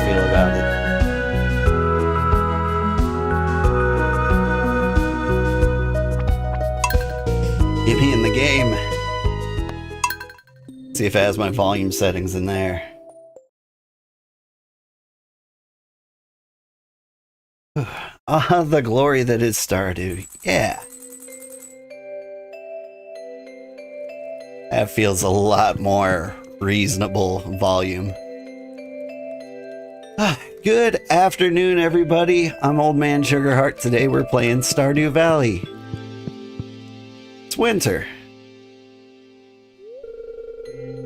Feel about it. Get me in the game. See if it has my volume settings in there. Ah, the glory that is Stardew. Yeah. That feels a lot more reasonable volume. Good afternoon, everybody. I'm Old Man Sugarheart. Today we're playing Stardew Valley. It's winter.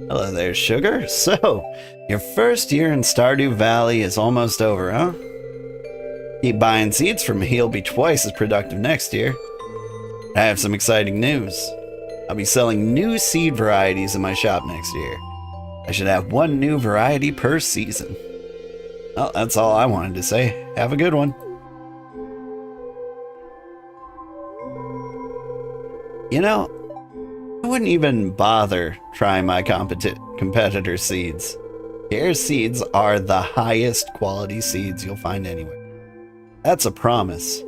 Hello there, Sugar. So, your first year in Stardew Valley is almost over, huh? Keep buying seeds from me, you'll be twice as productive next year. I have some exciting news. I'll be selling new seed varieties in my shop next year. I should have one new variety per season. Well, that's all I wanted to say. Have a good one. You know, I wouldn't even bother trying my competitor seeds. Their seeds are the highest quality seeds you'll find anywhere. That's a promise.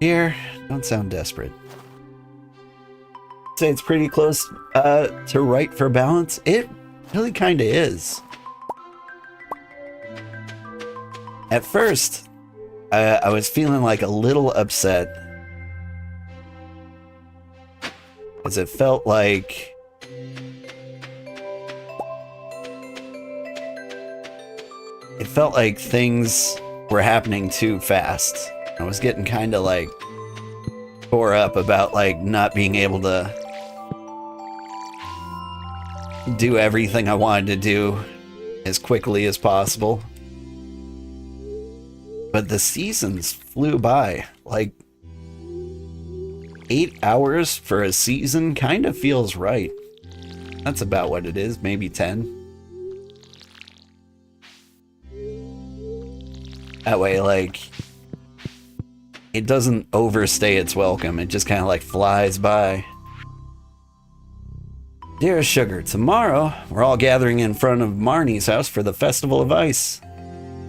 Here, don't sound desperate. Say it's pretty close to right for balance. It really kind of is. At first, I was feeling like a little upset, as it felt like things were happening too fast. I was getting kind of like tore up about like not being able to do everything I wanted to do as quickly as possible. But the seasons flew by. Like 8 hours for a season kind of feels right. That's about what it is, maybe 10. That way, like, it doesn't overstay its welcome. It just kind of like flies by. Dear Sugar, tomorrow we're all gathering in front of Marnie's house for the Festival of Ice.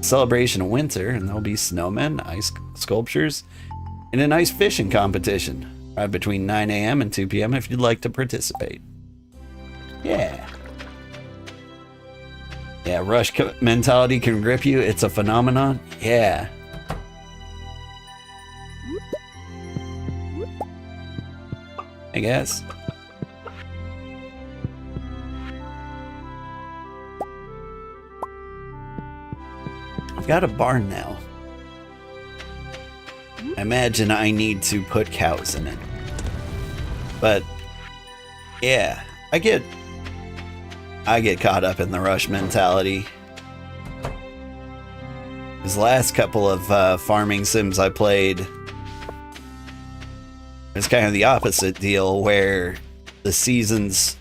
Celebration of winter, and there'll be snowmen, ice sculptures, and an ice fishing competition. Right between 9 a.m. and 2 p.m. if you'd like to participate. Yeah. Yeah, rush mentality can grip you. It's a phenomenon. Yeah. I guess. I've got a barn now. I imagine I need to put cows in it. But yeah, I get caught up in the rush mentality. These last couple of farming sims I played, it's kind of the opposite deal where the seasons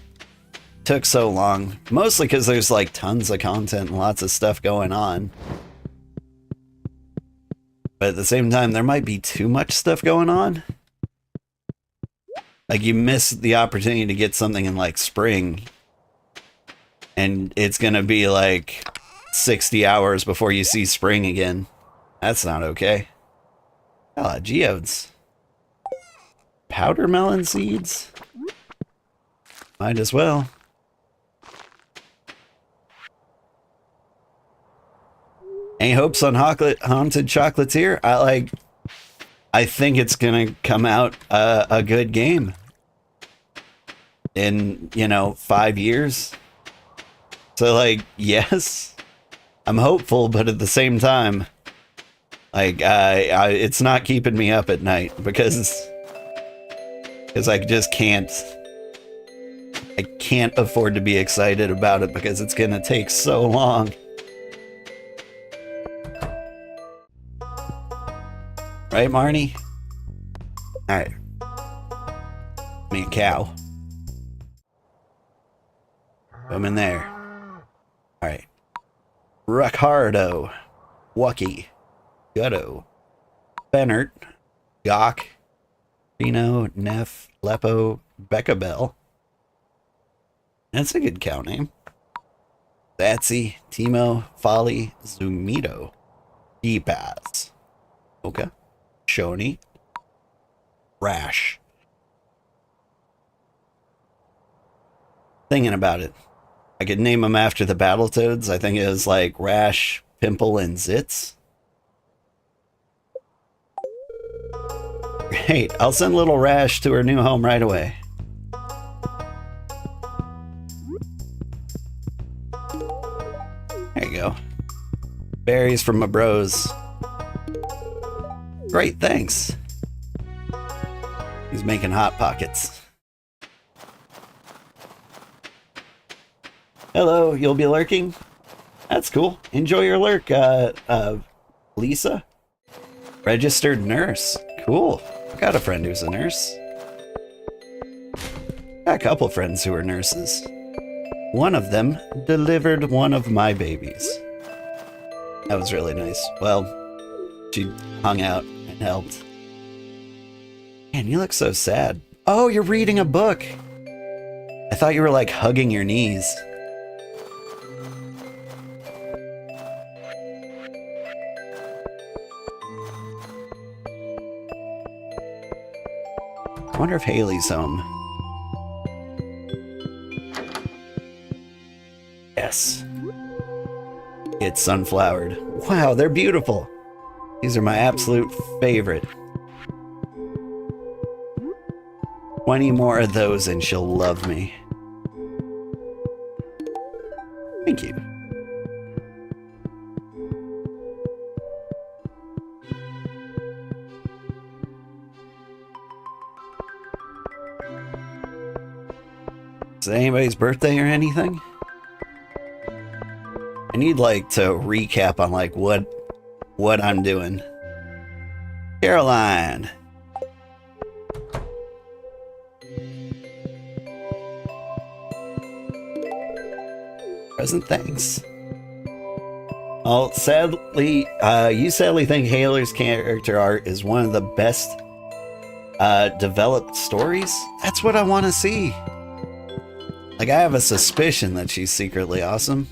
took so long, mostly because there's like tons of content and lots of stuff going on. But at the same time, there might be too much stuff going on. Like, you miss the opportunity to get something in, like, spring. And it's gonna be, like, 60 hours before you see spring again. That's not okay. Oh, geodes. Powder melon seeds? Might as well. Any hopes on Haunted Chocolatier? I think it's gonna come out a good game in, 5 years. So like, yes, I'm hopeful, but at the same time, like, it's not keeping me up at night because I just can't. I can't afford to be excited about it because it's gonna take so long. Right, Marnie? Alright. Me a cow. Come in there. Alright. Ricardo. Wucky. Gutto. Bennert. Gawk. Reno. Neff. Lepo. Becca Bell. That's a good cow name. Zatsy. Timo. Folly. Zumito. D-Pass. Okay. Shoni. Rash. Thinking about it. I could name them after the Battletoads. I think it was like Rash, Pimple, and Zitz. Great. I'll send little Rash to her new home right away. There you go. Berries from my bros. Great, thanks. He's making Hot Pockets. Hello, you'll be lurking? That's cool. Enjoy your lurk, Lisa. Registered nurse. Cool. I got a friend who's a nurse. Got a couple friends who are nurses. One of them delivered one of my babies. That was really nice. Well, she hung out and helped. Man, you look so sad. Oh, you're reading a book. I thought you were like hugging your knees. I wonder if Haley's home. Yes. It's sunflowered. Wow, they're beautiful. These are my absolute favorite. 20 more of those and she'll love me. Thank you. Is it anybody's birthday or anything? I need like to recap on like what I'm doing. Caroline. Present thanks. Oh, sadly, you sadly think Haler's character art is one of the best developed stories? That's what I want to see. Like, I have a suspicion that she's secretly awesome.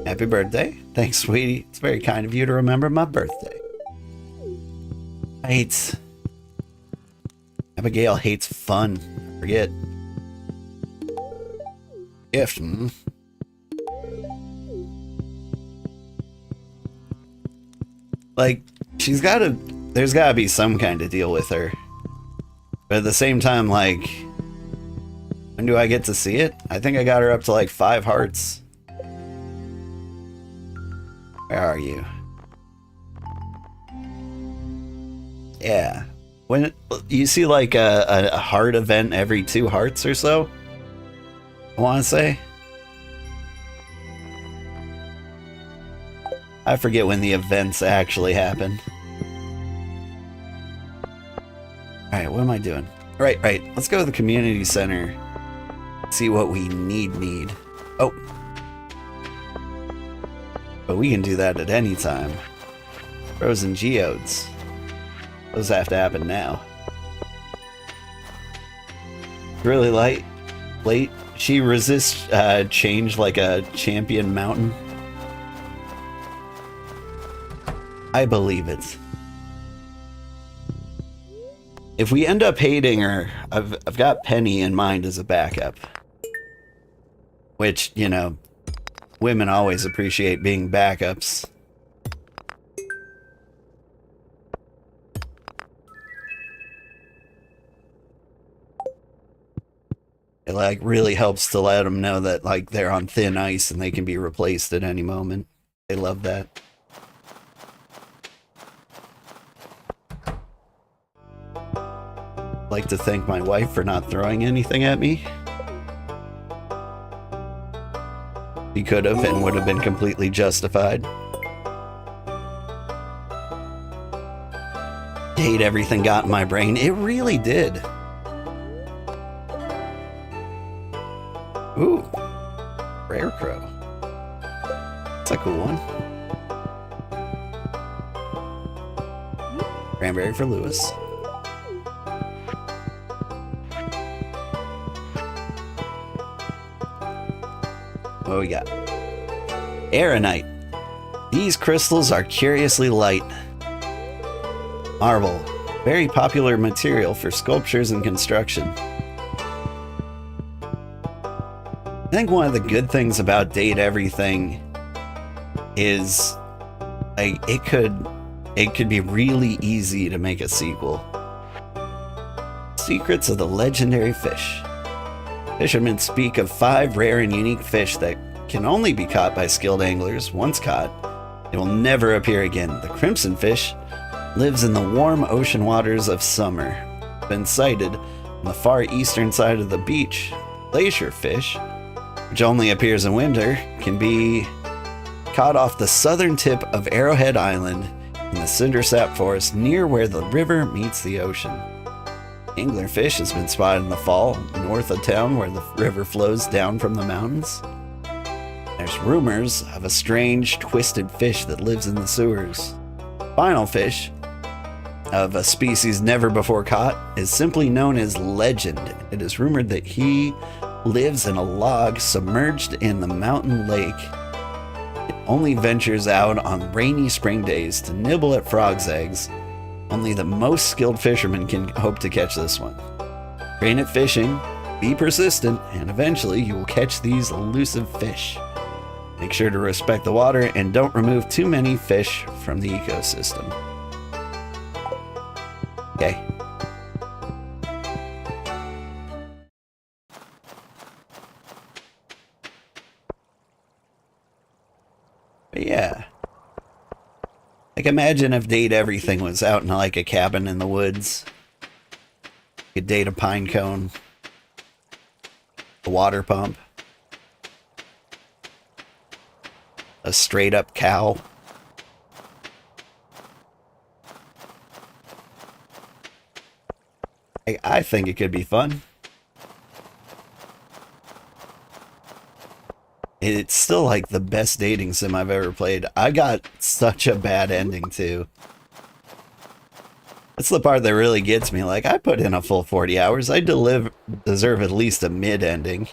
Happy birthday. Thanks, sweetie. It's very kind of you to remember my birthday. Hates. Abigail hates fun. Forget. Gift. Like, there's gotta be some kind of deal with her. But at the same time, like, when do I get to see it? I think I got her up to like 5 hearts. Where are you? Yeah. When you see like a heart event every 2 hearts or so, I want to say. I forget when the events actually happen. Alright, what am I doing? Right. Let's go to the community center. See what we need. Oh. But we can do that at any time. Frozen geodes. Those have to happen now. Really late. She resists change like a champion mountain. I believe it. If we end up hating her, I've got Penny in mind as a backup. Which, you know, women always appreciate being backups. It like really helps to let them know that like they're on thin ice and they can be replaced at any moment. They love that. I'd like to thank my wife for not throwing anything at me. He could have and would have been completely justified. Hate everything got in my brain. It really did. Ooh. Rare crow. That's a cool one. Cranberry for Lewis. What we got? Aeronite. These crystals are curiously light. Marble. Very popular material for sculptures and construction. I think one of the good things about Date Everything is like it could be really easy to make a sequel. Secrets of the legendary fish. Fishermen speak of 5 rare and unique fish that can only be caught by skilled anglers. Once caught, they will never appear again. The crimson fish lives in the warm ocean waters of summer. Been sighted on the far eastern side of the beach. Glacier fish, which only appears in winter, can be caught off the southern tip of Arrowhead Island in the cindersap forest near where the river meets the ocean. Anglerfish has been spotted in the fall north of town where the river flows down from the mountains. There's rumors of a strange, twisted fish that lives in the sewers. Final fish, of a species never before caught, is simply known as Legend. It is rumored that he lives in a log submerged in the mountain lake. It only ventures out on rainy spring days to nibble at frogs' eggs. Only the most skilled fishermen can hope to catch this one. Train at fishing, be persistent, and eventually you will catch these elusive fish. Make sure to respect the water and don't remove too many fish from the ecosystem. Okay. But yeah. Like, imagine if Date Everything was out in like a cabin in the woods. You could date a pine cone, a water pump, a straight up cow. I think it could be fun. It's still like the best dating sim I've ever played. I got such a bad ending too. That's the part that really gets me. Like, I put in a full 40 hours. I deserve at least a mid ending.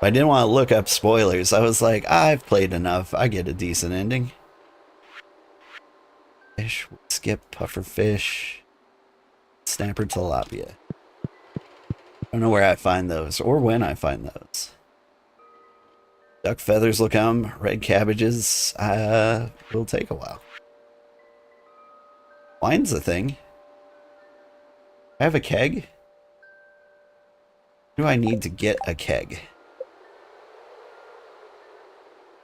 I didn't want to look up spoilers. I was like, I've played enough. I get a decent ending. Fish, skip, puffer fish, snapper, tilapia. I don't know where I find those or when I find those. Duck feathers will come. Red cabbages will take a while. Wine's a thing. I have a keg. What do I need to get a keg?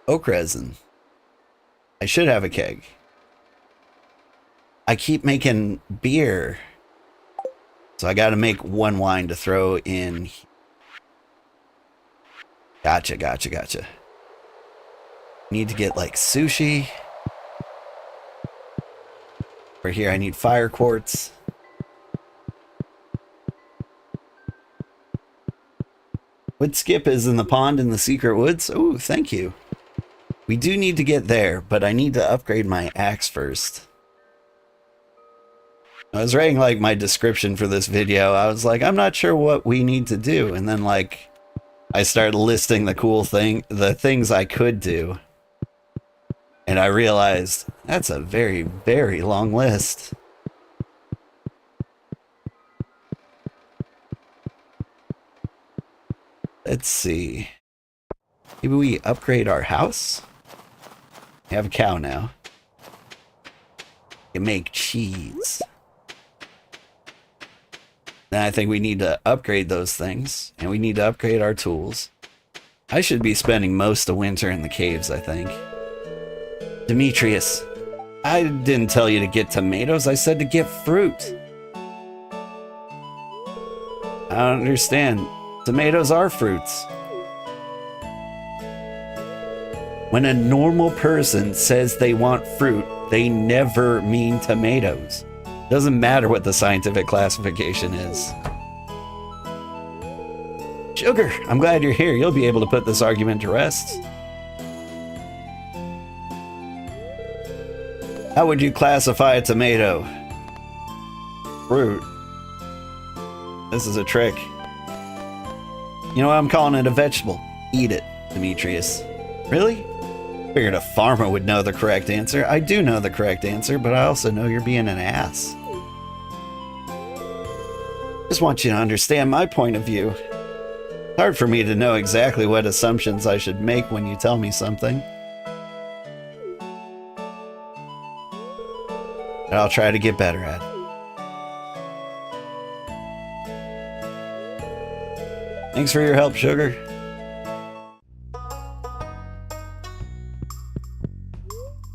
Oak resin. I should have a keg. I keep making beer. So I gotta make one wine to throw in. Gotcha. Need to get like sushi. For here I need fire quartz. Wood skip is in the pond in the secret woods. Oh, thank you. We do need to get there, but I need to upgrade my axe first. I was writing like my description for this video. I was like, I'm not sure what we need to do. And then like, I started listing the things I could do. And I realized that's a very, very long list. Let's see. Maybe we upgrade our house? We have a cow now. We can make cheese. Then I think we need to upgrade those things, and we need to upgrade our tools. I should be spending most of winter in the caves, I think. Demetrius, I didn't tell you to get tomatoes, I said to get fruit. I don't understand. Tomatoes are fruits. When a normal person says they want fruit, they never mean tomatoes. Doesn't matter what the scientific classification is. Sugar, I'm glad you're here. You'll be able to put this argument to rest. How would you classify a tomato? Fruit. This is a trick. You know what? I'm calling it a vegetable. Eat it, Demetrius. Really? Figured a farmer would know the correct answer. I do know the correct answer, but I also know you're being an ass. Just want you to understand my point of view. It's hard for me to know exactly what assumptions I should make when you tell me something. But I'll try to get better at it. Thanks for your help, Sugar.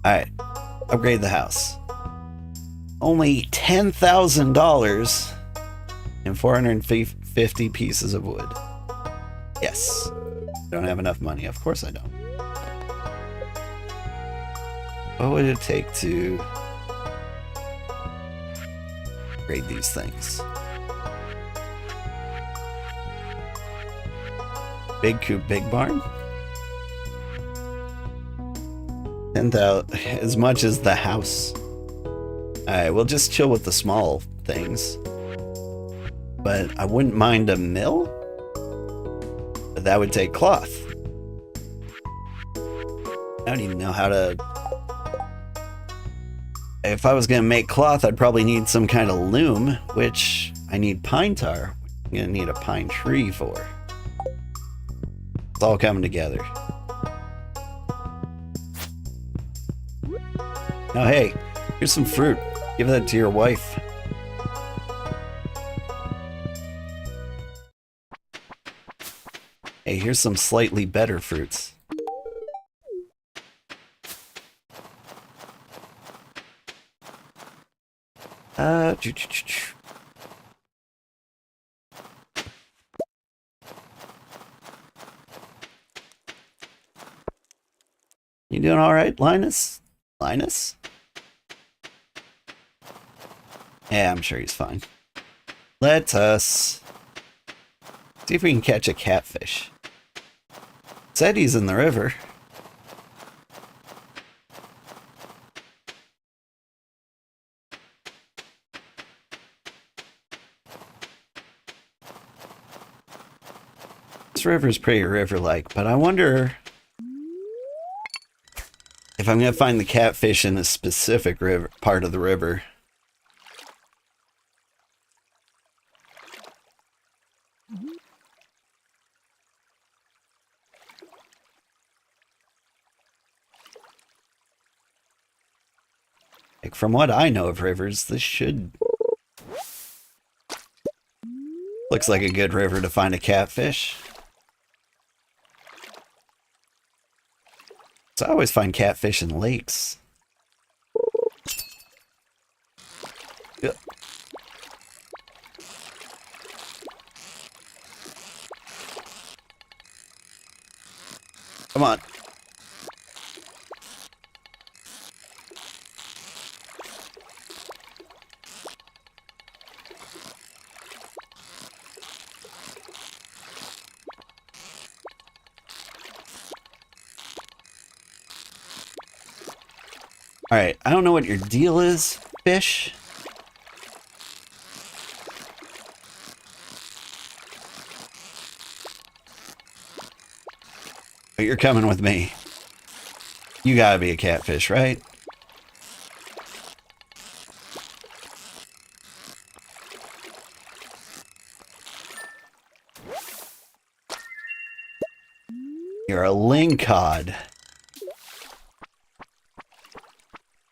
Alright, upgrade the house. Only $10,000 and 450 pieces of wood. Yes. Don't have enough money. Of course I don't. What would it take to upgrade these things? Big coop, big barn? 10,000, as much as the house. Alright, we'll just chill with the small things. But I wouldn't mind a mill? But that would take cloth. I don't even know how to... If I was going to make cloth, I'd probably need some kind of loom, which I need pine tar. I'm going to need a pine tree for. It's all coming together. Oh, hey, here's some fruit. Give that to your wife. Hey, here's some slightly better fruits. You doing all right, Linus? Linus? Yeah, I'm sure he's fine. Let us see if we can catch a catfish. Said he's in the river. This river's pretty river-like, but I wonder if I'm gonna find the catfish in a specific river, part of the river. Like, from what I know of rivers, this should... Looks like a good river to find a catfish. So I always find catfish in lakes. Ugh. Come on. Alright, I don't know what your deal is, fish. But you're coming with me. You gotta be a catfish, right? You're a lingcod.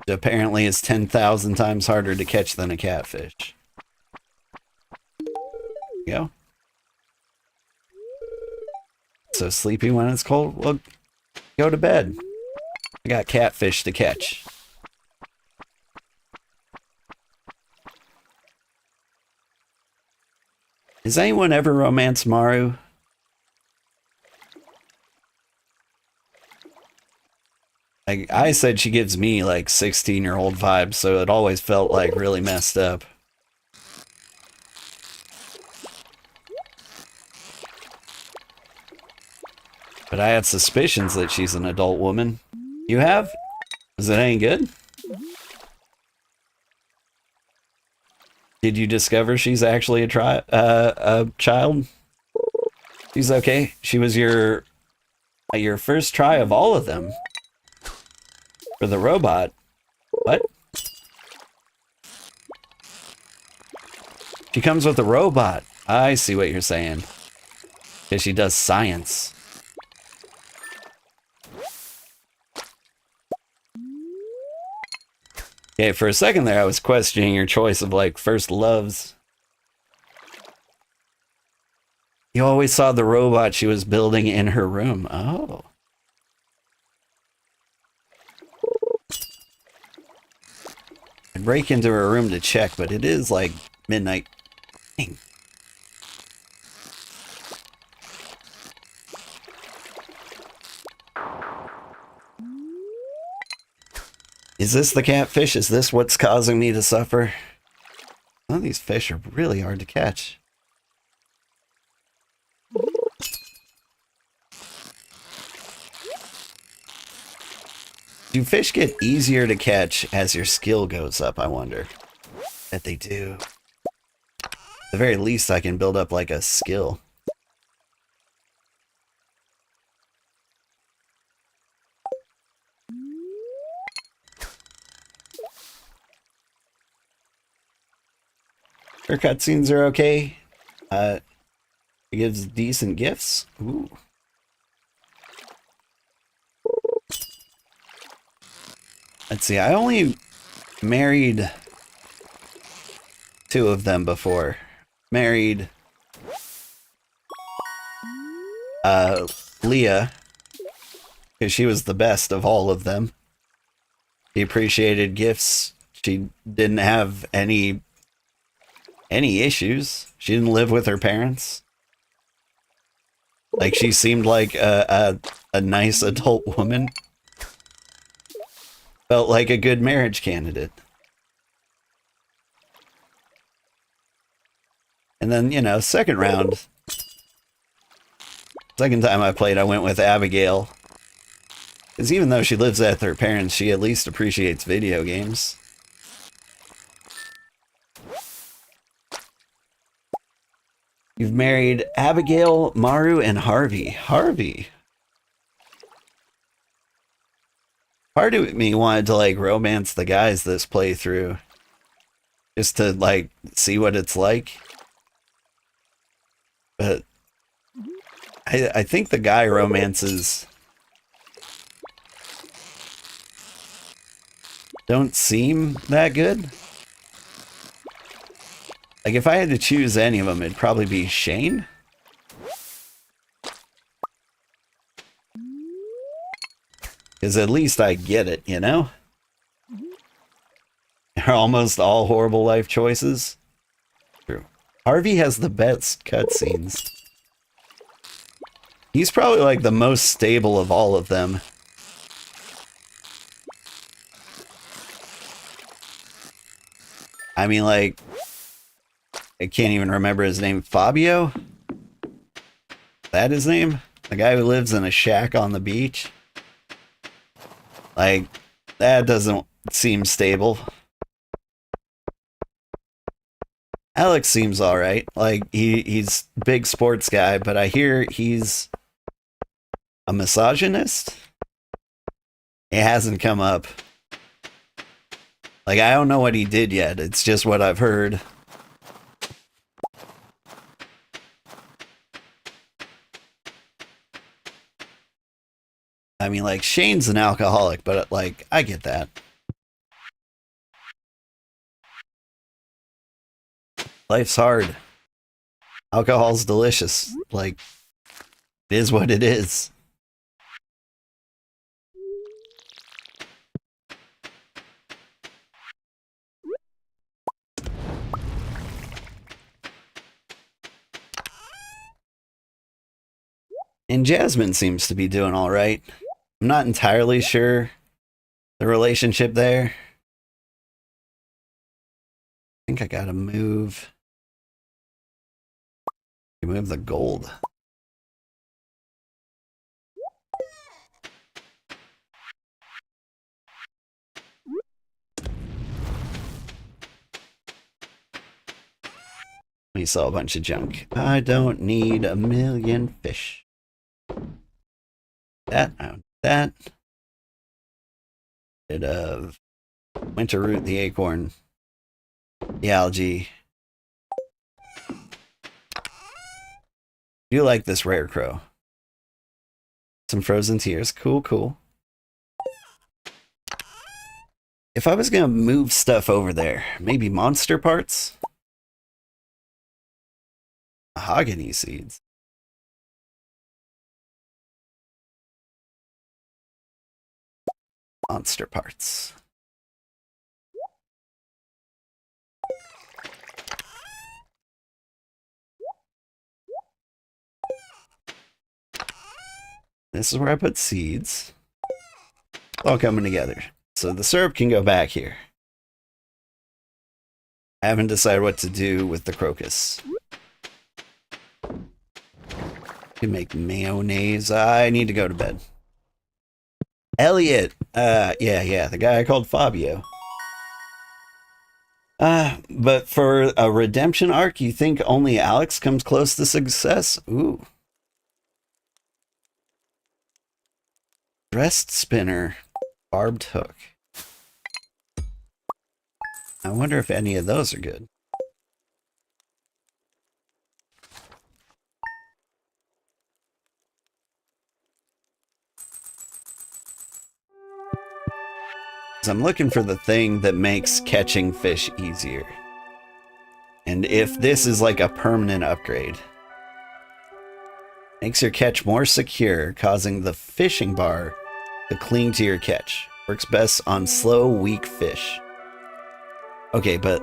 Apparently is 10,000 times harder to catch than a catfish. You go. So sleepy when it's cold? Well, go to bed. I got catfish to catch. Has anyone ever romanced Maru? I said she gives me like 16-year-old vibes, so it always felt like really messed up. But I had suspicions that she's an adult woman. You have? Is it any good? Did you discover she's actually a child? She's okay. She was your first try of all of them. For the robot. What? She comes with a robot. I see what you're saying. Because she does science. Okay, for a second there I was questioning your choice of like first loves. You always saw the robot she was building in her room. Oh. I'd break into her room to check, but it is like midnight. Dang. Is this the catfish? Is this what's causing me to suffer? Some of these fish are really hard to catch. Do fish get easier to catch as your skill goes up, I wonder? Bet they do. At the very least, I can build up like a skill. Her cutscenes are okay. It gives decent gifts. Ooh. Let's see, I only married 2 of them before. Married Leah, because she was the best of all of them. She appreciated gifts. She didn't have any issues. She didn't live with her parents. Like, she seemed like a nice adult woman. Felt like a good marriage candidate. And then, you know, second time I played, I went with Abigail. Because even though she lives with her parents, she at least appreciates video games. You've married Abigail, Maru, and Harvey. Harvey. Part of me wanted to, like, romance the guys this playthrough. Just to, like, see what it's like. But I think the guy romances don't seem that good. Like, if I had to choose any of them, it'd probably be Shane. Because at least I get it, you know? They're almost all horrible life choices. True. Harvey has the best cutscenes. He's probably like the most stable of all of them. I mean, like, I can't even remember his name. Fabio? Is that his name? The guy who lives in a shack on the beach? Like, that doesn't seem stable. Alex seems alright. Like, he's a big sports guy, but I hear he's a misogynist? It hasn't come up. Like, I don't know what he did yet. It's just what I've heard. I mean, like, Shane's an alcoholic, but, like, I get that. Life's hard. Alcohol's delicious. Like, it is what it is. And Jasmine seems to be doing all right. I'm not entirely sure the relationship there. I think I gotta move. Move the gold. We saw a bunch of junk. I don't need a million fish. That. Bit of winter root, the acorn, the algae. You like this rare crow. Some frozen tears. Cool, cool. If I was gonna move stuff over there, maybe monster parts? Mahogany seeds. Monster parts. This is where I put seeds. All coming together. So the syrup can go back here. I haven't decided what to do with the crocus. Can make mayonnaise. I need to go to bed. Elliot. Yeah, the guy I called Fabio. But for a redemption arc, you think only Alex comes close to success? Ooh. Dressed spinner. Barbed hook. I wonder if any of those are good. I'm looking for the thing that makes catching fish easier. And if this is like a permanent upgrade. Makes your catch more secure, causing the fishing bar to cling to your catch. Works best on slow, weak fish. Okay, but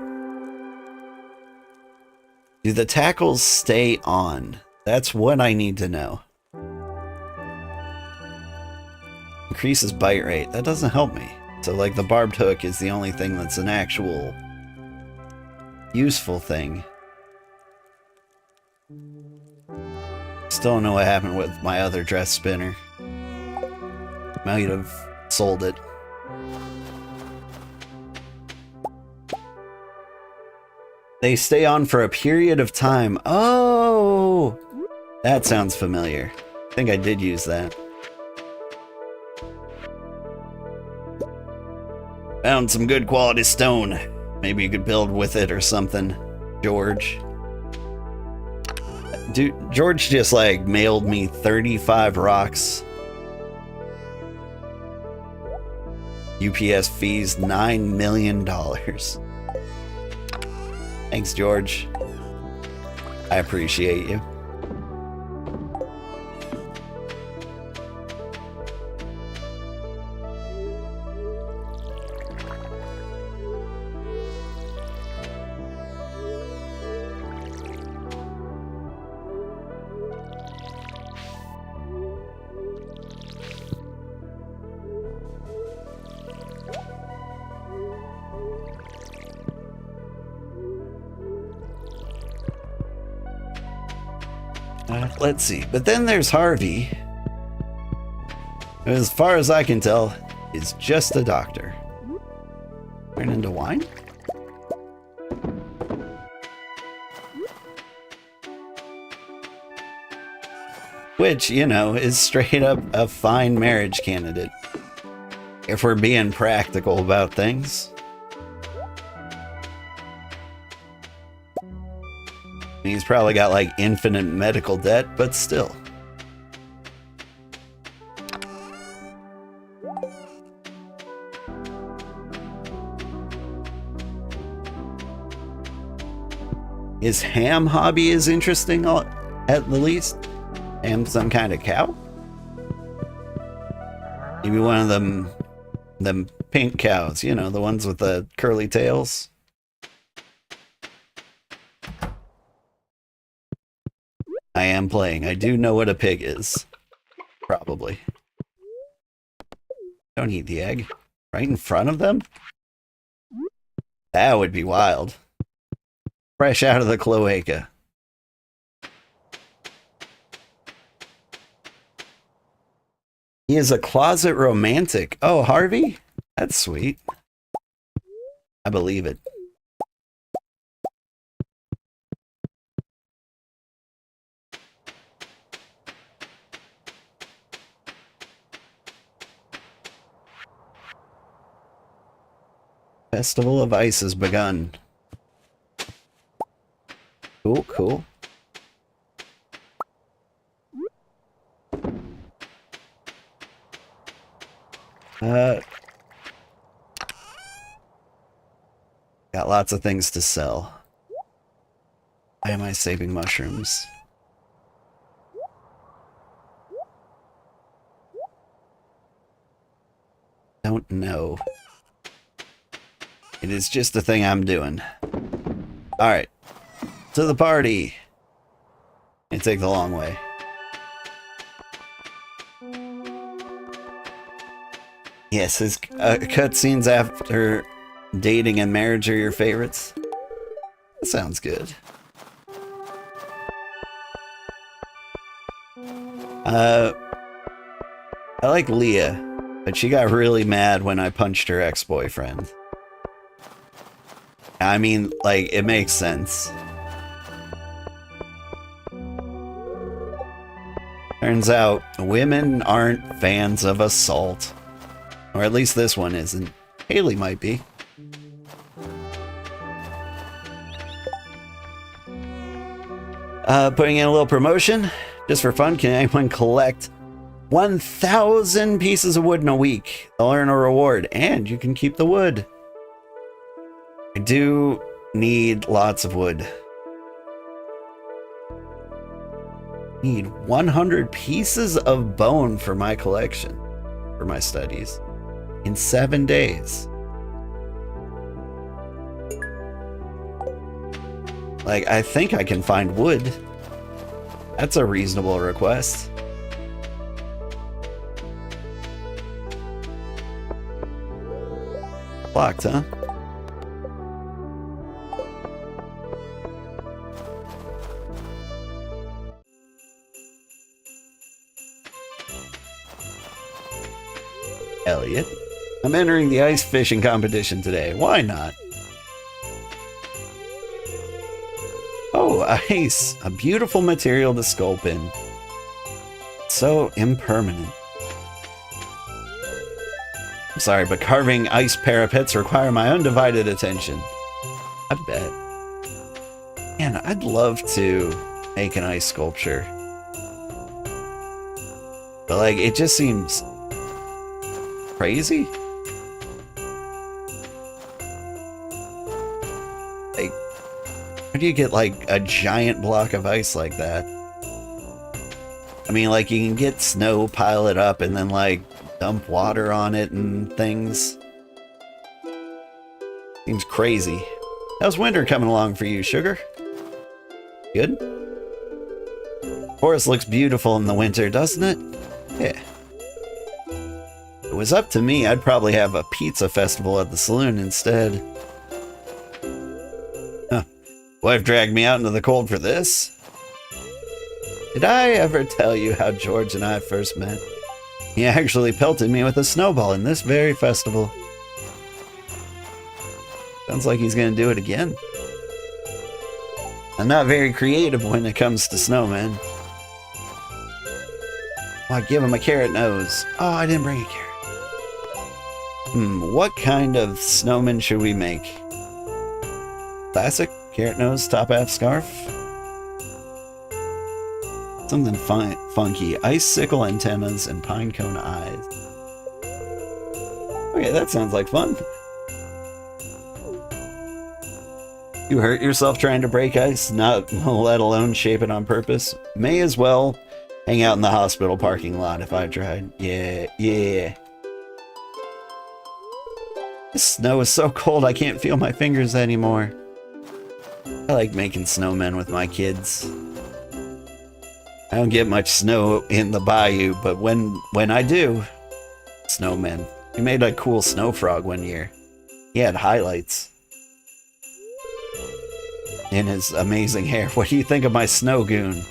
do the tackles stay on? That's what I need to know. Increases bite rate. That doesn't help me. So, like, the barbed hook is the only thing that's an actual useful thing. Still don't know what happened with my other dress spinner. Might have sold it. They stay on for a period of time. Oh! That sounds familiar. I think I did use that. Found some good quality stone. Maybe you could build with it or something, George. Dude, George just like mailed me 35 rocks. UPS fees $9 million. Thanks, George. I appreciate you. Let's see. But then there's Harvey. As far as I can tell, is just a doctor. Turn into wine? Which, you know, is straight up a fine marriage candidate. If we're being practical about things. He's probably got like infinite medical debt, but still. His ham hobby is interesting, at the least. Ham, some kind of cow? Maybe one of them pink cows, you know, the ones with the curly tails. I am playing. I do know what a pig is. Probably. Don't eat the egg. Right in front of them? That would be wild. Fresh out of the cloaca. He is a closet romantic. Oh, Harvey? That's sweet. I believe it. Festival of Ice has begun. Cool, cool. Got lots of things to sell. Why am I saving mushrooms? Don't know. It is just a thing I'm doing. Alright. To the party. And take the long way. Yes, his cutscenes after dating and marriage are your favorites. That sounds good. I like Leah, but she got really mad when I punched her ex-boyfriend. I mean, like, it makes sense. Turns out, women aren't fans of assault. Or at least this one isn't. Haley might be. Putting in a little promotion. Just for fun, can anyone collect 1,000 pieces of wood in a week? They'll earn a reward, and you can keep the wood. I do need lots of wood. Need 100 pieces of bone for my collection, for my studies, in 7 days. Like, I think I can find wood. That's a reasonable request. Locked, huh? Elliot, I'm entering the ice fishing competition today. Why not? Oh, ice. A beautiful material to sculpt in. So impermanent. I'm sorry, but carving ice parapets require my undivided attention. I bet. Man, I'd love to make an ice sculpture. But, like, it just seems crazy. Like, how do you get, like, a giant block of ice like that? I mean, like, you can get snow, pile it up, and then, like, dump water on it and things. Seems crazy. How's winter coming along for you, Sugar? Good? Forest looks beautiful in the winter, doesn't it? Yeah. If it was up to me, I'd probably have a pizza festival at the saloon instead. Huh. Wife dragged me out into the cold for this? Did I ever tell you how George and I first met? He actually pelted me with a snowball in this very festival. Sounds like he's gonna do it again. I'm not very creative when it comes to snowmen. Why, give him a carrot nose. Oh, I didn't bring a carrot. What kind of snowman should we make? Classic, carrot nose, top half scarf. Something funky. Icicle antennas and pine cone eyes. Okay, that sounds like fun. You hurt yourself trying to break ice, not let alone shape it on purpose. May as well hang out in the hospital parking lot if I tried. Yeah. This snow is so cold I can't feel my fingers anymore. I like making snowmen with my kids. I don't get much snow in the bayou, but when I do, snowmen. We made a cool snow frog one year. He had highlights in his amazing hair. What do you think of my snow goon?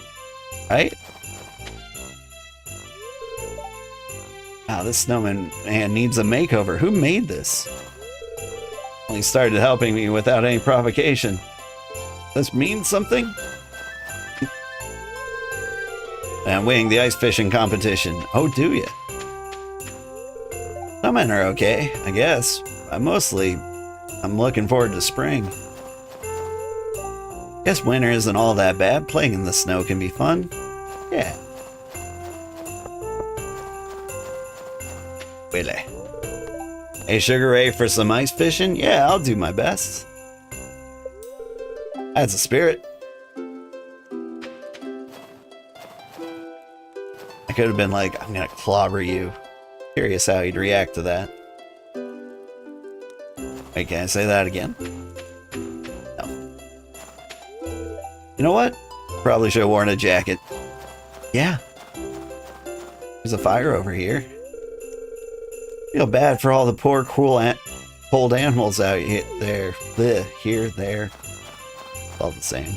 Right? Wow, this snowman man needs a makeover. Who made this? Well, he started helping me without any provocation. Does this mean something? I'm winning the ice fishing competition. Oh, do ya? Snowmen are okay, I guess. I'm looking forward to spring. Guess winter isn't all that bad. Playing in the snow can be fun. Yeah. Willy. Hey, Sugar Ray, for some ice fishing? Yeah, I'll do my best. That's a spirit. I could have been like, I'm gonna clobber you. Curious how he'd react to that. Wait, can I say that again? No. You know what? Probably should have worn a jacket. Yeah. There's a fire over here. Feel bad for all the poor, cold animals out there. Here, there. All the same.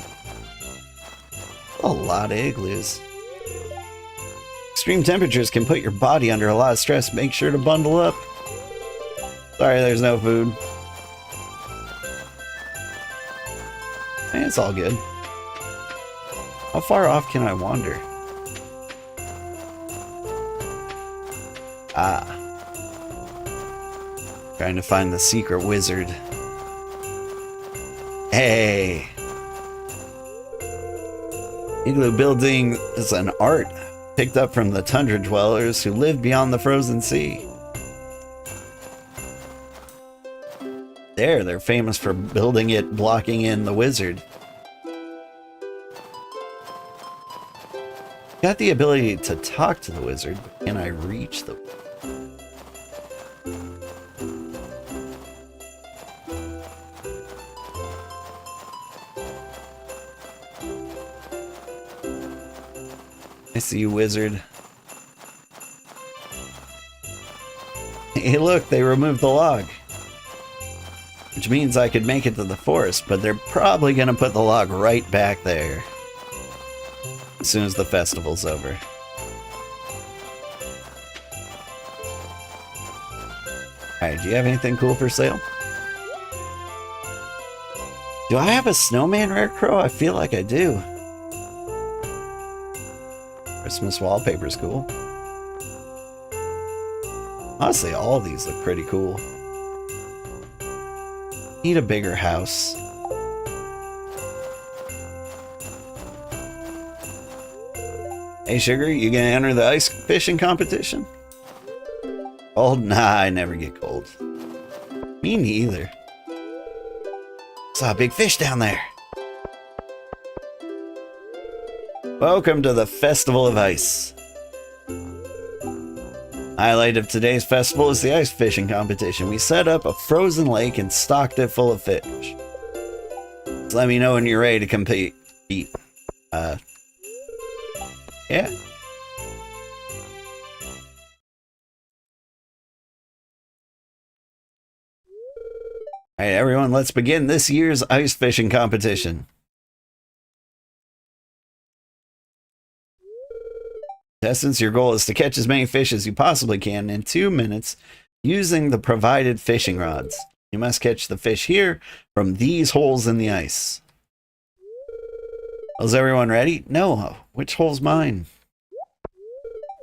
A lot of igloos. Extreme temperatures can put your body under a lot of stress. Make sure to bundle up. Sorry, there's no food. Man, it's all good. How far off can I wander? Ah. Trying to find the secret wizard. Hey! Igloo building is an art picked up from the tundra dwellers who live beyond the frozen sea. They're famous for building it, blocking in the wizard. Got the ability to talk to the wizard, but can I reach the wizard? I see you, wizard. Hey, look, they removed the log. Which means I could make it to the forest, but they're probably gonna put the log right back there as soon as the festival's over. Alright, do you have anything cool for sale? Do I have a snowman rare crow? I feel like I do. Christmas wallpaper's cool. Honestly, all of these look pretty cool. Need a bigger house. Hey, Sugar, you gonna enter the ice fishing competition? Cold? Nah, I never get cold. Me neither. Saw a big fish down there. Welcome to the Festival of Ice. Highlight of today's festival is the ice fishing competition. We set up a frozen lake and stocked it full of fish. Just let me know when you're ready to compete. Yeah. Alright, everyone, let's begin this year's ice fishing competition. Contestants, your goal is to catch as many fish as you possibly can in 2 minutes using the provided fishing rods. You must catch the fish here from these holes in the ice. Is everyone ready? No. Which hole's mine?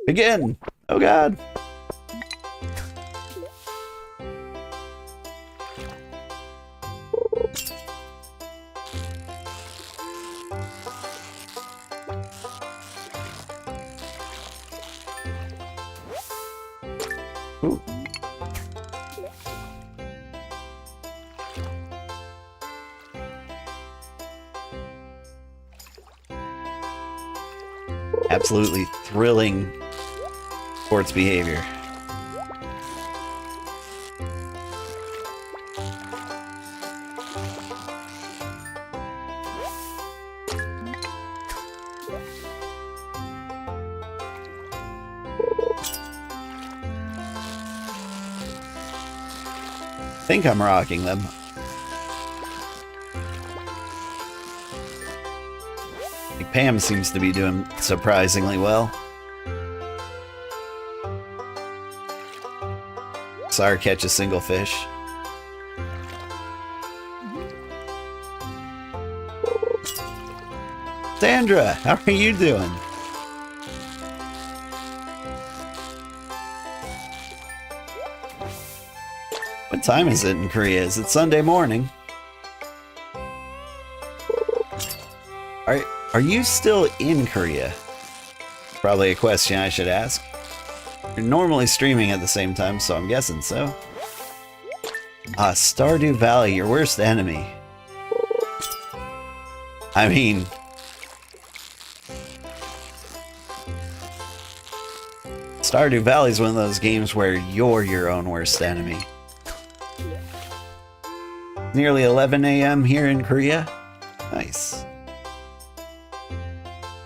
Begin! Oh god! Ooh. Absolutely thrilling sports behavior. I think I'm rocking them. Like Pam seems to be doing surprisingly well. Saw her catch a single fish. Sandra, how are you doing? What time is it in Korea? Is it Sunday morning? Are you still in Korea? Probably a question I should ask. You're normally streaming at the same time, so I'm guessing so. Ah, Stardew Valley, your worst enemy. I mean... Stardew Valley is one of those games where you're your own worst enemy. Nearly 11 a.m. here in Korea. Nice.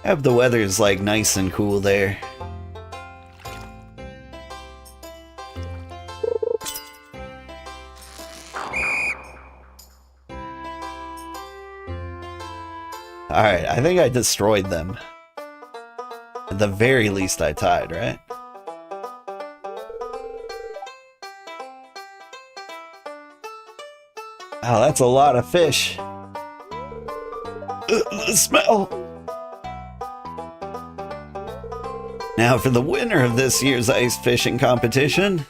I hope the weather is like nice and cool there. Alright, I think I destroyed them. At the very least I tied, right? Oh, that's a lot of fish. The smell! Now for the winner of this year's ice fishing competition.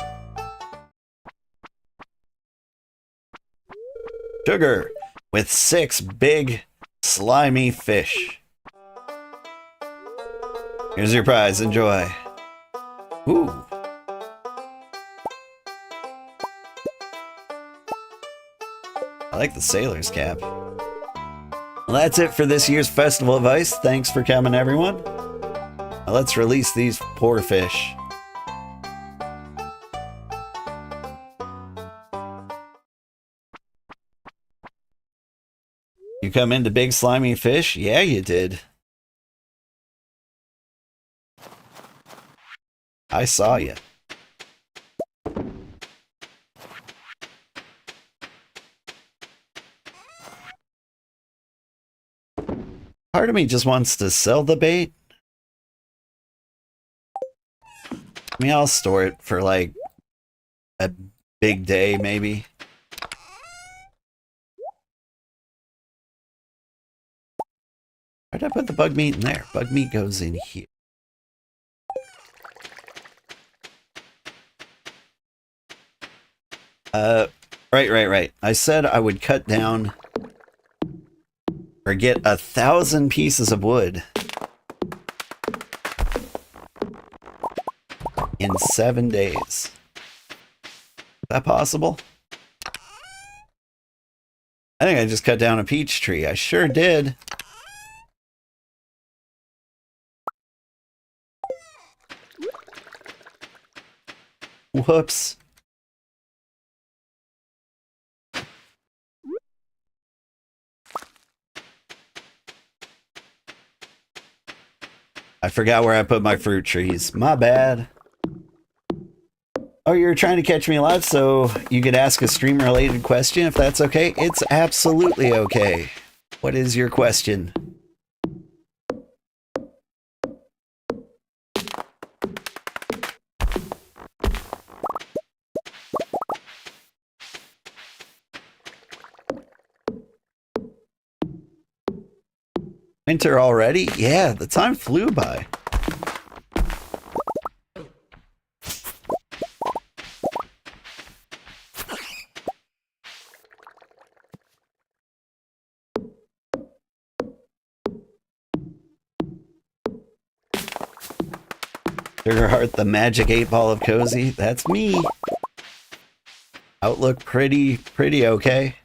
Sugar, with 6 big, slimy fish. Here's your prize, enjoy. Ooh. I like the sailor's cap. Well, that's it for this year's Festival of Ice. Thanks for coming, everyone. Now let's release these poor fish. You come into big slimy fish? Yeah, you did. I saw you. Part of me just wants to sell the bait. I mean, I'll store it for like a big day, maybe. Why'd I put the bug meat in there? Bug meat goes in here. Right. I said I would cut down or get 1,000 pieces of wood in 7 days. Is that possible? I think I just cut down a peach tree. I sure did. Whoops. I forgot where I put my fruit trees. My bad. Oh, you're trying to catch me live so you could ask a stream-related question, if that's okay? It's absolutely okay. What is your question? Winter already? Yeah, the time flew by. Sugarheart, the magic 8-ball of cozy. That's me. Outlook pretty okay.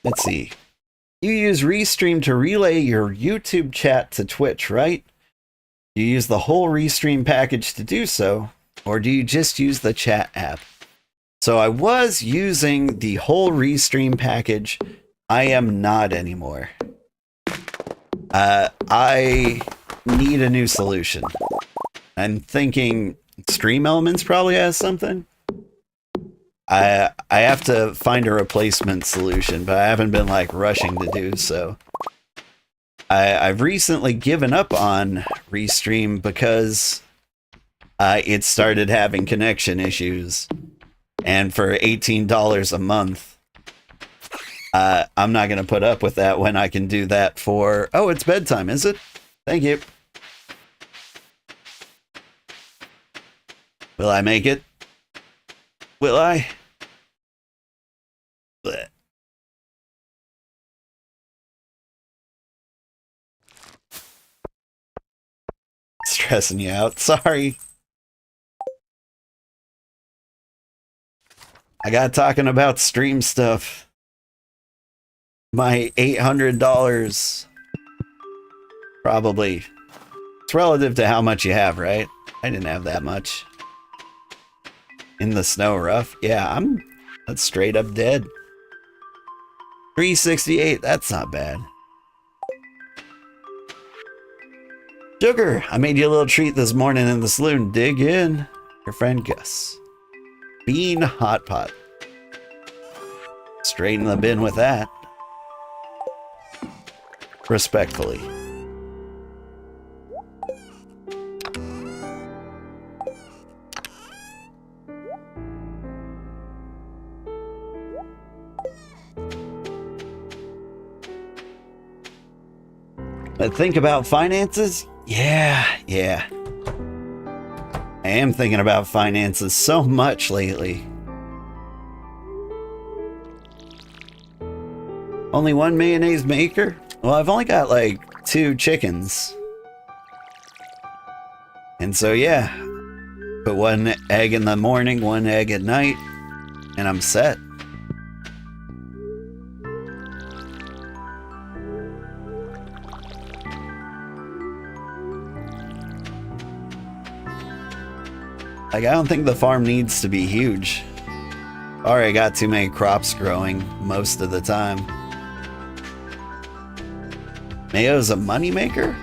Let's see. You use Restream to relay your YouTube chat to Twitch, right? Do you use the whole Restream package to do so, or do you just use the chat app? So I was using the whole Restream package. I am not anymore. I need a new solution. I'm thinking Stream Elements probably has something. I have to find a replacement solution, but I haven't been like rushing to do so. I've recently given up on Restream because it started having connection issues, and for $18 a month, I'm not going to put up with that when I can do that for... Oh, it's bedtime, is it? Thank you. Will I make it? Will I? Blech. Stressing you out. Sorry. I got talking about stream stuff. My $800. Probably. It's relative to how much you have, right? I didn't have that much. In the snow rough? Yeah, that's straight up dead. 368, that's not bad. Sugar, I made you a little treat this morning in the saloon. Dig in. Your friend Gus. Bean hot pot. Straight in the bin with that. Respectfully. But think about finances? Yeah. I am thinking about finances so much lately. Only one mayonnaise maker? Well, I've only got like 2 chickens. And so yeah, put 1 egg in the morning, 1 egg at night, and I'm set. Like, I don't think the farm needs to be huge. Already got too many crops growing most of the time. Mayo's a moneymaker?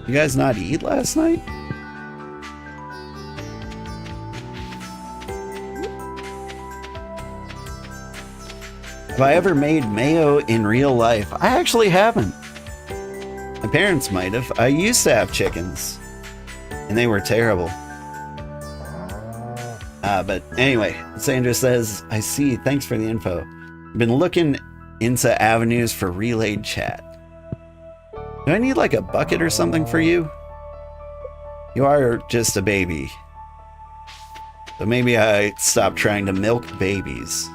You guys not eat last night? Have I ever made mayo in real life? I actually haven't. My parents might have. I used to have chickens, and they were terrible. But anyway, Sandra says, I see, thanks for the info. I've been looking into avenues for relayed chat. Do I need like a bucket or something for you? You are just a baby. So maybe I stop trying to milk babies.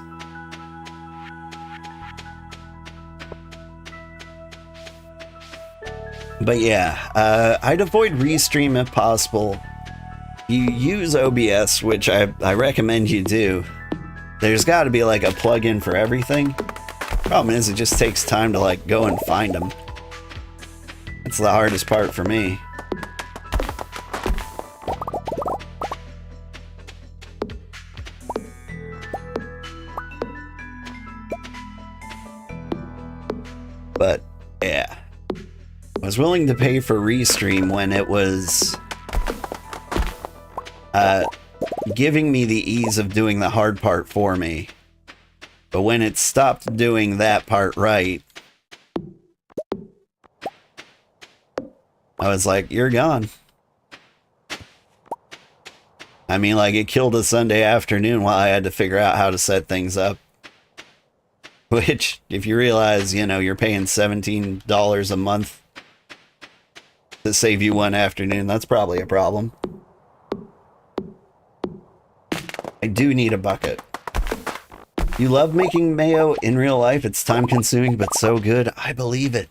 But yeah, I'd avoid Restream if possible. You use OBS, which I recommend you do. There's got to be like a plugin for everything. Problem is, it just takes time to like go and find them. That's the hardest part for me. But yeah. I was willing to pay for Restream when it was giving me the ease of doing the hard part for me. But when it stopped doing that part right, I was like, you're gone. I mean, like, it killed a Sunday afternoon while I had to figure out how to set things up. Which, if you realize, you know, you're paying $17 a month to save you one afternoon, that's probably a problem. I do need a bucket. You love making mayo in real life? It's time consuming, but so good. I believe it.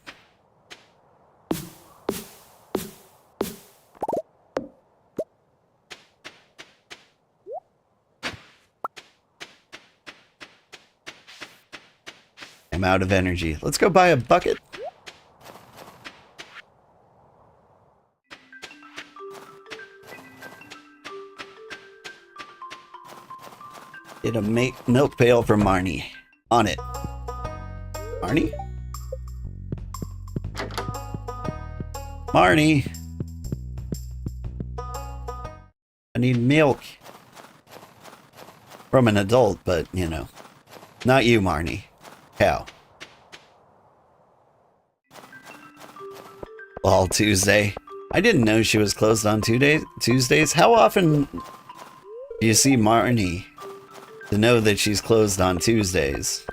I'm out of energy. Let's go buy a bucket. Get a milk pail for Marnie. On it. Marnie? Marnie! I need milk. From an adult, but, you know. Not you, Marnie. Cow. All Tuesday. I didn't know she was closed on Tuesdays. How often do you see Marnie to know that she's closed on Tuesdays?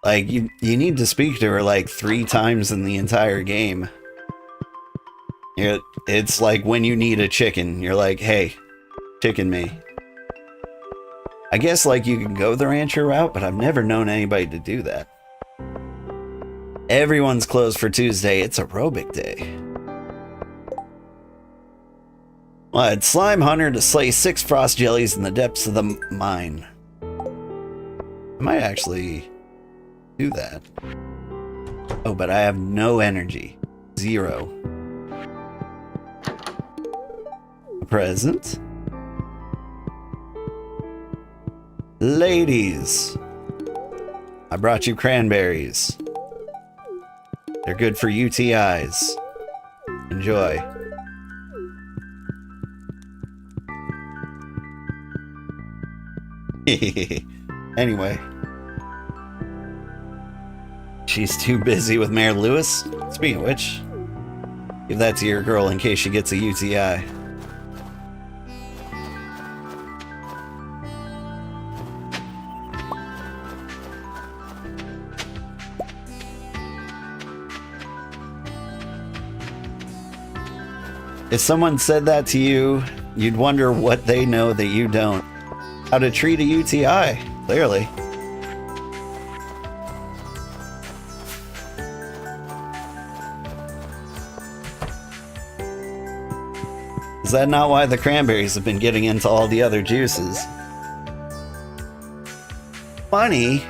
Like, you need to speak to her like 3 times in the entire game. It's like when you need a chicken. You're like, hey, chicken me. I guess like you can go the rancher route, but I've never known anybody to do that. Everyone's closed for Tuesday. It's aerobic day. What? Slime Hunter to slay 6 frost jellies in the depths of the mine. I might actually do that. Oh, but I have no energy. 0. A present? Ladies, I brought you cranberries. They're good for UTIs. Enjoy. Anyway. She's too busy with Mayor Lewis. Speaking of which, give that to your girl in case she gets a UTI. If someone said that to you, you'd wonder what they know that you don't. How to treat a UTI, clearly. Is that not why the cranberries have been getting into all the other juices? Money?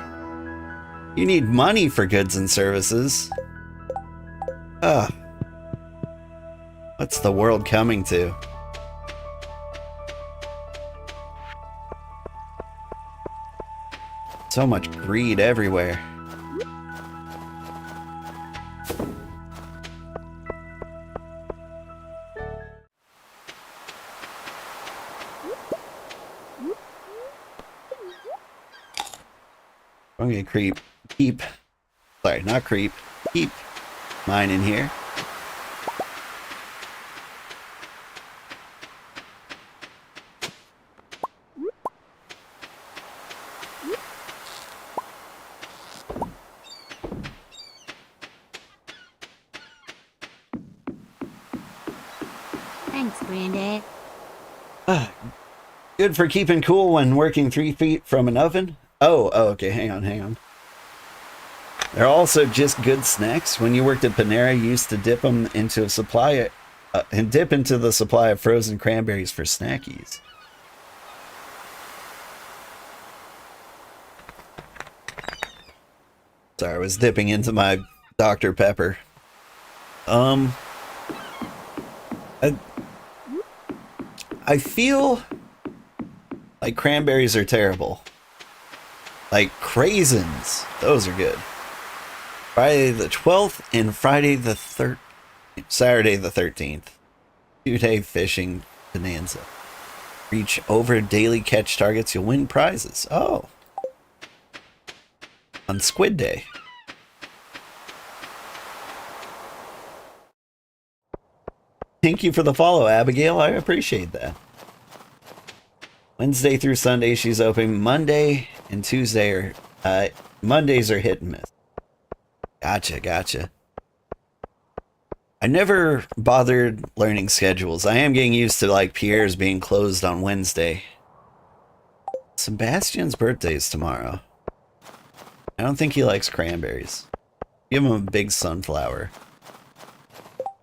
You need money for goods and services. Ugh. What's the world coming to? So much greed everywhere. I'm gonna keep mine in here. Thanks, Granddad. Good for keeping cool when working 3 feet from an oven. Oh, okay, hang on. They're also just good snacks. When you worked at Panera, you used to dip them into a supply, dip into the supply of frozen cranberries for snackies. Sorry, I was dipping into my Dr. Pepper. I feel like cranberries are terrible. Like craisins, those are good. Friday the 12th and Saturday the 13th. 2-day fishing bonanza. Reach over daily catch targets, you'll win prizes. Oh. On Squid Day. Thank you for the follow, Abigail. I appreciate that. Wednesday through Sunday, she's open. Monday and Tuesday are... Mondays are hit and miss. Gotcha. I never bothered learning schedules. I am getting used to, like, Pierre's being closed on Wednesday. Sebastian's birthday is tomorrow. I don't think he likes cranberries. Give him a big sunflower.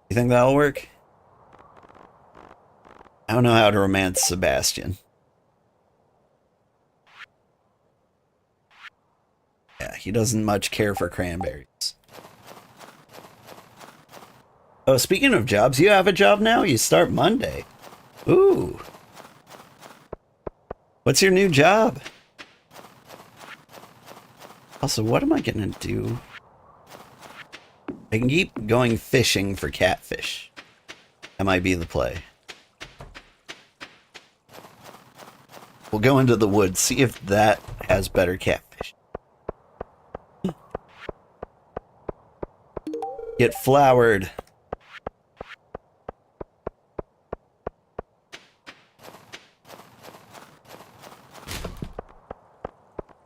You think that'll work? I don't know how to romance Sebastian. he doesn't much care for cranberries. Oh, speaking of jobs, you have a job now? You start Monday. Ooh. What's your new job? Also, what am I gonna do? I can keep going fishing for catfish. That might be the play. We'll go into the woods, see if that has better catfish. Get flowered.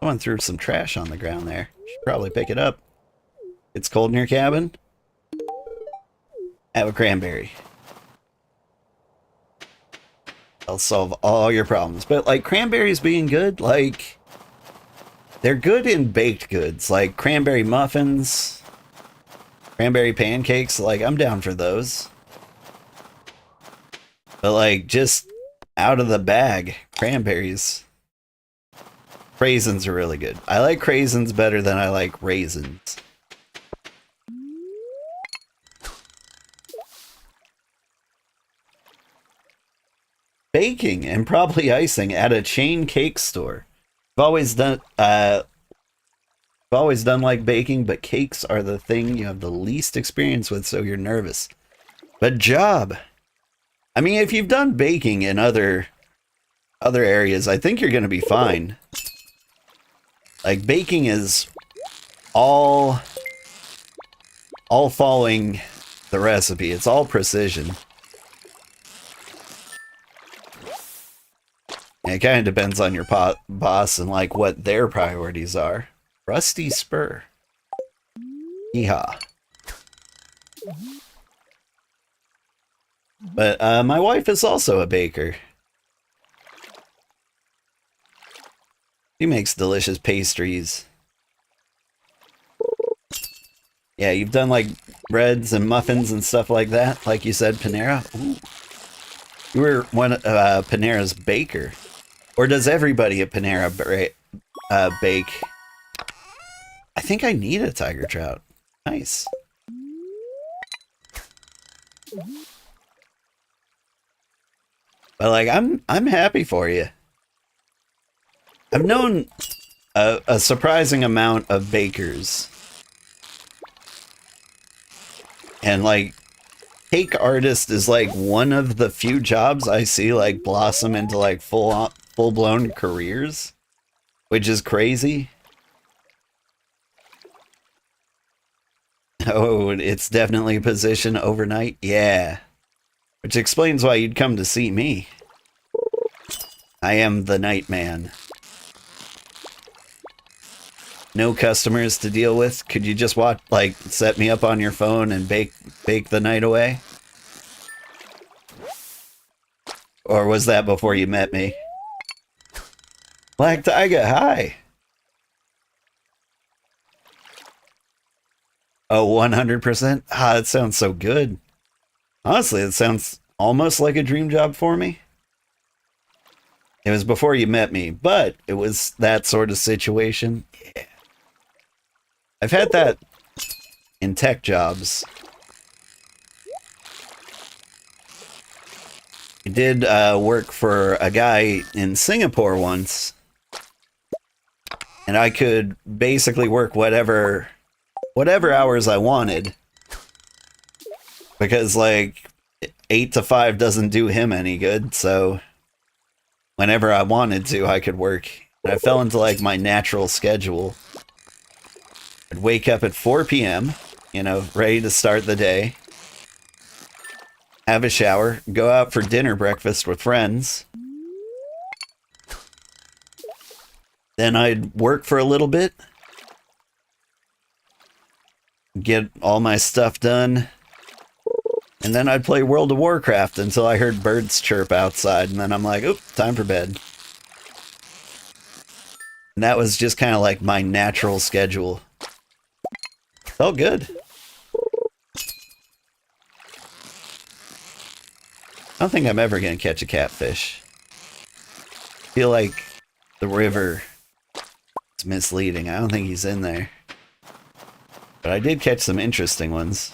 Someone threw some trash on the ground there. Should probably pick it up. It's cold in your cabin? Have a cranberry. I'll solve all your problems. But, like, cranberries being good, like, they're good in baked goods. Like, cranberry muffins, cranberry pancakes. Like, I'm down for those. But, like, just out of the bag, cranberries. Raisins are really good. I like raisins better than I like raisins. Baking and probably icing at a chain cake store. I've always done like baking, but cakes are the thing you have the least experience with, so you're nervous. But job. I mean, if you've done baking in other areas, I think you're going to be fine. Like, baking is all following the recipe. It's all precision. It kind of depends on your boss and, like, what their priorities are. Rusty spur. Yeehaw. But my wife is also a baker. She makes delicious pastries. Yeah, you've done, like, breads and muffins and stuff like that. Like you said, Panera. Ooh. You were Panera's baker. Or does everybody at Panera bake? I think I need a tiger trout. Nice. But, like, I'm happy for you. I've known a surprising amount of bakers. And, like, cake artist is, like, one of the few jobs I see, like, blossom into, like, full-blown careers, which is crazy. Oh, it's definitely a position overnight. Yeah. Which explains why you'd come to see me. I am the night man. No customers to deal with. Could you just set me up on your phone and bake the night away? Or was that before you met me? Black Tiger, hi. Oh, 100%? Ah, that sounds so good. Honestly, it sounds almost like a dream job for me. It was before you met me, but it was that sort of situation. Yeah. I've had that in tech jobs. I did work for a guy in Singapore once, and I could basically work whatever hours I wanted, because, like, 8 to 5 doesn't do him any good, so whenever I wanted to, I could work. And I fell into, like, my natural schedule. I'd wake up at 4 p.m., you know, ready to start the day. Have a shower, go out for dinner breakfast with friends. Then I'd work for a little bit. Get all my stuff done. And then I'd play World of Warcraft until I heard birds chirp outside. And then I'm like, oop, time for bed. And that was just kind of like my natural schedule. Felt good. I don't think I'm ever going to catch a catfish. I feel like the river is misleading. I don't think he's in there. But I did catch some interesting ones.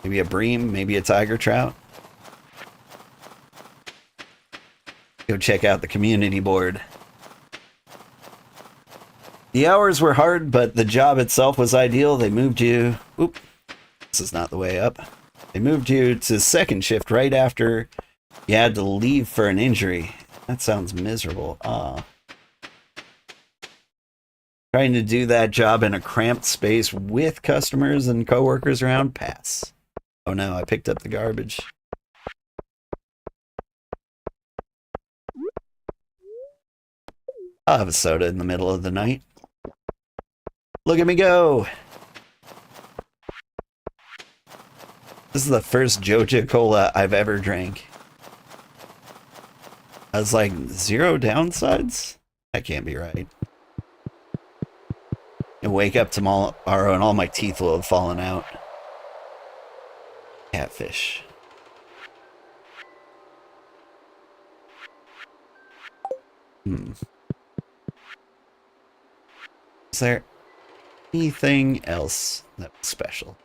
Maybe a bream, maybe a tiger trout. Go check out the community board. The hours were hard, but the job itself was ideal. They moved you... Oop. This is not the way up. They moved you to second shift right after you had to leave for an injury. That sounds miserable. Ah. Trying to do that job in a cramped space with customers and coworkers around? Pass. Oh no, I picked up the garbage. I'll have a soda in the middle of the night. Look at me go! This is the first Joja Cola I've ever drank. I was like, 0 downsides? That can't be right. And wake up tomorrow and all my teeth will have fallen out. Catfish. Is there anything else that was special?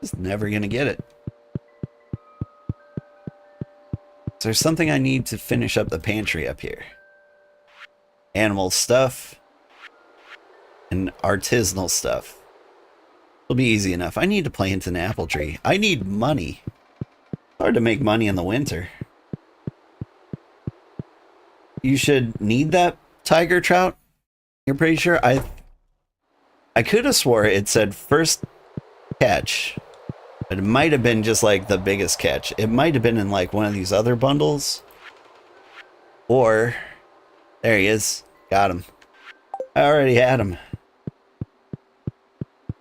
Just never gonna get it. Is there something I need to finish up the pantry up here? Animal stuff and artisanal stuff. It'll be easy enough. I need to plant an apple tree. I need money. Hard to make money in the winter. You should need that tiger trout. You're pretty sure? I could have swore it said first catch. But it might have been just like the biggest catch. It might have been in like one of these other bundles. Or, there he is. Got him. I already had him.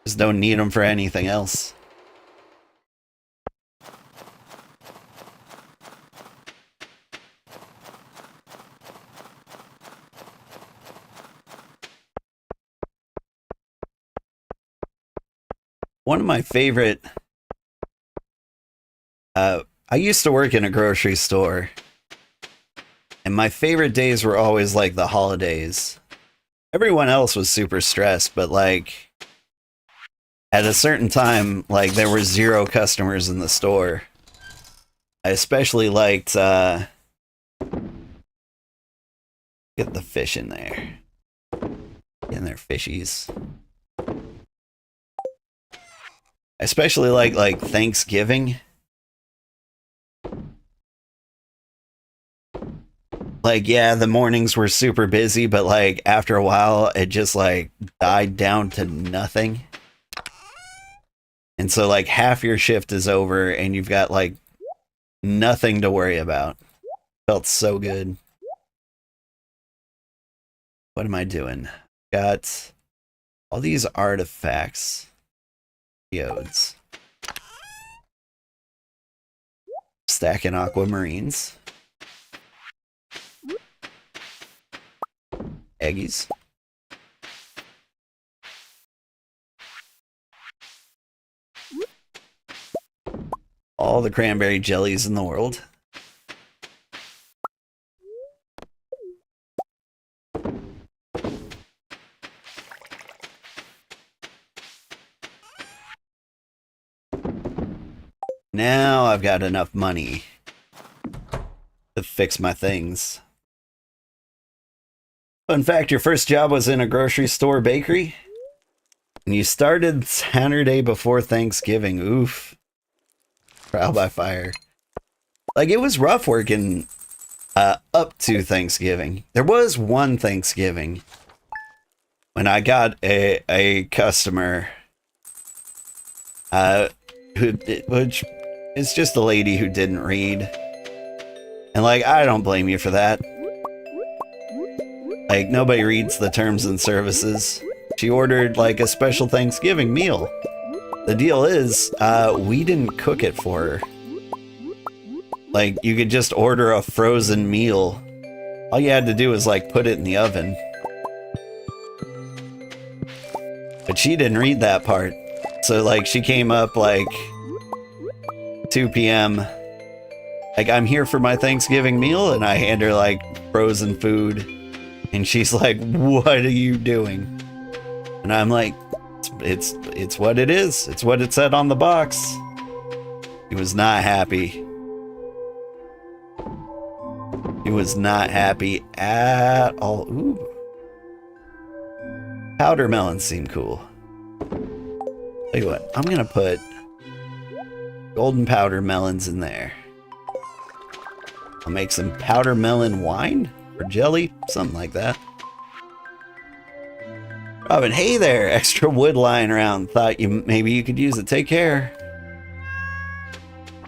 Just don't need him for anything else. One of my favorite... I used to work in a grocery store, and my favorite days were always like the holidays. Everyone else was super stressed, but like at a certain time, like there were 0 customers in the store. I especially liked get the fish in there. Get in there, fishies. I especially like Thanksgiving. Like, yeah, the mornings were super busy, but like after a while, it just like died down to nothing. And so like half your shift is over and you've got like nothing to worry about. Felt so good. What am I doing? Got all these artifacts. Geodes. Stacking aquamarines. Eggies. All the cranberry jellies in the world. Now I've got enough money to fix my things. Fun fact, your first job was in a grocery store bakery? And you started Saturday before Thanksgiving. Oof. Trial by fire. Like, it was rough working up to Thanksgiving. There was one Thanksgiving when I got a customer which is just a lady who didn't read. And, like, I don't blame you for that. Like, nobody reads the terms and services. She ordered, like, a special Thanksgiving meal. The deal is, we didn't cook it for her. Like, you could just order a frozen meal. All you had to do was, like, put it in the oven. But she didn't read that part. So, like, she came up, like, 2 p.m. Like, I'm here for my Thanksgiving meal, and I hand her like frozen food, and she's like, "What are you doing?" And I'm like, "It's what it is. It's what it said on the box." He was not happy. He was not happy at all. Ooh. Powder melons seem cool. Tell you what, I'm gonna put golden powder melons in there. I'll make some powder melon wine or jelly, something like that. Robin, hey there, extra wood lying around. Thought maybe you could use it. Take care.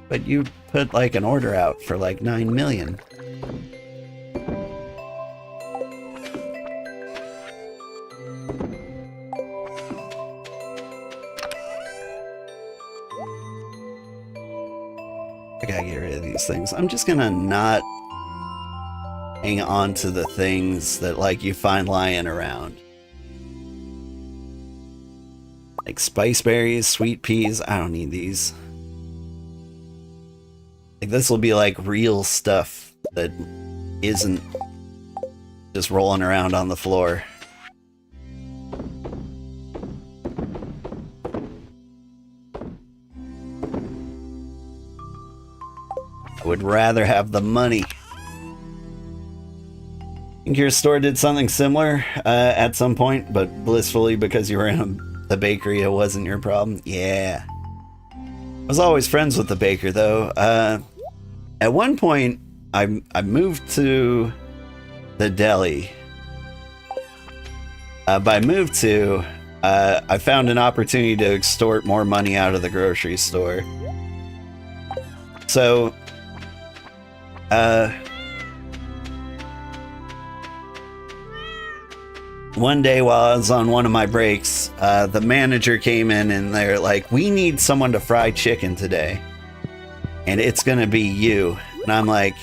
But you put like an order out for like 9 million. I gotta get rid of these things. I'm just gonna not hang on to the things that like you find lying around. Like spice berries, sweet peas. I don't need these. Like this will be like real stuff that isn't just rolling around on the floor. I would rather have the money. Think your store did something similar at some point, but blissfully because you were in the bakery, it wasn't your problem? Yeah. I was always friends with the baker, though. At one point, I moved to the deli. By move to, I found an opportunity to extort more money out of the grocery store. So, one day while I was on one of my breaks, the manager came in and they're like, "We need someone to fry chicken today. And it's gonna be you." And I'm like,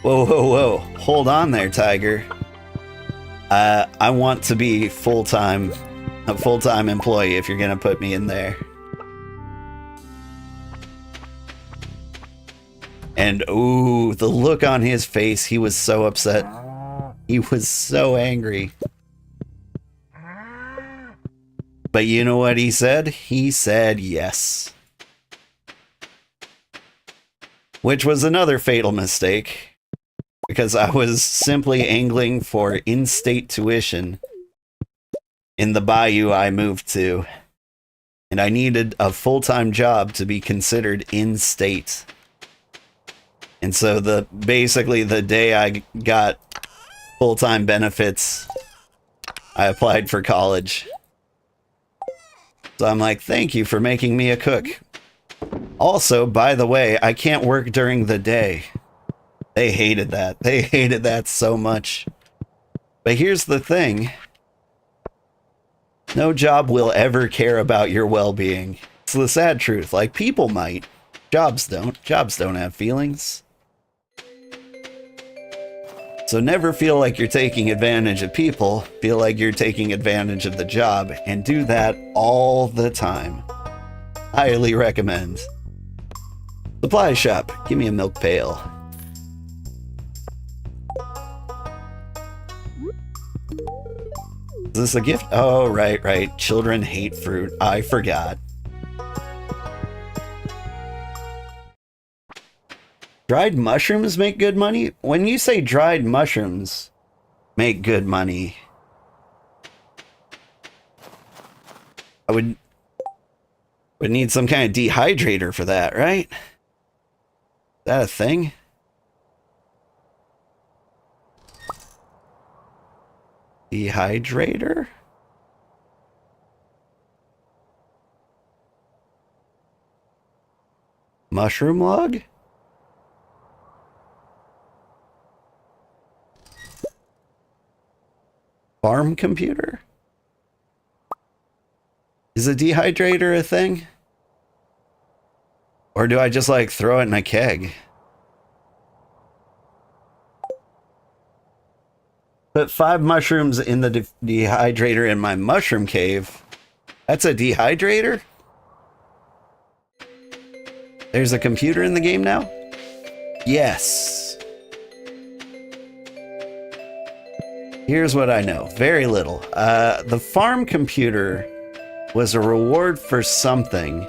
whoa, whoa, whoa. Hold on there, Tiger. I want to be a full-time employee if you're gonna put me in there. And ooh, the look on his face, he was so upset. He was so angry. But you know what he said? He said yes. Which was another fatal mistake, because I was simply angling for in-state tuition in the bayou I moved to, and I needed a full-time job to be considered in-state. And so basically the day I got full-time benefits, I applied for college. So I'm like, "Thank you for making me a cook. Also, by the way, I can't work during the day." They hated that. They hated that so much. But here's the thing. No job will ever care about your well-being. It's the sad truth. Like, people might. Jobs don't. Jobs don't have feelings. So never feel like you're taking advantage of people. Feel like you're taking advantage of the job, and do that all the time. Highly recommend. Supply shop. Give me a milk pail. Is this a gift? Oh, right. Children hate fruit. I forgot. Dried mushrooms make good money? When you say dried mushrooms make good money, I would need some kind of dehydrator for that, right? Is that a thing? Dehydrator? Mushroom log? Farm computer? Is a dehydrator a thing? Or do I just like throw it in a keg? Put 5 mushrooms in the dehydrator in my mushroom cave. That's a dehydrator? There's a computer in the game now? Yes. Here's what I know. Very little. The farm computer was a reward for something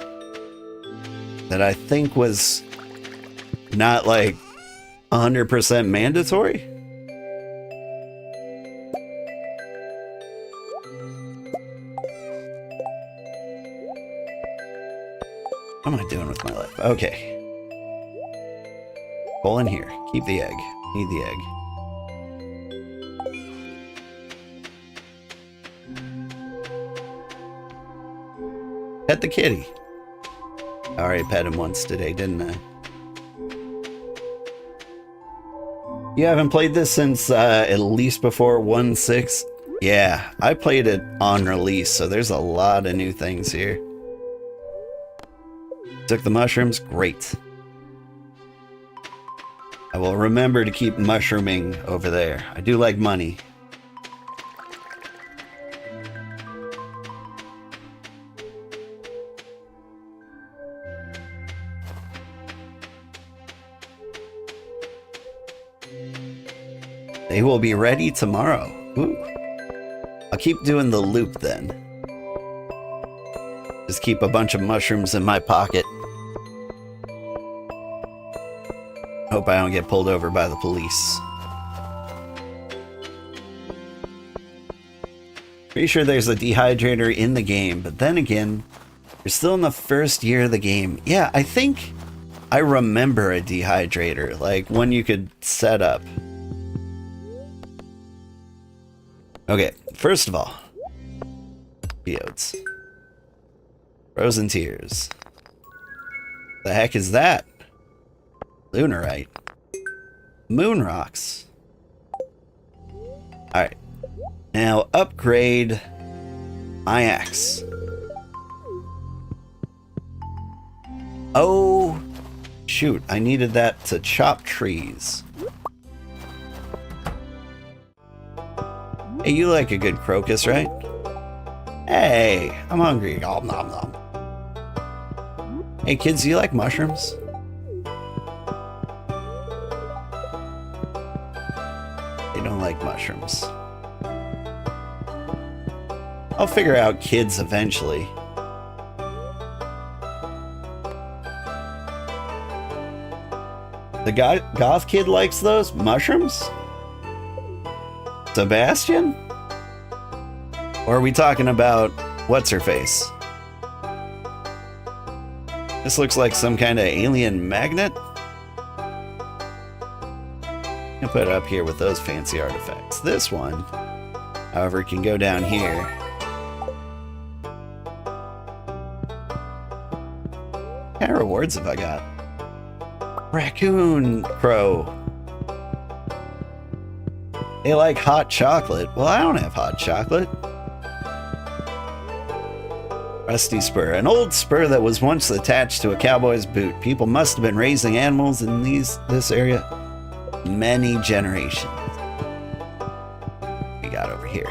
that I think was not like 100% mandatory. What am I doing with my life? Okay. Pull in here. Keep the egg. Need the egg. Pet the kitty. I already pet him once today, didn't I? You haven't played this since at least before 1.6? Yeah, I played it on release, so there's a lot of new things here. Took the mushrooms? Great. I will remember to keep mushrooming over there. I do like money. They will be ready tomorrow. Ooh. I'll keep doing the loop then. Just keep a bunch of mushrooms in my pocket. Hope I don't get pulled over by the police. Pretty sure there's a dehydrator in the game, but then again, you're still in the first year of the game. Yeah, I think I remember a dehydrator, like one you could set up. Okay, first of all, geodes. Frozen tears. The heck is that? Lunarite. Moon rocks. Alright. Now upgrade my axe. Oh, shoot. I needed that to chop trees. Hey, you like a good crocus, right? Hey, I'm hungry. Nom nom nom. Hey kids, do you like mushrooms? They don't like mushrooms. I'll figure out kids eventually. The goth kid likes those mushrooms? Sebastian? Or are we talking about what's her face? This looks like some kind of alien magnet. I'll put it up here with those fancy artifacts. This one, however, can go down here. What kind of rewards have I got? Raccoon crow. They like hot chocolate. Well, I don't have hot chocolate. Rusty spur. An old spur that was once attached to a cowboy's boot. People must have been raising animals in this area many generations. We got over here.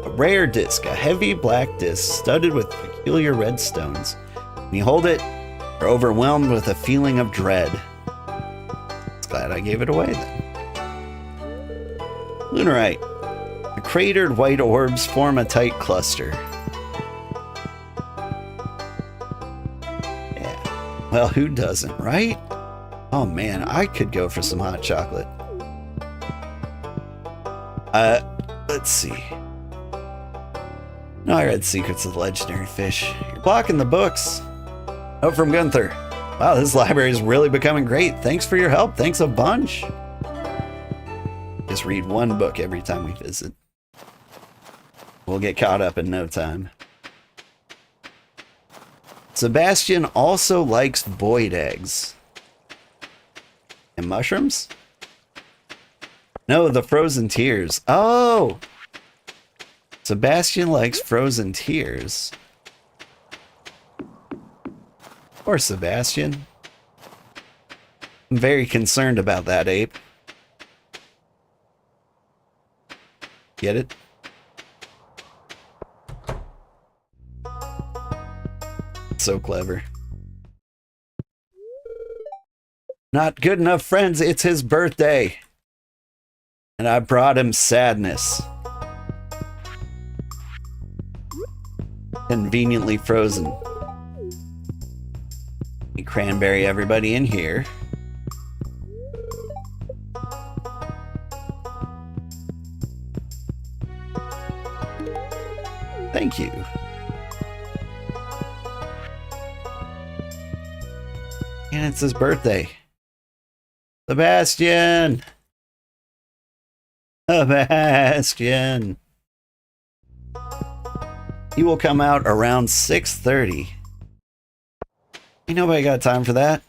A rare disc. A heavy black disc studded with peculiar red stones. When you hold it, you're overwhelmed with a feeling of dread. Glad I gave it away then. Lunarite. The cratered white orbs form a tight cluster. Yeah. Well, who doesn't, right? Oh man, I could go for some hot chocolate. Let's see. No, I read Secrets of the Legendary Fish. You're blocking the books. Oh, from Gunther. Wow, this library is really becoming great. Thanks for your help. Thanks a bunch. Just read one book every time we visit. We'll get caught up in no time. Sebastian also likes void eggs. And mushrooms? No, the frozen tears. Oh! Sebastian likes frozen tears. Poor Sebastian. I'm very concerned about that ape. Get it? So clever. Not good enough friends, it's his birthday. And I brought him sadness. Conveniently frozen. Cranberry everybody in here. Thank you. And it's his birthday. Sebastian! Sebastian! He will come out around 6:30. Ain't nobody got time for that.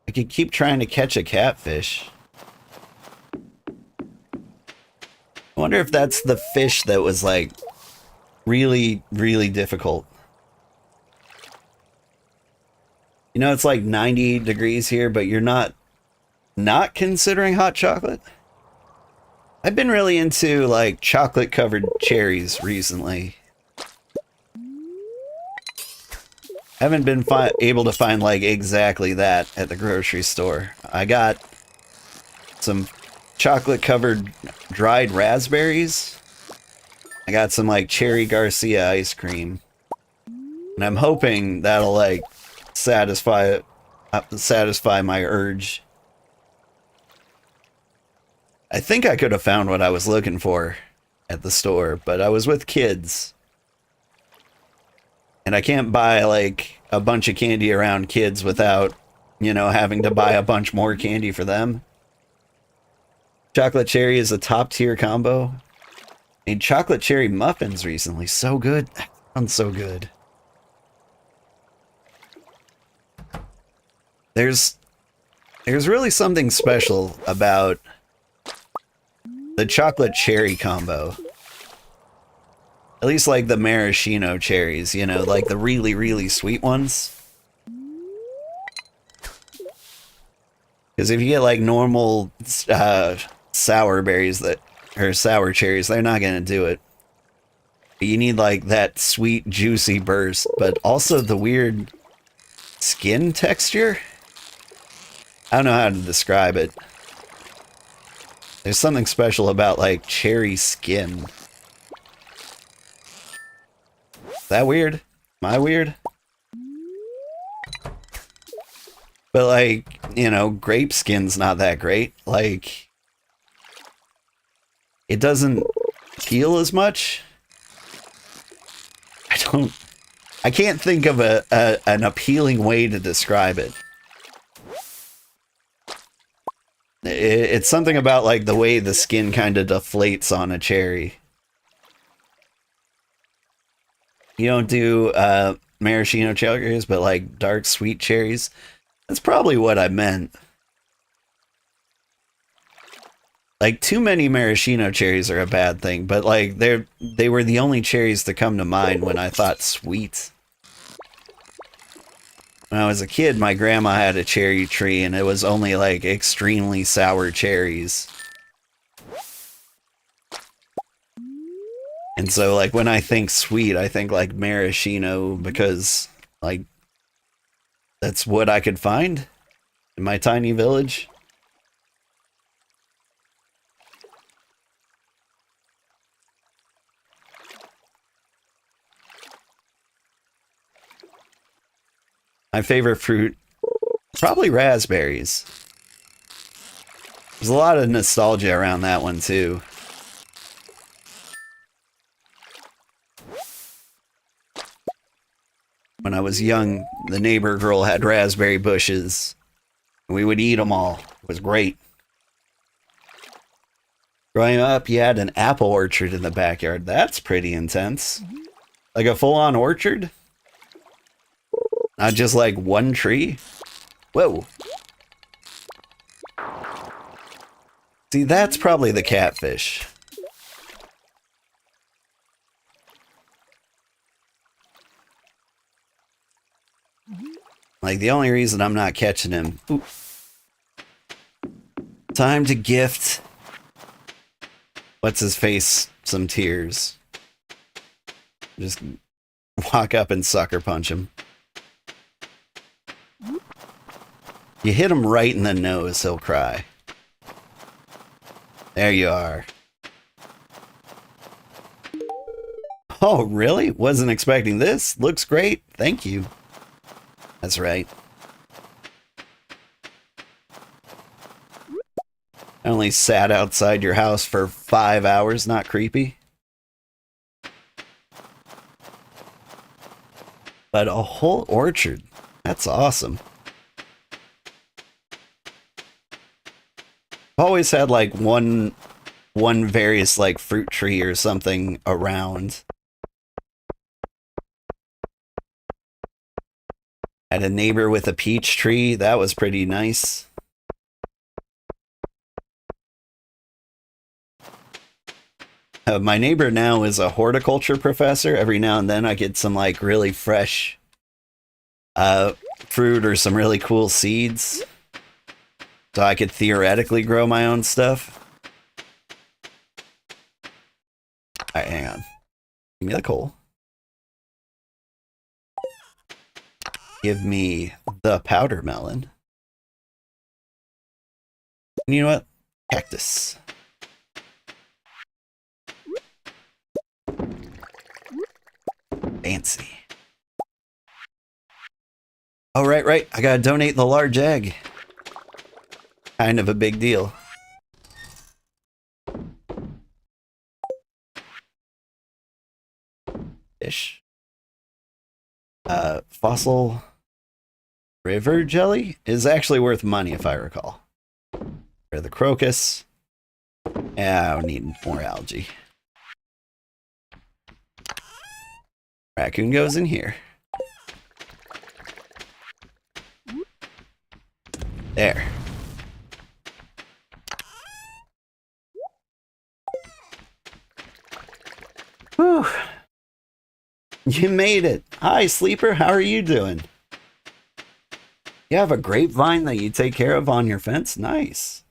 I could keep trying to catch a catfish. I wonder if that's the fish that was like really, really difficult. You know, it's like 90 degrees here, but you're not considering hot chocolate? I've been really into like chocolate covered cherries recently. Haven't been able to find like exactly that at the grocery store. I got some chocolate covered dried raspberries. I got some like cherry Garcia ice cream. And I'm hoping that'll like satisfy my urge. I think I could have found what I was looking for at the store, but I was with kids. And I can't buy like a bunch of candy around kids without, you know, having to buy a bunch more candy for them. Chocolate cherry is a top tier combo. Made chocolate cherry muffins recently. So good. That sounds so good. There's really something special about the chocolate cherry combo. At least like the maraschino cherries, you know, like the really, really sweet ones. Because if you get like normal sour berries or sour cherries, they're not going to do it. You need like that sweet, juicy burst, but also the weird skin texture. I don't know how to describe it. There's something special about like cherry skin. Is that weird? Am I weird? But like, you know, grape skin's not that great. Like, it doesn't peel as much. I can't think of an appealing way to describe it. It's something about like the way the skin kind of deflates on a cherry. You don't do maraschino cherries, but like dark sweet cherries. That's probably what I meant. Like too many maraschino cherries are a bad thing, but like they were the only cherries to come to mind when I thought sweet. When I was a kid, my grandma had a cherry tree and it was only like extremely sour cherries. And so like when I think sweet, I think like maraschino because like that's what I could find in my tiny village. My favorite fruit, probably raspberries. There's a lot of nostalgia around that one too. When I was young, the neighbor girl had raspberry bushes. We would eat them all. It was great. Growing up, you had an apple orchard in the backyard. That's pretty intense. Like a full-on orchard? Not just like one tree? Whoa. See, that's probably the catfish. Like, the only reason I'm not catching him... Ooh. Time to gift what's his face some tears. Just walk up and sucker punch him. You hit him right in the nose, he'll cry. There you are. Oh, really? Wasn't expecting this. Looks great. Thank you. That's right. I only sat outside your house for 5 hours, not creepy. But a whole orchard. That's awesome. I've always had like one various like fruit tree or something around. Had a neighbor with a peach tree. That was pretty nice. My neighbor now is a horticulture professor. Every now and then I get some like really fresh fruit or some really cool seeds. So I could theoretically grow my own stuff. Alright, hang on. Give me the coal. Give me the powder melon. And you know what? Cactus. Fancy. Oh, right. I gotta donate the large egg. Kind of a big deal. Fish. Fossil river jelly is actually worth money if I recall. For the crocus. Yeah, I need more algae. Raccoon goes in here. There. Whew. You made it. Hi, Sleeper. How are you doing? You have a grapevine that you take care of on your fence? Nice.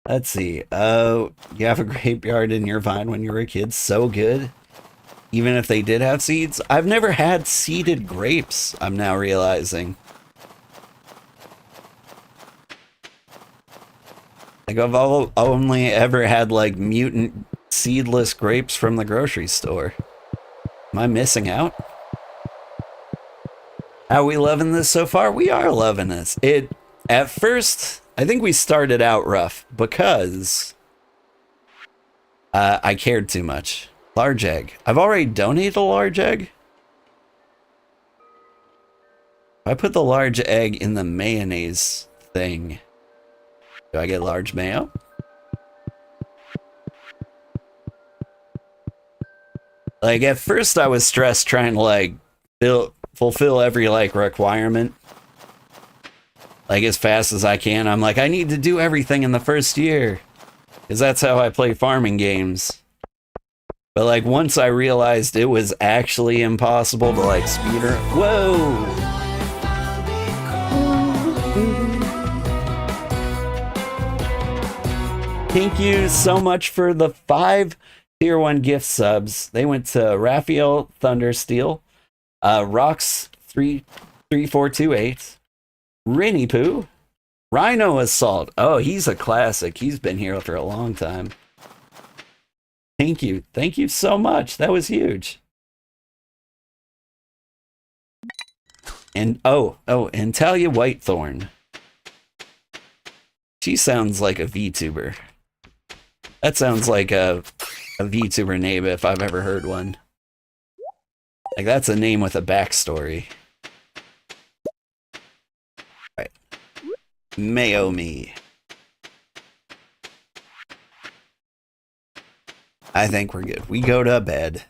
Let's see. You have a grapeyard in your vine when you were a kid. So good. Even if they did have seeds. I've never had seeded grapes, I'm now realizing. Like, I've only ever had, like, mutant seedless grapes from the grocery store. Am I missing out? How are we loving this so far? We are loving this. At first, I think we started out rough because I cared too much. Large egg. I've already donated a large egg. If I put the large egg in the mayonnaise thing, do I get large mayo? Like, at first I was stressed trying to, like, fulfill every, like, requirement. Like, as fast as I can. I'm like, I need to do everything in the first year. Because that's how I play farming games. But, like, once I realized it was actually impossible to, like, speed her. Whoa! Thank you so much for the 5 Tier 1 gift subs. They went to Raphael Thundersteel, Rocks 33428, Rinny Poo, Rhino Assault. Oh, he's a classic. He's been here for a long time. Thank you. Thank you so much. That was huge. And and Talia Whitethorn. She sounds like a VTuber. That sounds like a VTuber name if I've ever heard one. Like, that's a name with a backstory. Alright. Mayo me. I think we're good. We go to bed.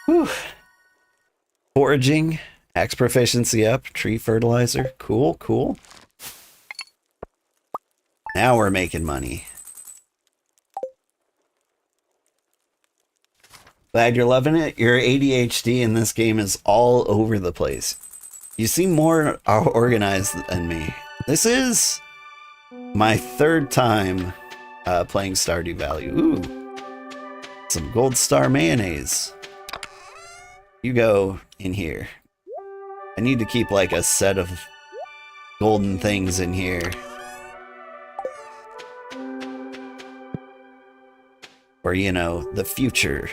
Whew. Foraging. Axe proficiency up. Tree fertilizer. Cool, cool. Now we're making money. Glad you're loving it. Your ADHD in this game is all over the place. You seem more organized than me. This is my third time playing Stardew Valley. Ooh, some gold star mayonnaise. You go in here. I need to keep like a set of golden things in here. For, you know, the future.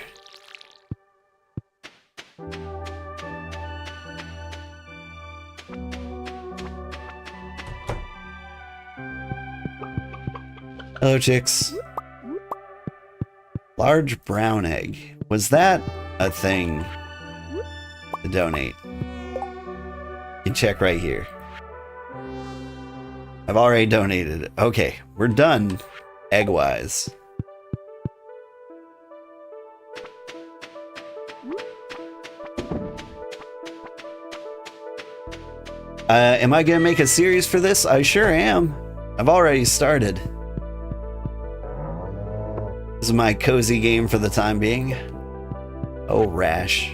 Hello, chicks. Large brown egg. Was that a thing to donate? You can check right here. I've already donated it. Okay, we're done egg-wise. Am I gonna make a series for this? I sure am. I've already started. This is my cozy game for the time being. Oh, Rash.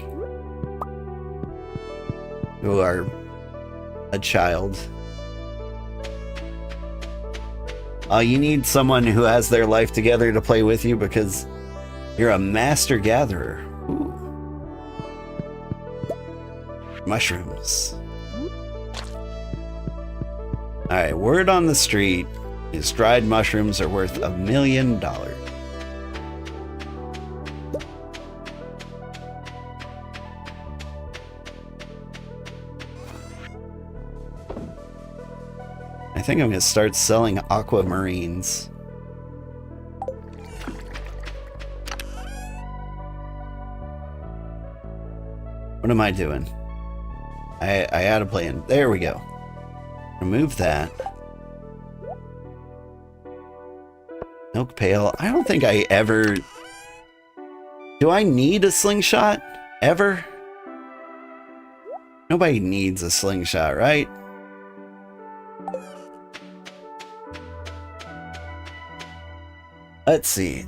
You are a child. You need someone who has their life together to play with you because you're a master gatherer. Ooh. Mushrooms. Alright, word on the street is dried mushrooms are worth $1 million. I think I'm going to start selling aquamarines. What am I doing? I had a plan. There we go. Remove that. Milk pail. I don't think I ever... Do I need a slingshot? Ever? Nobody needs a slingshot, right? Let's see.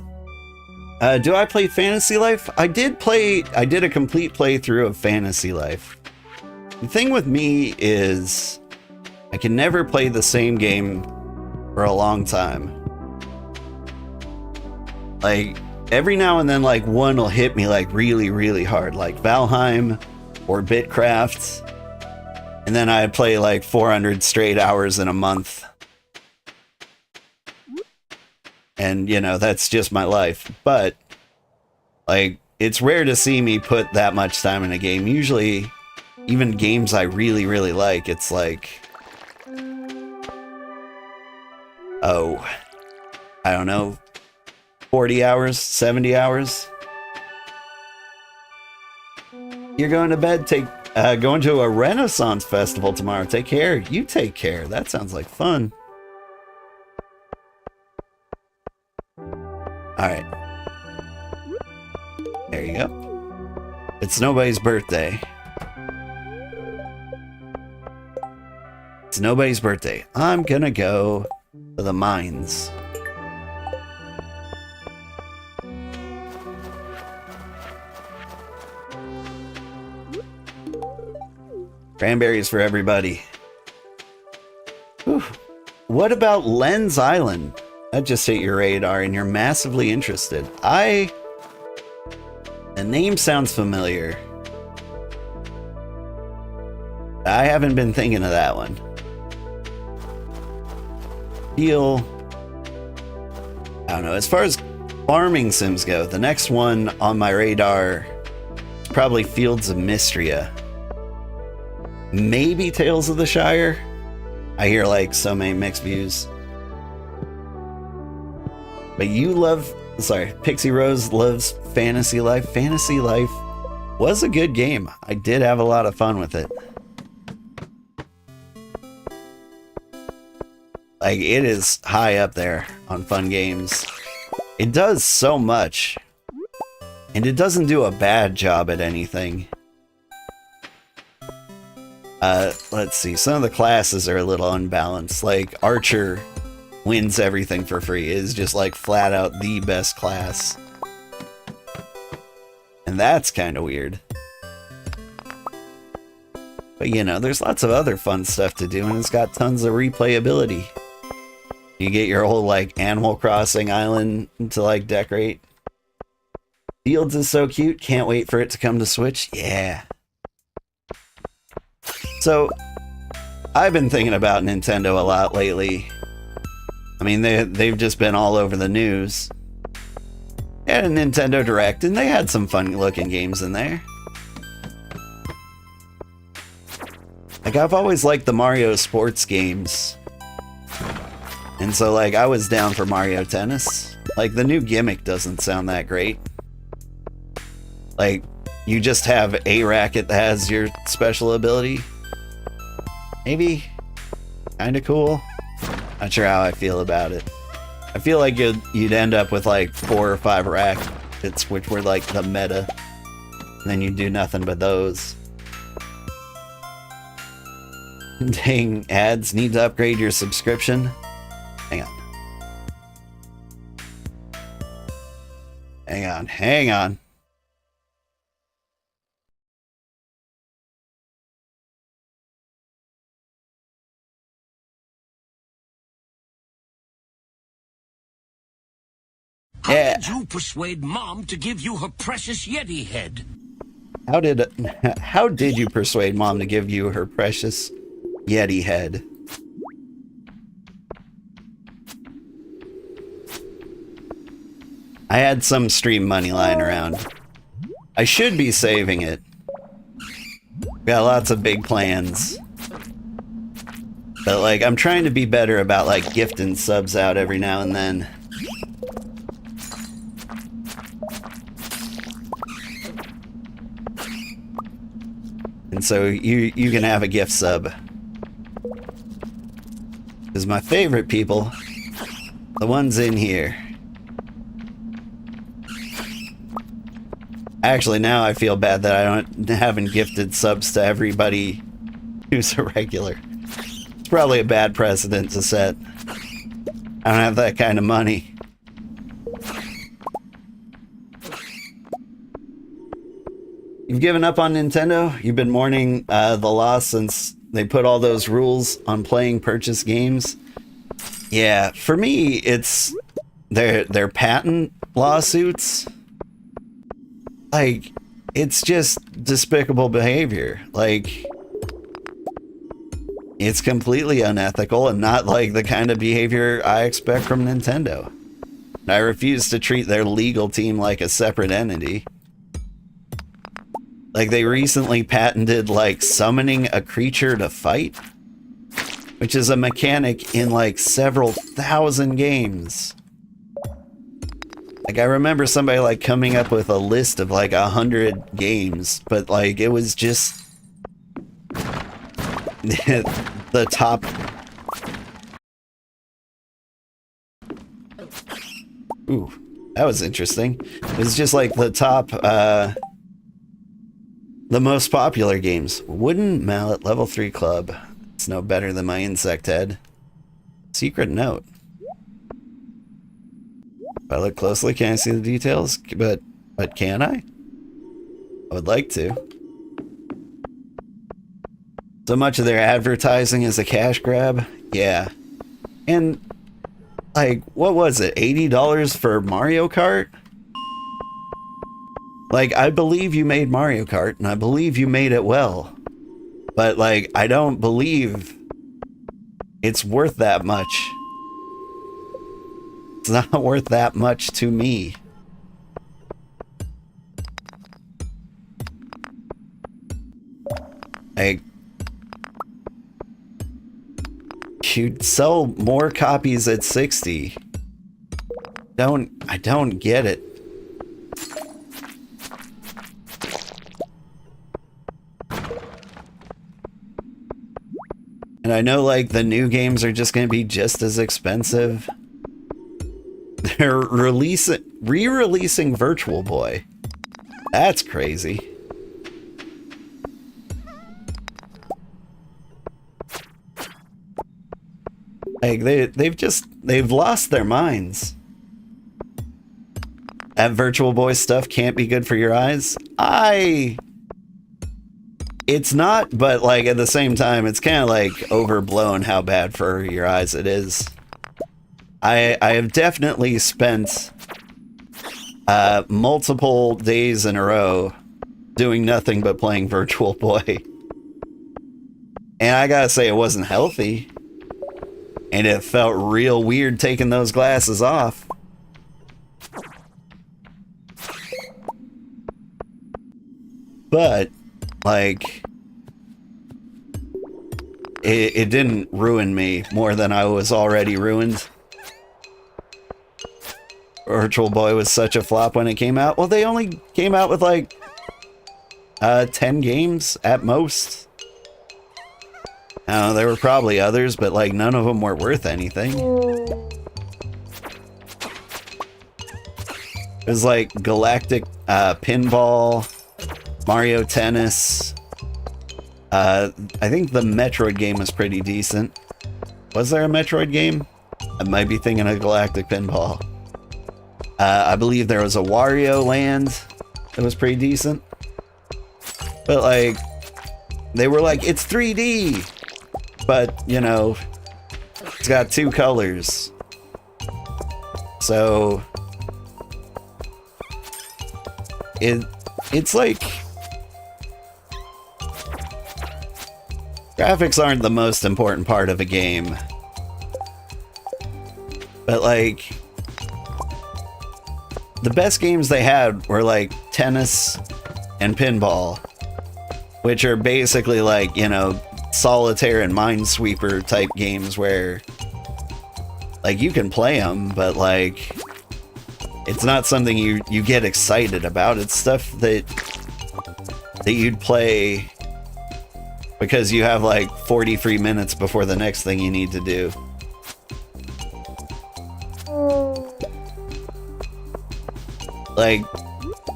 Do I play Fantasy Life? I did a complete playthrough of Fantasy Life. The thing with me is I can never play the same game for a long time. Like, every now and then, like, one will hit me, like, really, really hard. Like Valheim or Bitcraft. And then I play, like, 400 straight hours in a month. And, you know, that's just my life. But, like, it's rare to see me put that much time in a game. Usually, even games I really, really like, it's like... Oh, I don't know, 40 hours, 70 hours. You're going to bed, going to a Renaissance festival tomorrow. Take care. You take care. That sounds like fun. Alright. There you go. It's nobody's birthday. It's nobody's birthday. I'm gonna go to the mines. Cranberries for everybody. Whew. What about Lens Island? That just hit your radar and you're massively interested. The name sounds familiar. I haven't been thinking of that one. I don't know. As far as farming sims go, the next one on my radar is probably Fields of Mystria. Maybe Tales of the Shire. I hear like so many mixed views. But you love, sorry, Pixie Rose loves Fantasy Life. Fantasy Life was a good game. I did have a lot of fun with it. Like, it is high up there on fun games. It does so much. And it doesn't do a bad job at anything. Let's see. Some of the classes are a little unbalanced. Like, Archer wins everything for free. It is just, like, flat out the best class. And that's kind of weird. But you know, there's lots of other fun stuff to do, and it's got tons of replayability. You get your whole like Animal Crossing island to like decorate. Fields is so cute, can't wait for it to come to Switch. Yeah. So, I've been thinking about Nintendo a lot lately. I mean, they've just been all over the news. They had a Nintendo Direct, and they had some fun-looking games in there. Like, I've always liked the Mario sports games. And so, like, I was down for Mario Tennis. Like, the new gimmick doesn't sound that great. Like, you just have a racket that has your special ability. Maybe. Kinda cool. Not sure how I feel about it. I feel like you'd end up with like 4 or 5 rackets, which were like the meta. And then you do nothing but those. Dang, ads, need to upgrade your subscription. Hang on. Hang on. How did you persuade Mom to give you her precious Yeti head? How did you persuade Mom to give you her precious Yeti head? I had some stream money lying around. I should be saving it. Got lots of big plans. But like, I'm trying to be better about like gifting subs out every now and then. And so you can have a gift sub. Because my favorite people, the ones in here. Actually, now I feel bad that I haven't gifted subs to everybody who's a regular. It's probably a bad precedent to set. I don't have that kind of money. You've given up on Nintendo? You've been mourning the loss since they put all those rules on playing purchase games? Yeah, for me, it's their patent lawsuits. Like, it's just despicable behavior. Like, it's completely unethical and not like the kind of behavior I expect from Nintendo. And I refuse to treat their legal team like a separate entity. Like, they recently patented, like, summoning a creature to fight, which is a mechanic in, like, several thousand games. Like, I remember somebody, like, coming up with a list of, like, 100 games, but, like, it was just the top. Ooh, that was interesting. It was just, like, the top, the most popular games. Wooden Mallet Level 3 Club. It's no better than my insect head. Secret note. If I look closely, can I see the details? But can I? I would like to. So much of their advertising is a cash grab? Yeah. And, like, what was it? $80 for Mario Kart? Like, I believe you made Mario Kart, and I believe you made it well. But, like, I don't believe it's worth that much. It's not worth that much to me. Like, you'd sell more copies at 60. I don't get it. And I know, like, the new games are just going to be just as expensive. They're re-releasing Virtual Boy. That's crazy. Like, they've lost their minds. That Virtual Boy stuff can't be good for your eyes. I It's not, but like at the same time, it's kind of like overblown how bad for your eyes it is. I have definitely spent multiple days in a row doing nothing but playing Virtual Boy. And I gotta say, it wasn't healthy. And it felt real weird taking those glasses off. But, like, it didn't ruin me more than I was already ruined. Virtual Boy was such a flop when it came out. Well, they only came out with, like, 10 games at most. I don't know, there were probably others, but, like, none of them were worth anything. It was, like, Galactic Pinball, Mario Tennis. I think the Metroid game was pretty decent. Was there a Metroid game? I might be thinking of Galactic Pinball. I believe there was a Wario Land that was pretty decent. But, like, they were like, it's 3D! But, you know, it's got 2 colors. So, it's like, graphics aren't the most important part of a game. But, like, the best games they had were, like, tennis and pinball, which are basically, like, you know, solitaire and minesweeper type games where, like, you can play them, but, like, it's not something you get excited about. It's stuff that you'd play because you have, like, 40 free minutes before the next thing you need to do. Like,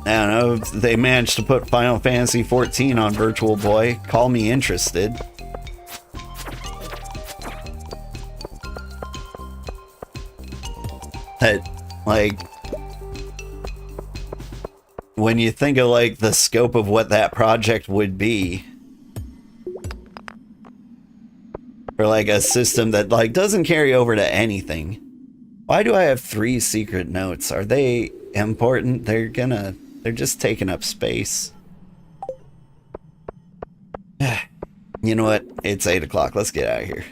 I don't know, they managed to put Final Fantasy XIV on Virtual Boy. Call me interested. But, like, when you think of, like, the scope of what that project would be for, like, a system that, like, doesn't carry over to anything. Why do I have 3 secret notes? Are they important? They're just taking up space. You know what? It's 8 o'clock. Let's get out of here.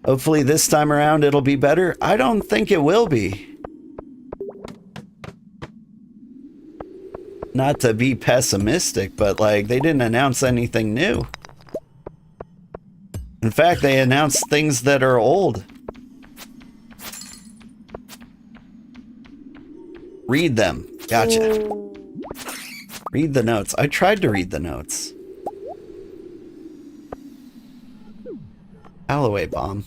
Hopefully this time around it'll be better. I don't think it will be. Not to be pessimistic, but, like, they didn't announce anything new. In fact, they announced things that are old. Read them. Gotcha. Read the notes. I tried to read the notes. Alloway bomb.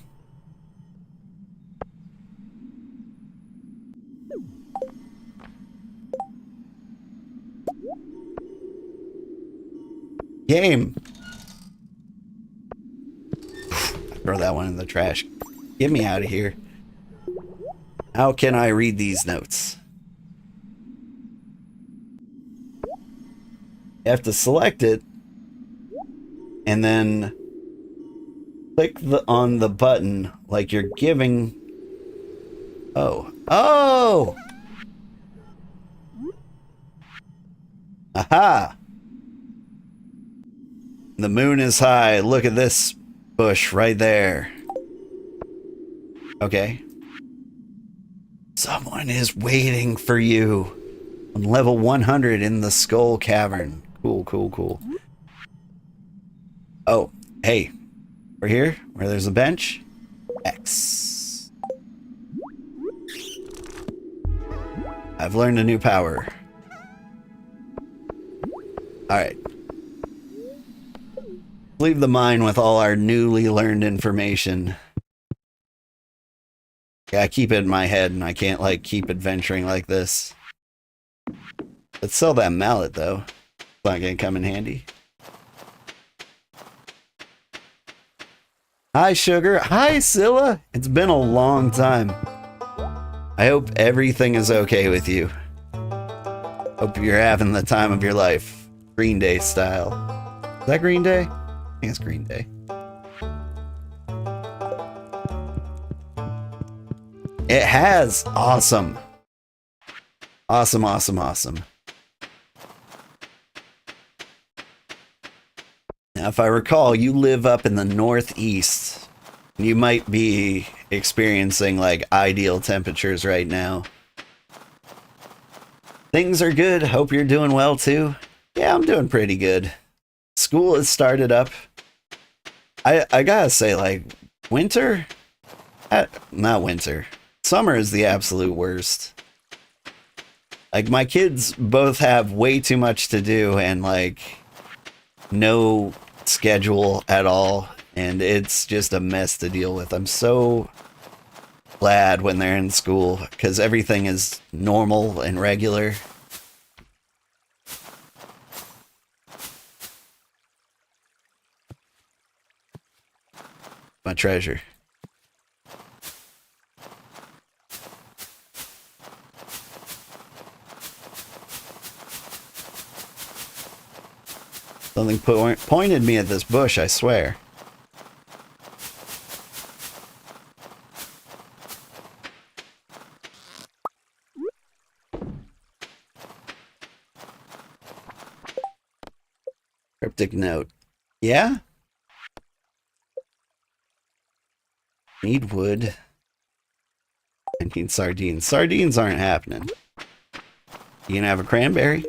Game. Throw that one in the trash. Get me out of here. How can I read these notes? You have to select it and then click on the button like you're giving. Oh! Aha! The moon is high. Look at this bush right there. Okay. Someone is waiting for you on level 100 in the Skull Cavern. Cool. Oh, hey. We're here, where there's a bench. X. I've learned a new power. Alright. Leave the mine with all our newly learned information. Yeah, I keep it in my head and I can't, like, keep adventuring like this. Let's sell that mallet, though. It's not gonna come in handy. Hi, Sugar. Hi, Scylla. It's been a long time. I hope everything is okay with you. Hope you're having the time of your life. Green Day style. Is that Green Day? I think it's Green Day. It has. Awesome. Awesome, awesome, awesome. Now, if I recall, you live up in the Northeast. You might be experiencing like ideal temperatures right now. Things are good. Hope you're doing well too. Yeah, I'm doing pretty good. School has started up. I gotta say, like, winter? Not winter. Summer is the absolute worst. Like, my kids both have way too much to do and, like, no schedule at all. And it's just a mess to deal with. I'm so glad when they're in school because everything is normal and regular. My treasure. Something pointed me at this bush, I swear. Cryptic note. Yeah? Need wood. 19 sardines. Sardines aren't happening. You gonna have a cranberry?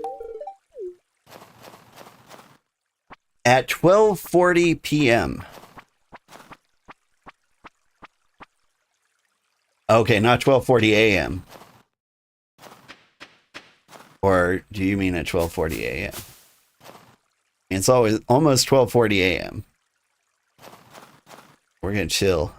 At 12:40 p.m. Okay, not 12:40 a.m. Or do you mean at 12:40 a.m.? It's always almost 12:40 a.m. We're gonna chill.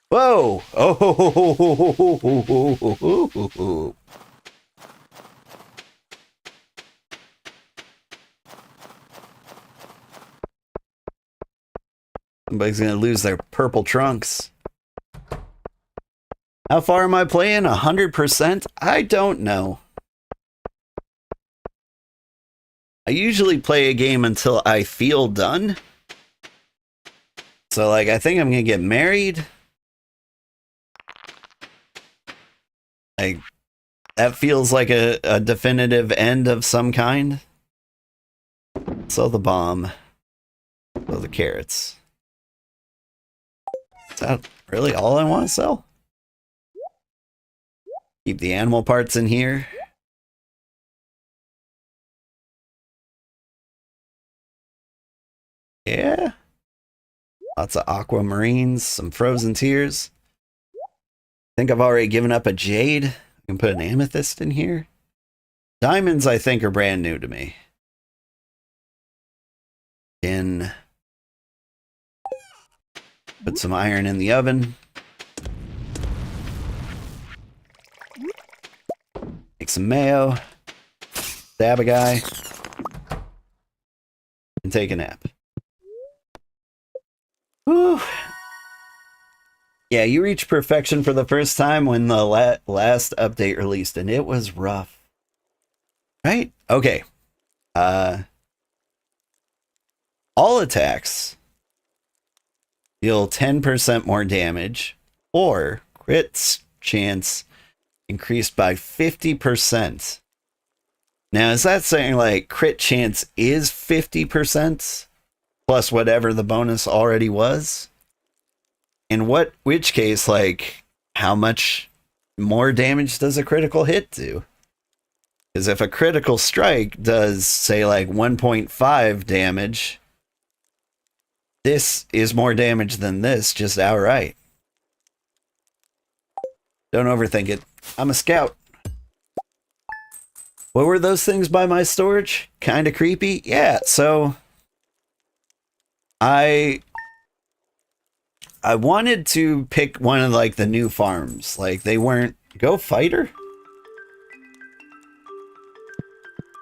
Whoa! Oh! Somebody's gonna lose their purple trunks. How far am I playing? 100%? I don't know. I usually play a game until I feel done. So, like, I think I'm gonna get married. Like, that feels like a definitive end of some kind. Sell the bomb. Sell the carrots. Is that really all I want to sell? Keep the animal parts in here. Yeah. Lots of aquamarines, some frozen tears. I think I've already given up a jade. I can put an amethyst in here. Diamonds, I think, are brand new to me. Put some iron in the oven. Make some mayo. Stab a guy. And take a nap. Whew. Yeah, you reached perfection for the first time when the last update released, and it was rough. Right? Okay. All attacks deal 10% more damage, or crit chance increased by 50%. Now, is that saying like crit chance is 50% plus whatever the bonus already was? In which case, like, how much more damage does a critical hit do? Because if a critical strike does, say, like 1.5 damage, this is more damage than this, just outright. Don't overthink it. I'm a scout. What were those things by my storage? Kind of creepy? Yeah, so I wanted to pick one of like the new farms. Like they weren't... Go fighter?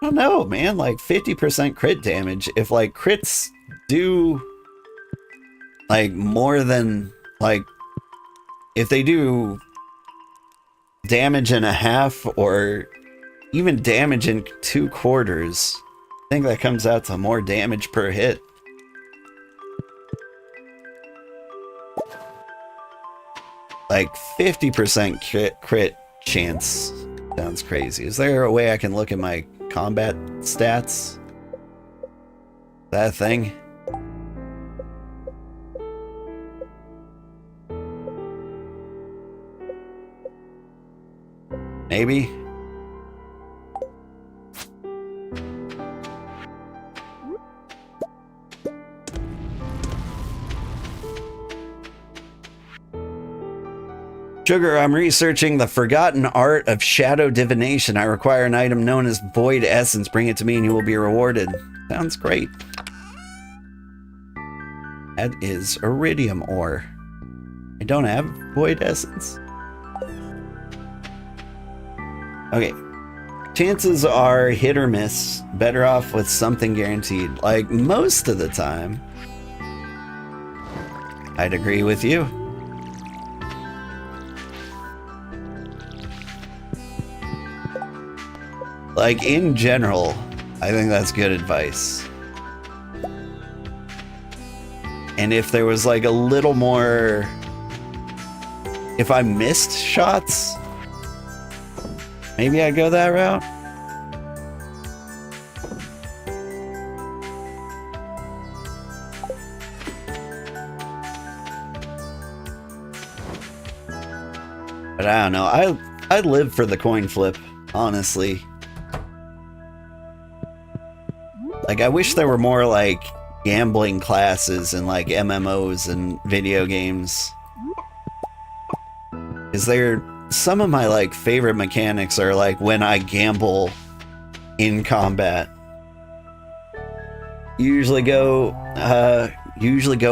I don't know, man. Like 50% crit damage. If like crits do like more than like if they do damage and a half or even damage in 2/4, I think that comes out to more damage per hit. Like 50% crit chance sounds crazy. Is there a way I can look at my combat stats? That a thing? Maybe? Sugar, I'm researching the forgotten art of shadow divination. I require an item known as Void Essence. Bring it to me and you will be rewarded. Sounds great. That is iridium ore. I don't have Void Essence. Okay. Chances are hit or miss. Better off with something guaranteed. Like most of the time. I'd agree with you. Like, in general, I think that's good advice. And if there was, like, a little more... If I missed shots, maybe I'd go that route. But I don't know. I live for the coin flip, honestly. Like, I wish there were more, like, gambling classes and, like, MMOs and video games. Is there... Some of my, like, favorite mechanics are, like, when I gamble in combat. Usually go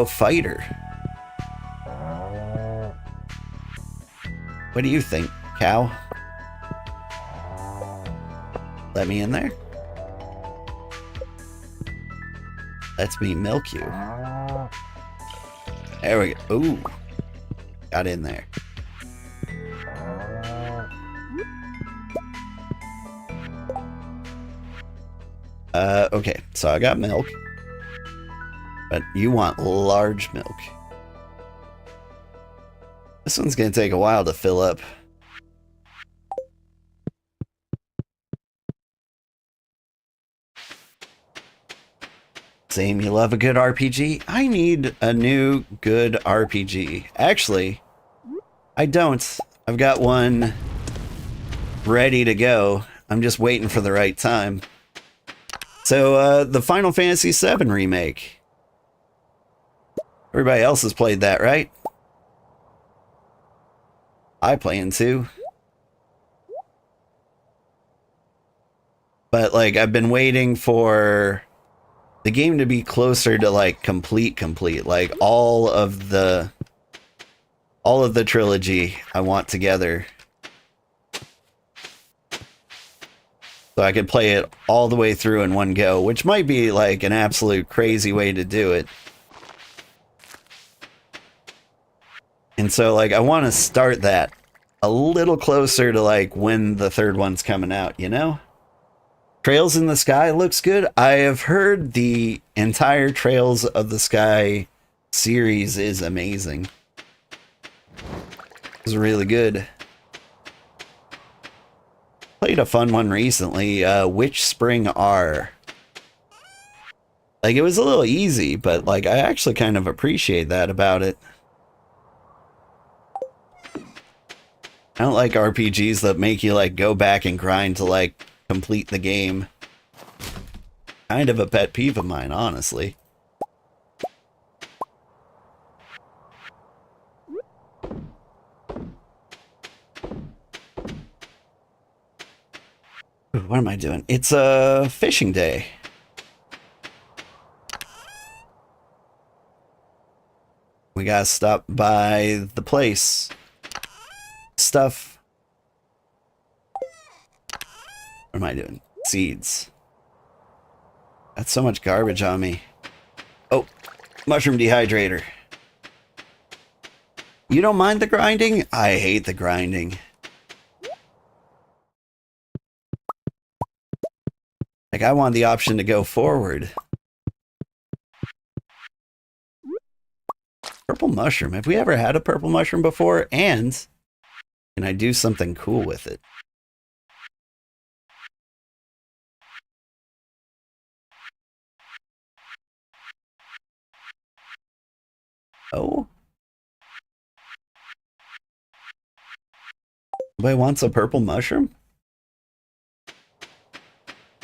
fighter. What do you think, cow? Let me in there? Let's me milk you. There we go. Ooh. Got in there. Okay. So I got milk. But you want large milk. This one's gonna take a while to fill up. Same, you love a good RPG? I need a new good RPG. Actually, I don't. I've got one ready to go. I'm just waiting for the right time. So, the Final Fantasy VII Remake. Everybody else has played that, right? I plan to. But, like, I've been waiting for the game to be closer to, like, complete. Like, all of the trilogy I want together. So I could play it all the way through in one go, which might be, like, an absolute crazy way to do it. And so, like, I want to start that a little closer to, like, when the third one's coming out, you know? Trails in the Sky looks good. I have heard the entire Trails of the Sky series is amazing. It's really good. Played a fun one recently, Witch Spring R. Like, it was a little easy, but, like, I actually kind of appreciate that about it. I don't like RPGs that make you, like, go back and grind to, like, complete the game. Kind of a pet peeve of mine, honestly. What am I doing? It's a fishing day. We gotta stop by the place. Stuff. What am I doing? Seeds. That's so much garbage on me. Oh, mushroom dehydrator. You don't mind the grinding? I hate the grinding. Like, I want the option to go forward. Purple mushroom. Have we ever had a purple mushroom before? And can I do something cool with it? Oh. Anybody wants a purple mushroom?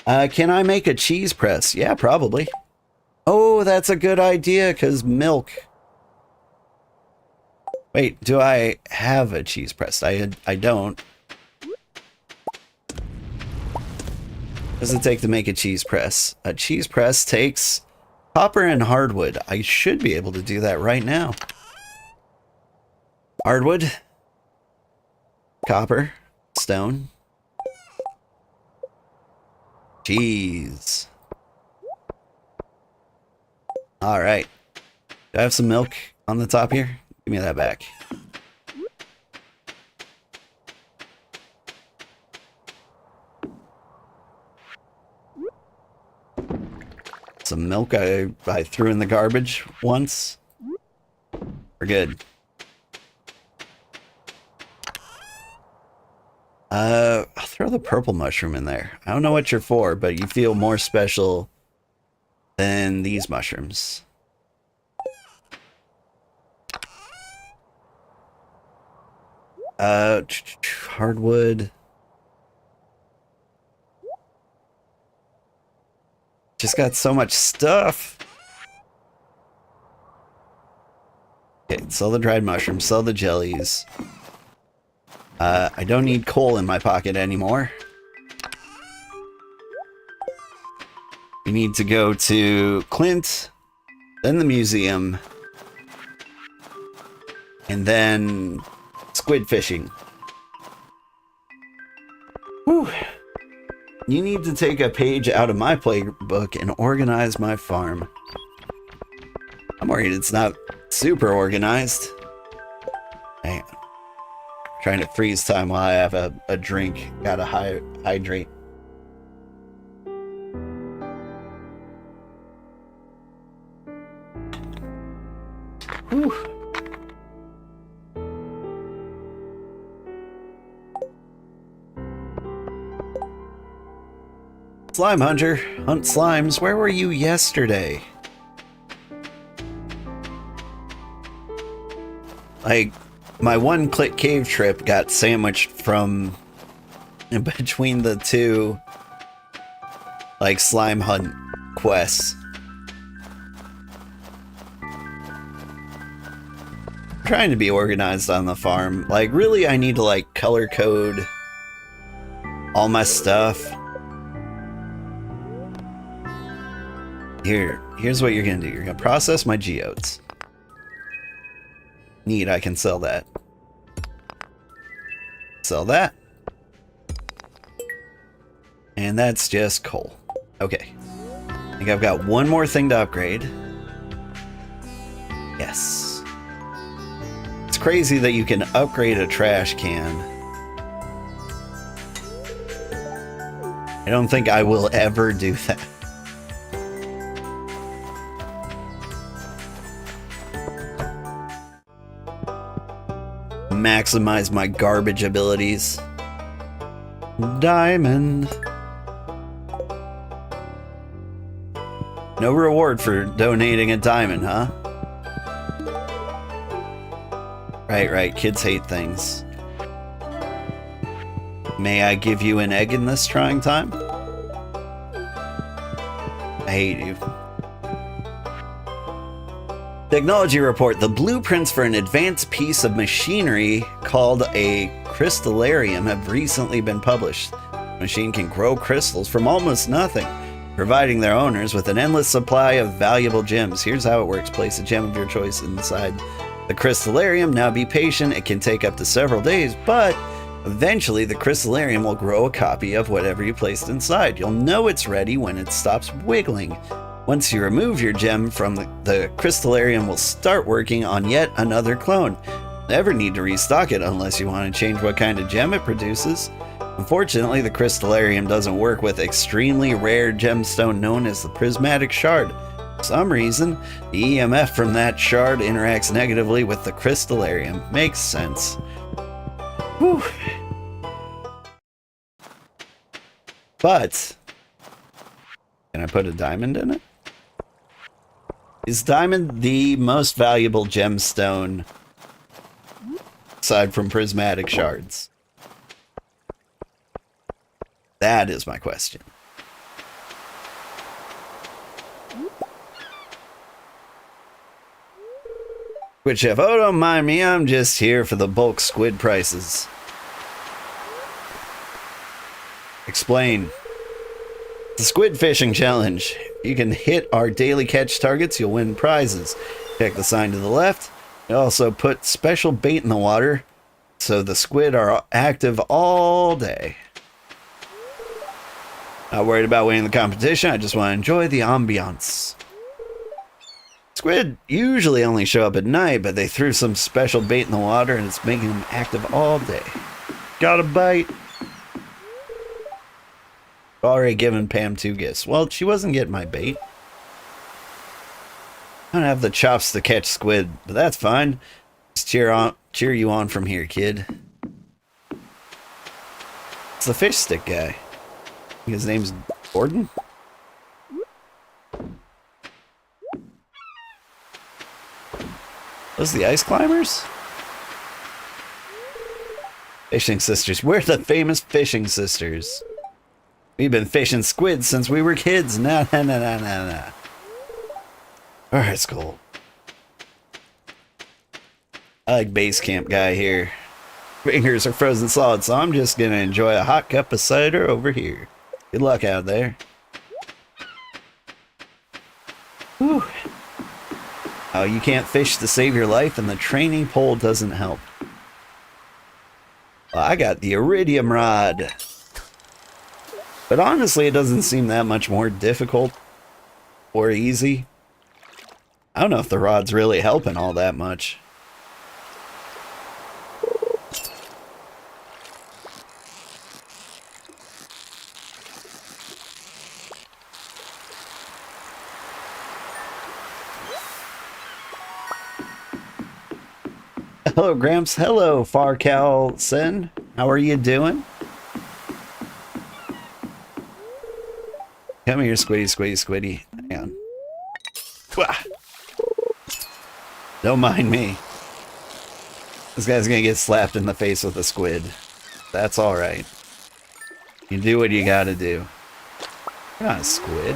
Can I make a cheese press? Yeah, probably. Oh, that's a good idea, because milk. Wait, do I have a cheese press? I don't. What does it take to make a cheese press? A cheese press takes copper and hardwood. I should be able to do that right now. Hardwood. Copper. Stone. Cheese. Alright. Do I have some milk on the top here? Give me that back. Some milk I threw in the garbage once. We're good. I'll throw the purple mushroom in there. I don't know what you're for, but you feel more special than these mushrooms. Hardwood. Just got so much stuff. Okay, sell the dried mushrooms, sell the jellies. I don't need coal in my pocket anymore. We need to go to Clint, then the museum, and then squid fishing. Whew. You need to take a page out of my playbook and organize my farm. I'm worried it's not super organized. Hang on. Trying to freeze time while I have a drink. Gotta hydrate. Whew. Slime hunter, hunt slimes. Where were you yesterday? Like, my one-click cave trip got sandwiched from in between the two, like, slime hunt quests. I'm trying to be organized on the farm. Like, really, I need to, like, color code all my stuff. Here's what you're gonna do. You're gonna process my geodes. Neat, I can sell that. Sell that. And that's just coal. Okay. I think I've got one more thing to upgrade. Yes. It's crazy that you can upgrade a trash can. I don't think I will ever do that. Maximize my garbage abilities. Diamond. No reward for donating a diamond, huh? Right. Kids hate things. May I give you an egg in this trying time? I hate you. Technology report. The blueprints for an advanced piece of machinery called a crystallarium have recently been published. The machine can grow crystals from almost nothing, providing their owners with an endless supply of valuable gems. Here's how it works. Place a gem of your choice inside the crystallarium. Now be patient. It can take up to several days, but Eventually, the crystallarium will grow a copy of whatever you placed inside. You'll know it's ready when it stops wiggling. Once you remove your gem from the crystallarium will start working on yet another clone. Never need to restock it unless you want to change what kind of gem it produces. Unfortunately, the crystallarium doesn't work with extremely rare gemstone known as the prismatic shard. For some reason, the EMF from that shard interacts negatively with the crystallarium. Makes sense. Whew. But, can I put a diamond in it? Is diamond the most valuable gemstone aside from prismatic shards? That is my question. Squid Chef, oh, don't mind me, I'm just here for the bulk squid prices. Explain. The squid fishing challenge. You can hit our daily catch targets, you'll win prizes. Check the sign to the left. You also put special bait in the water, so the squid are active all day. Not worried about winning the competition, I just want to enjoy the ambiance. Squid usually only show up at night, but they threw some special bait in the water and it's making them active all day. Got a bite. Already given Pam 2 gifts. Well, she wasn't getting my bait. I don't have the chops to catch squid, but that's fine. Just cheer you on from here, kid. It's the fish stick guy. His name's Gordon? Those the ice climbers? Fishing sisters. We're the famous fishing sisters. We've been fishing squid since we were kids. Nah. Alright, Skull. I like base camp guy here. Fingers are frozen solid, so I'm just gonna enjoy a hot cup of cider over here. Good luck out there. Whew. Oh, you can't fish to save your life, and the training pole doesn't help. Well, I got the iridium rod. But honestly, it doesn't seem that much more difficult or easy. I don't know if the rod's really helping all that much. Hello, Gramps. Hello, Farcal Sen. How are you doing? Come here, squiddy. Hang on. Wah. Don't mind me. This guy's gonna get slapped in the face with a squid. That's alright. You do what you gotta do. You're not a squid.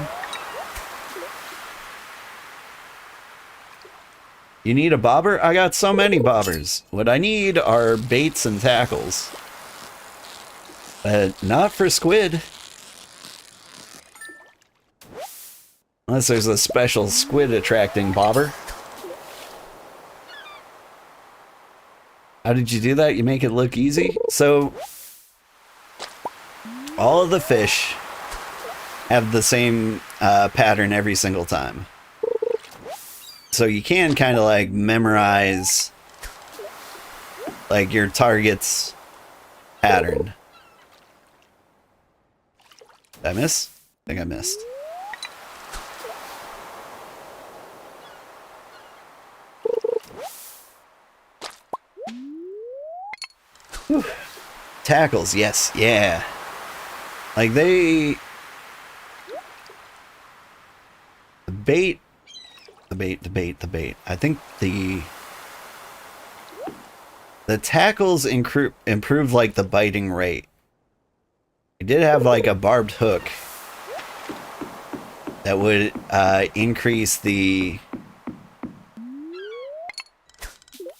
You need a bobber? I got so many bobbers. What I need are baits and tackles. But not for squid. Unless there's a special squid attracting bobber. How did you do that? You make it look easy? So, all of the fish have the same pattern every single time. So you can kind of like memorize like your target's pattern. Did I miss? I think I missed. Whew. Tackles, yes, yeah. Like the bait. I think the tackles improved like the biting rate. It did have like a barbed hook that would increase the,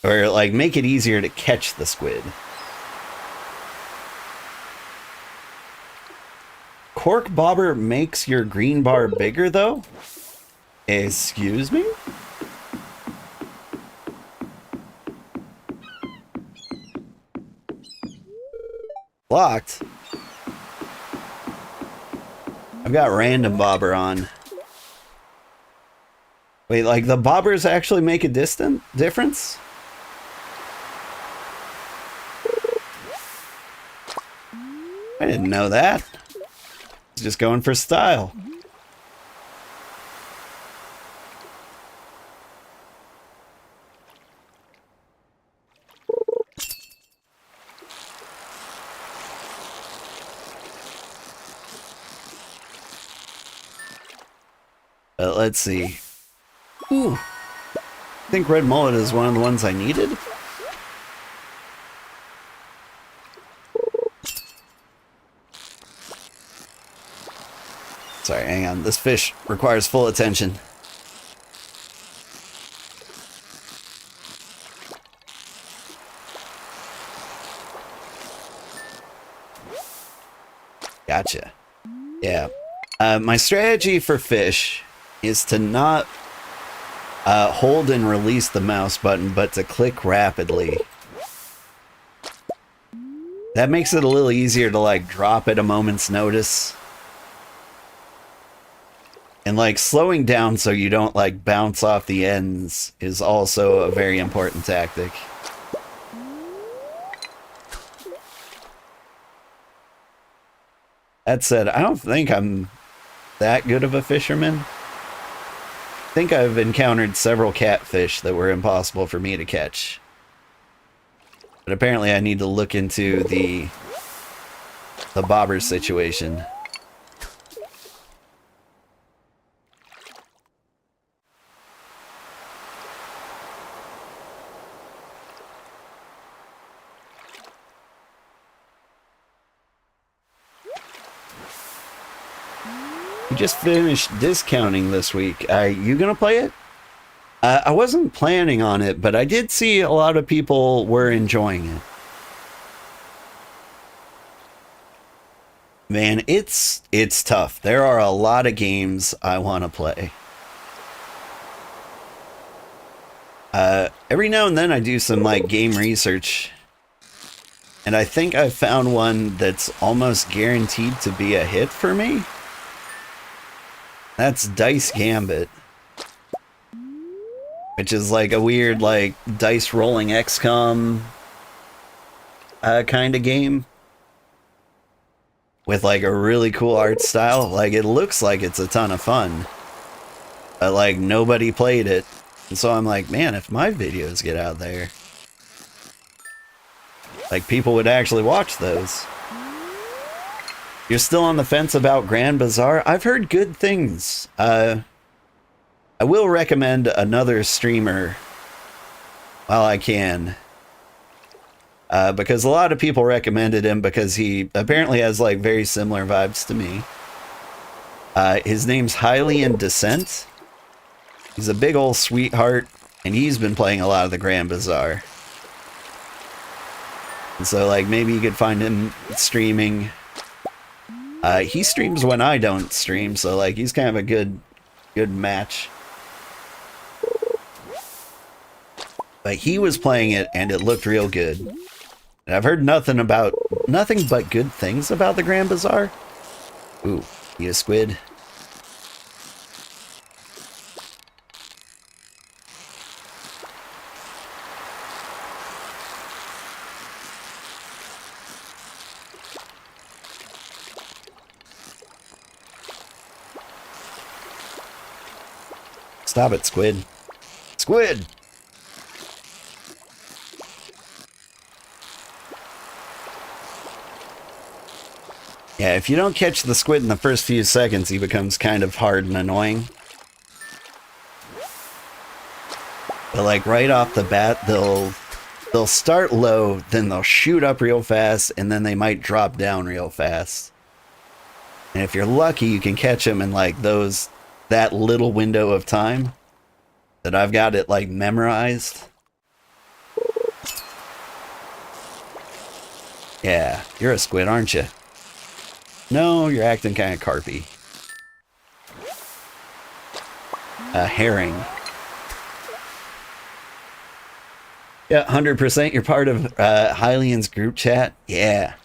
or like make it easier to catch the squid. Cork bobber makes your green bar bigger though? Excuse me? Locked? I've got random bobber on. Wait, like the bobbers actually make a difference? I didn't know that. Just going for style. Let's see. Ooh. I think red mullet is one of the ones I needed. Sorry, hang on. This fish requires full attention. Gotcha. Yeah. My strategy for fish is to not hold and release the mouse button, but to click rapidly. That makes it a little easier to like drop at a moment's notice. And like slowing down so you don't like bounce off the ends is also a very important tactic. That said, I don't think I'm that good of a fisherman. I think I've encountered several catfish that were impossible for me to catch. But apparently I need to look into the bobber situation. We just finished discounting this week. You gonna play it? I wasn't planning on it, but I did see a lot of people were enjoying it. Man, it's tough. There are a lot of games I want to play. Every now and then I do some like game research, and I think I found one that's almost guaranteed to be a hit for me. That's Dice Gambit, which is like a weird like dice rolling XCOM kind of game with like a really cool art style. Like it looks like it's a ton of fun, but like nobody played it. And so I'm like, man, if my videos get out there, like people would actually watch those. You're still on the fence about Grand Bazaar? I've heard good things. I will recommend another streamer while I can. Because a lot of people recommended him because he apparently has like very similar vibes to me. His name's Hylian Descent. He's a big old sweetheart, and he's been playing a lot of the Grand Bazaar. And so like maybe you could find him streaming. He streams when I don't stream, so like he's kind of a good match. But he was playing it and it looked real good. And I've heard nothing but good things about the Grand Bazaar. Ooh, eat a squid. Stop it, squid. Squid! Yeah, if you don't catch the squid in the first few seconds, he becomes kind of hard and annoying. But like right off the bat, they'll start low, then they'll shoot up real fast, and then they might drop down real fast. And if you're lucky, you can catch them in like that little window of time that I've got it like memorized. Yeah, you're a squid, aren't you? No, you're acting kind of carpy. A herring. Yeah, 100% you're part of Hylian's group chat. Yeah.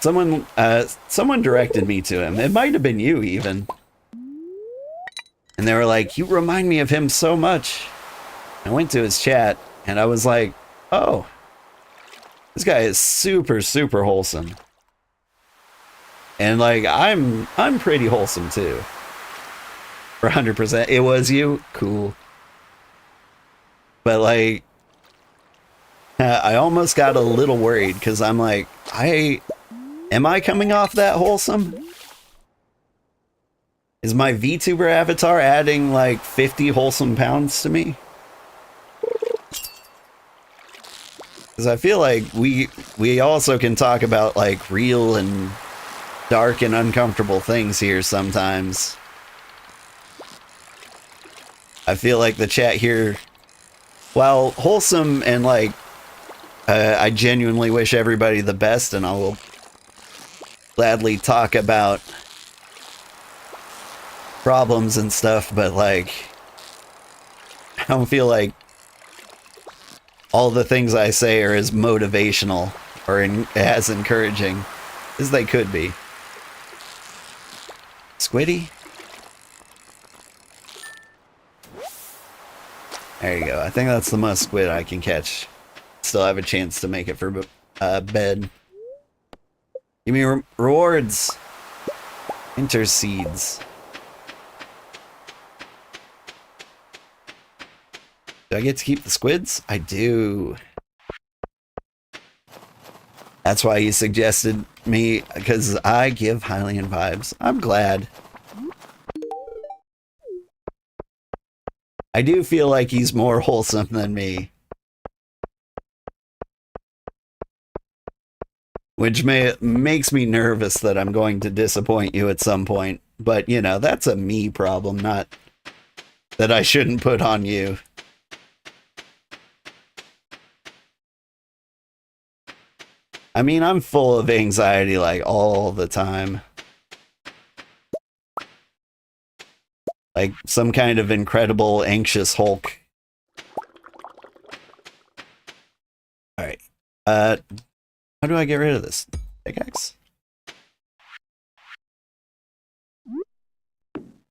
Someone directed me to him. It might have been you even. And they were like, "You remind me of him so much." I went to his chat and I was like, "Oh, this guy is super, super wholesome." And like, I'm pretty wholesome too. For 100%. It was you? Cool. But like, I almost got a little worried because I'm like, am I coming off that wholesome? Is my VTuber avatar adding like 50 wholesome pounds to me? Because I feel like we also can talk about like real and dark and uncomfortable things here sometimes. I feel like the chat here, while wholesome and like, I genuinely wish everybody the best, and I will gladly talk about problems and stuff, but like, I don't feel like all the things I say are as motivational or as encouraging as they could be. Squiddy? There you go. I think that's the most squid I can catch. Still have a chance to make it for bed. Give me rewards. Interseeds. Do I get to keep the squids? I do. That's why you suggested me, because I give Hylian vibes. I'm glad. I do feel like he's more wholesome than me. Which makes me nervous that I'm going to disappoint you at some point. But, you know, that's a me problem, not that I shouldn't put on you. I mean, I'm full of anxiety, like, all the time. Like, some kind of incredible, anxious Hulk. Alright. How do I get rid of this? Pickaxe?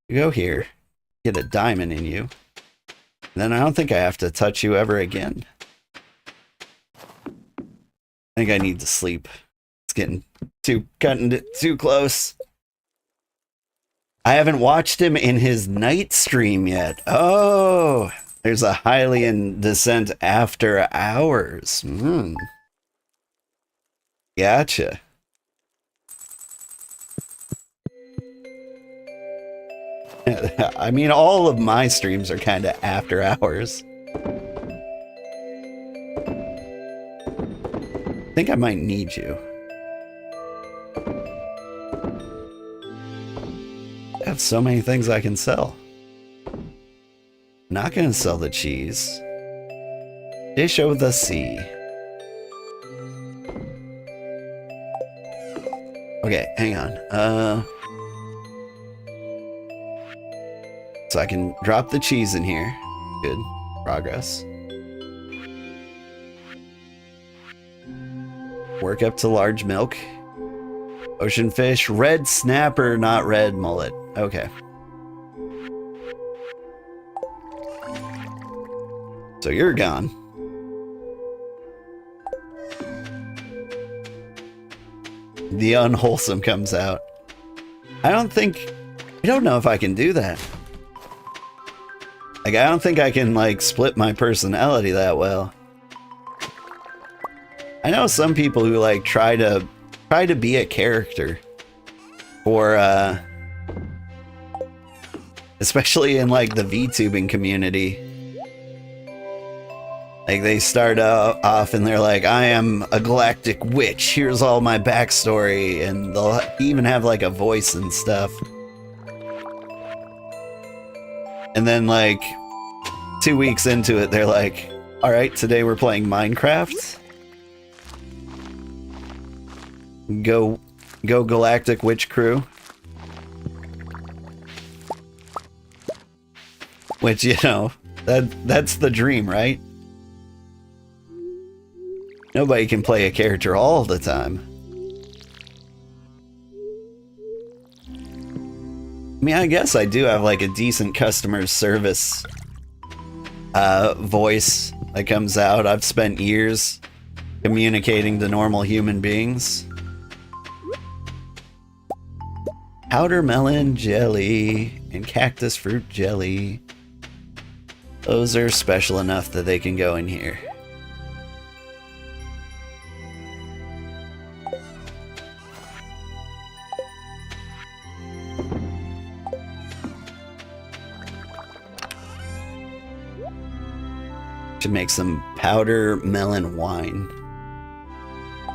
You go here. Get a diamond in you. And then I don't think I have to touch you ever again. I think I need to sleep. It's getting cutting it too close. I haven't watched him in his night stream yet. Oh, there's a Hylian descent after hours. Gotcha. I mean, all of my streams are kind of after hours. I think I might need you. I have so many things I can sell. Not gonna sell the cheese. Dish of the sea. Okay, hang on. So I can drop the cheese in here. Good. Progress. Work up to large milk. Ocean fish. Red snapper, not red mullet. Okay. So you're gone. The unwholesome comes out. I don't know if I can do that. Like, I don't think I can, like, split my personality that well. I know some people who, like, try to be a character. Or, especially in, like, the VTubing community. Like, they start off and they're like, I am a galactic witch, here's all my backstory, and they'll even have, like, a voice and stuff. And then, like, 2 weeks into it, they're like, alright, today we're playing Minecraft. Go Galactic Witch Crew. Which, you know, that's the dream, right? Nobody can play a character all the time. I mean, I guess I do have like a decent customer service voice that comes out. I've spent years communicating to normal human beings. Powder melon jelly and cactus fruit jelly. Those are special enough that they can go in here. To make some powder melon wine.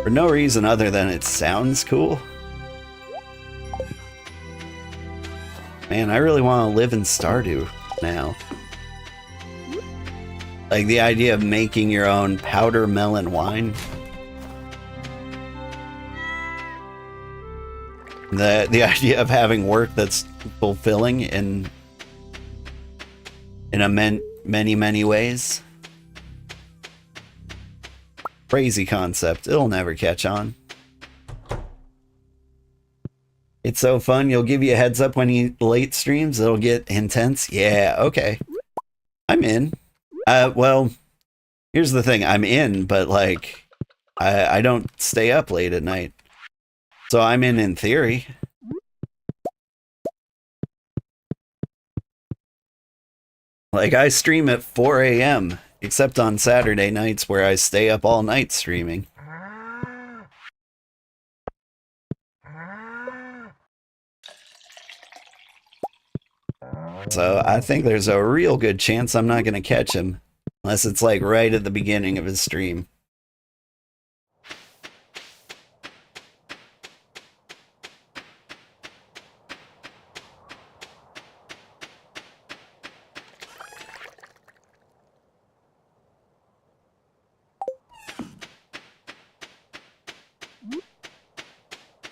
For no reason other than it sounds cool. Man, I really want to live in Stardew now. Like the idea of making your own powder melon wine. The idea of having work that's fulfilling in many ways. Crazy concept. It'll never catch on. It's so fun. You'll give you a heads up when you late streams. It'll get intense. Yeah, okay. I'm in. Well, here's the thing. I'm in, but like, I don't stay up late at night. So I'm in theory. Like, I stream at 4 a.m., except on Saturday nights where I stay up all night streaming. So I think there's a real good chance I'm not going to catch him. Unless it's like right at the beginning of his stream.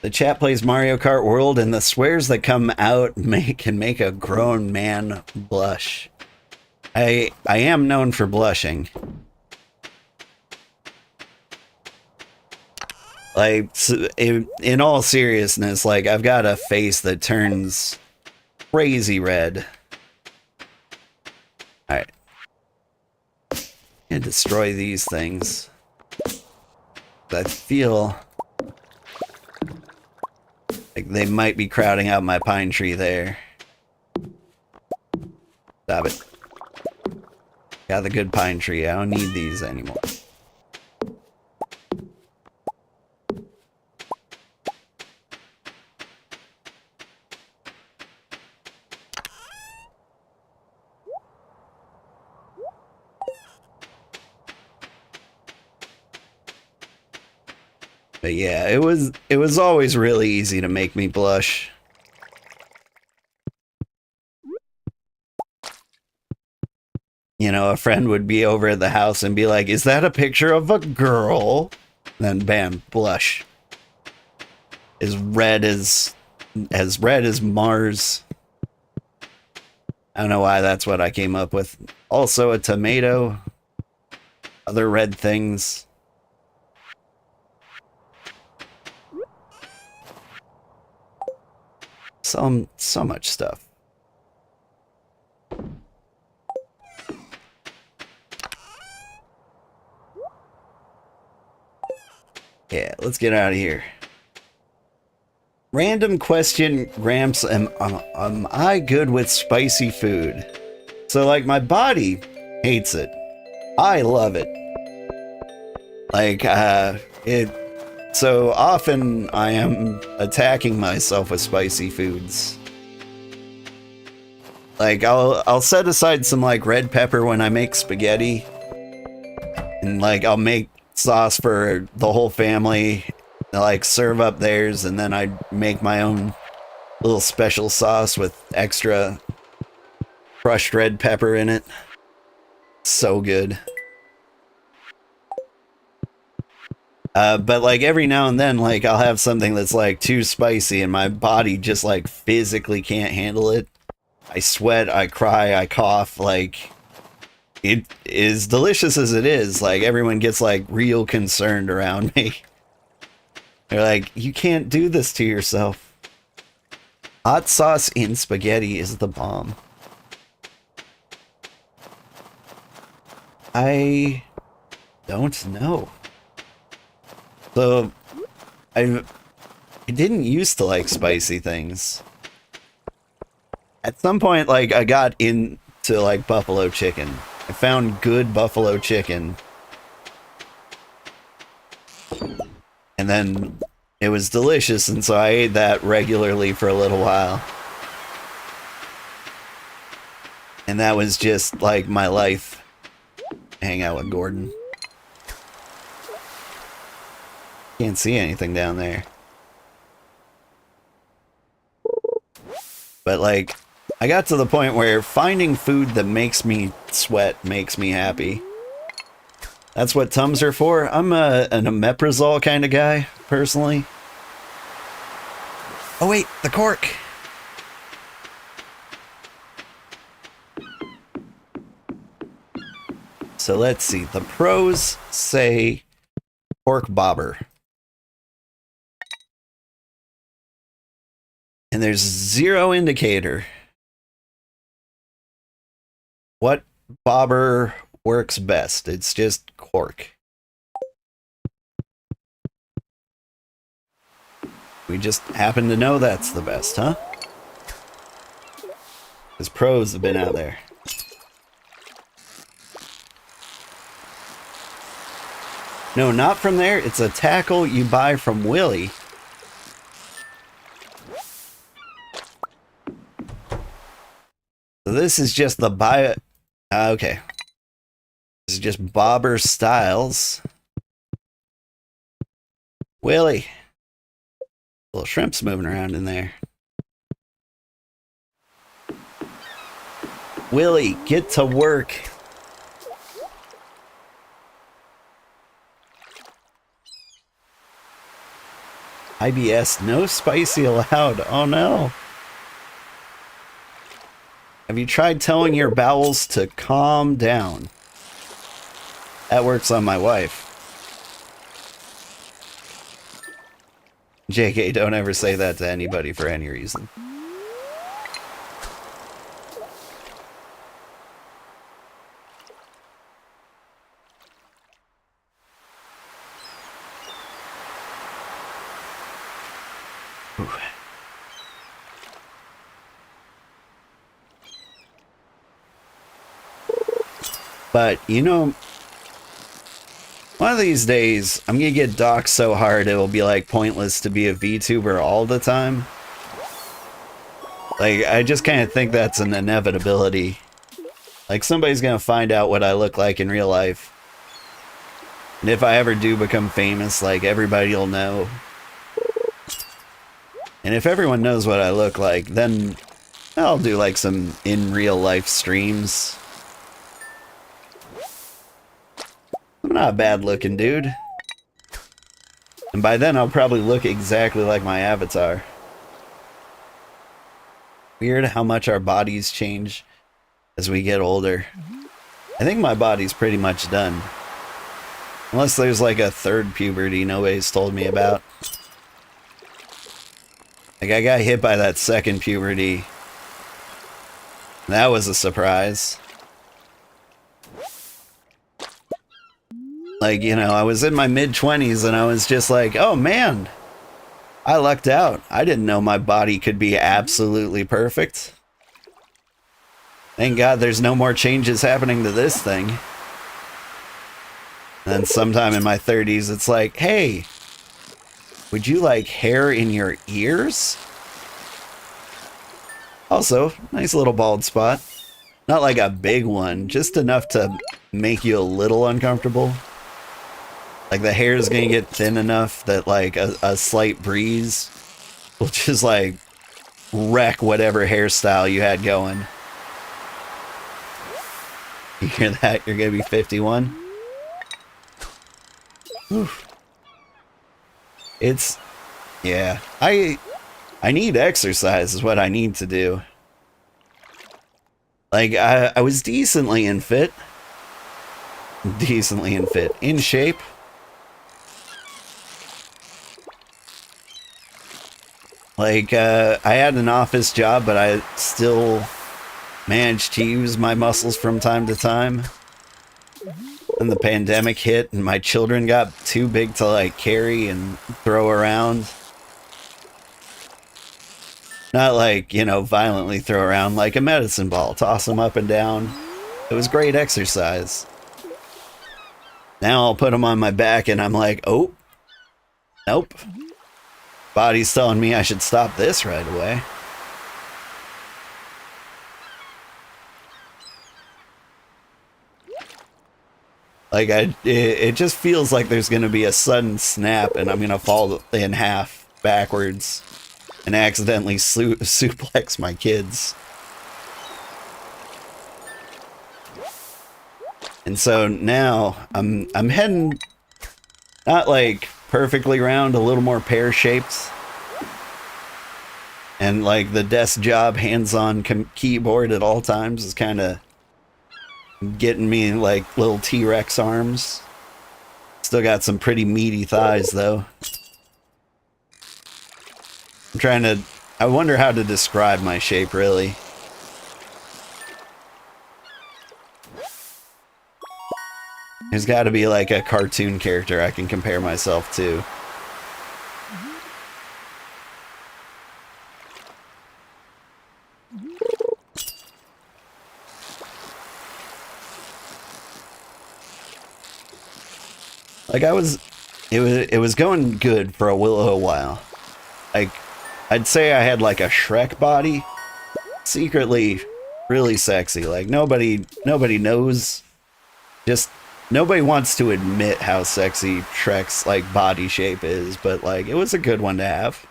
The chat plays Mario Kart World, and the swears that come out can make a grown man blush. I am known for blushing. Like, in all seriousness, like, I've got a face that turns crazy red. Alright. And destroy these things. I feel like they might be crowding out my pine tree there. Stop it. Got the good pine tree. I don't need these anymore. But yeah, it was always really easy to make me blush. You know, a friend would be over at the house and be like, "Is that a picture of a girl?" Then bam, blush. As red as Mars. I don't know why that's what I came up with. Also a tomato. Other red things. So much stuff. Yeah, let's get out of here. Random question, Gramps, am I good with spicy food? So, like, my body hates it. I love it. Like, so often I am attacking myself with spicy foods. Like, I'll set aside some, like, red pepper when I make spaghetti. And, like, I'll make sauce for the whole family. Like, serve up theirs, and then I make my own little special sauce with extra crushed red pepper in it. So good. But like every now and then, like I'll have something that's like too spicy and my body just like physically can't handle it. I sweat, I cry, I cough. Like, it is delicious as it is. Like, everyone gets like real concerned around me. They're like, "You can't do this to yourself." Hot sauce in spaghetti is the bomb. I don't know. So, I didn't used to like spicy things. At some point, like, I got into, like, buffalo chicken. I found good buffalo chicken. And then it was delicious, and so I ate that regularly for a little while. And that was just, like, my life. Hang out with Gordon. Can't see anything down there. But, like, I got to the point where finding food that makes me sweat makes me happy. That's what Tums are for. I'm an omeprazole kind of guy, personally. Oh wait, the cork! So let's see. The pros say cork bobber. And there's zero indicator what bobber works best. It's just cork. We just happen to know that's the best, huh? Because pros have been out there. No, not from there. It's a tackle you buy from Willie. So this is just the buy. Okay. This is just Bobber Styles. Willie. Little shrimps moving around in there. Willie, get to work. IBS, no spicy allowed. Oh no. Have you tried telling your bowels to calm down? That works on my wife. JK, don't ever say that to anybody for any reason. Ooh. But, you know, one of these days, I'm gonna get doxxed so hard it will be, like, pointless to be a VTuber all the time. Like, I just kind of think that's an inevitability. Like, somebody's gonna find out what I look like in real life. And if I ever do become famous, like, everybody will know. And if everyone knows what I look like, then I'll do, like, some in real life streams. I'm not a bad looking dude. And by then I'll probably look exactly like my avatar. Weird how much our bodies change as we get older. I think my body's pretty much done. Unless there's like a third puberty nobody's told me about. Like I got hit by that second puberty. That was a surprise. Like, you know, I was in my mid-20s and I was just like, oh man, I lucked out. I didn't know my body could be absolutely perfect. Thank God there's no more changes happening to this thing. And then sometime in my 30s, it's like, hey, would you like hair in your ears? Also, nice little bald spot. Not like a big one, just enough to make you a little uncomfortable. Like the hair is gonna get thin enough that like a slight breeze will just like wreck whatever hairstyle you had going. You hear that? You're gonna be 51. Oof. It's, yeah. I need exercise is what I need to do. Like I was decently in fit. In shape. Like, I had an office job, but I still managed to use my muscles from time to time. And the pandemic hit, and my children got too big to, like, carry and throw around. Not like, you know, violently throw around like a medicine ball, toss them up and down. It was great exercise. Now I'll put them on my back and I'm like, oh, nope. Body's telling me I should stop this right away. Like, it just feels like there's going to be a sudden snap and I'm going to fall in half backwards and accidentally suplex my kids. And so now I'm heading not like perfectly round, a little more pear-shaped. And like the desk job, hands-on keyboard at all times is kind of getting me like little T-Rex arms. Still got some pretty meaty thighs though. I wonder how to describe my shape really. There's got to be like a cartoon character I can compare myself to. Like it was going good for a little while. Like, I'd say I had like a Shrek body. Secretly really sexy. Like nobody knows. Just nobody wants to admit how sexy Shrek's like body shape is, but like it was a good one to have.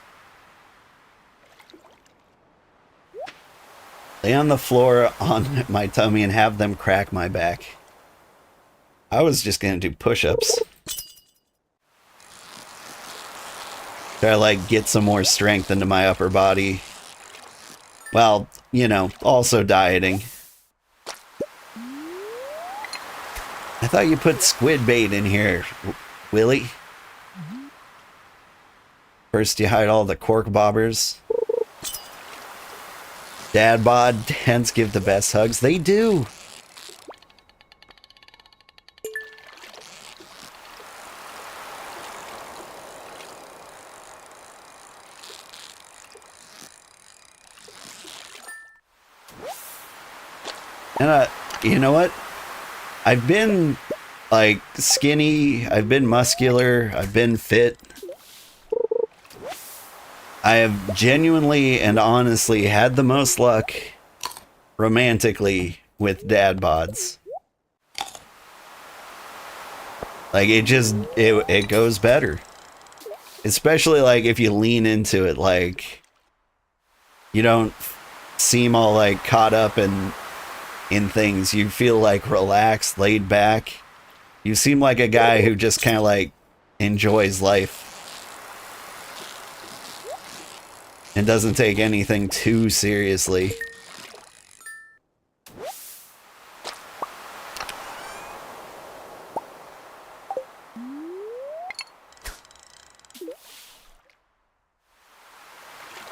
Lay on the floor on my tummy and have them crack my back. I was just gonna do push-ups. Try to like get some more strength into my upper body. Well, you know, also dieting. I thought you put squid bait in here, Willie. First you hide all the cork bobbers. Dad bod, dads give the best hugs. They do. And you know what? I've been like skinny, I've been muscular, I've been fit. I have genuinely and honestly had the most luck romantically with dad bods. Like it goes better. Especially like if you lean into it, like you don't seem all like caught up in things. You feel like relaxed, laid back. You seem like a guy who just kind of like enjoys life and doesn't take anything too seriously.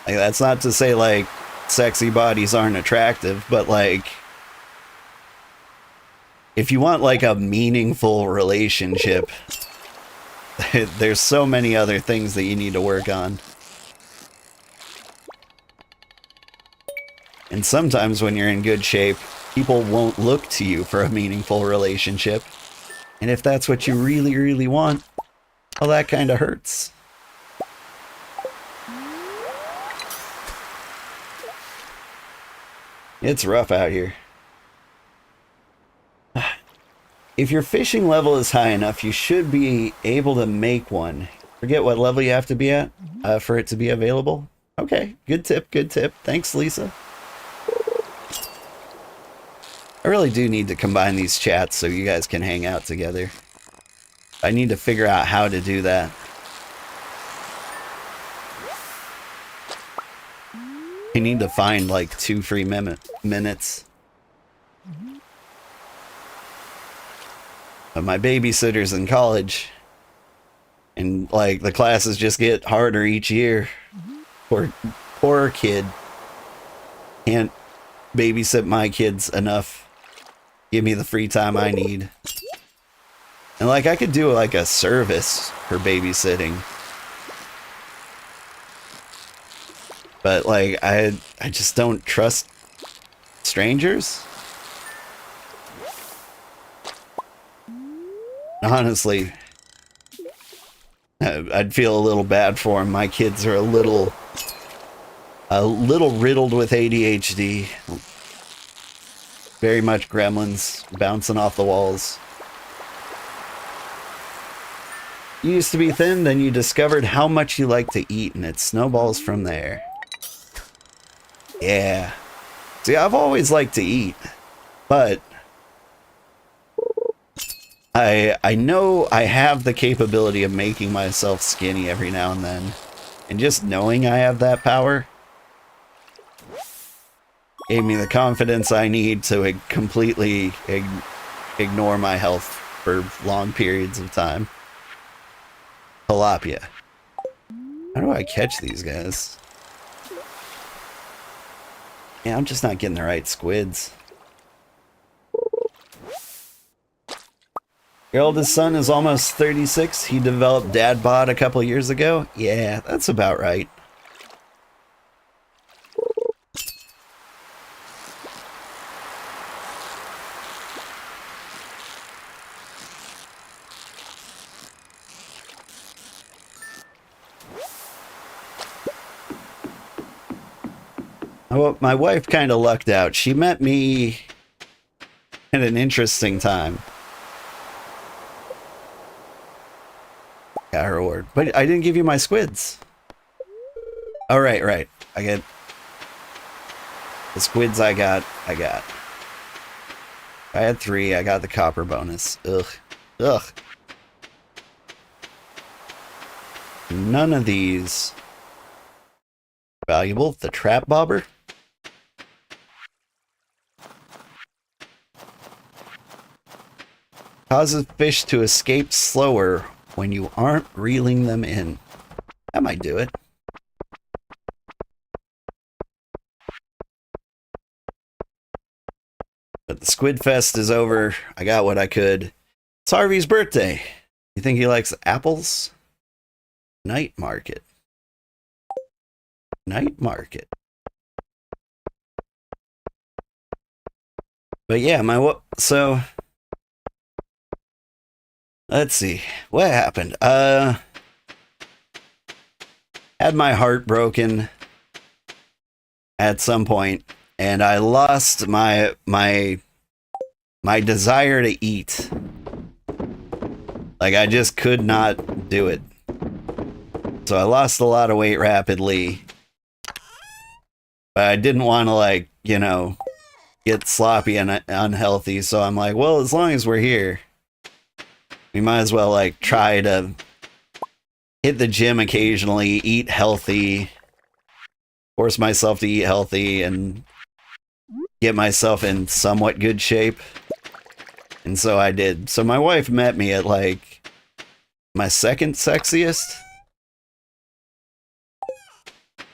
Like, that's not to say like sexy bodies aren't attractive, but like if you want like a meaningful relationship, there's so many other things that you need to work on. And sometimes when you're in good shape, people won't look to you for a meaningful relationship. And if that's what you really, really want, well, that kind of hurts. It's rough out here. If your fishing level is high enough, you should be able to make one. Forget what level you have to be at for it to be available. Okay, good tip, good tip. Thanks, Lisa. I really do need to combine these chats so you guys can hang out together. I need to figure out how to do that. I need to find like 2 free minutes. But my babysitter's in college, and like the classes just get harder each year. Poor kid. Can't babysit my kids enough. Give me the free time I need. And like I could do like a service for babysitting. But like I just don't trust strangers. Honestly, I'd feel a little bad for them. My kids are a little riddled with ADHD. Very much gremlins bouncing off the walls. You used to be thin, then you discovered how much you like to eat, and it snowballs from there. Yeah. See, I've always liked to eat, but I know I have the capability of making myself skinny every now and then. And just knowing I have that power gave me the confidence I need to completely ignore my health for long periods of time. Tilapia. How do I catch these guys? Yeah, I'm just not getting the right squids. Your oldest son is almost 36. He developed dad bod a couple years ago. Yeah, that's about right. Well, my wife kind of lucked out. She met me at an interesting time. Got her reward. But I didn't give you my squids. Oh, right. I get the squids I got. I had 3. I got the copper bonus. Ugh. None of these valuable. The trap bobber. Causes fish to escape slower when you aren't reeling them in. That might do it. But the Squid Fest is over. I got what I could. It's Harvey's birthday. You think he likes apples? Night market. Night market. But yeah, so let's see. What happened? Had my heart broken at some point, and I lost my desire to eat. Like I just could not do it. So I lost a lot of weight rapidly. But I didn't want to, like, you know, get sloppy and unhealthy. So I'm like, well, as long as we're here, we might as well, like, try to hit the gym occasionally, eat healthy, force myself to eat healthy, and get myself in somewhat good shape. And so I did. So my wife met me at, like, my second sexiest.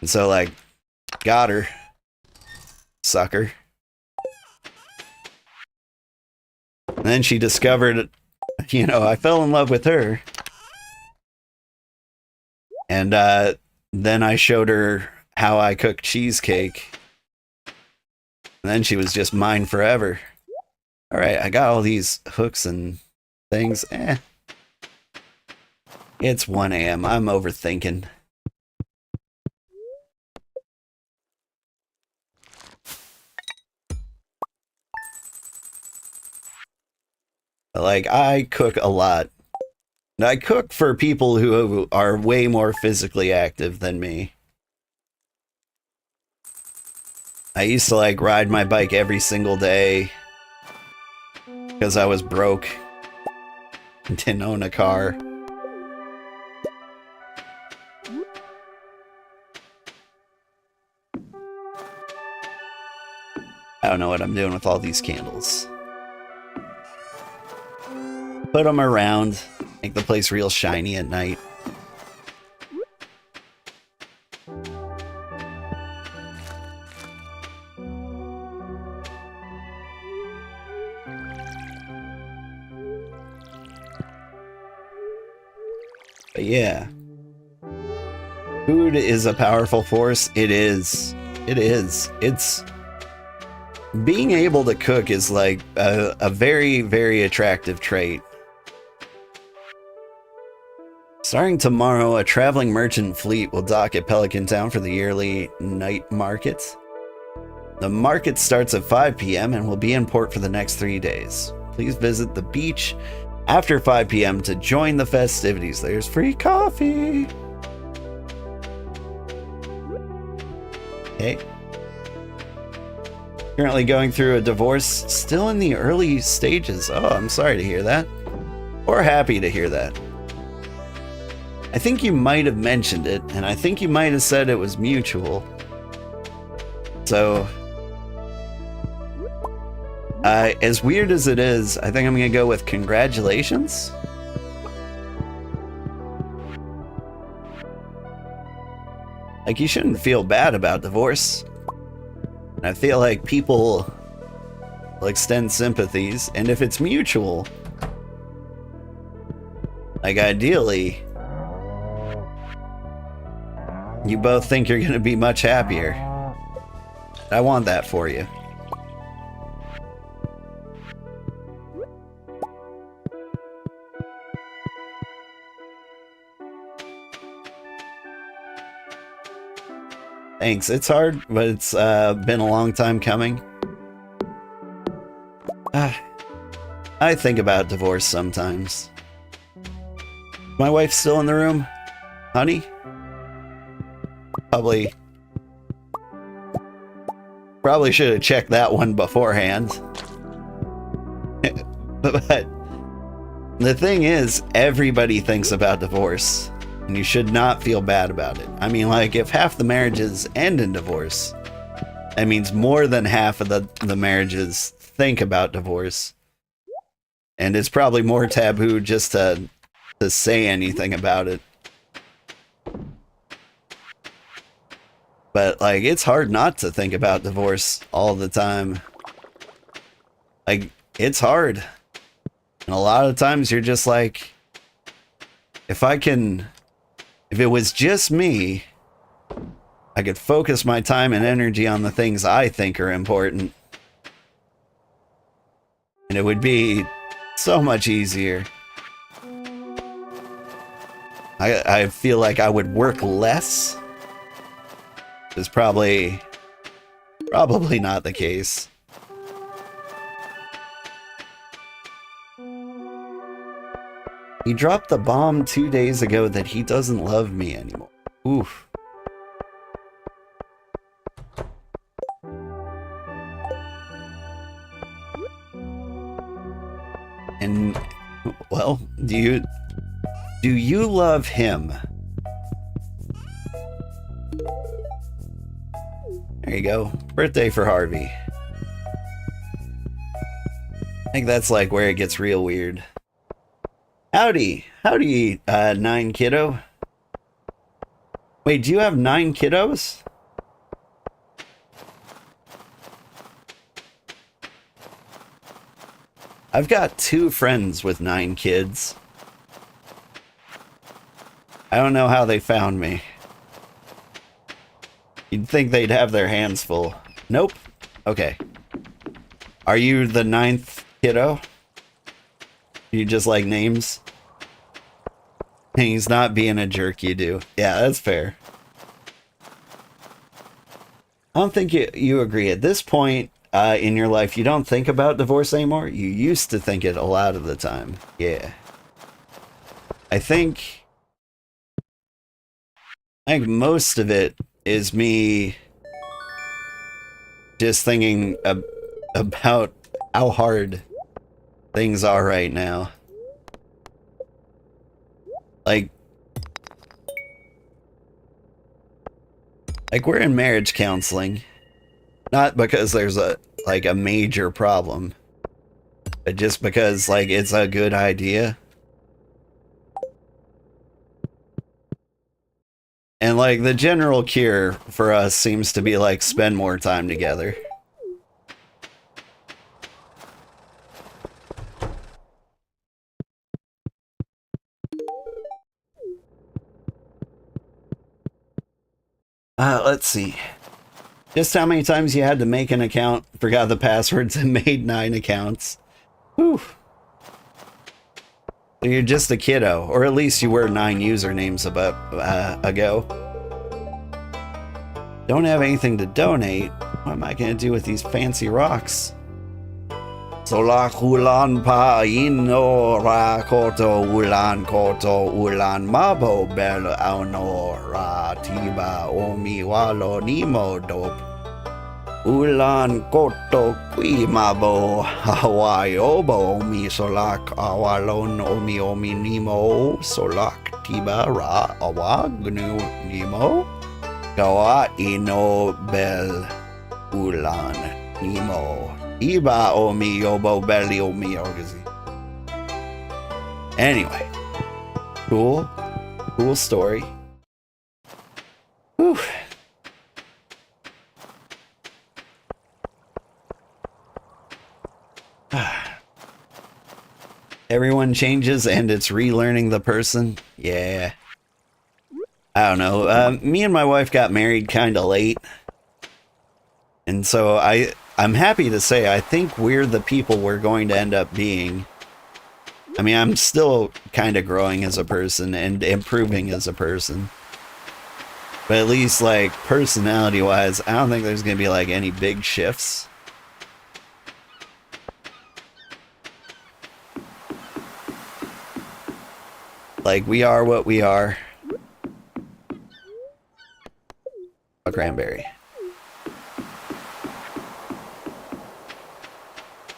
And so, like, got her. Sucker. And then she discovered, you know, I fell in love with her. And then I showed her how I cook cheesecake. And then she was just mine forever. Alright, I got all these hooks and things. It's 1 a.m. I'm overthinking. Like, I cook a lot. And I cook for people who are way more physically active than me. I used to, like, ride my bike every single day because I was broke and didn't own a car. I don't know what I'm doing with all these candles. Put them around, make the place real shiny at night. But yeah. Food is a powerful force. It is. It is. It's... Being able to cook is like a very, very attractive trait. Starting tomorrow, a traveling merchant fleet will dock at Pelican Town for the yearly night market. The market starts at 5 p.m. and will be in port for the next 3 days. Please visit the beach after 5 p.m. to join the festivities. There's free coffee. Okay. Currently going through a divorce, still in the early stages. Oh, I'm sorry to hear that. Or happy to hear that. I think you might have mentioned it, and I think you might have said it was mutual. So, as weird as it is, I think I'm gonna go with congratulations. Like, you shouldn't feel bad about divorce. And I feel like people will extend sympathies, and if it's mutual, like ideally, you both think you're gonna be much happier. I want that for you. Thanks. It's hard, but it's been a long time coming. I think about divorce sometimes. My wife's still in the room? Honey? Probably should have checked that one beforehand. But the thing is, everybody thinks about divorce. And you should not feel bad about it. I mean, like, if half the marriages end in divorce, that means more than half of the marriages think about divorce. And it's probably more taboo just to say anything about it. But, like, it's hard not to think about divorce all the time. Like, it's hard. And a lot of times you're just like, if it was just me, I could focus my time and energy on the things I think are important. And it would be so much easier. I feel like I would work less. It's probably not the case. He dropped the bomb 2 days ago that he doesn't love me anymore. Oof. And, well, do you love him? There you go. Birthday for Harvey. I think that's like where it gets real weird. Howdy, 9 kiddo. Wait, do you have 9 kiddos? I've got 2 friends with 9 kids. I don't know how they found me. You'd think they'd have their hands full. Nope. Okay. Are you the 9th kiddo? You just like names? He's not being a jerk, you do. Yeah, that's fair. I don't think you agree. At this point in your life, you don't think about divorce anymore. You used to think it a lot of the time. Yeah. I think most of it is me just thinking about how hard things are right now. Like we're in marriage counseling, not because there's a major problem, but just because like it's a good idea. And like the general cure for us seems to be like spend more time together. Let's see. Just how many times you had to make an account, forgot the passwords, and made 9 accounts. Whew. So you're just a kiddo, or at least you were 9 usernames ago. Don't have anything to donate. What am I gonna do with these fancy rocks? Solak ulan pa ino ra koto ulan mabo bel auno ra tiba omi walo nimo dop ulan koto qui mabo hawaii obo omi solak awalon omi nimo solak tiba ra awagnu nimo gawa ino bel ulan nimo Iba omi yobo belly omi orgazi. Anyway, cool story. Whew. Everyone changes and it's relearning the person. Yeah. I don't know. Me and my wife got married kind of late. And so I'm happy to say I think we're the people we're going to end up being. I mean, I'm still kind of growing as a person and improving as a person. But at least, like, personality-wise, I don't think there's going to be, like, any big shifts. Like, we are what we are. A cranberry.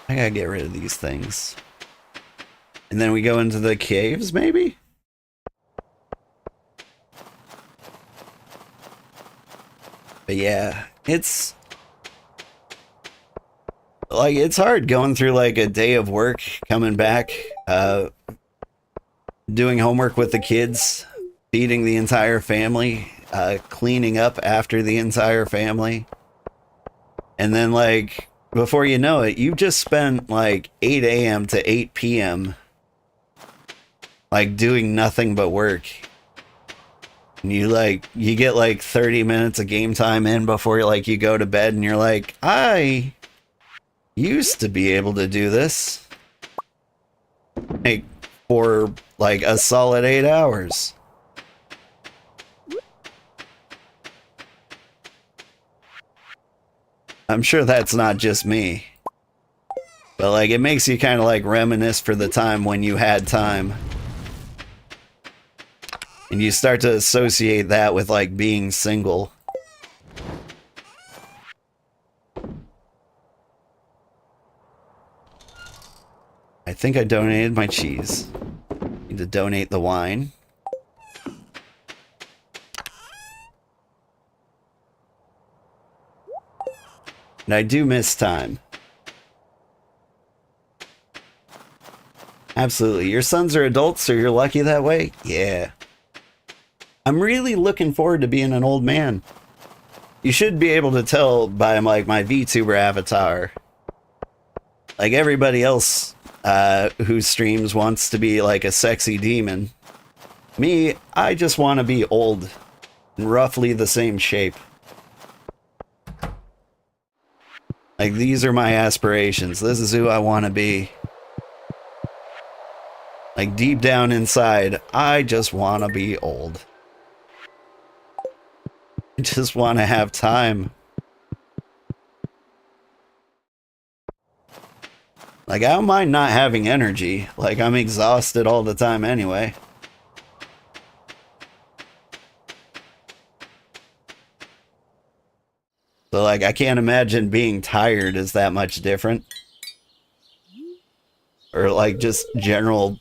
I gotta get rid of these things. And then we go into the caves, maybe? But yeah, it's... like, it's hard going through, like, a day of work, coming back, doing homework with the kids, feeding the entire family, cleaning up after the entire family. And then, like... before you know it, you've just spent like 8 a.m. to 8 p.m. like doing nothing but work. And you get like 30 minutes of game time in before you go to bed and you're like, I used to be able to do this. Like for like a solid 8 hours. I'm sure that's not just me. But like, it makes you kind of like reminisce for the time when you had time. And you start to associate that with like being single. I think I donated my cheese. Need to donate the wine. And I do miss time. Absolutely. Your sons are adults, so you're lucky that way? Yeah. I'm really looking forward to being an old man. You should be able to tell by like my VTuber avatar. Like everybody else who streams wants to be like a sexy demon. Me, I just want to be old. In roughly the same shape. Like, these are my aspirations. This is who I want to be. Like, deep down inside, I just want to be old. I just want to have time. Like, I don't mind not having energy. Like, I'm exhausted all the time anyway. So, like, I can't imagine being tired is that much different. Or, like, just general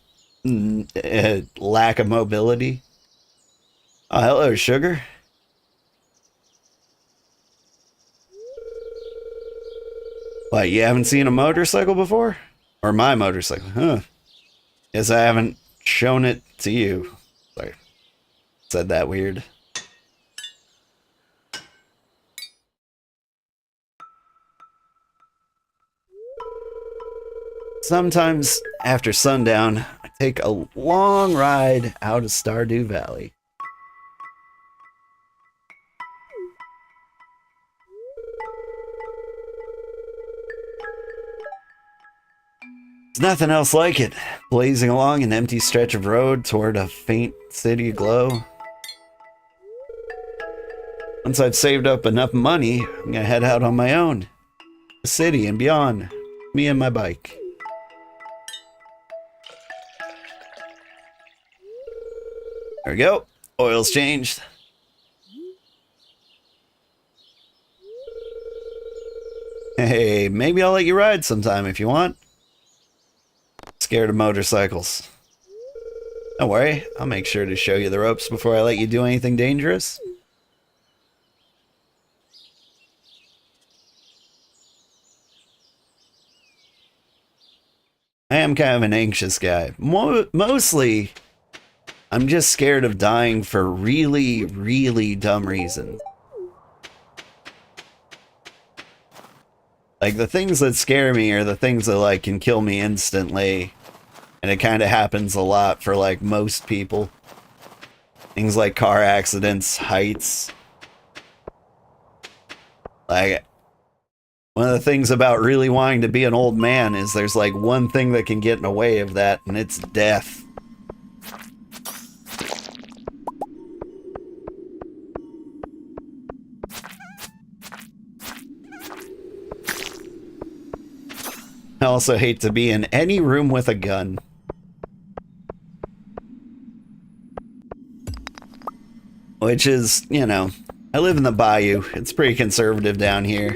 lack of mobility. Oh, hello, Sugar. What, you haven't seen a motorcycle before? Or my motorcycle? Huh. Guess I haven't shown it to you. Sorry. Said that weird. Sometimes, after sundown, I take a long ride out of Stardew Valley. There's nothing else like it. Blazing along an empty stretch of road toward a faint city glow. Once I've saved up enough money, I'm gonna head out on my own. The city and beyond. Me and my bike. There we go. Oil's changed. Hey, maybe I'll let you ride sometime if you want. Scared of motorcycles. Don't worry, I'll make sure to show you the ropes before I let you do anything dangerous. I am kind of an anxious guy. Mostly, I'm just scared of dying for really, really dumb reasons. Like, the things that scare me are the things that, like, can kill me instantly. And it kind of happens a lot for, like, most people. Things like car accidents, heights. Like, one of the things about really wanting to be an old man is there's, like, one thing that can get in the way of that, and it's death. I also hate to be in any room with a gun. Which is, you know, I live in the bayou. It's pretty conservative down here.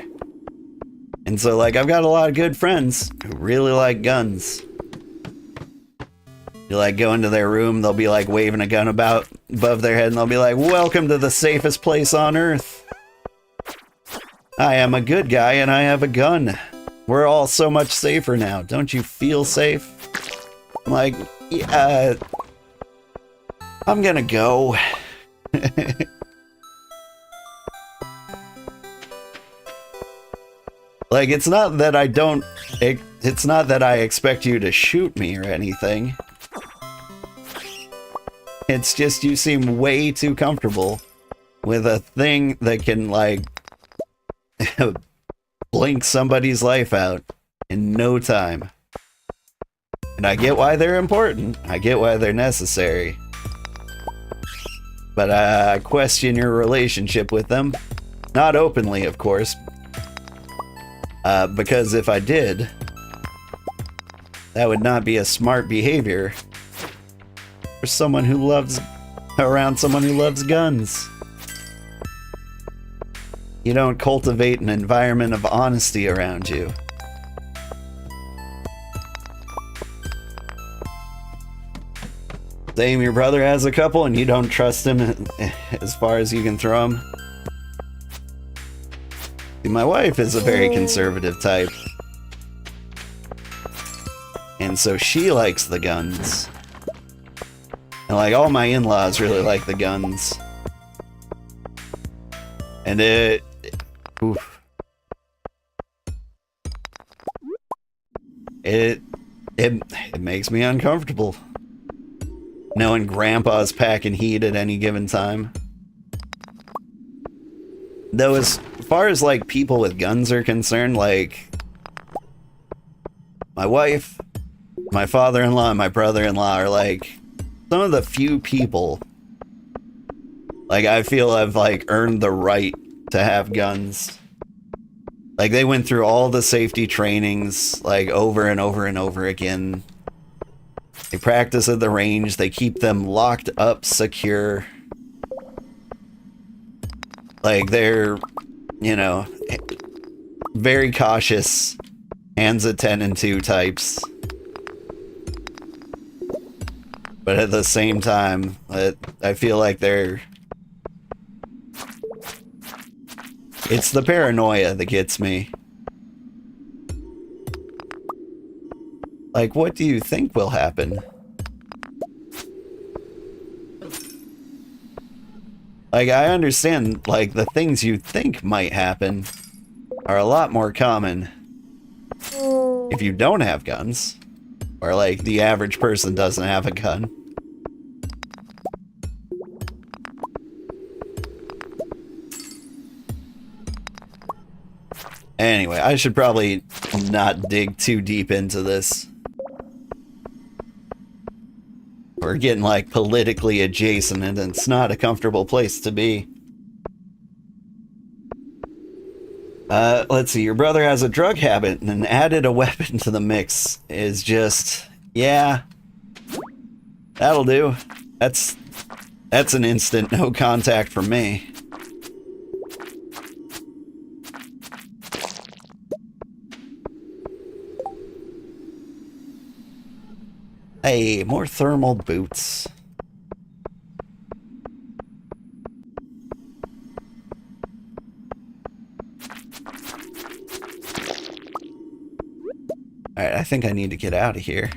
And so, like, I've got a lot of good friends who really like guns. You, like, go into their room, they'll be, like, waving a gun about above their head, and they'll be like, "Welcome to the safest place on Earth. I am a good guy, and I have a gun. We're all so much safer now. Don't you feel safe?" I'm like, yeah, I'm gonna go. Like, it's not that I don't... It's not that I expect you to shoot me or anything. It's just you seem way too comfortable with a thing that can, like... blink somebody's life out in no time. And I get why they're important. I get why they're necessary. But I question your relationship with them. Not openly, of course. Because if I did, that would not be a smart behavior for someone who loves... around someone who loves guns. You don't cultivate an environment of honesty around you. Same, your brother has a couple and you don't trust him as far as you can throw him. See, my wife is a very conservative type. And so she likes the guns. And like all my in-laws really like the guns. And oof. It makes me uncomfortable. Knowing Grandpa's packing heat at any given time. Though as far as like people with guns are concerned, like my wife, my father-in-law, and my brother-in-law are like some of the few people like I feel I've like earned the right to have guns. Like they went through all the safety trainings like over and over and over again. They practice at the range, they keep them locked up secure. Like they're, you know, very cautious, hands at 10 and 2 types. But at the same time, I feel like they're... It's the paranoia that gets me. Like, what do you think will happen? Like, I understand, like, the things you think might happen are a lot more common if you don't have guns. Or, like, the average person doesn't have a gun. Anyway, I should probably not dig too deep into this. We're getting like politically adjacent, and it's not a comfortable place to be. Let's see. Your brother has a drug habit, and added a weapon to the mix is just, yeah, that'll do. That's an instant no contact from me. Hey, more thermal boots. Alright, I think I need to get out of here.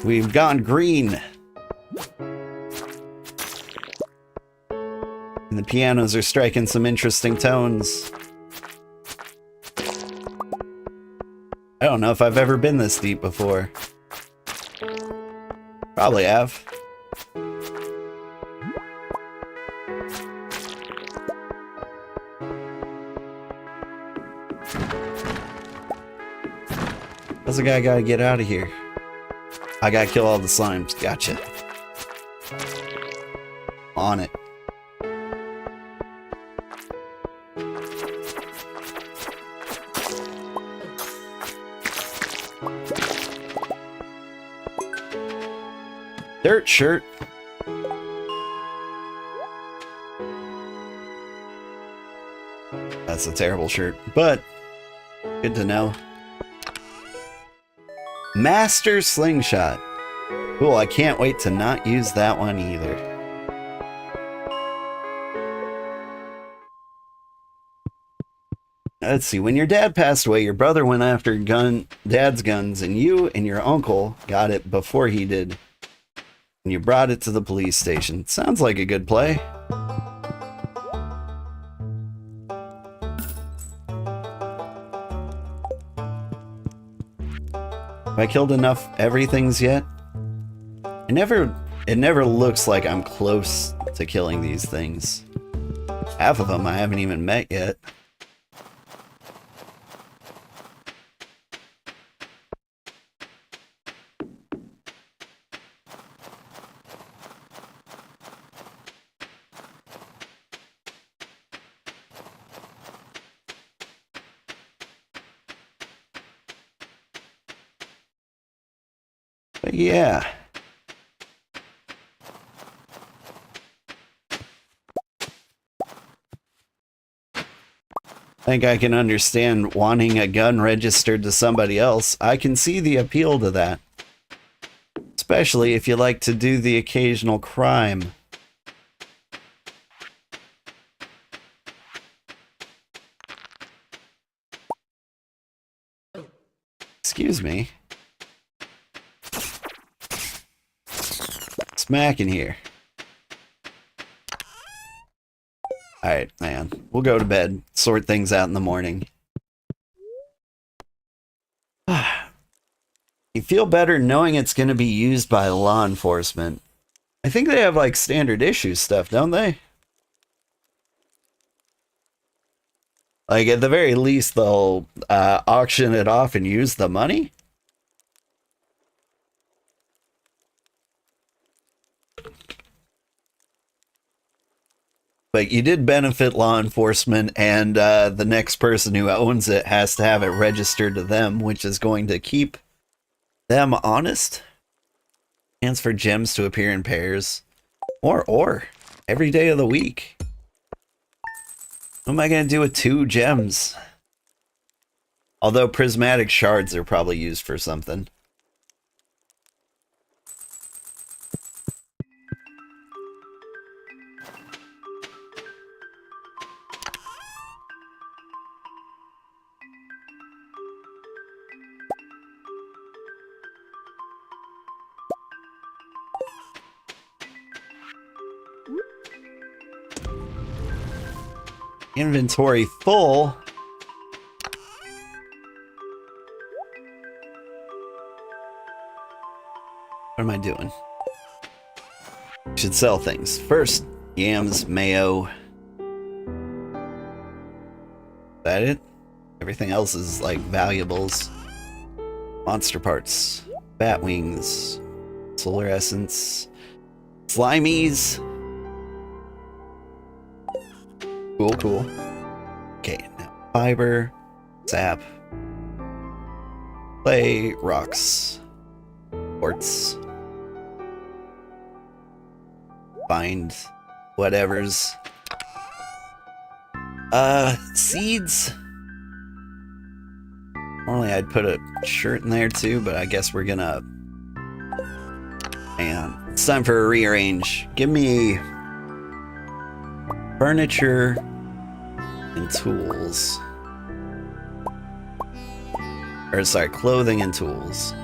We've gone green. And the pianos are striking some interesting tones. I don't know if I've ever been this deep before. Probably have. How's the guy gotta get out of here? I gotta kill all the slimes. Gotcha. On it. Dirt shirt. That's a terrible shirt, but good to know. Master Slingshot. Cool, I can't wait to not use that one either. Let's see, when your dad passed away, your brother went after dad's guns, and you and your uncle got it before he did. And you brought it to the police station. Sounds like a good play. Have I killed enough everythings yet? It never looks like I'm close to killing these things. Half of them I haven't even met yet. But yeah. I think I can understand wanting a gun registered to somebody else. I can see the appeal to that. Especially if you like to do the occasional crime. Excuse me. Smack in here. Alright, man. We'll go to bed. Sort things out in the morning. You feel better knowing it's going to be used by law enforcement. I think they have, like, standard issue stuff, don't they? Like, at the very least, they'll auction it off and use the money? But you did benefit law enforcement, and the next person who owns it has to have it registered to them, which is going to keep them honest. Chance for gems to appear in pairs. Or every day of the week. What am I going to do with 2 gems? Although prismatic shards are probably used for something. Inventory full. What am I doing? Should sell things. First, yams, mayo. Is that it? Everything else is like valuables. Monster parts. Bat wings. Solar essence. Slimies. Cool, cool. Okay, now fiber. Sap. Clay. Rocks. Quartz. Find whatevers. Seeds. Normally I'd put a shirt in there too, but I guess we're gonna... Hang on. It's time for a rearrange. Give me furniture and tools. Or sorry, clothing and tools.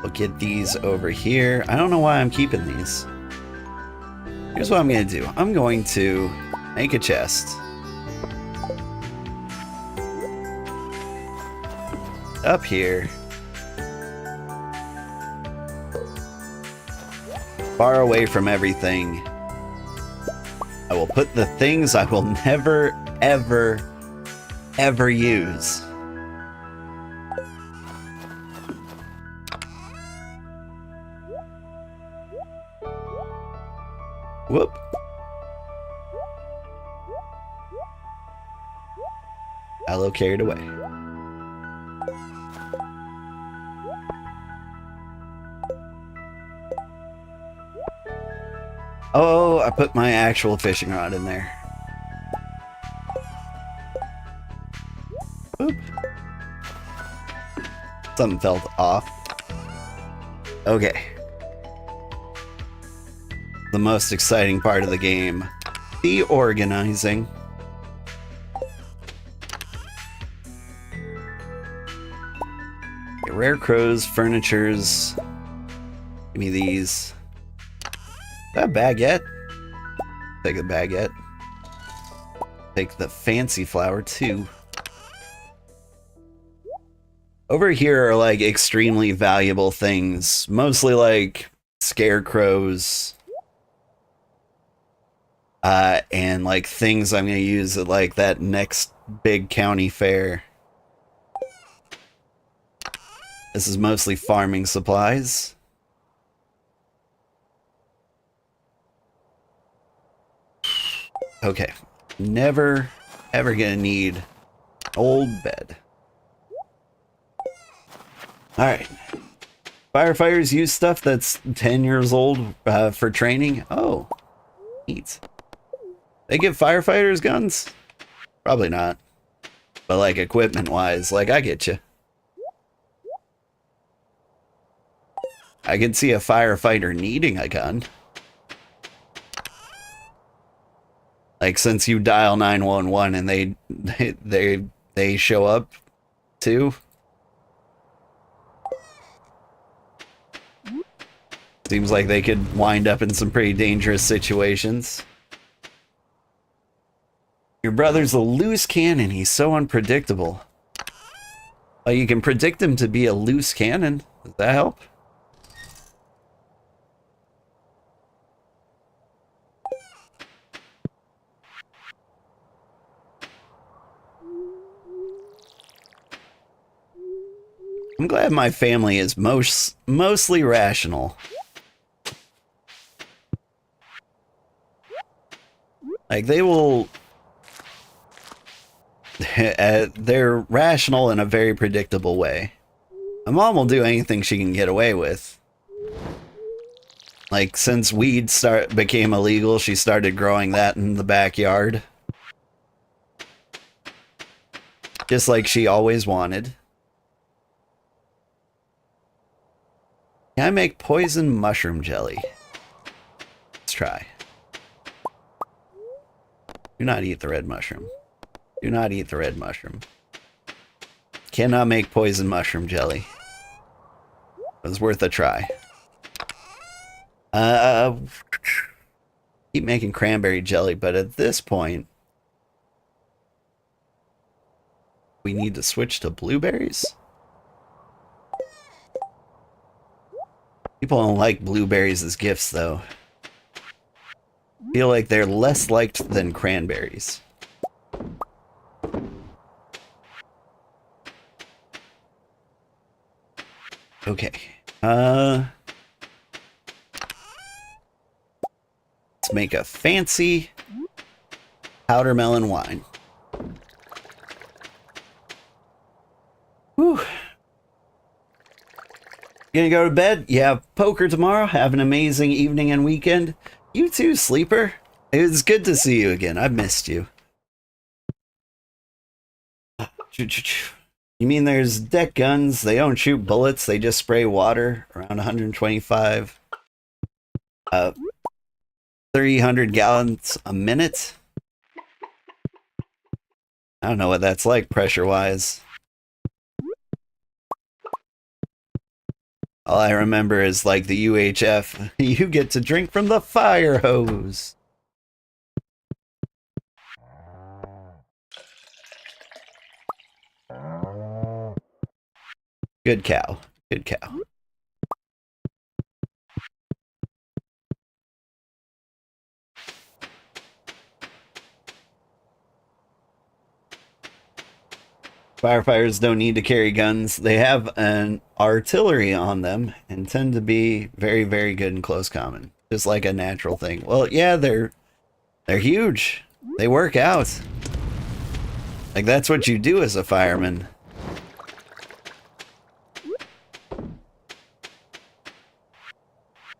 We'll get these over here. I don't know why I'm keeping these. Here's what I'm gonna do. I'm going to make a chest. Up here. Far away from everything. I will put the things I will never, ever, ever use. Whoop. Hello, carried away. Oh, I put my actual fishing rod in there. Oop. Something felt off. Okay. The most exciting part of the game. The organizing. Okay, rare crows, furnitures. Give me these. Is that a baguette? Take the baguette. Take the fancy flower too. Over here are like extremely valuable things. Mostly like scarecrows. And like things I'm gonna use at like that next big county fair. This is mostly farming supplies. Okay, never ever gonna need old bed. Alright. Firefighters use stuff that's 10 years old for training. Oh, neat. They give firefighters guns? Probably not. But like equipment wise, like I get you. I could see a firefighter needing a gun. Like since you dial 911 and they show up too. Seems like they could wind up in some pretty dangerous situations. Your brother's a loose cannon. He's so unpredictable. Oh, you can predict him to be a loose cannon. Does that help? I'm glad my family is mostly rational. Like, they will... they're rational in a very predictable way. My mom will do anything she can get away with. Like, since weed became illegal, she started growing that in the backyard. Just like she always wanted. Can I make poison mushroom jelly? Let's try. Do not eat the red mushroom. Do not eat the red mushroom. Cannot make poison mushroom jelly. It was worth a try. Keep making cranberry jelly, but at this point, we need to switch to blueberries. People don't like blueberries as gifts, though. Feel like they're less liked than cranberries. Okay. Let's make a fancy powder melon wine. Whew. Gonna go to bed? Yeah, poker tomorrow. Have an amazing evening and weekend. You too, sleeper. It's good to see you again. I've missed you. You mean there's deck guns? They don't shoot bullets. They just spray water around 125. 300 gallons a minute. I don't know what that's like pressure-wise. All I remember is like the UHF. You get to drink from the fire hose. Good cow. Good cow. Firefighters don't need to carry guns. They have an artillery on them and tend to be very, very good in close combat. Just like a natural thing. Well, yeah, they're huge. They work out. Like, that's what you do as a fireman.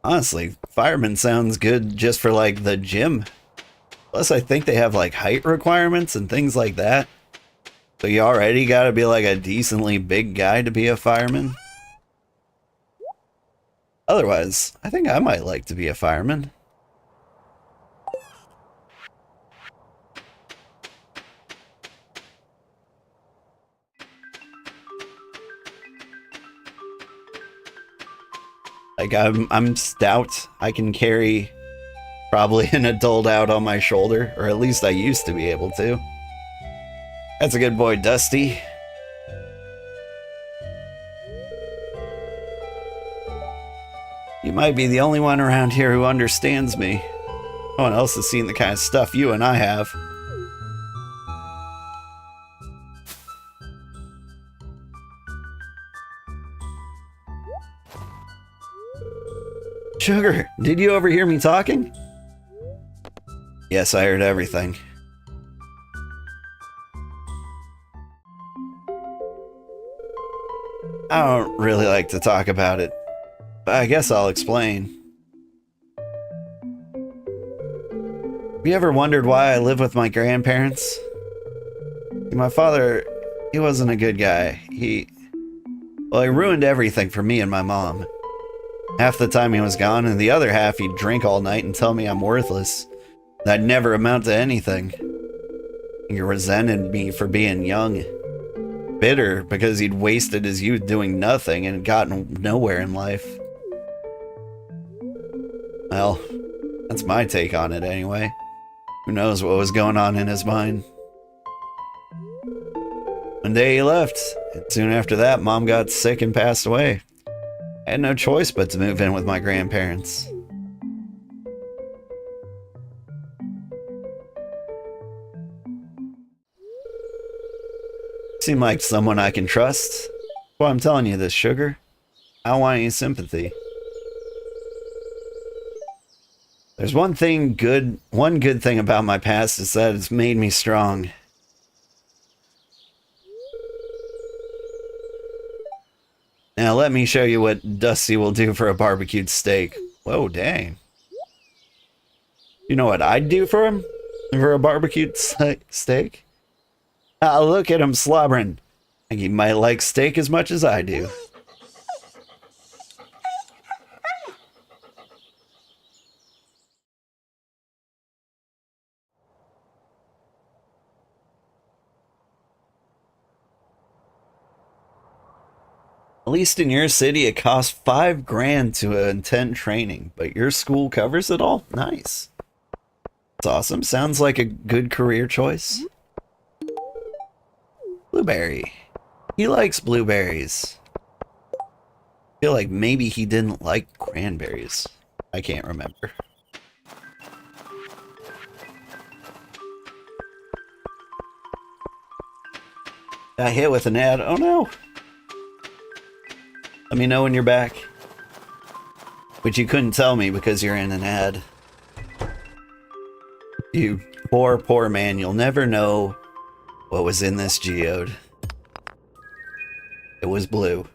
Honestly, fireman sounds good just for, like, the gym. Plus, I think they have, like, height requirements and things like that. So you already gotta be, like, a decently big guy to be a fireman. Otherwise, I think I might like to be a fireman. Like, I'm stout. I can carry probably an adult out on my shoulder, or at least I used to be able to. That's a good boy, Dusty. You might be the only one around here who understands me. No one else has seen the kind of stuff you and I have. Sugar, did you overhear me talking? Yes, I heard everything. I don't really like to talk about it, but I guess I'll explain. Have you ever wondered why I live with my grandparents? My father, he wasn't a good guy. He ruined everything for me and my mom. Half the time he was gone, and the other half he'd drink all night and tell me I'm worthless. That I'd never amount to anything. He resented me for being young. Bitter because he'd wasted his youth doing nothing and gotten nowhere in life. Well, that's my take on it anyway. Who knows what was going on in his mind. One day he left, and soon after that, Mom got sick and passed away. I had no choice but to move in with my grandparents. Seem like someone I can trust. Well, I'm telling you this, Sugar. I don't want any sympathy. There's one good thing about my past is that it's made me strong. Now let me show you what Dusty will do for a barbecued steak. Whoa, dang. You know what I'd do for him? For a barbecued steak? Look at him slobbering. I think he might like steak as much as I do. At least in your city, it costs $5,000 to attend training, but your school covers it all? Nice. That's awesome. Sounds like a good career choice. Blueberry. He likes blueberries. I feel like maybe he didn't like cranberries. I can't remember. Got hit with an ad. Oh no. Let me know when you're back. Which you couldn't tell me because you're in an ad. You poor, poor man. You'll never know what was in this geode. It was blue.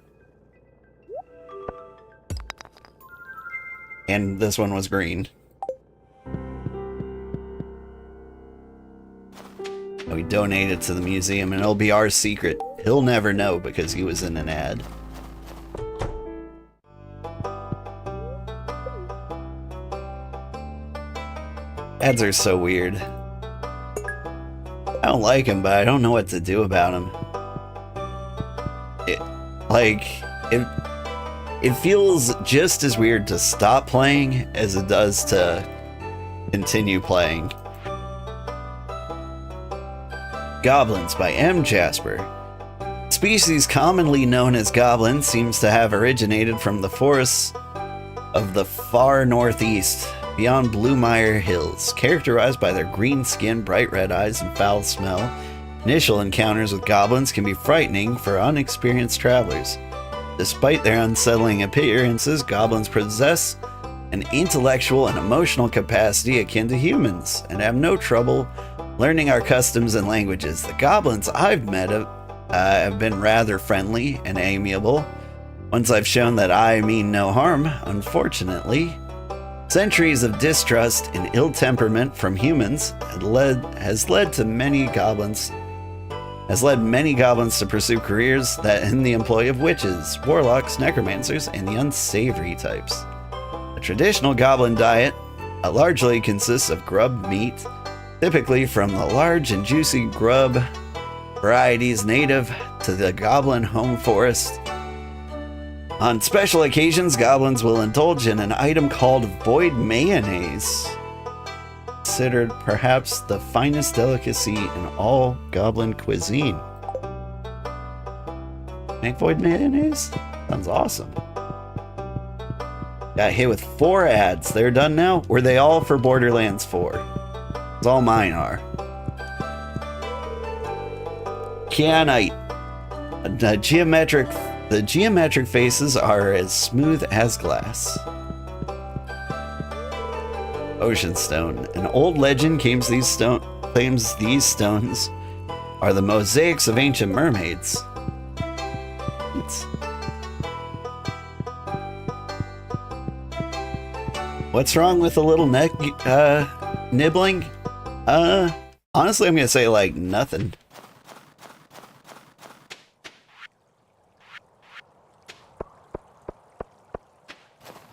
And this one was green. We donate it to the museum and it'll be our secret. He'll never know because he was in an ad. Ads are so weird. I don't like them, but I don't know what to do about them. It feels just as weird to stop playing as it does to continue playing. Goblins by M. Jasper. Species commonly known as goblins seems to have originated from the forests of the far northeast, beyond Bluemire Hills. Characterized by their green skin, bright red eyes, and foul smell, initial encounters with goblins can be frightening for unexperienced travelers. Despite their unsettling appearances, goblins possess an intellectual and emotional capacity akin to humans, and have no trouble learning our customs and languages. The goblins I've met have been rather friendly and amiable. Once I've shown that I mean no harm, unfortunately. Centuries of distrust and ill temperament from humans has led many goblins to pursue careers that in the employ of witches, warlocks, necromancers, and the unsavory types. The traditional goblin diet largely consists of grub meat, typically from the large and juicy grub varieties native to the goblin home forest. On special occasions, goblins will indulge in an item called void mayonnaise, considered perhaps the finest delicacy in all goblin cuisine. Make void mayonnaise? Sounds awesome. Got hit with 4 ads. They're done now? Were they all for Borderlands 4? Because all mine are. Kyanite. The geometric faces are as smooth as glass. Ocean Stone. An old legend claims these stones are the mosaics of ancient mermaids. What's wrong with a little neck nibbling? Honestly, I'm gonna say like nothing.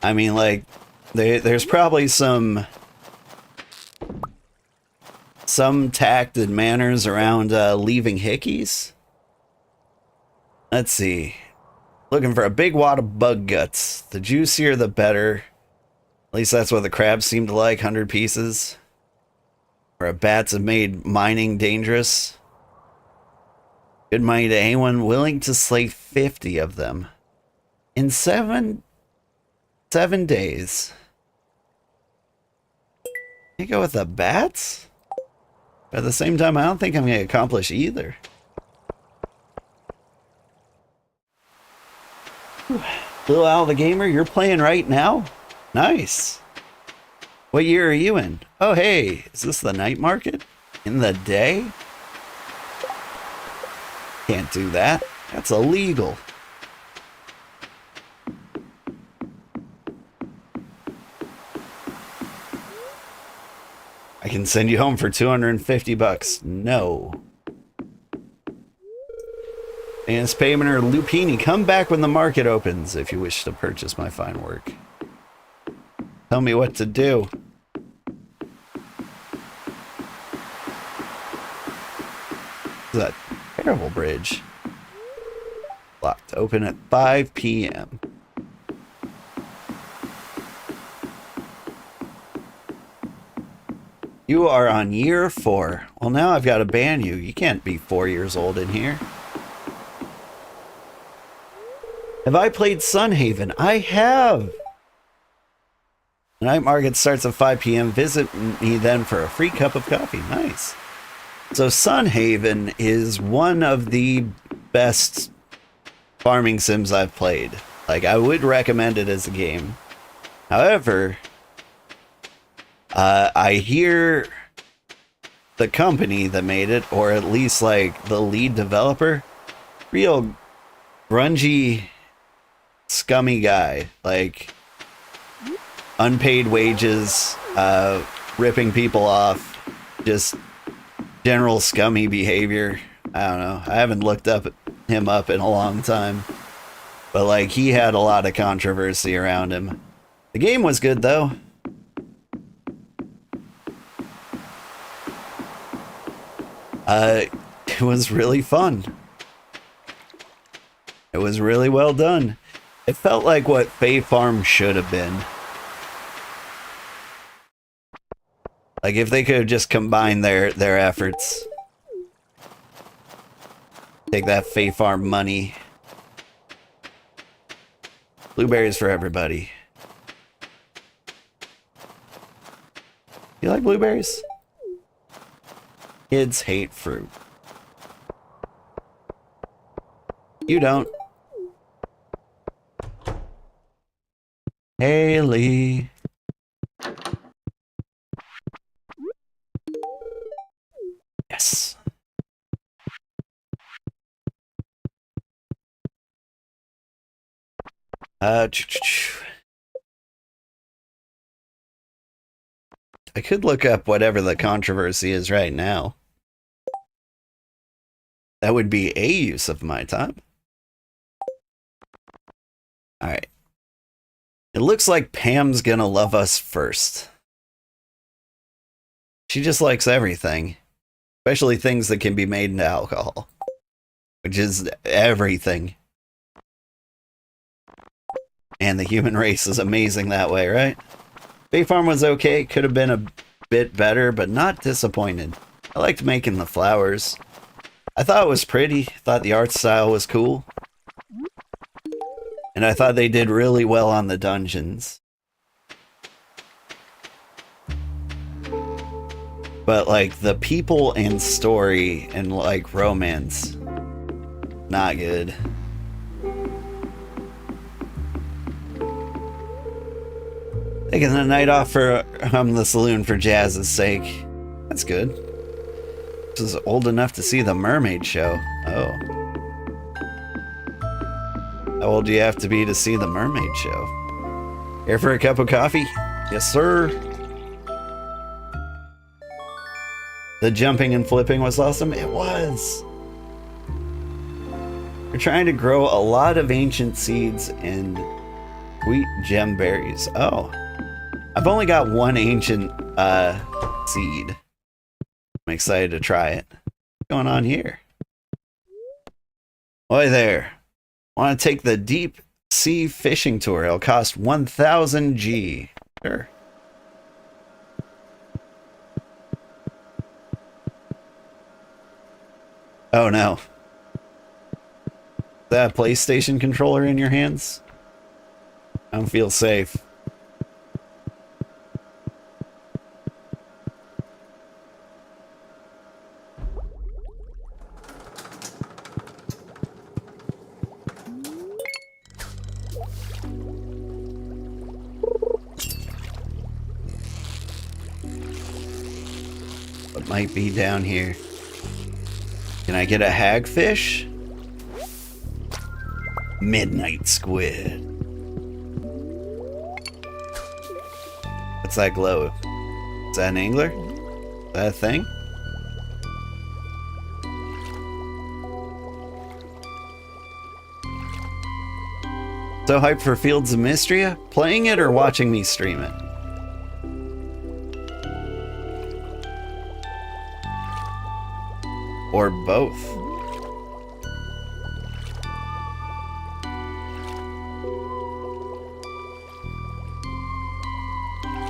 I mean, like, there's probably some tact and manners around leaving hickeys. Let's see. Looking for a big wad of bug guts. The juicier, the better. At least that's what the crabs seem to like, 100 pieces. Or bats have made mining dangerous. Good money to anyone willing to slay 50 of them. In 7 days. You go with the bats? But at the same time, I don't think I'm going to accomplish either. Little Al the Gamer, you're playing right now? Nice. What year are you in? Oh, hey, is this the night market? In the day? Can't do that. That's illegal. I can send you home for 250 bucks. No. And Payment or Lupini, come back when the market opens if you wish to purchase my fine work. Tell me what to do. This is a terrible bridge. Locked. Open at 5 p.m. You are on year 4. Well, now I've got to ban you. You can't be 4 years old in here. Have I played Sunhaven? I have. The night market starts at 5 p.m. Visit me then for a free cup of coffee. Nice. So Sunhaven is one of the best farming sims I've played. Like, I would recommend it as a game. However, I hear the company that made it, or at least like the lead developer, real grungy, scummy guy. Like, unpaid wages, ripping people off, just general scummy behavior. I don't know. I haven't looked him up in a long time. But like, he had a lot of controversy around him. The game was good though. It was really fun. It was really well done. It felt like what Fae Farm should have been. Like, if they could have just combined their efforts. Take that Fae Farm money. Blueberries for everybody. You like blueberries? Kids hate fruit. You don't. Haley. Yes. I could look up whatever the controversy is right now. That would be a use of my time. Alright. It looks like Pam's gonna love us first. She just likes everything. Especially things that can be made into alcohol. Which is everything. And the human race is amazing that way, right? Fae Farm was okay. Could have been a bit better, but not disappointed. I liked making the flowers. I thought it was pretty. Thought the art style was cool. And I thought they did really well on the dungeons. But like the people and story and like romance, not good. Taking the night off for the saloon for Jazz's sake. That's good. This is old enough to see the mermaid show. Oh. How old do you have to be to see the mermaid show? Here for a cup of coffee? Yes, sir. The jumping and flipping was awesome. It was. We're trying to grow a lot of ancient seeds and sweet gem berries. Oh. I've only got one ancient seed. I'm excited to try it. What's going on here? Oi there. Want to take the deep sea fishing tour? It'll cost 1,000 G. Sure. Oh no. Is that a PlayStation controller in your hands? I don't feel safe. What might be down here? Can I get a hagfish? Midnight squid. What's that glow? Is that an angler? Is that a thing? So hyped for Fields of Mystria? Playing it or watching me stream it? Or both?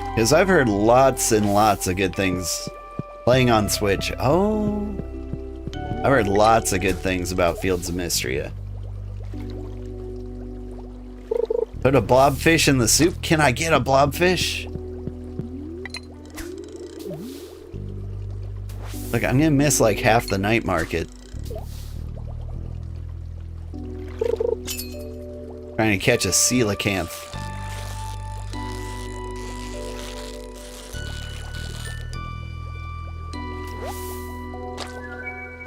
Because I've heard lots and lots of good things playing on Switch. Oh, I've heard lots of good things about Fields of Mystria. Put a blobfish in the soup? Can I get a blobfish? Look, I'm gonna miss like half the night market. Trying to catch a coelacanth.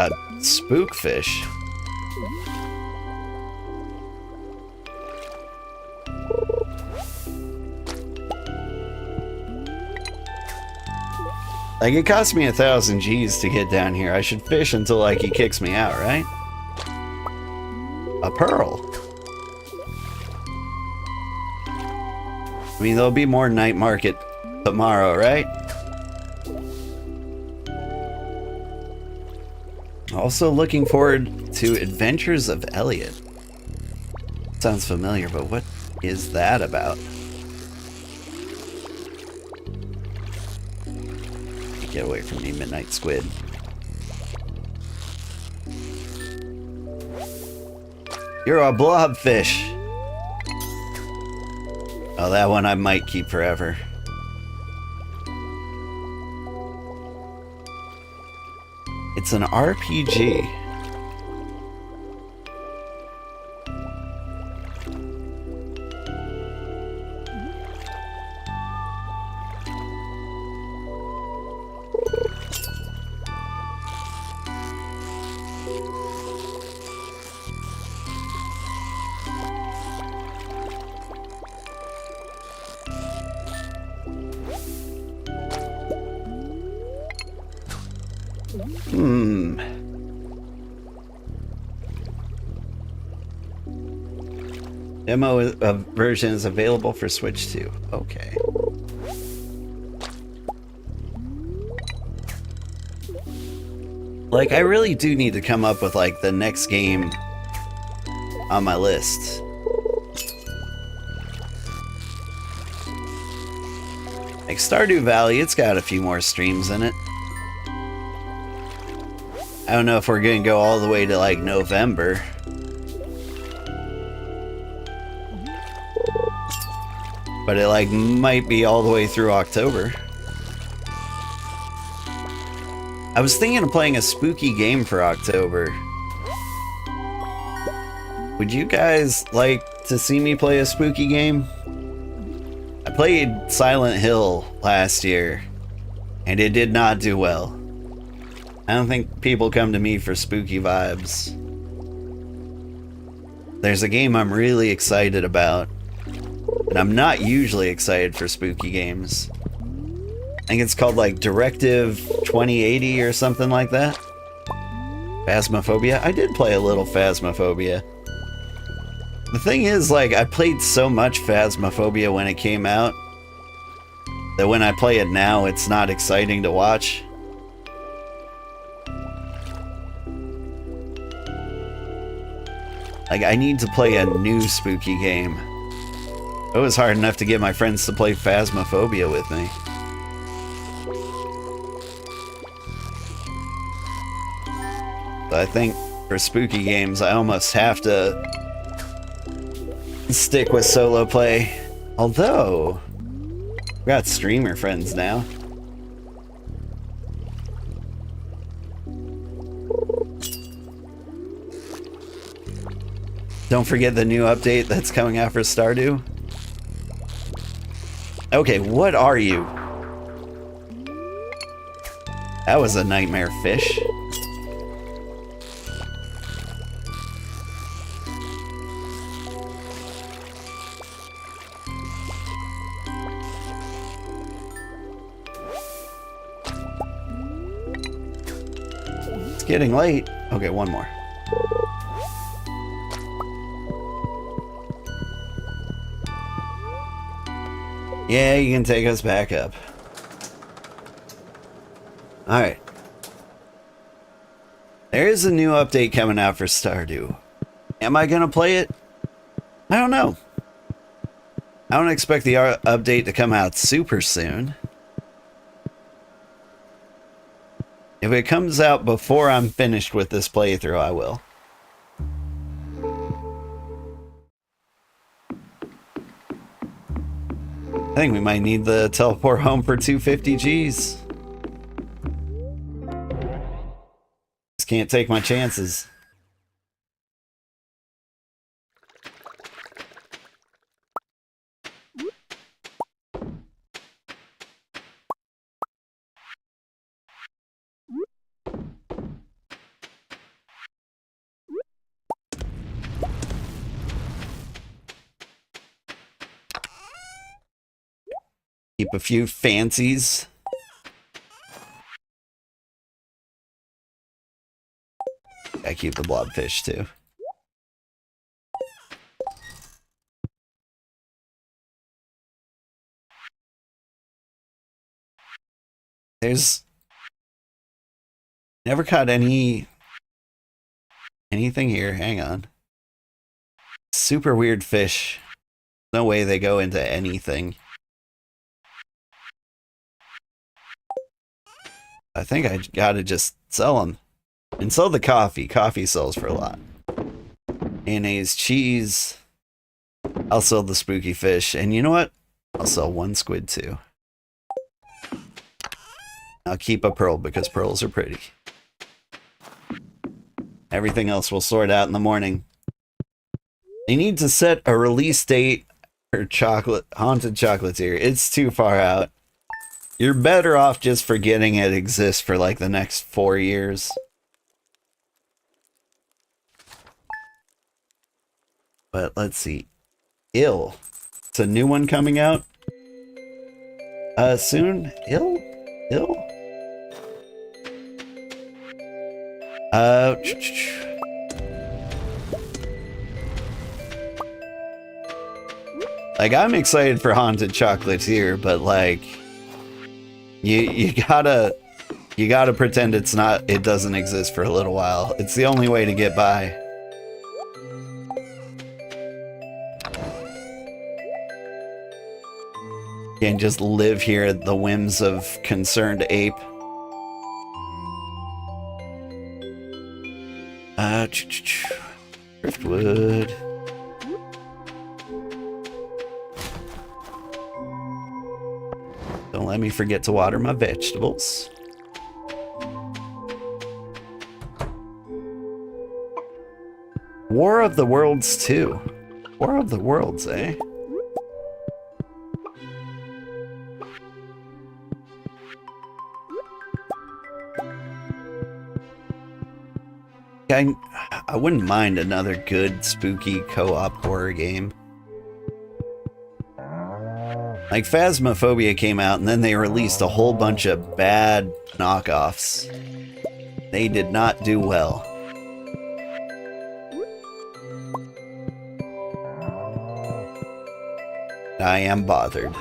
A spookfish. Like, it cost me 1,000 G's to get down here. I should fish until, like, he kicks me out, right? A pearl. I mean, there'll be more night market tomorrow, right? Also looking forward to Adventures of Elliot. Sounds familiar, but what is that about? Get away from me, Midnight Squid. You're a blobfish. Oh, that one I might keep forever. It's an RPG. Demo version is available for Switch 2. Okay. Like, I really do need to come up with, like, the next game on my list. Like, Stardew Valley, it's got a few more streams in it. I don't know if we're gonna go all the way to, like, November. But it, like, might be all the way through October. I was thinking of playing a spooky game for October. Would you guys like to see me play a spooky game? I played Silent Hill last year, and it did not do well. I don't think people come to me for spooky vibes. There's a game I'm really excited about, and I'm not usually excited for spooky games. I think it's called, like, Directive 2080 or something like that. Phasmophobia? I did play a little Phasmophobia. The thing is, like, I played so much Phasmophobia when it came out that when I play it now, it's not exciting to watch. Like, I need to play a new spooky game. It was hard enough to get my friends to play Phasmophobia with me. So I think for spooky games, I almost have to stick with solo play. Although, we got streamer friends now. Don't forget the new update that's coming out for Stardew. Okay, what are you? That was a nightmare fish. It's getting late. Okay, one more. Yeah, you can take us back up. Alright. There is a new update coming out for Stardew. Am I gonna play it? I don't know. I don't expect the update to come out super soon. If it comes out before I'm finished with this playthrough, I will. I think we might need the teleport home for 250 Gs. Just can't take my chances. Keep a few fancies. I keep the blobfish too. There's never caught anything here. Hang on. Super weird fish. No way they go into anything. I think I gotta just sell them. And sell the coffee. Coffee sells for a lot. Mayonnaise, cheese. I'll sell the spooky fish. And you know what? I'll sell one squid too. I'll keep a pearl because pearls are pretty. Everything else we'll sort out in the morning. They need to set a release date for Haunted Chocolatier. It's too far out. You're better off just forgetting it exists for like the next 4 years. But let's see. Ill. It's a new one coming out. Soon? Ill? Like, I'm excited for Haunted Chocolatier, but like, you gotta pretend it doesn't exist for a little while. It's the only way to get by. Can't just live here at the whims of concerned ape. Driftwood. Don't let me forget to water my vegetables. War of the Worlds 2. War of the Worlds, eh? I wouldn't mind another good spooky co-op horror game. Like Phasmophobia came out and then they released a whole bunch of bad knockoffs. They did not do well. I am bothered.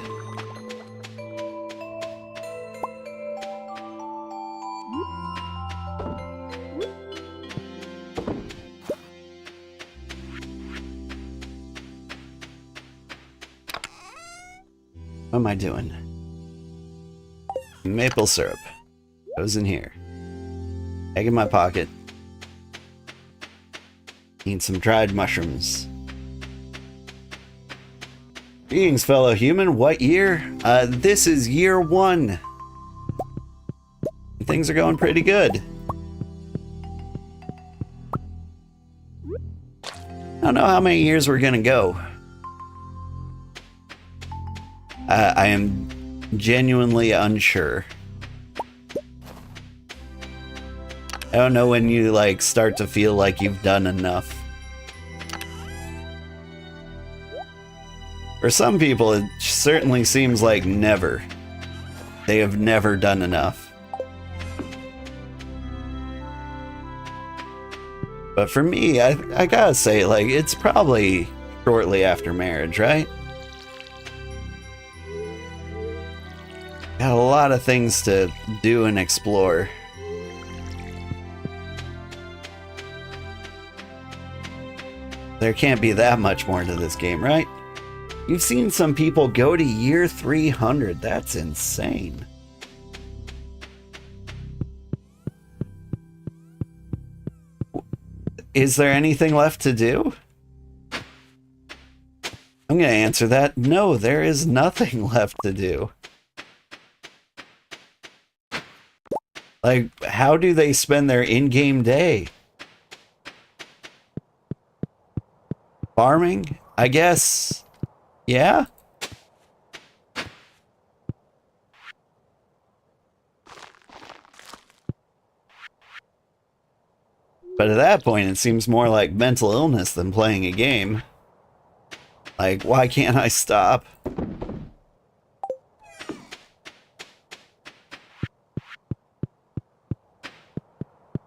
What am I doing? Maple syrup goes in here. Egg in my pocket. Need some dried mushrooms. Greetings, fellow human. What year? This is year 1. Things are going pretty good. I don't know how many years we're gonna go. I am genuinely unsure. I don't know when you like start to feel like you've done enough. For some people, it certainly seems like never. They have never done enough. But for me, I gotta say, like, it's probably shortly after marriage, right? Got a lot of things to do and explore. There can't be that much more to this game, right? You've seen some people go to year 300. That's insane. Is there anything left to do? I'm gonna answer that. No, there is nothing left to do. Like, how do they spend their in-game day? Farming? I guess. Yeah? But at that point, it seems more like mental illness than playing a game. Like, why can't I stop?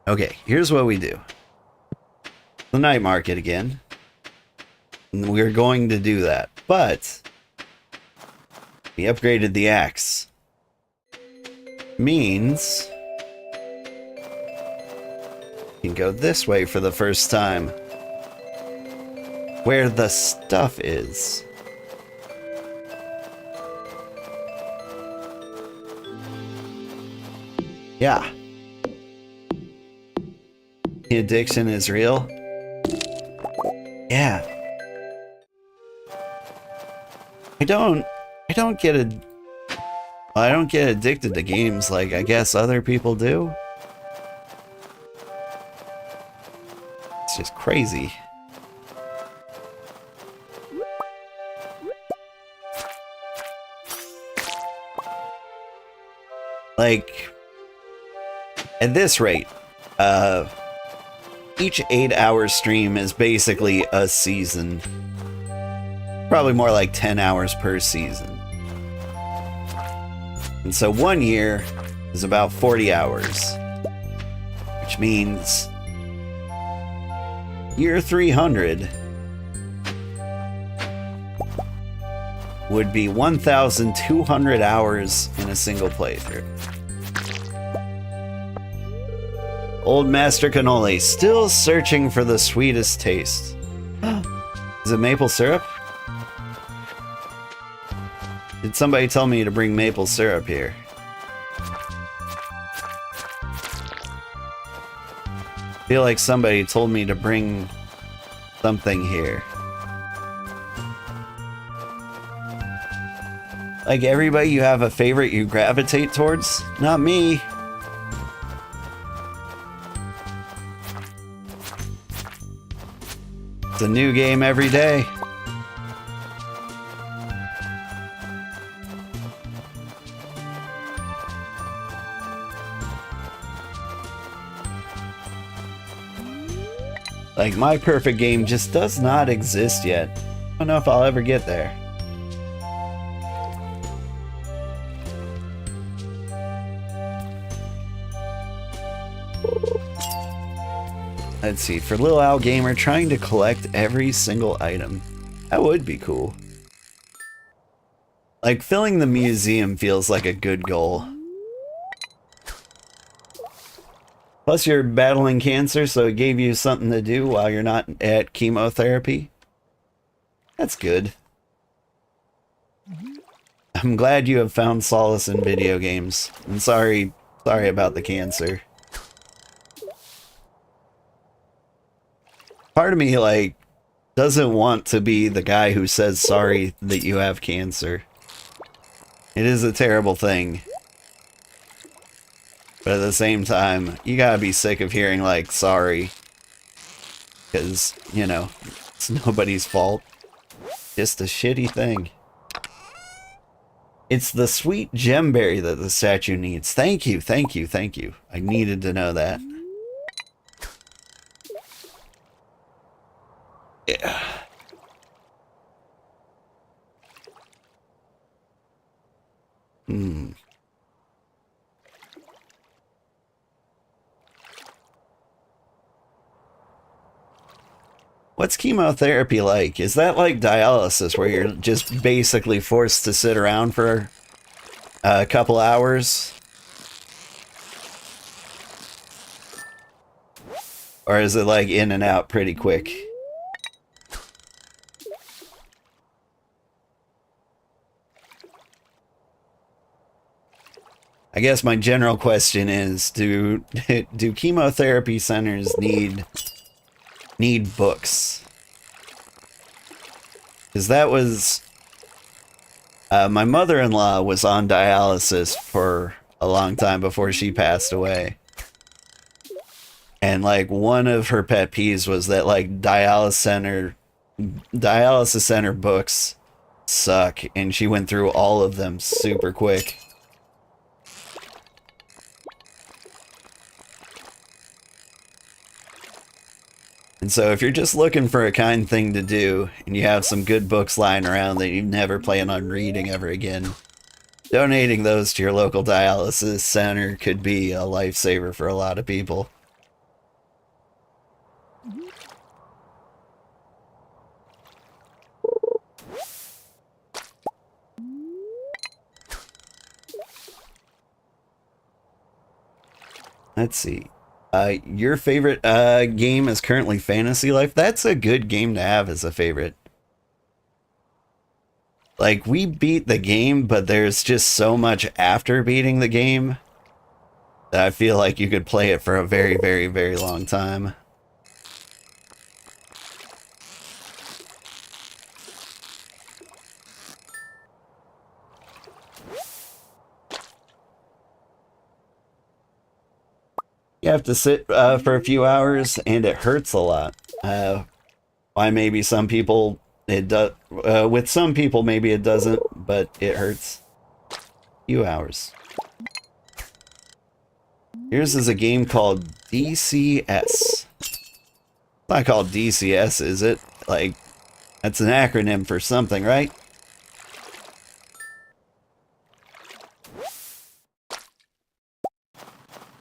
Okay, here's what we do. The night market again. We're going to do that, but we upgraded the axe. Means we can go this way for the first time. Where the stuff is. Yeah. The addiction is real. Yeah. I don't get I don't get addicted to games like I guess other people do. It's just crazy. Like, at this rate, each 8-hour stream is basically a season. Probably more like 10 hours per season. And so 1 year is about 40 hours. Which means year 300 would be 1,200 hours in a single playthrough. Old Master Cannoli, still searching for the sweetest taste. Is it maple syrup? Did somebody tell me to bring maple syrup here? I feel like somebody told me to bring something here. Like everybody, you have a favorite you gravitate towards? Not me. It's a new game every day. Like, my perfect game just does not exist yet. I don't know if I'll ever get there. Let's see, for Lil Owl Gamer, trying to collect every single item. That would be cool. Like, filling the museum feels like a good goal. Plus, you're battling cancer, so it gave you something to do while you're not at chemotherapy. That's good. I'm glad you have found solace in video games. I'm sorry about the cancer. Part of me, like, doesn't want to be the guy who says sorry that you have cancer. It is a terrible thing. But at the same time, you gotta be sick of hearing, like, sorry. Because, you know, it's nobody's fault. Just a shitty thing. It's the sweet gemberry that the statue needs. Thank you, thank you, thank you. I needed to know that. Yeah. What's chemotherapy like? Is that like dialysis where you're just basically forced to sit around for a couple hours? Or is it like in and out pretty quick? I guess my general question is, do chemotherapy centers need books? Because that was... my mother-in-law was on dialysis for a long time before she passed away. And, like, one of her pet peeves was that, like, dialysis center books suck. And she went through all of them super quick. And so if you're just looking for a kind thing to do, and you have some good books lying around that you never plan on reading ever again, donating those to your local dialysis center could be a lifesaver for a lot of people. Let's see. Your favorite game is currently Fantasy Life. That's a good game to have as a favorite. Like, we beat the game, but there's just so much after beating the game that I feel like you could play it for a very, very, very long time. You have to sit for a few hours, and it hurts a lot. Why maybe some people it does. With some people, maybe it doesn't, but it hurts. Few hours. Here's is a game called DCS. It's not called DCS, is it? Like, that's an acronym for something, right?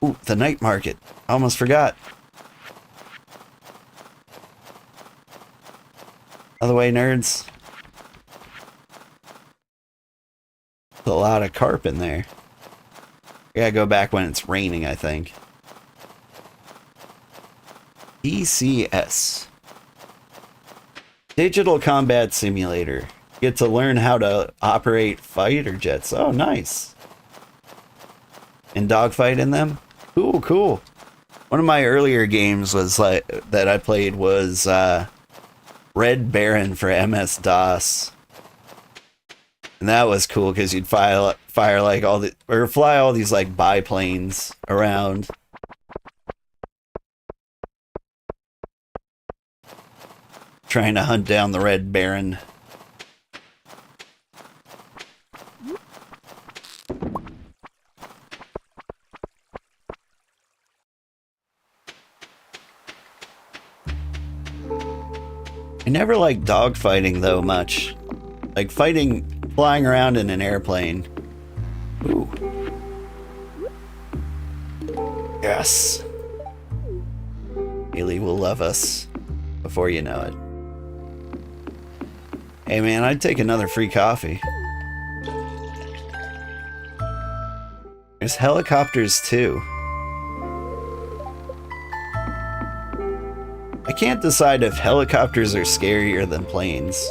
Ooh, the night market. Almost forgot. Other way, nerds. There's a lot of carp in there. I gotta go back when it's raining, I think. DCS. Digital Combat Simulator. Get to learn how to operate fighter jets. Oh, nice. And dogfight in them? Cool, cool. One of my earlier games was like that I played was Red Baron for MS-DOS. And that was cool because you'd fire like all the or fly all these like biplanes around. Trying to hunt down the Red Baron. I never liked dogfighting though much. Like flying around in an airplane. Ooh. Yes. Haley will love us before you know it. Hey man, I'd take another free coffee. There's helicopters too. I can't decide if helicopters are scarier than planes.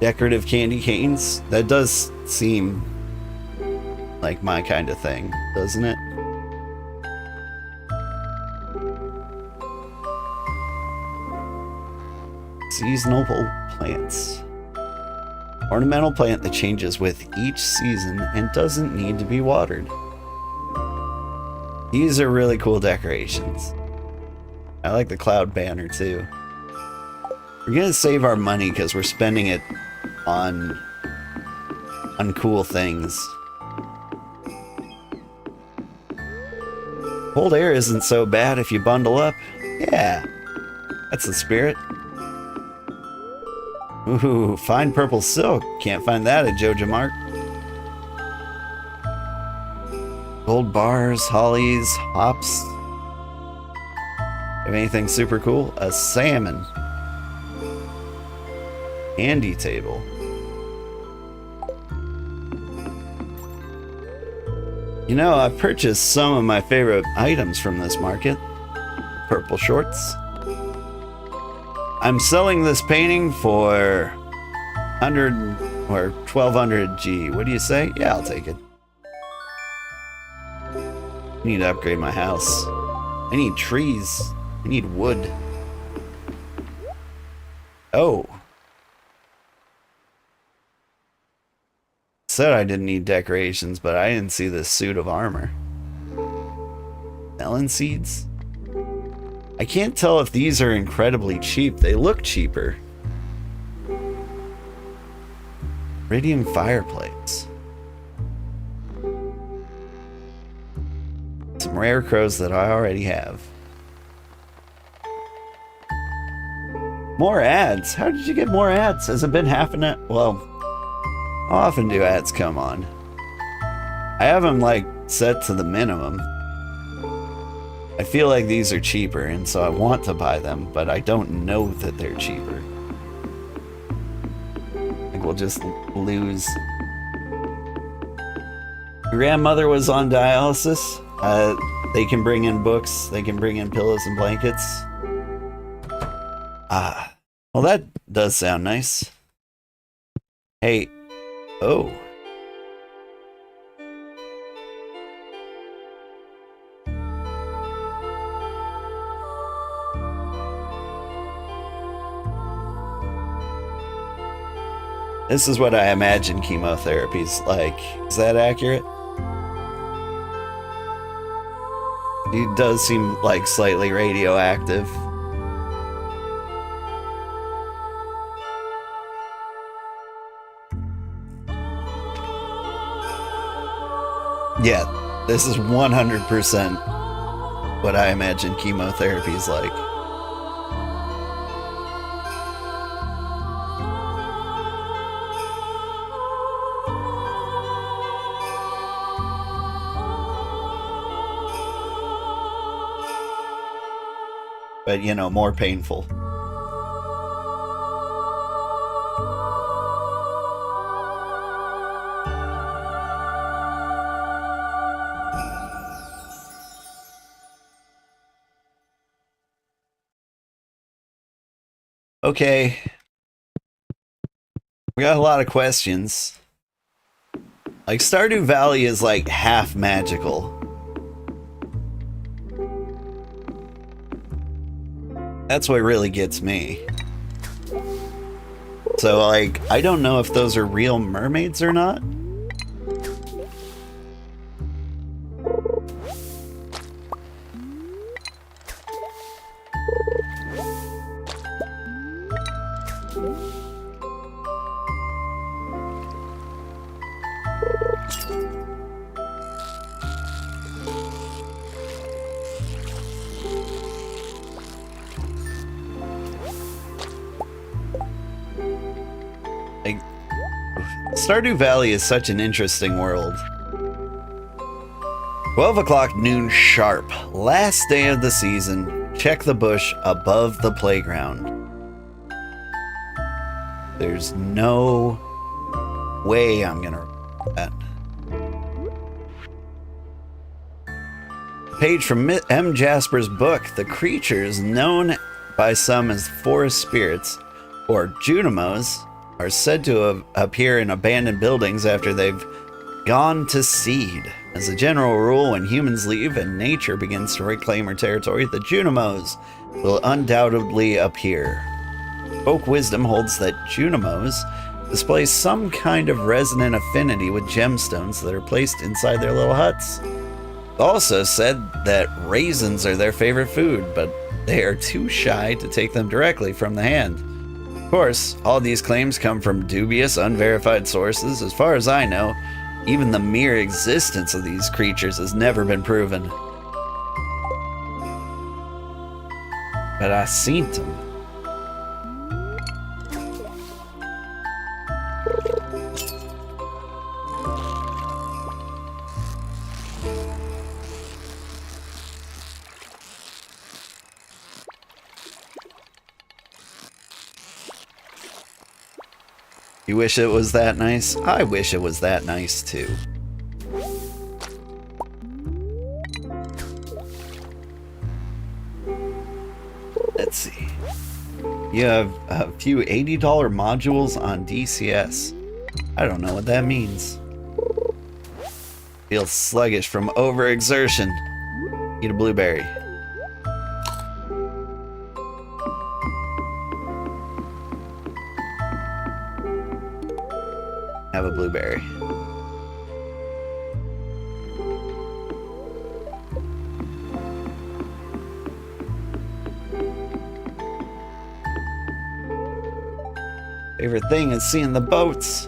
Decorative candy canes? That does seem like my kind of thing, doesn't it? Seasonal plants. Ornamental plant that changes with each season and doesn't need to be watered. These are really cool decorations. I like the cloud banner too. We're gonna save our money because we're spending it on cool things. Cold air isn't so bad if you bundle up. Yeah, that's the spirit. Ooh, fine purple silk. Can't find that at Joja Mart. Gold bars, hollies, hops. Have anything super cool? A salmon. Handy table. You know, I've purchased some of my favorite items from this market. Purple shorts. I'm selling this painting for 100 or 1200 G. What do you say? Yeah, I'll take it. I need to upgrade my house. I need trees. I need wood. Oh. Said I didn't need decorations, but I didn't see this suit of armor. Melon seeds? I can't tell if these are incredibly cheap. They look cheaper. Iridium fireplace. Some rare crows that I already have. More ads? How did you get more ads? Has it been half an hour? Well, how often do ads come on? I have them like set to the minimum. I feel like these are cheaper, and so I want to buy them, but I don't know that they're cheaper. I think we'll just lose. Grandmother was on dialysis. They can bring in books, they can bring in pillows and blankets. Ah, well, that does sound nice. Hey, oh. This is what I imagine chemotherapy's like. Is that accurate? It does seem like slightly radioactive. Yeah, this is 100% what I imagine chemotherapy is like. But, you know, more painful. Okay. We got a lot of questions. Like, Stardew Valley is like half magical. That's what really gets me. So, like, I don't know if those are real mermaids or not. Stardew Valley is such an interesting world. 12 o'clock noon sharp. Last day of the season. Check the bush above the playground. There's no way I'm gonna read that. Page from M. Jasper's book. The creatures known by some as forest spirits, or Junimos, are said to appear in abandoned buildings after they've gone to seed. As a general rule, when humans leave and nature begins to reclaim her territory, the Junimos will undoubtedly appear. Folk wisdom holds that Junimos display some kind of resonant affinity with gemstones that are placed inside their little huts. It's also said that raisins are their favorite food, but they are too shy to take them directly from the hand. Of course, all these claims come from dubious, unverified sources. As far as I know, even the mere existence of these creatures has never been proven. But I seen them. You wish it was that nice? I wish it was that nice too. Let's see. You have a few $80 modules on DCS. I don't know what that means. Feel sluggish from overexertion. Eat a blueberry. Have a blueberry. Favorite thing is seeing the boats.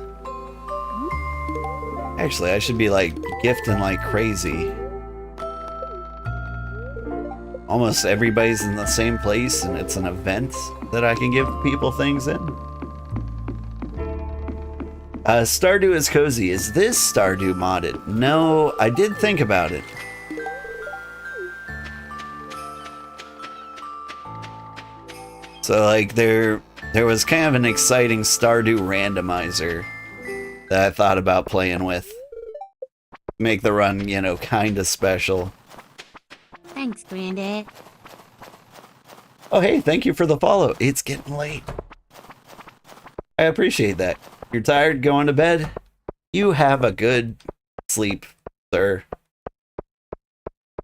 Actually, I should be like gifting like crazy. Almost everybody's in the same place and it's an event that I can give people things in. Stardew is cozy. Is this Stardew modded? No, I did think about it. So like there was kind of an exciting Stardew randomizer that I thought about playing with. Make the run, you know, kind of special. Thanks, Granddad. Oh hey, thank you for the follow. It's getting late. I appreciate that. You're tired, going to bed? You have a good sleep, sir.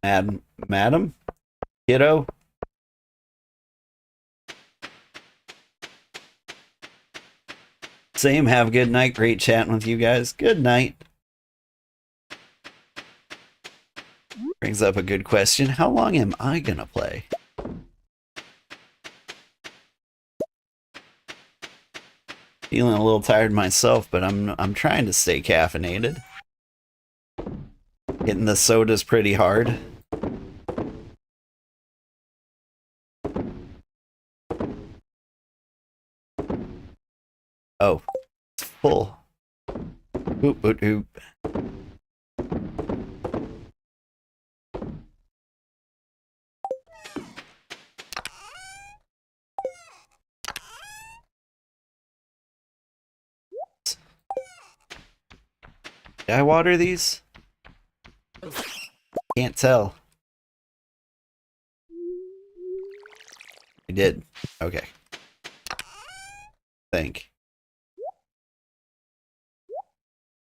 Madam? Kiddo? Same, have a good night. Great chatting with you guys. Good night. Brings up a good question. How long am I gonna play? Feeling a little tired myself, but I'm trying to stay caffeinated. Hitting the sodas pretty hard. Oh, it's full. Oop, oop, oop. Did I water these? Can't tell. I did. Okay. Think.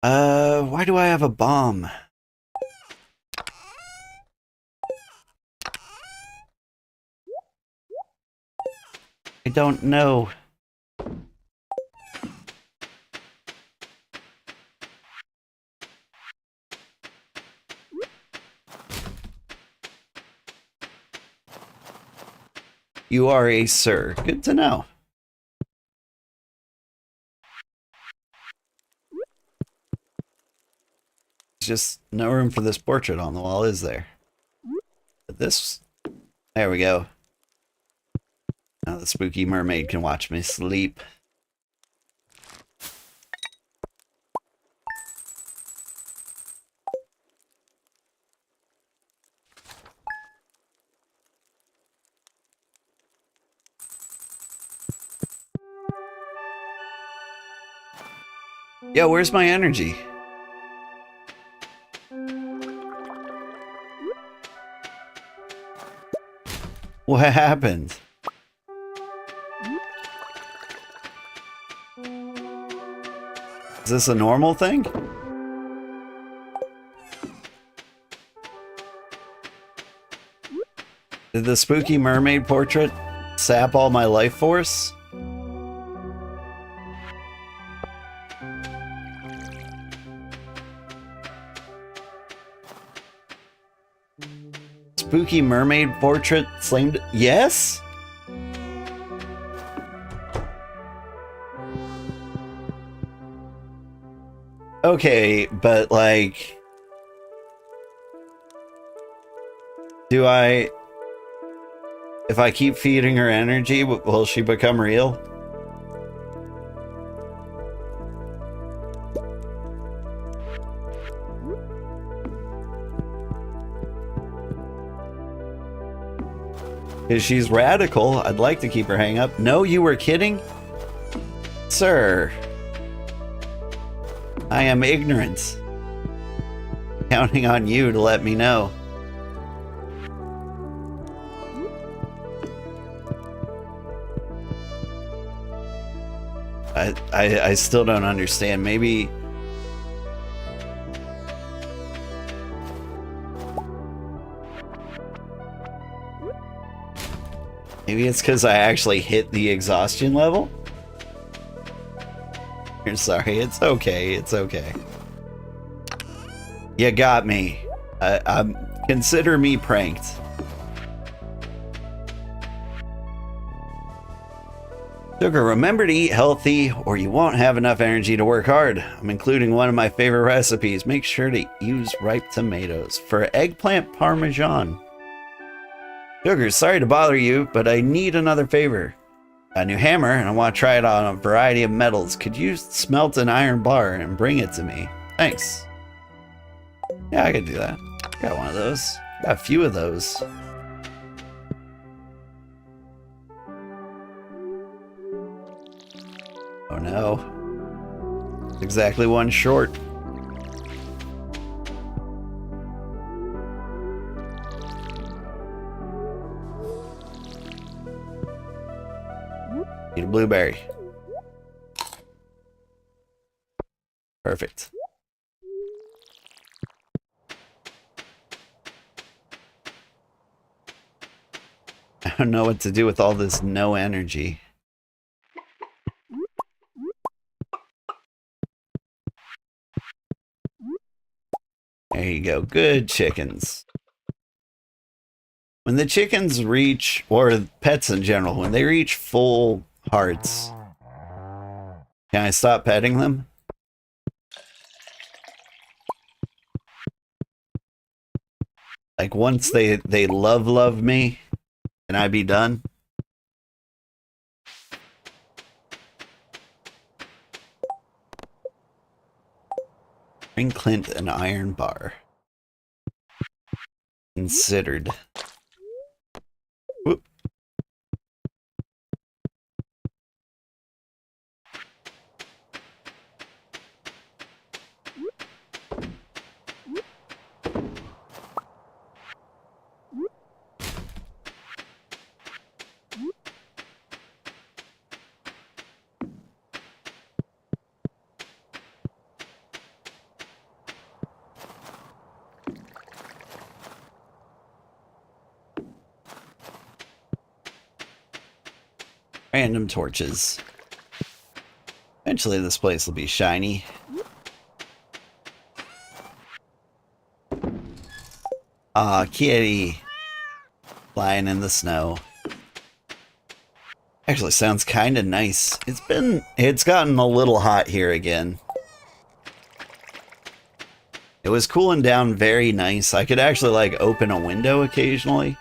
Why do I have a bomb? I don't know. You are a sir. Good to know. There's just no room for this portrait on the wall, is there? But this... There we go. Now the spooky mermaid can watch me sleep. Yo, where's my energy? What happened? Is this a normal thing? Did the spooky mermaid portrait sap all my life force? Spooky mermaid portrait slammed. Yes? Okay, but like... Do I... If I keep feeding her energy, will she become real? Because she's radical. I'd like to keep her hang up. No, you were kidding? Sir. I am ignorant. Counting on you to let me know. I still don't understand. Maybe... Maybe it's because I actually hit the exhaustion level? You're sorry, it's okay, it's okay. You got me. Consider me pranked. Sugar, remember to eat healthy or you won't have enough energy to work hard. I'm including one of my favorite recipes. Make sure to use ripe tomatoes for eggplant parmesan. Sugar, sorry to bother you, but I need another favor. Got a new hammer and I want to try it on a variety of metals. Could you smelt an iron bar and bring it to me? Thanks. Yeah, I could do that. Got one of those. Got a few of those. no. Exactly one short. Need a blueberry. Perfect. I don't know what to do with all this no energy. There you go. Good chickens. When the chickens reach, or pets in general, when they reach full hearts, can I stop petting them? Like once they love me, can I be done? Bring Clint an iron bar. Considered. Whoop. Random torches. Eventually this place will be shiny. Aw, kitty. Flying in the snow. Actually sounds kind of nice. It's gotten a little hot here again. It was cooling down very nice. I could actually like open a window occasionally.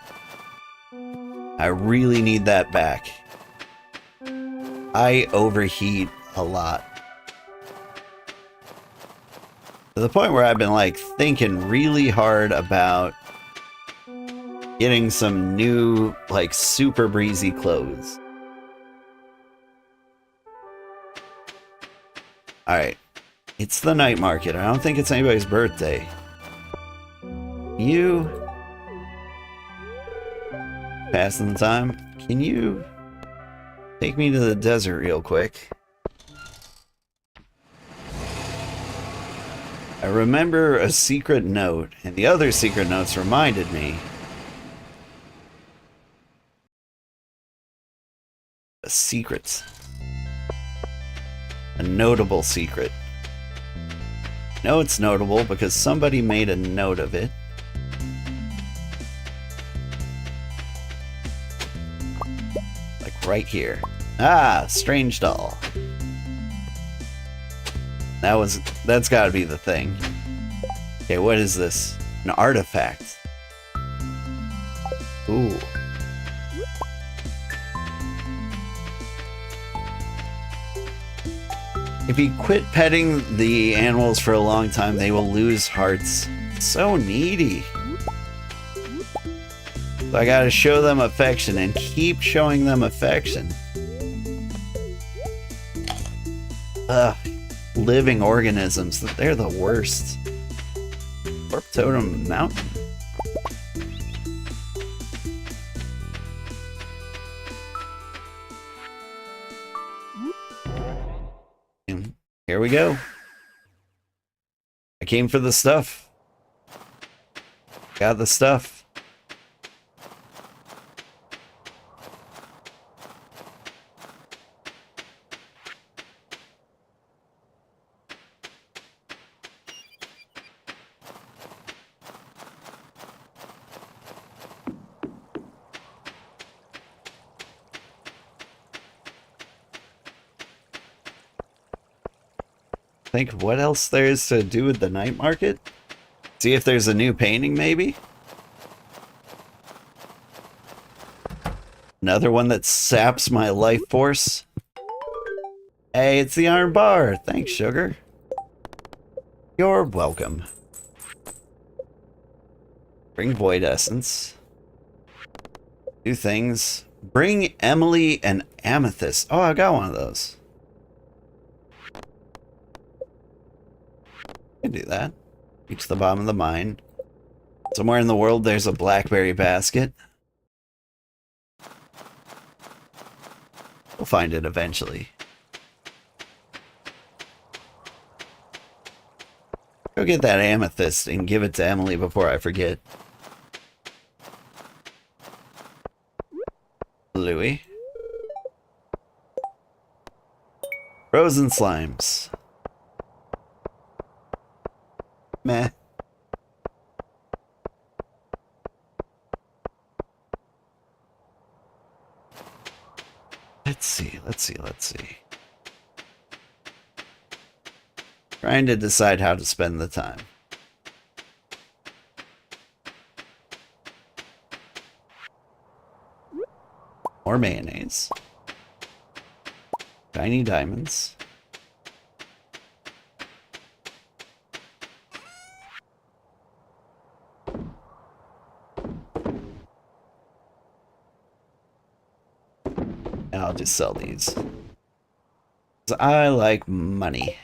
I really need that back. I overheat a lot. To the point where I've been like thinking really hard about getting some new like super breezy clothes. Alright. It's the night market. I don't think it's anybody's birthday. You passing the time? Can you take me to the desert real quick? I remember a secret note, and the other secret notes reminded me. A secret. A notable secret. No, it's notable because somebody made a note of it. Like right here. Ah, strange doll. That's gotta be the thing. Okay, what is this? An artifact. Ooh. If you quit petting the animals for a long time, they will lose hearts. So needy. So I gotta show them affection and keep showing them affection. Ugh. Living organisms, they're the worst. Warp Totem Mountain. And here we go. I came for the stuff. Got the stuff. Think what else there is to do with the night market? See if there's a new painting, maybe? Another one that saps my life force? Hey, it's the iron bar. Thanks, sugar. You're welcome. Bring void essence. Do things. Bring Emily an amethyst. Oh, I got one of those. can do that. Reach the bottom of the mine. Somewhere in the world there's a blackberry basket. We'll find it eventually. Go get that amethyst and give it to Emily before I forget. Louis. Frozen slimes. Meh. Let's see. Trying to decide how to spend the time. More mayonnaise. Shiny diamonds. I'll just sell these. 'Cause I like money.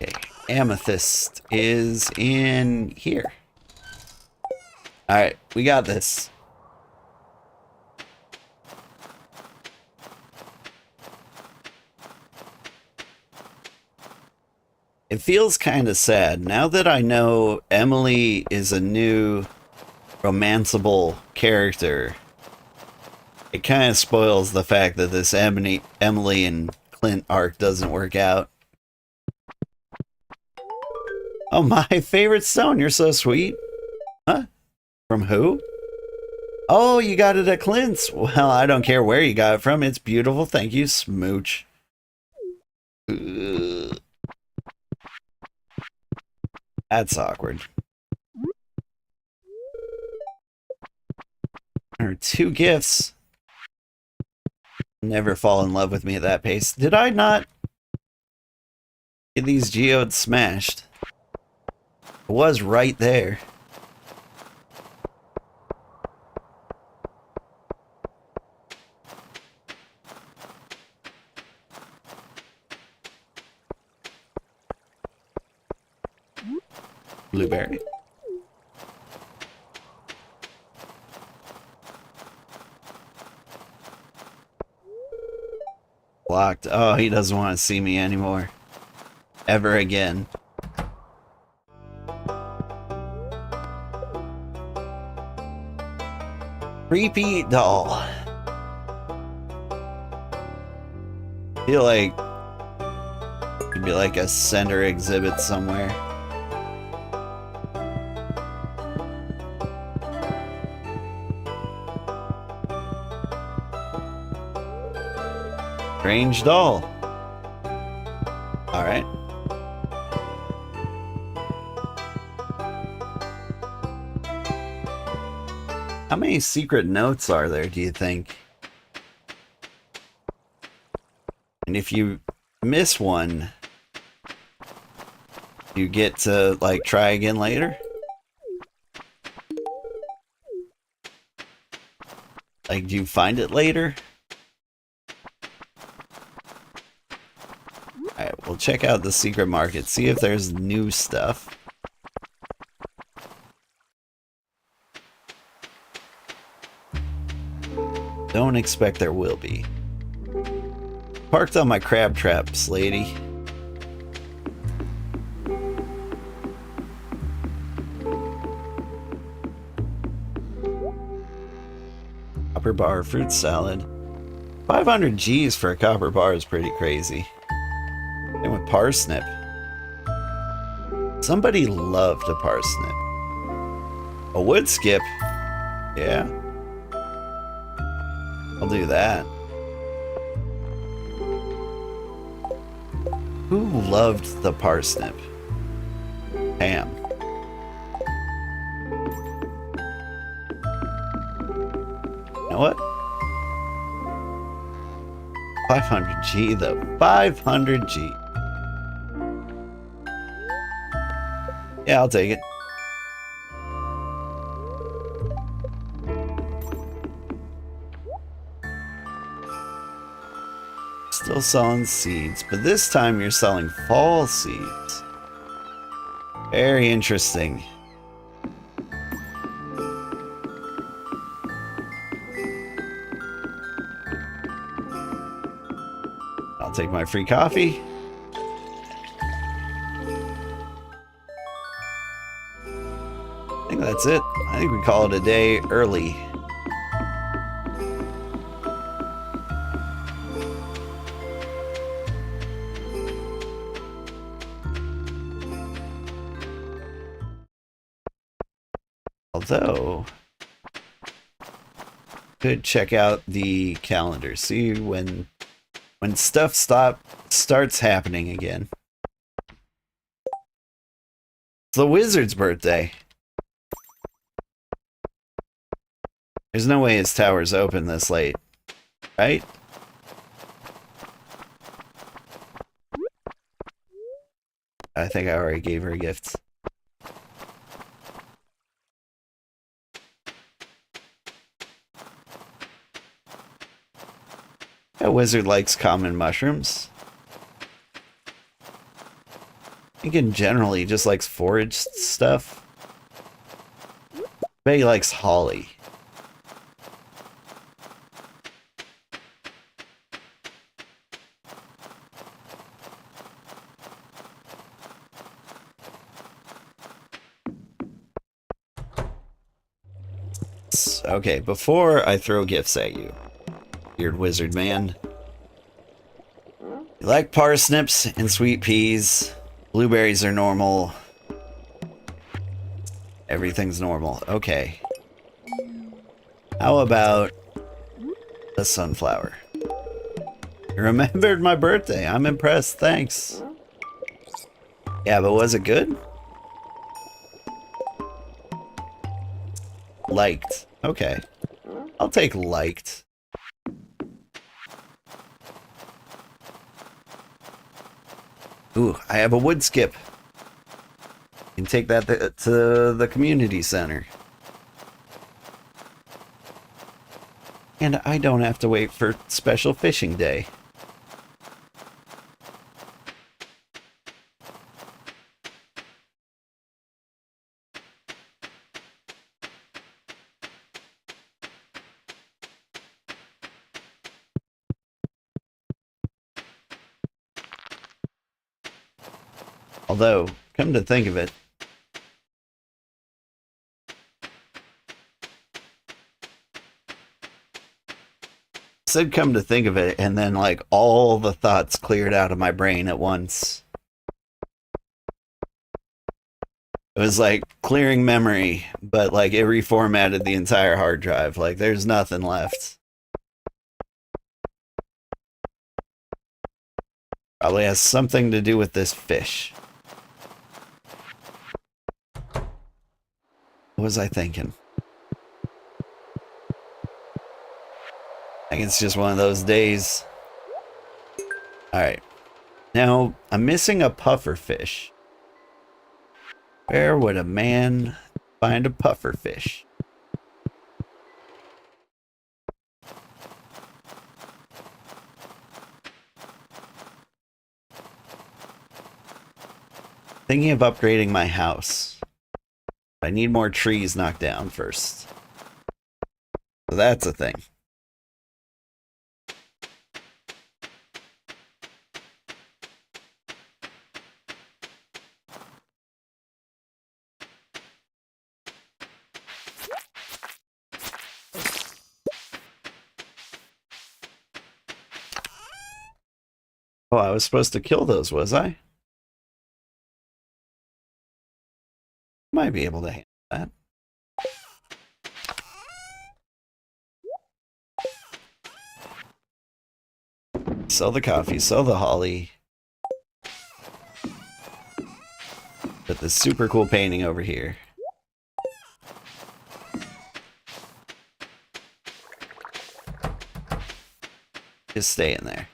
Okay, amethyst is in here. Alright, we got this. It feels kind of sad. Now that I know Emily is a new romanceable character, it kind of spoils the fact that this Emily and Clint arc doesn't work out. Oh, my favorite stone. You're so sweet. Huh? From who? Oh, you got it at Clint's. Well, I don't care where you got it from. It's beautiful. Thank you, Smooch. Ugh. That's awkward. There are 2 gifts. Never fall in love with me at that pace. Did I not get these geodes smashed? It was right there. Blueberry. Blocked. Oh, he doesn't want to see me anymore. Ever again. Repeat doll. Feel like could be like a center exhibit somewhere. Strange doll. All right. How many secret notes are there, do you think? And if you miss one, you get to, like, try again later? Like, do you find it later? Alright, we'll check out the secret market, see if there's new stuff. Don't expect there will be. Parked on my crab traps, lady. Copper bar, fruit salad. 500 G's for a copper bar is pretty crazy. And with parsnip. Somebody loved a parsnip. A wood skip. Yeah. I'll do that. Who loved the parsnip? Pam. You know what? 500G though. 500G. Yeah, I'll take it. Still selling seeds, but this time you're selling fall seeds. Very interesting. I'll take my free coffee. I think that's it. I think we call it a day early. Although, could check out the calendar, see when stuff starts happening again. It's the wizard's birthday. There's no way his tower's open this late, right? I think I already gave her gifts. That wizard likes common mushrooms. I think in general he just likes foraged stuff. Bet he likes holly. Okay, before I throw gifts at you, weird wizard man. You like parsnips and sweet peas. Blueberries are normal. Everything's normal. Okay. How about a sunflower? You remembered my birthday. I'm impressed. Thanks. Yeah, but was it good? Liked. Okay. I'll take liked. Ooh, I have a wood skip. You can take that to the community center. And I don't have to wait for special fishing day. Although, come to think of it, said come to think of it, and then like all the thoughts cleared out of my brain at once. It was like clearing memory, but like it reformatted the entire hard drive. Like there's nothing left. Probably has something to do with this fish. What was I thinking? I think it's just one of those days. Alright. Now, I'm missing a puffer fish. Where would a man find a puffer fish? Thinking of upgrading my house. I need more trees knocked down first. So that's a thing. Oh, I was supposed to kill those, was I? Might be able to handle that. Sell the coffee, sell the holly. Put this super cool painting over here. Just stay in there.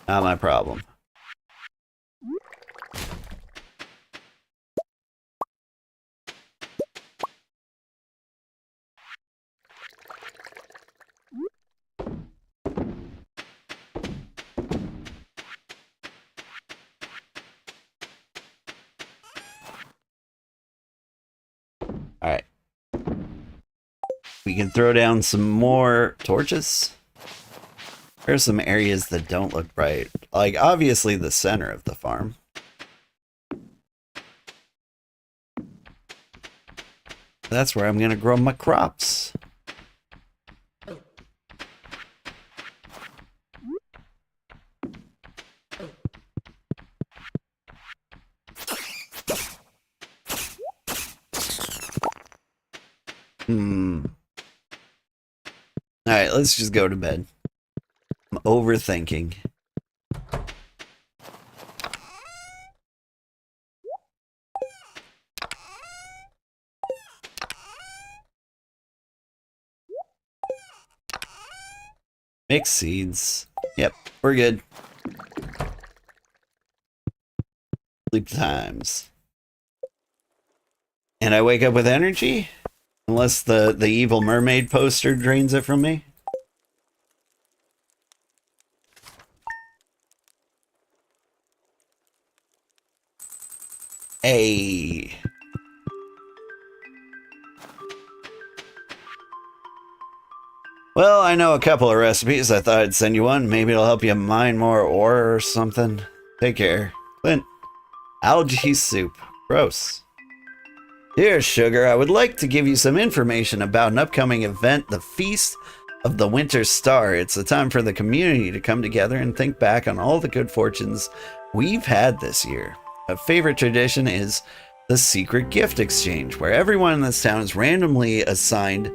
Not my problem. Alright. We can throw down some more torches. There are some areas that don't look bright. Like, obviously the center of the farm. That's where I'm gonna grow my crops. Alright, let's just go to bed. I'm overthinking. Mix seeds. Yep, we're good. Sleep times. And I wake up with energy? Unless the evil mermaid poster drains it from me. Hey. Well, I know a couple of recipes. I thought I'd send you one. Maybe it'll help you mine more ore or something. Take care. Clint. Algae soup. Gross. Dear Sugar, I would like to give you some information about an upcoming event, the Feast of the Winter Star. It's a time for the community to come together and think back on all the good fortunes we've had this year. A favorite tradition is the secret gift exchange, where everyone in this town is randomly assigned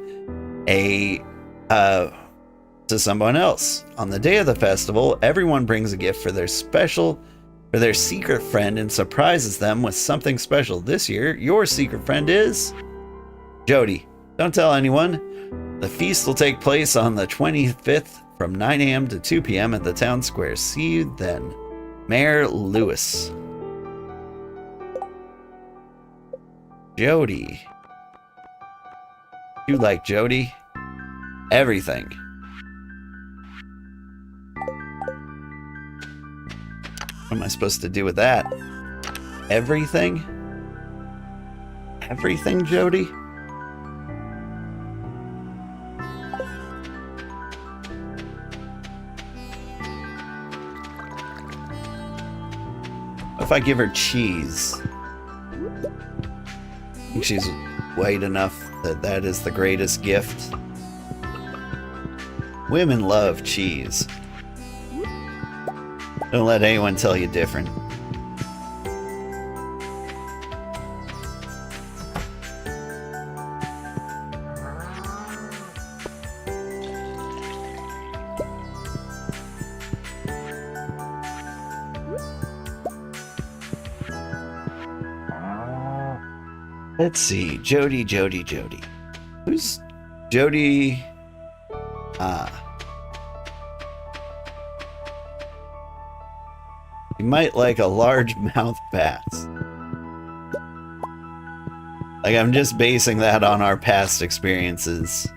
a to someone else. On the day of the festival, everyone brings a gift for their secret friend and surprises them with something special. This year, your secret friend is Jody. Don't tell anyone. The feast will take place on the 25th from 9 a.m. to 2 p.m. at the town square. See you then. Mayor Lewis. Jody. You like Jody? Everything. What am I supposed to do with that? Everything? Everything, Jody? What if I give her cheese? I think she's white enough that that is the greatest gift. Women love cheese. Don't let anyone tell you different. Let's see. Jody. Who's Jody? You might like a largemouth bass. Like, I'm just basing that on our past experiences.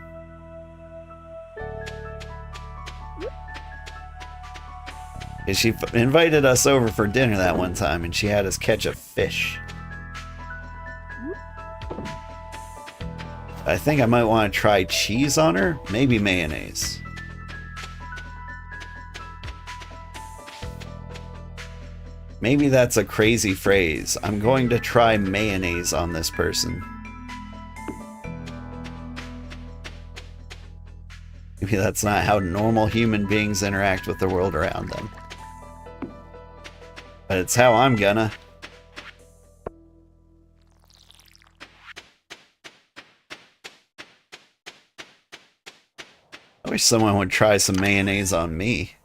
She invited us over for dinner that one time, and she had us catch a fish. I think I might want to try cheese on her. Maybe mayonnaise. Maybe that's a crazy phrase. I'm going to try mayonnaise on this person. Maybe that's not how normal human beings interact with the world around them. But it's how I'm gonna. I wish someone would try some mayonnaise on me.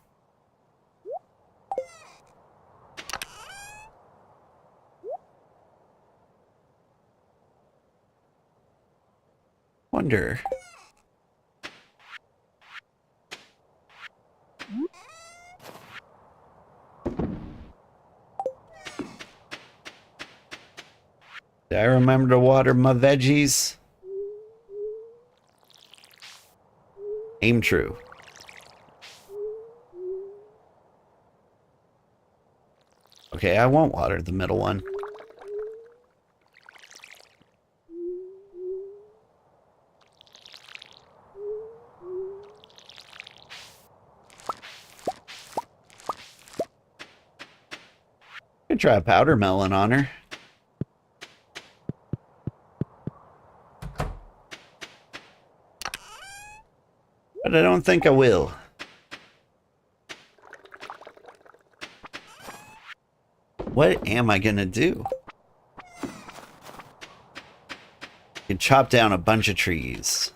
Wonder. Did I remember to water my veggies? Aim true. Okay, I won't water the middle one. Could try a powder melon on her. But I don't think I will. What am I gonna do? I can chop down a bunch of trees.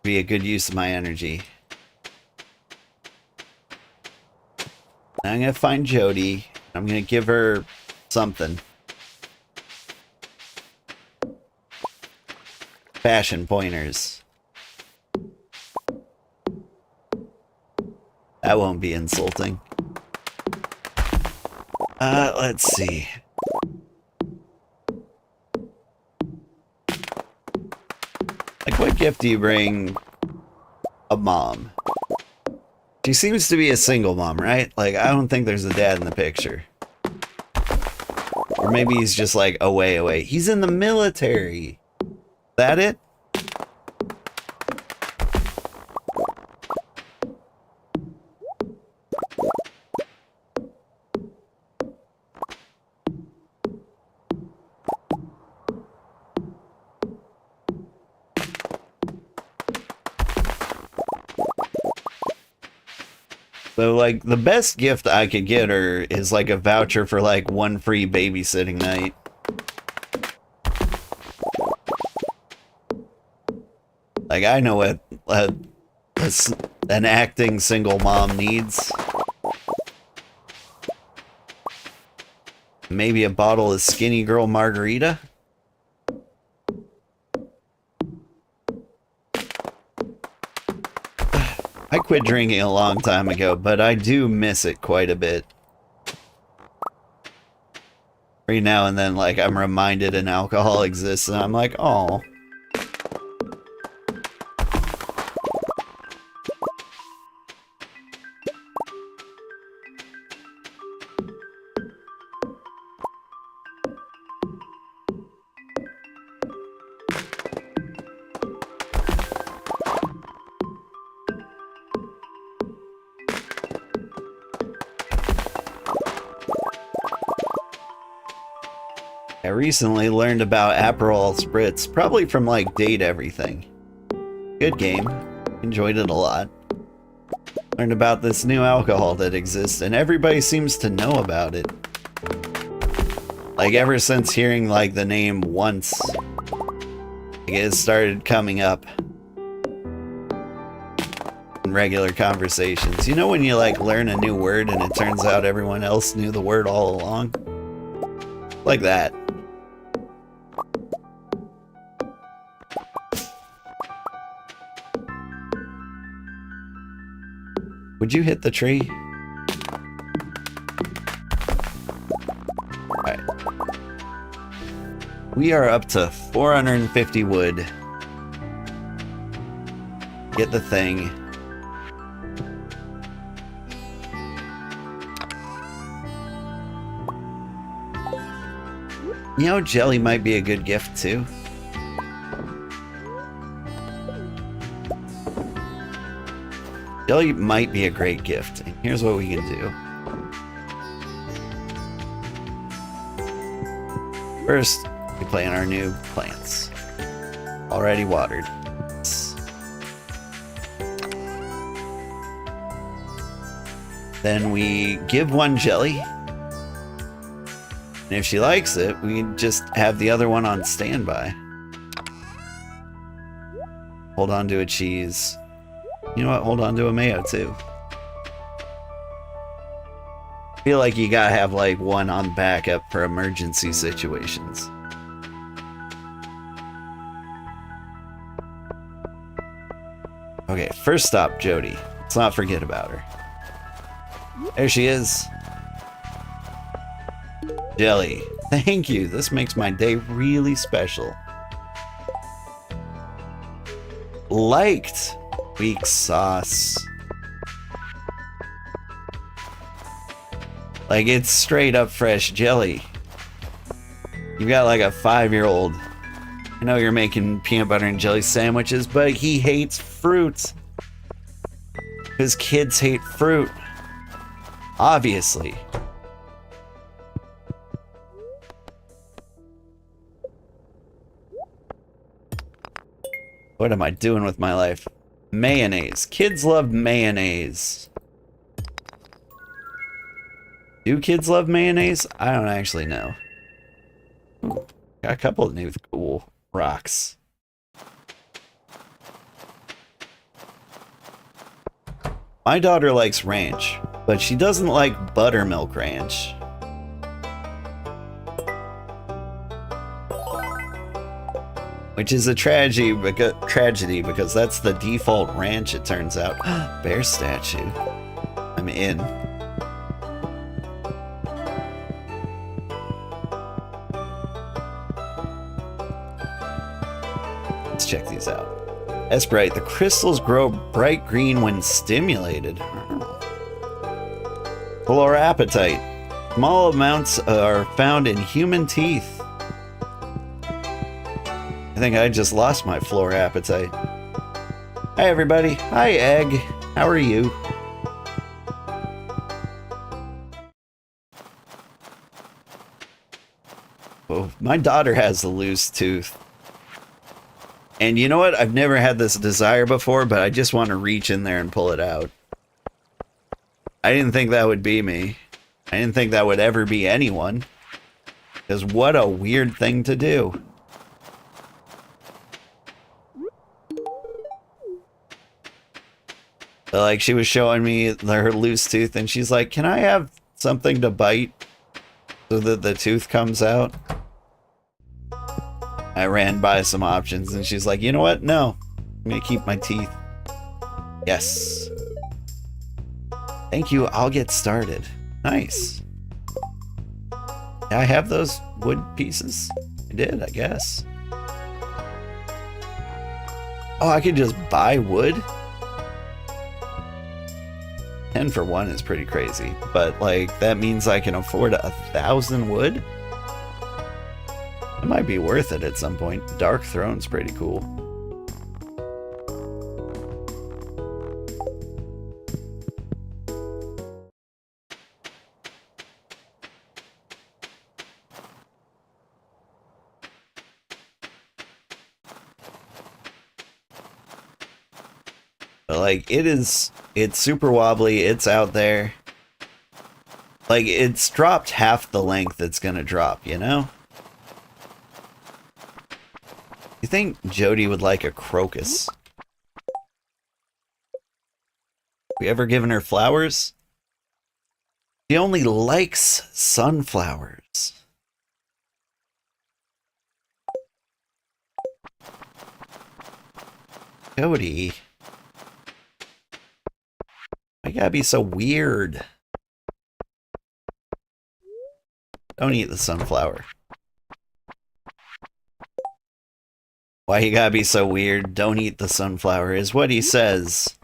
Be a good use of my energy. Now I'm gonna find Jody. I'm gonna give her something. Fashion pointers. That won't be insulting. Let's see. Like, what gift do you bring a mom? She seems to be a single mom, right? Like, I don't think there's a dad in the picture. Or maybe he's just like away. He's in the military. Is that it? So, like, the best gift I could get her is, like, a voucher for, like, 1 free babysitting night. Like, I know what an acting single mom needs. Maybe a bottle of Skinny Girl Margarita? I quit drinking a long time ago, but I do miss it quite a bit. Every now and then, like, I'm reminded an alcohol exists, and I'm like, oh. I recently learned about Aperol Spritz, probably from like Date Everything. Good game. Enjoyed it a lot. Learned about this new alcohol that exists, and everybody seems to know about it. Like, ever since hearing like the name once, it started coming up in regular conversations. You know when you like learn a new word and it turns out everyone else knew the word all along? Like that. Would you hit the tree? Alright. We are up to 450 wood. Get the thing. You know, jelly might be a good gift too. Jelly might be a great gift, and here's what we can do. First, we plant our new plants. Already watered. Then we give one jelly. And if she likes it, we can just have the other one on standby. Hold on to a cheese. You know what? Hold on to a mayo too. I feel like you gotta have like one on backup for emergency situations. Okay, first stop, Jody. Let's not forget about her. There she is. Jelly. Thank you. This makes my day really special. Liked. Weak sauce. Like, it's straight up fresh jelly. You got like a 5-year-old. I know you're making peanut butter and jelly sandwiches, but he hates fruit. His kids hate fruit. Obviously. What am I doing with my life? Mayonnaise. Kids love mayonnaise. Do kids love mayonnaise? I don't actually know. Ooh, got a couple of new cool rocks. My daughter likes ranch, but she doesn't like buttermilk ranch. Which is a tragedy because that's the default ranch, it turns out. Bear statue. I'm in. Let's check these out. That's bright. The crystals grow bright green when stimulated. Fluorapatite. Small amounts are found in human teeth. I think I just lost my fluorapatite. Hi everybody. Hi Egg. How are you? Oh, my daughter has a loose tooth. And you know what? I've never had this desire before, but I just want to reach in there and pull it out. I didn't think that would be me. I didn't think that would ever be anyone. Because what a weird thing to do. But like, she was showing me her loose tooth, and she's like, can I have something to bite so that the tooth comes out? I ran by some options, and she's like, you know what? No. I'm gonna keep my teeth. Yes. Thank you. I'll get started. Nice. I have those wood pieces. I did, I guess. Oh, I could just buy wood? 10 for 1 is pretty crazy. But, like, that means I can afford 1,000 wood? It might be worth it at some point. Dark Throne's pretty cool. But like, it's super wobbly, it's out there. Like, it's dropped half the length it's gonna drop, you know? You think Jody would like a crocus? We ever given her flowers? She only likes sunflowers. Jody. Why you gotta be so weird? Don't eat the sunflower. Why you gotta be so weird? Don't eat the sunflower is what he says.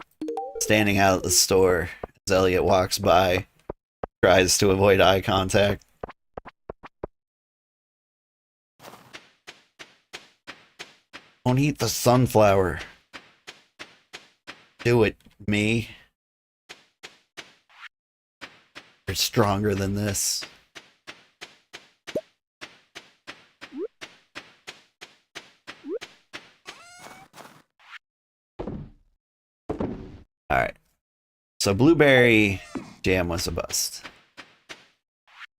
Standing out at the store as Elliot walks by, tries to avoid eye contact. Don't eat the sunflower. Do it, me. You're stronger than this. Alright. So blueberry jam was a bust.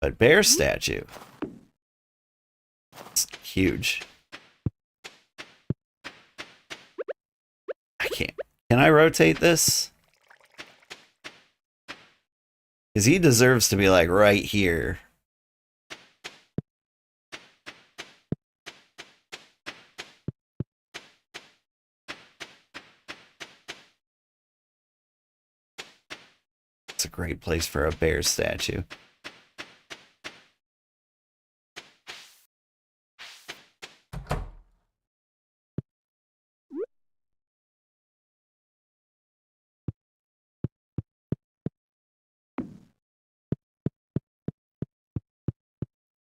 But bear statue. It's huge. I can't. Can I rotate this? Because he deserves to be like right here. It's a great place for a bear statue.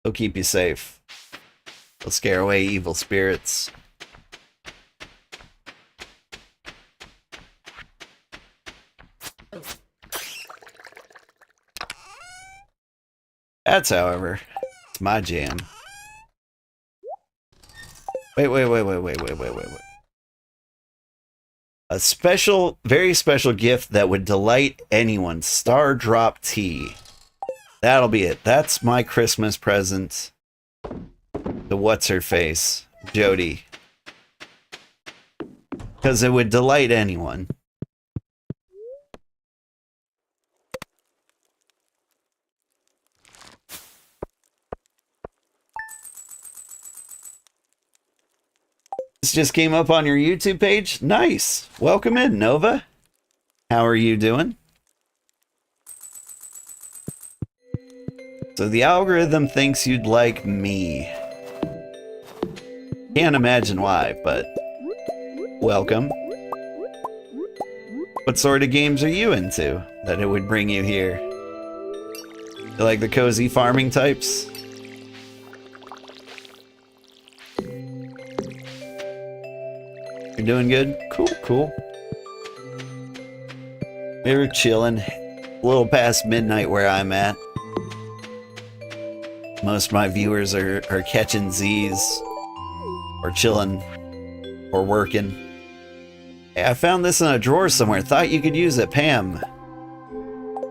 He'll keep you safe. He'll scare away evil spirits. That's, however, it's my jam. Wait. A special, very special gift that would delight anyone. Star Drop Tea. That'll be it. That's my Christmas present. The what's-her-face, Jody. Because it would delight anyone. This just came up on your YouTube page? Nice. Welcome in, Nova. How are you doing? So the algorithm thinks you'd like me. Can't imagine why, but welcome. What sort of games are you into that it would bring you here? You like the cozy farming types? You're doing good? Cool, cool. We're chilling. A little past midnight where I'm at. Most of my viewers are catching Z's. Or chilling. Or working. Hey, I found this in a drawer somewhere. Thought you could use it, Pam.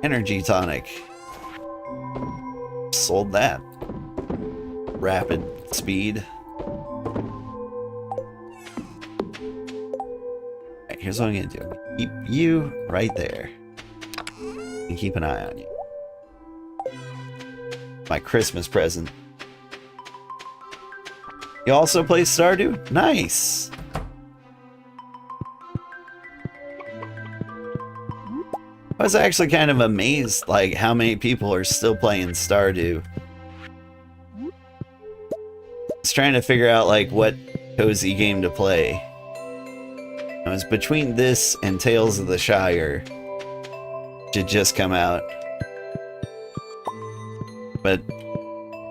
Energy tonic. Sold that. Rapid speed. Alright, here's what I'm gonna do. Keep you right there. And keep an eye on you. My Christmas present. You also play Stardew? Nice! I was actually kind of amazed, like, how many people are still playing Stardew. I was trying to figure out, like, what cozy game to play. It was between this and Tales of the Shire, which had just come out. But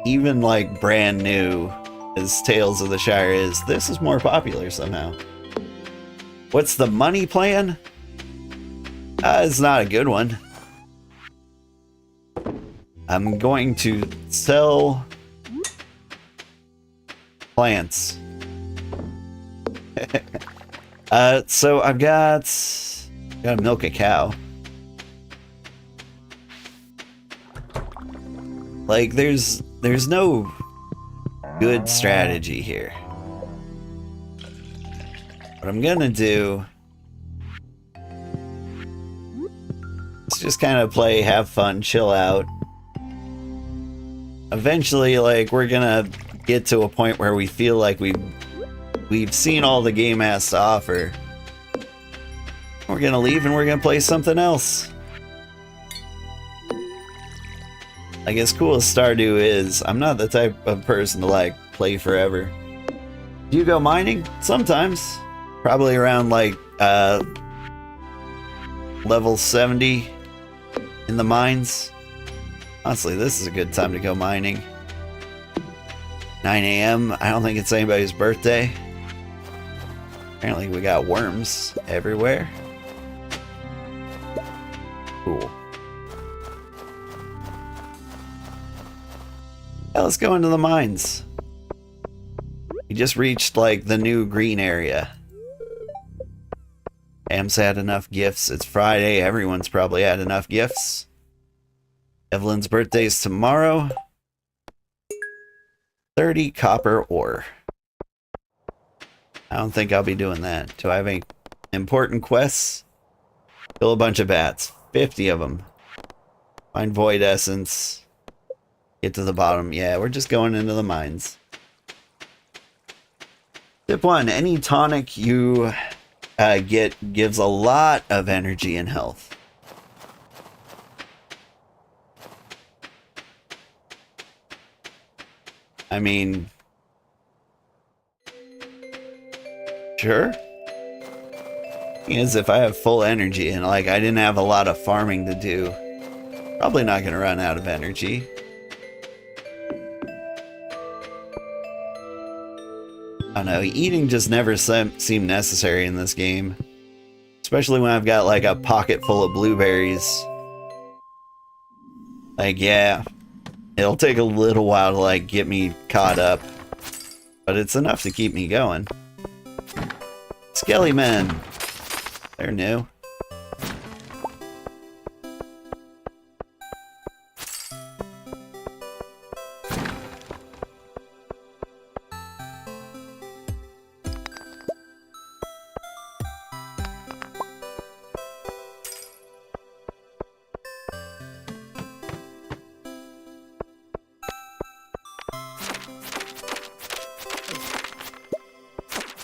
even, like, brand new as Tales of the Shire is, this is more popular somehow. What's the money plan? It's not a good one. I'm going to sell plants. So I've gotta milk a cow. Like there's no good strategy here. What I'm gonna do is just kind of play, have fun, chill out. Eventually, like, we're gonna get to a point where we feel like we've seen all the game has to offer. We're gonna leave and we're gonna play something else. Like, as cool as Stardew is, I'm not the type of person to, like, play forever. Do you go mining? Sometimes. Probably around, like, level 70 in the mines. Honestly, this is a good time to go mining. 9 a.m. I don't think it's anybody's birthday. Apparently we got worms everywhere. Cool. Yeah, let's go into the mines. We just reached, like, the new green area. Pam's had enough gifts. It's Friday. Everyone's probably had enough gifts. Evelyn's birthday's tomorrow. 30 copper ore. I don't think I'll be doing that. Do I have any important quests? Kill a bunch of bats. 50 of them. Find void essence. Get to the bottom. Yeah, we're just going into the mines. Tip 1. Any tonic you get gives a lot of energy and health. I mean, sure. Thing is, if I have full energy and, like, I didn't have a lot of farming to do, probably not gonna run out of energy. I don't know, eating just never seemed necessary in this game. Especially when I've got, like, a pocket full of blueberries. Like, yeah, it'll take a little while to, like, get me caught up. But it's enough to keep me going. Skellymen! They're new.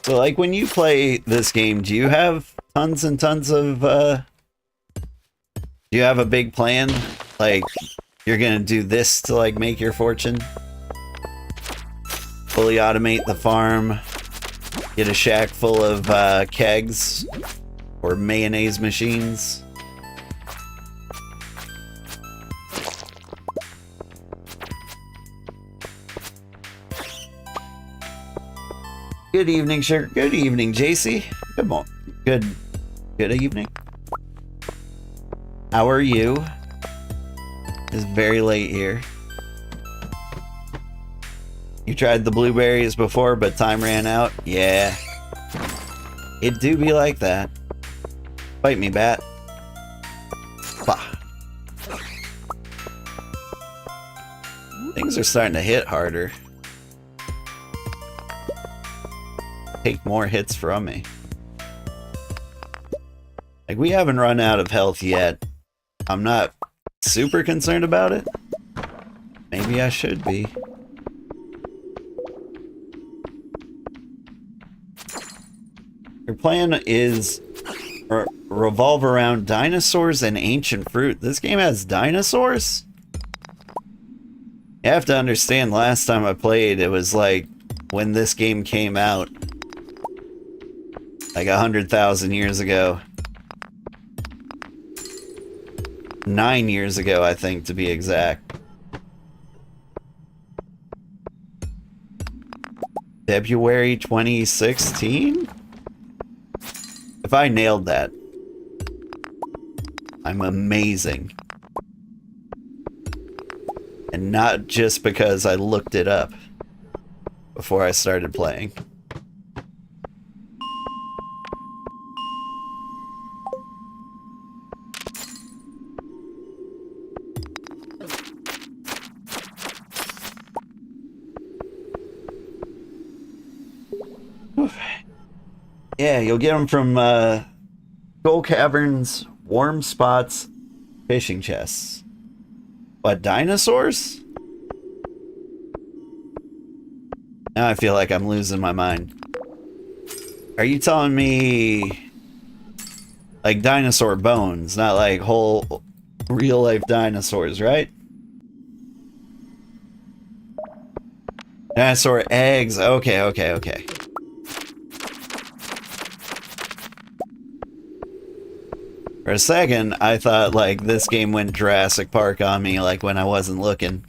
So, like, when you play this game, do you have tons and tons of, do you have a big plan? Like, you're gonna do this to, like, make your fortune? Fully automate the farm, get a shack full of, kegs, or mayonnaise machines? Good evening, Sugar. Good evening, JC. Good morning. Good evening. How are you? It's very late here. You tried the blueberries before, but time ran out? Yeah. It do be like that. Bite me, bat. Bah. Things are starting to hit harder. Take more hits from me. Like, we haven't run out of health yet. I'm not super concerned about it. Maybe I should be. Your plan is revolve around dinosaurs and ancient fruit. This game has dinosaurs? You have to understand, last time I played, it was like when this game came out. Like 100,000 years ago. 9 years ago, I think, to be exact. February 2016? If I nailed that, I'm amazing. And not just because I looked it up before I started playing. Yeah, you'll get them from Skull Caverns, Warm Spots, fishing chests. What, dinosaurs? Now I feel like I'm losing my mind. Are you telling me like dinosaur bones, not like whole real life dinosaurs, right? Dinosaur eggs. Okay. For a second, I thought, like, this game went Jurassic Park on me, like, when I wasn't looking.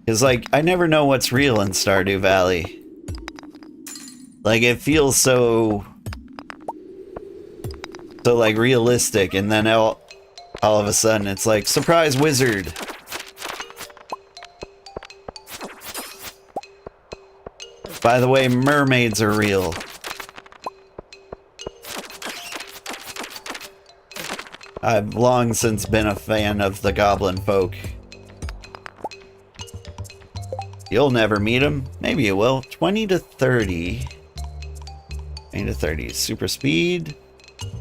Because, like, I never know what's real in Stardew Valley. Like, it feels so, like, realistic, and then all of a sudden, it's like, surprise wizard! By the way, mermaids are real. I've long since been a fan of the goblin folk. You'll never meet them. Maybe you will. 20 to 30. 20 to 30. Super speed.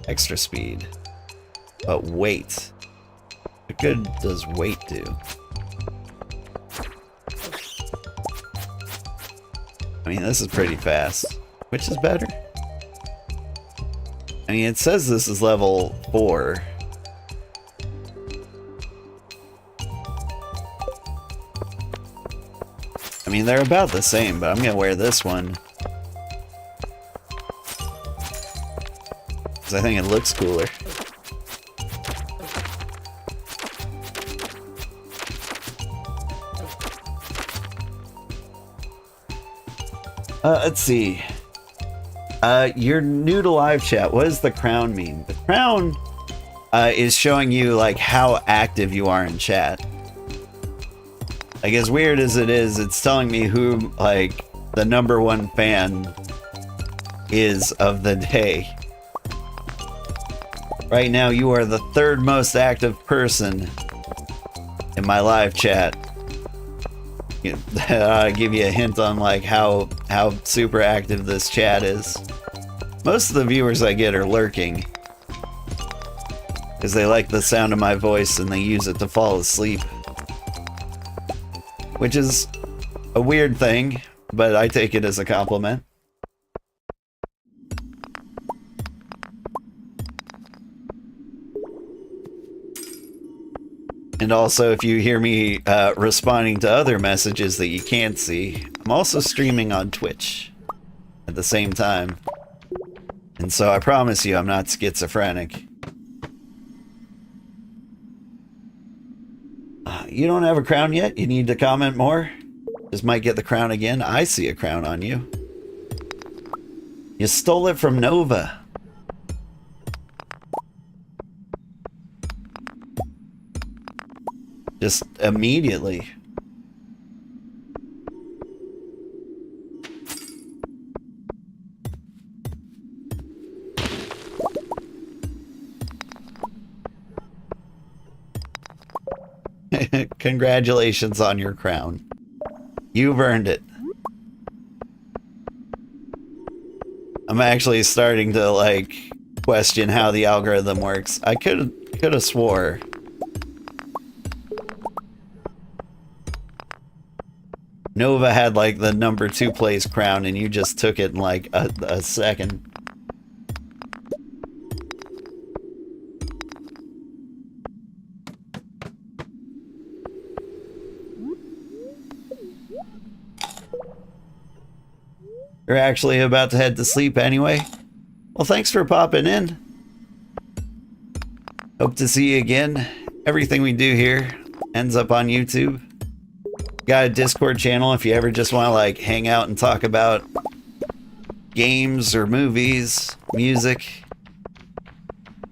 Extra speed. But weight. What good does weight do? I mean, this is pretty fast. Which is better? I mean, it says this is level 4. I mean, they're about the same, but I'm gonna wear this one. Because I think it looks cooler. Let's see. You're new to live chat. What does the crown mean? The crown is showing you like how active you are in chat. Like, as weird as it is, it's telling me who like the #1 fan is of the day. Right now, you are the 3rd most active person in my live chat. I'll give you a hint on like how super active this chat is. Most of the viewers I get are lurking because they like the sound of my voice and they use it to fall asleep, which is a weird thing, but I take it as a compliment. And also, if you hear me responding to other messages that you can't see, I'm also streaming on Twitch at the same time. And so I promise you I'm not schizophrenic. You don't have a crown yet? You need to comment more? Just might get the crown again. I see a crown on you. You stole it from Nova. Just immediately. Congratulations on your crown. You've earned it. I'm actually starting to like question how the algorithm works. I could have swore Nova had like the #2 place crown and you just took it in like a second. You're actually about to head to sleep anyway? Well, thanks for popping in. Hope to see you again. Everything we do here ends up on YouTube. Got a Discord channel if you ever just want to like hang out and talk about games or movies, music,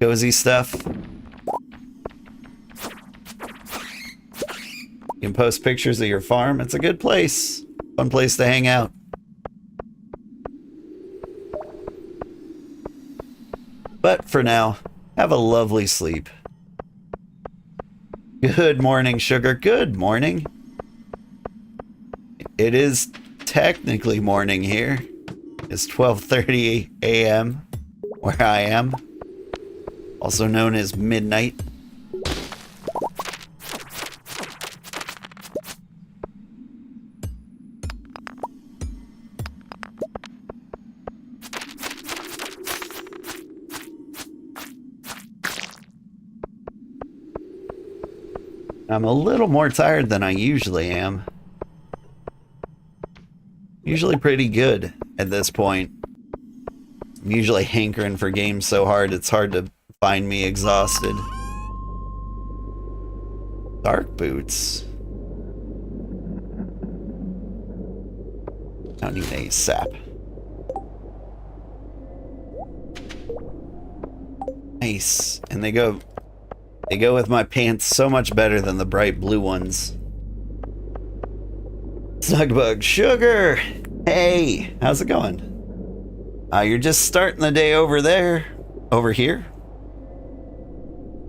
cozy stuff. You can post pictures of your farm. It's a good place. Fun place to hang out. But for now, have a lovely sleep. Good morning, Sugar. Good morning. It is technically morning here. It's 12:30 a.m. where I am, also known as midnight. I'm a little more tired than I usually am. Usually pretty good at this point. I'm usually hankering for games so hard it's hard to find me exhausted. Dark boots. I don't need a sap. Nice. And they go with my pants so much better than the bright blue ones. Snugbug, Sugar! Hey, how's it going? You're just starting the day over there. Over here?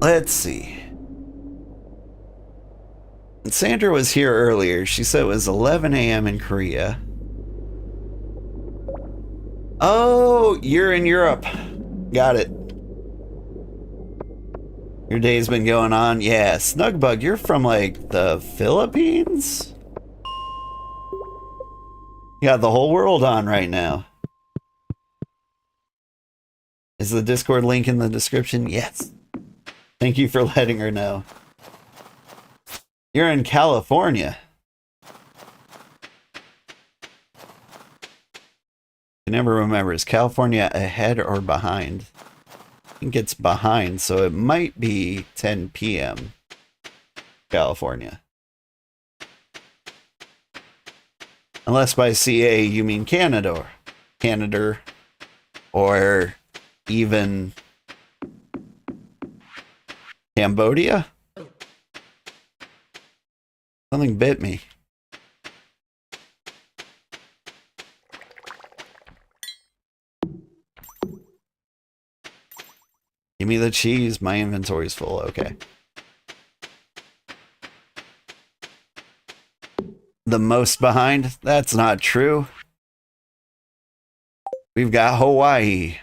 Let's see. And Sandra was here earlier. She said it was 11 a.m. in Korea. Oh, you're in Europe. Got it. Your day's been going on. Yeah, Snugbug, you're from like the Philippines? You got the whole world on right now. Is the Discord link in the description? Yes. Thank you for letting her know. You're in California. I never remember. Is California ahead or behind? I think it's behind, so it might be 10 p.m. California. Unless by CA you mean Canada, or even Cambodia? Something bit me. Give me the cheese. My inventory's full. Okay. The most behind? That's not true. We've got Hawaii.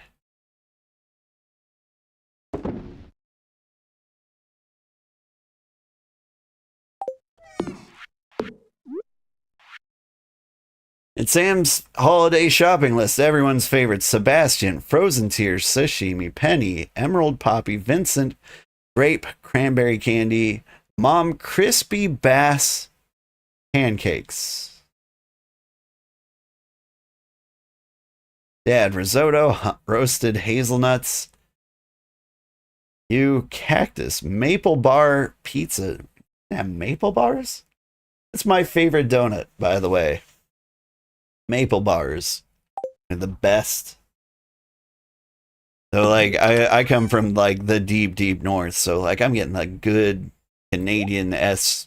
It's Sam's holiday shopping list. Everyone's favorite: Sebastian, Frozen Tears, Sashimi, Penny, Emerald Poppy, Vincent, Grape, Cranberry Candy, Mom, Crispy Bass, Pancakes. Dad, Risotto, Roasted Hazelnuts. You, Cactus, Maple Bar Pizza. Yeah, Maple Bars? It's my favorite donut, by the way. Maple bars are the best. So like I come from like the deep north, so like I'm getting a good Canadian-ish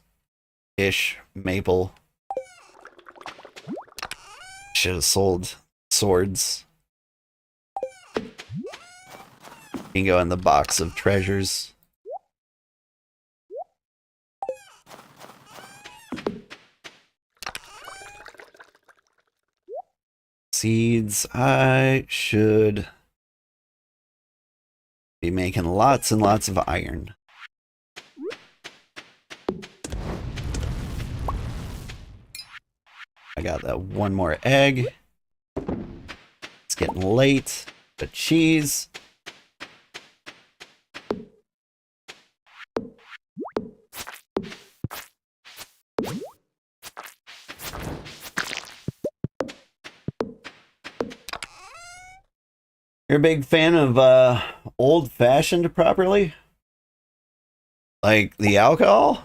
maple. Should have sold swords. You can go in the box of treasures. Seeds. I should be making lots and lots of iron. I got that one more egg. It's getting late. But cheese. You're a big fan of old-fashioned properly? Like the alcohol?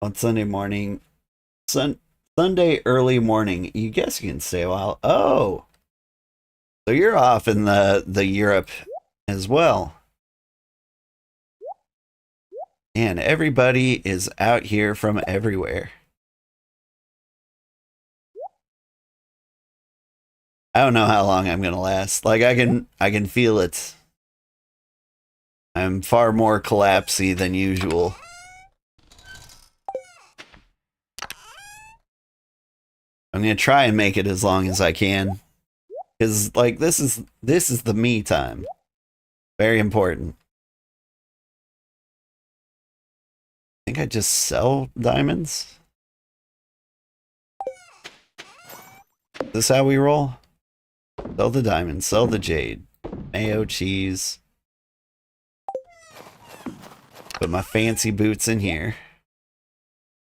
On Sunday morning. Sunday early morning. You guess you can stay a while. Oh! So you're off in the Europe as well. And everybody is out here from everywhere. I don't know how long I'm gonna last. Like I can feel it. I'm far more collapsy than usual. I'm gonna try and make it as long as I can. Cause like this is the me time. Very important. I think I just sell diamonds. Is this how we roll? Sell the diamonds, sell the jade. Mayo, cheese. Put my fancy boots in here.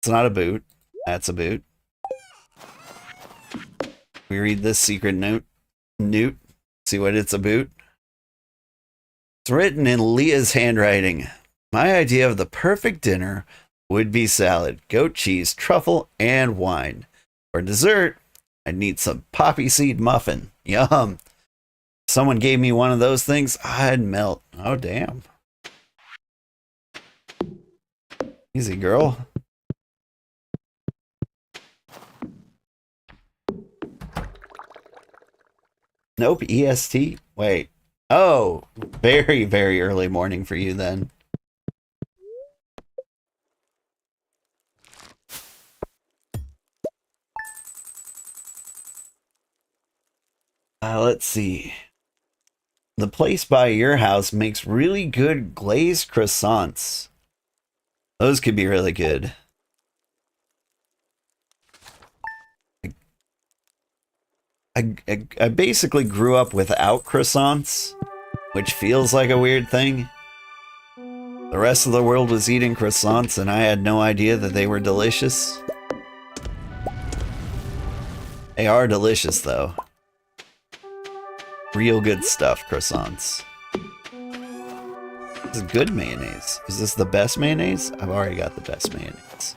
It's not a boot. That's a boot. We read this secret note. Newt. See what it's about? It's written in Leah's handwriting. My idea of the perfect dinner would be salad, goat cheese, truffle, and wine. For dessert, I'd need some poppy seed muffin. Yum. If someone gave me one of those things, I'd melt. Oh, damn. Easy, girl. Nope, EST. Wait. Oh, very, very early morning for you then. Let's see. The place by your house makes really good glazed croissants. Those could be really good. I basically grew up without croissants, which feels like a weird thing. The rest of the world was eating croissants and I had no idea that they were delicious. They are delicious though. Real good stuff, croissants. This is good mayonnaise. Is this the best mayonnaise? I've already got the best mayonnaise.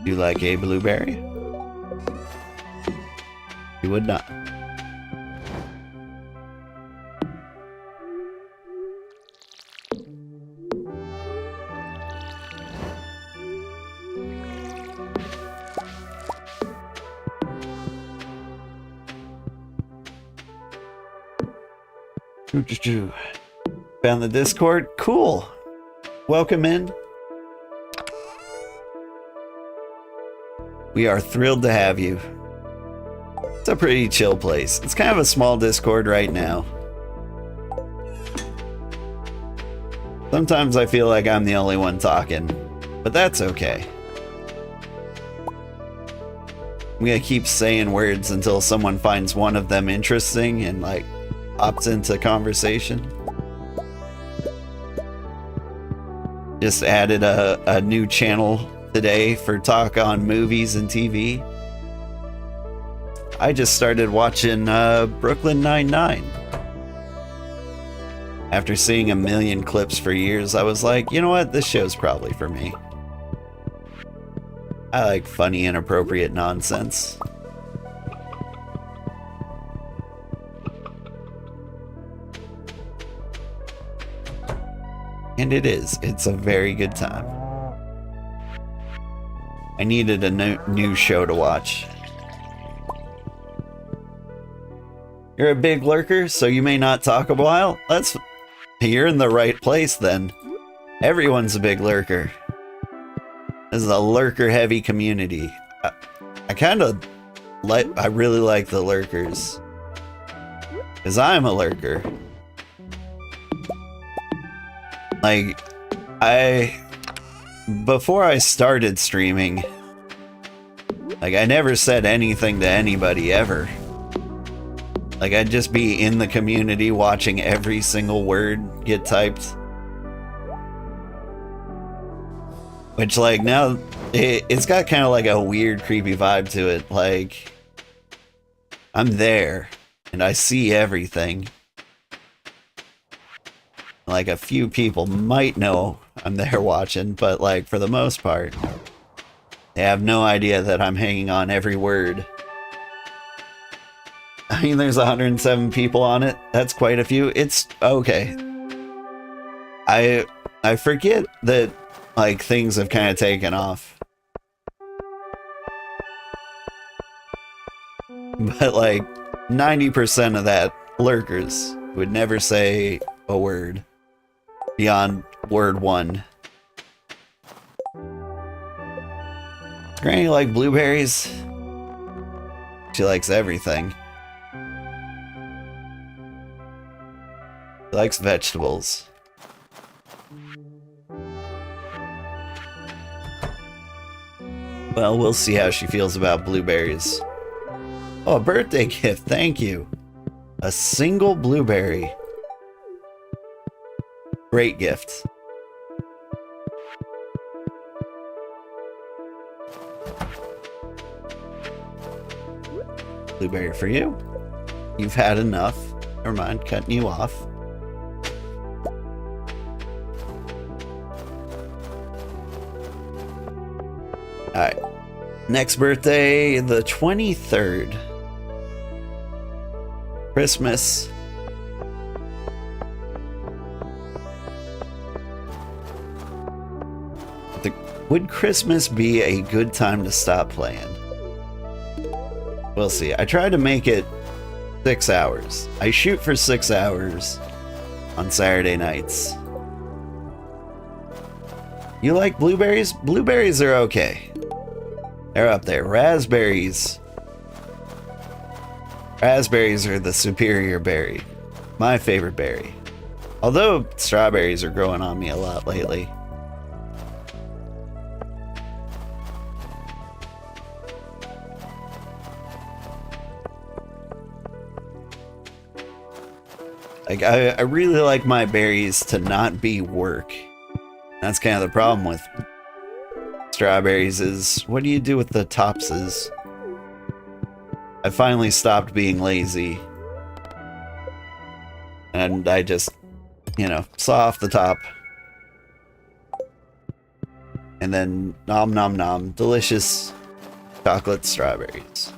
Do you like a blueberry? You would not. Found the Discord? Cool. Welcome in. We are thrilled to have you. It's a pretty chill place. It's kind of a small Discord right now. Sometimes I feel like I'm the only one talking, but that's okay. I'm gonna keep saying words until someone finds one of them interesting and like opts into conversation. Just added a new channel today for talk on movies and TV. I just started watching Brooklyn Nine-Nine. After seeing a million clips for years, I was like, you know what, this show's probably for me. I like funny, inappropriate nonsense. And it is. It's a very good time. I needed a new show to watch. You're a big lurker, so you may not talk a while. You're in the right place then. Everyone's a big lurker. This is a lurker-heavy community. I really like the lurkers. Because I'm a lurker. Like, before I started streaming, like, I never said anything to anybody ever. Like, I'd just be in the community watching every single word get typed. Which, like, now, it's got kind of like a weird, creepy vibe to it. Like, I'm there, and I see everything. Like, a few people might know I'm there watching, but, like, for the most part, they have no idea that I'm hanging on every word. I mean, there's 107 people on it. That's quite a few. It's okay. I forget that, like, things have kind of taken off. But, like, 90% of that lurkers would never say a word beyond word 1. Granny like blueberries? She likes everything. She likes vegetables. Well, we'll see how she feels about blueberries. Oh, a birthday gift, thank you. A single blueberry. Great gift. Blueberry for you. You've had enough. Never mind, cutting you off. Alright. Next birthday, the 23rd. Christmas. Would Christmas be a good time to stop playing? We'll see. I tried to make it 6 hours. I shoot for 6 hours on Saturday nights. You like blueberries? Blueberries are okay. They're up there. Raspberries. Raspberries are the superior berry. My favorite berry. Although strawberries are growing on me a lot lately. Like, I really like my berries to not be work. That's kind of the problem with strawberries is, what do you do with the topses? I finally stopped being lazy. And I just, you know, saw off the top. And then nom nom nom, delicious chocolate strawberries.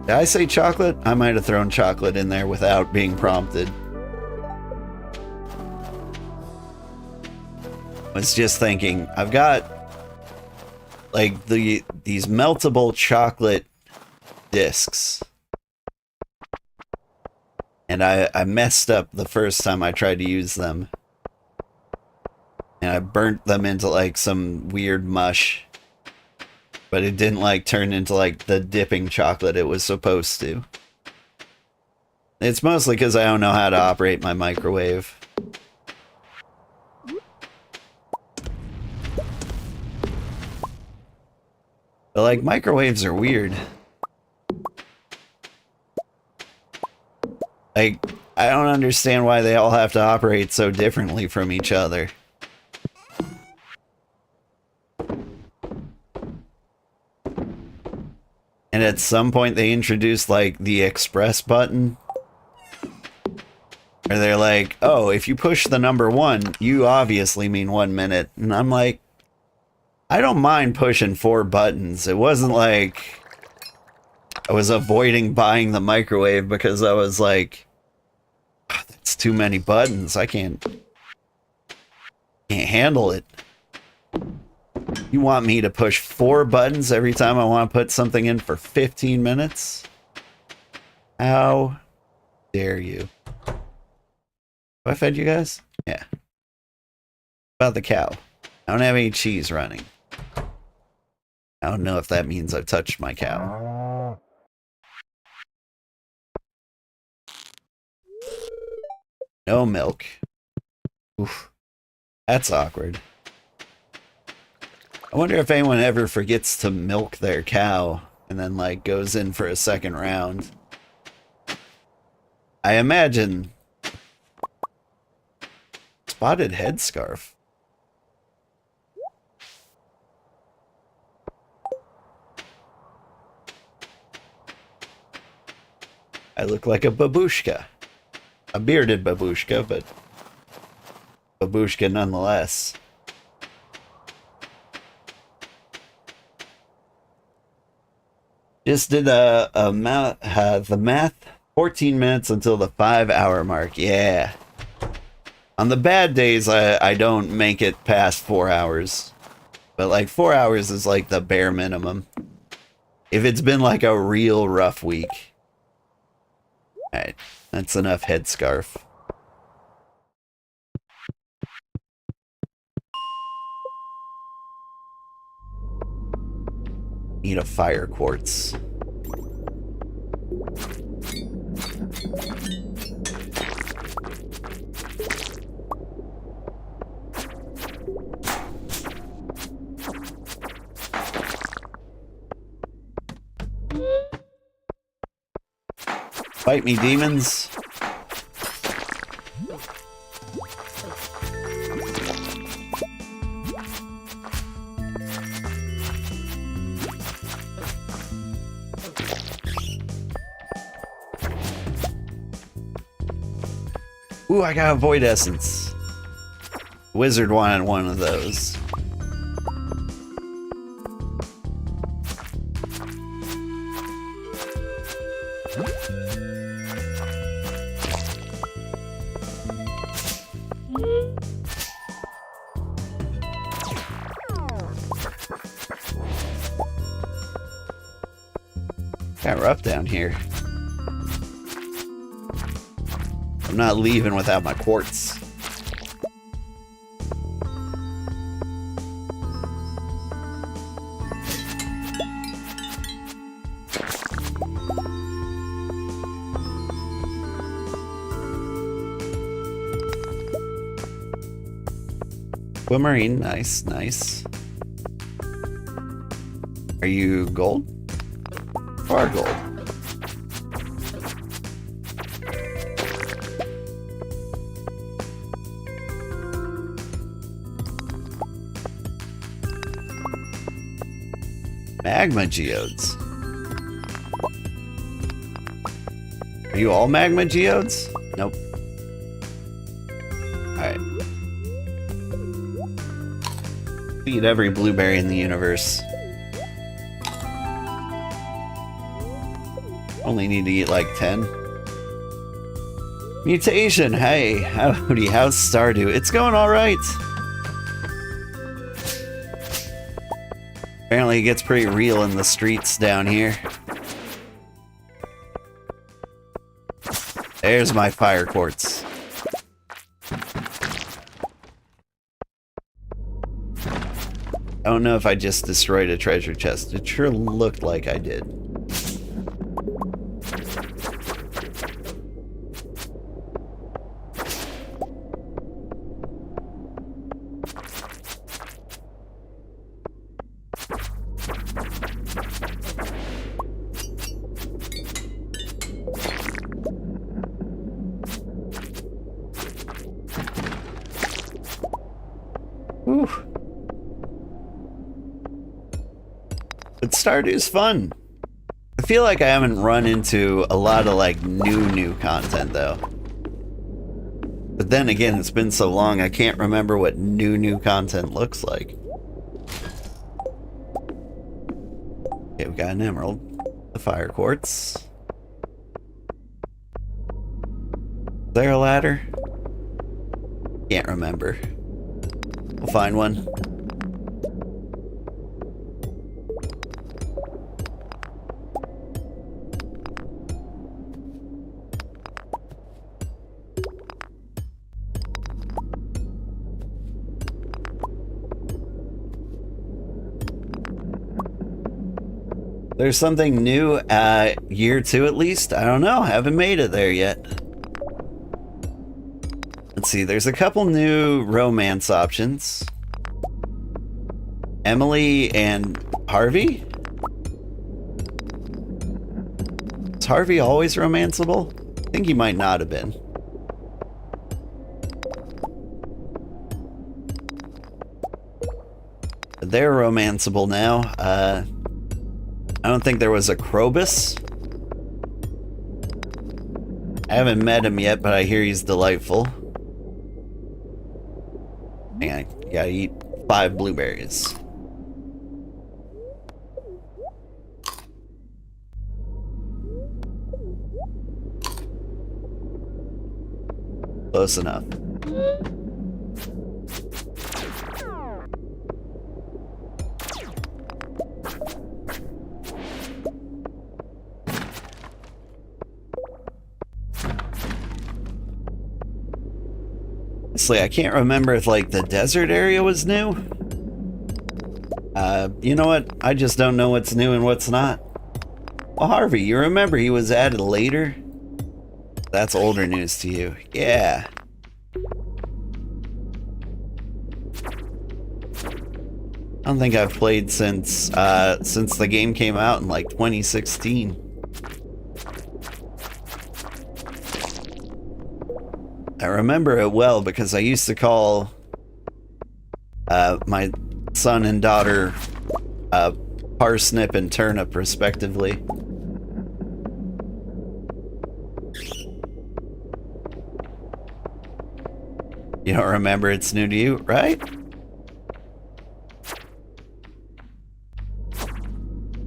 Did I say chocolate? I might have thrown chocolate in there without being prompted. I was just thinking, I've got like these meltable chocolate discs And I messed up the first time I tried to use them. And I burnt them into like some weird mush. But it didn't like turn into like the dipping chocolate it was supposed to. It's mostly because I don't know how to operate my microwave. But like microwaves are weird. Like, I don't understand why they all have to operate so differently from each other. And at some point they introduced like the express button. Where they're like, oh, if you push the number 1, you obviously mean 1 minute. And I'm like, I don't mind pushing 4 buttons. It wasn't like I was avoiding buying the microwave because I was like, oh, that's too many buttons. I can't handle it. You want me to push 4 buttons every time I want to put something in for 15 minutes? How dare you? Have I fed you guys? Yeah. About the cow. I don't have any cheese running. I don't know if that means I've touched my cow. No milk. Oof. That's awkward. I wonder if anyone ever forgets to milk their cow and then like goes in for a second round. I imagine. Spotted headscarf. I look like a babushka. A bearded babushka, but babushka nonetheless. Just did the math 14 minutes until the 5-hour mark. Yeah. On the bad days, I don't make it past 4 hours. But like 4 hours is like the bare minimum. If it's been like a real rough week. Alright, that's enough headscarf. Need a fire quartz. Fight me, demons. Ooh, I got a void essence. Wizard wanted one of those. Kinda rough down here. I'm not leaving without my quartz. Aquamarine, nice, nice. Are you gold? Or gold? Magma geodes. Are you all magma geodes? Nope. Alright. Eat every blueberry in the universe. Only need to eat like 10. Mutation, hey, howdy, how's Stardew? It's going alright. Apparently it gets pretty real in the streets down here. There's my fire quartz. I don't know if I just destroyed a treasure chest. It sure looked like I did. Whew. But Stardew's fun. I feel like I haven't run into a lot of like new content though. But then again, it's been so long I can't remember what new content looks like. Okay, we got an emerald, the fire quartz. Is there a ladder? Can't remember. We'll find one. There's something new year 2 at least? I don't know. Haven't made it there yet. Let's see. There's a couple new romance options. Emily and Harvey? Is Harvey always romanceable? I think he might not have been. But they're romanceable now. I don't think there was a Krobus. I haven't met him yet, but I hear he's delightful. Hang on, you gotta eat 5 blueberries. Close enough. Honestly, I can't remember if like the desert area was new. You know what? I just don't know what's new and what's not. Well, Harvey, you remember he was added later? That's older news to you. Yeah. I don't think I've played since the game came out in like 2016. I remember it well because I used to call my son and daughter parsnip and turnip respectively. You don't remember it's new to you, right?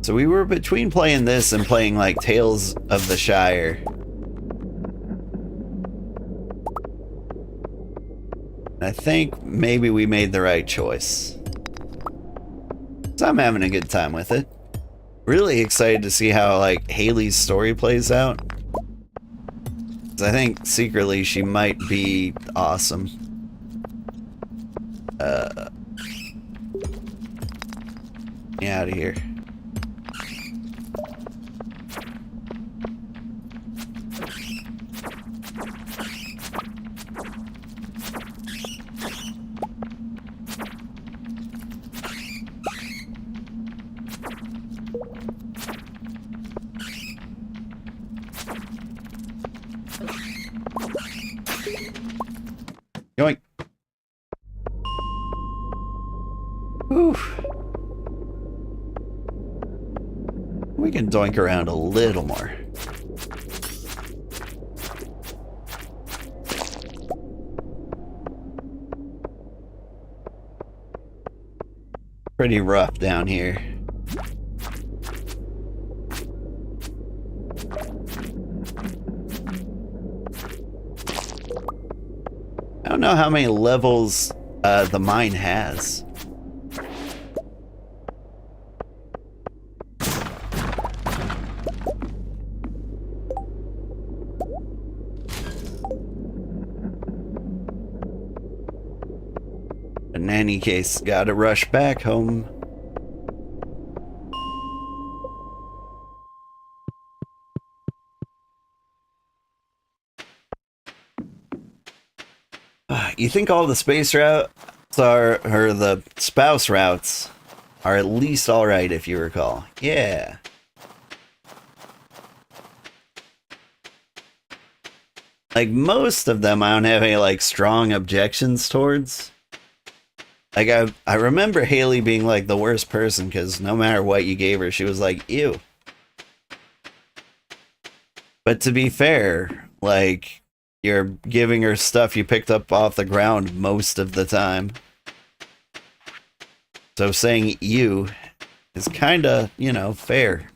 So we were between playing this and playing like Tales of the Shire. I think maybe we made the right choice. So I'm having a good time with it. Really excited to see how like Haley's story plays out. 'Cause I think secretly she might be awesome. Get out of here. Yoink. Whew. We can doink around a little more. Pretty rough down here. I don't know how many levels the mine has. In any case, gotta rush back home. You think all the space routes are, or the spouse routes, are at least alright if you recall. Yeah. Like, most of them I don't have any, like, strong objections towards. Like, I remember Haley being, like, the worst person, because no matter what you gave her, she was like, ew. But to be fair, like, you're giving her stuff you picked up off the ground most of the time. So saying ew is kinda, you know, fair.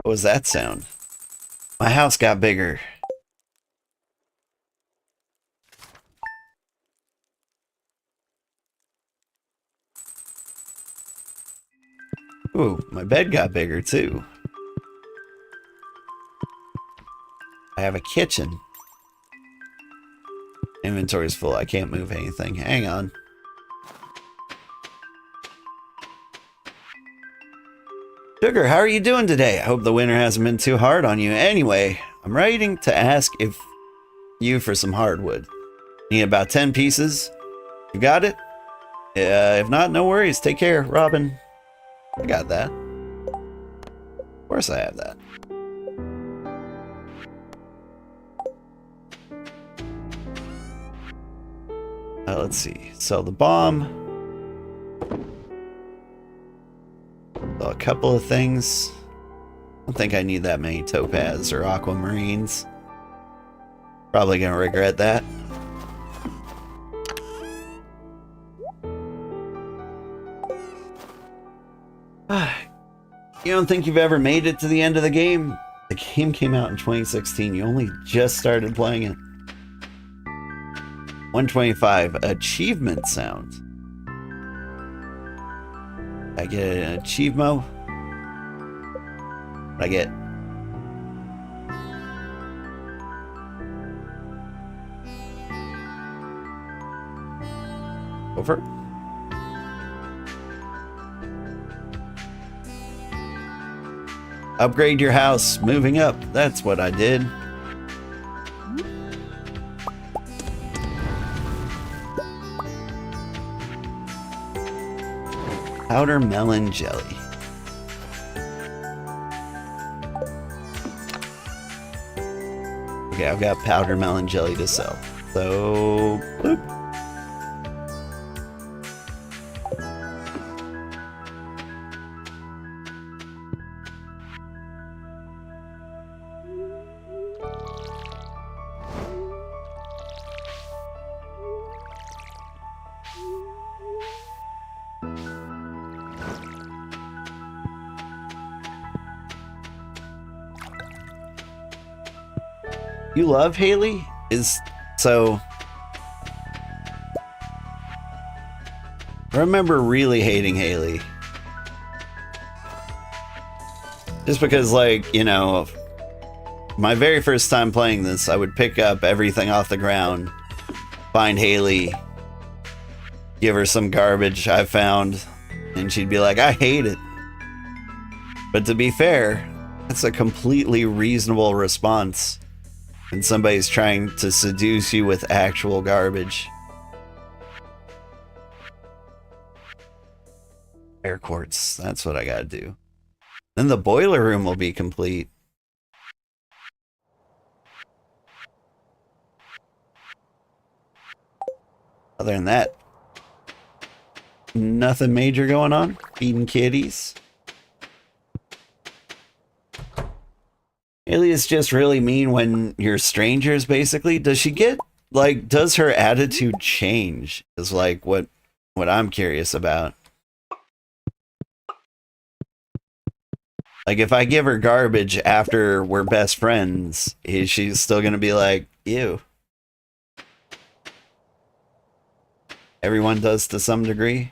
What was that sound? My house got bigger. Ooh, my bed got bigger too. I have a kitchen. Inventory's full. I can't move anything. Hang on. Sugar, how are you doing today? I hope the winter hasn't been too hard on you. Anyway, I'm writing to ask if you for some hardwood. Need about 10 pieces? You got it? If not, no worries. Take care, Robin. I got that. Of course I have that. Let's see. Sell the bomb. Sell a couple of things. I don't think I need that many topaz or aquamarines. Probably gonna regret that. You don't think you've ever made it to the end of the game? The game came out in 2016. You only just started playing it. 125. Achievement sound. I get an achievement. I get... Over. Upgrade your house. Moving up. That's what I did. Powder melon jelly. Okay, I've got powder melon jelly to sell. So, boop. You love Haley? So I remember really hating Haley. Just because, like, you know, my very first time playing this, I would pick up everything off the ground, find Haley, give her some garbage I found, and she'd be like, I hate it. But to be fair, that's a completely reasonable response. And somebody's trying to seduce you with actual garbage. Air quartz, that's what I gotta do. Then the boiler room will be complete. Other than that, nothing major going on. Feeding kitties. Haley is just really mean when you're strangers, basically. Does she get, like, does her attitude change? Is, like, what I'm curious about. Like, if I give her garbage after we're best friends, is she still gonna be like, ew? Everyone does to some degree?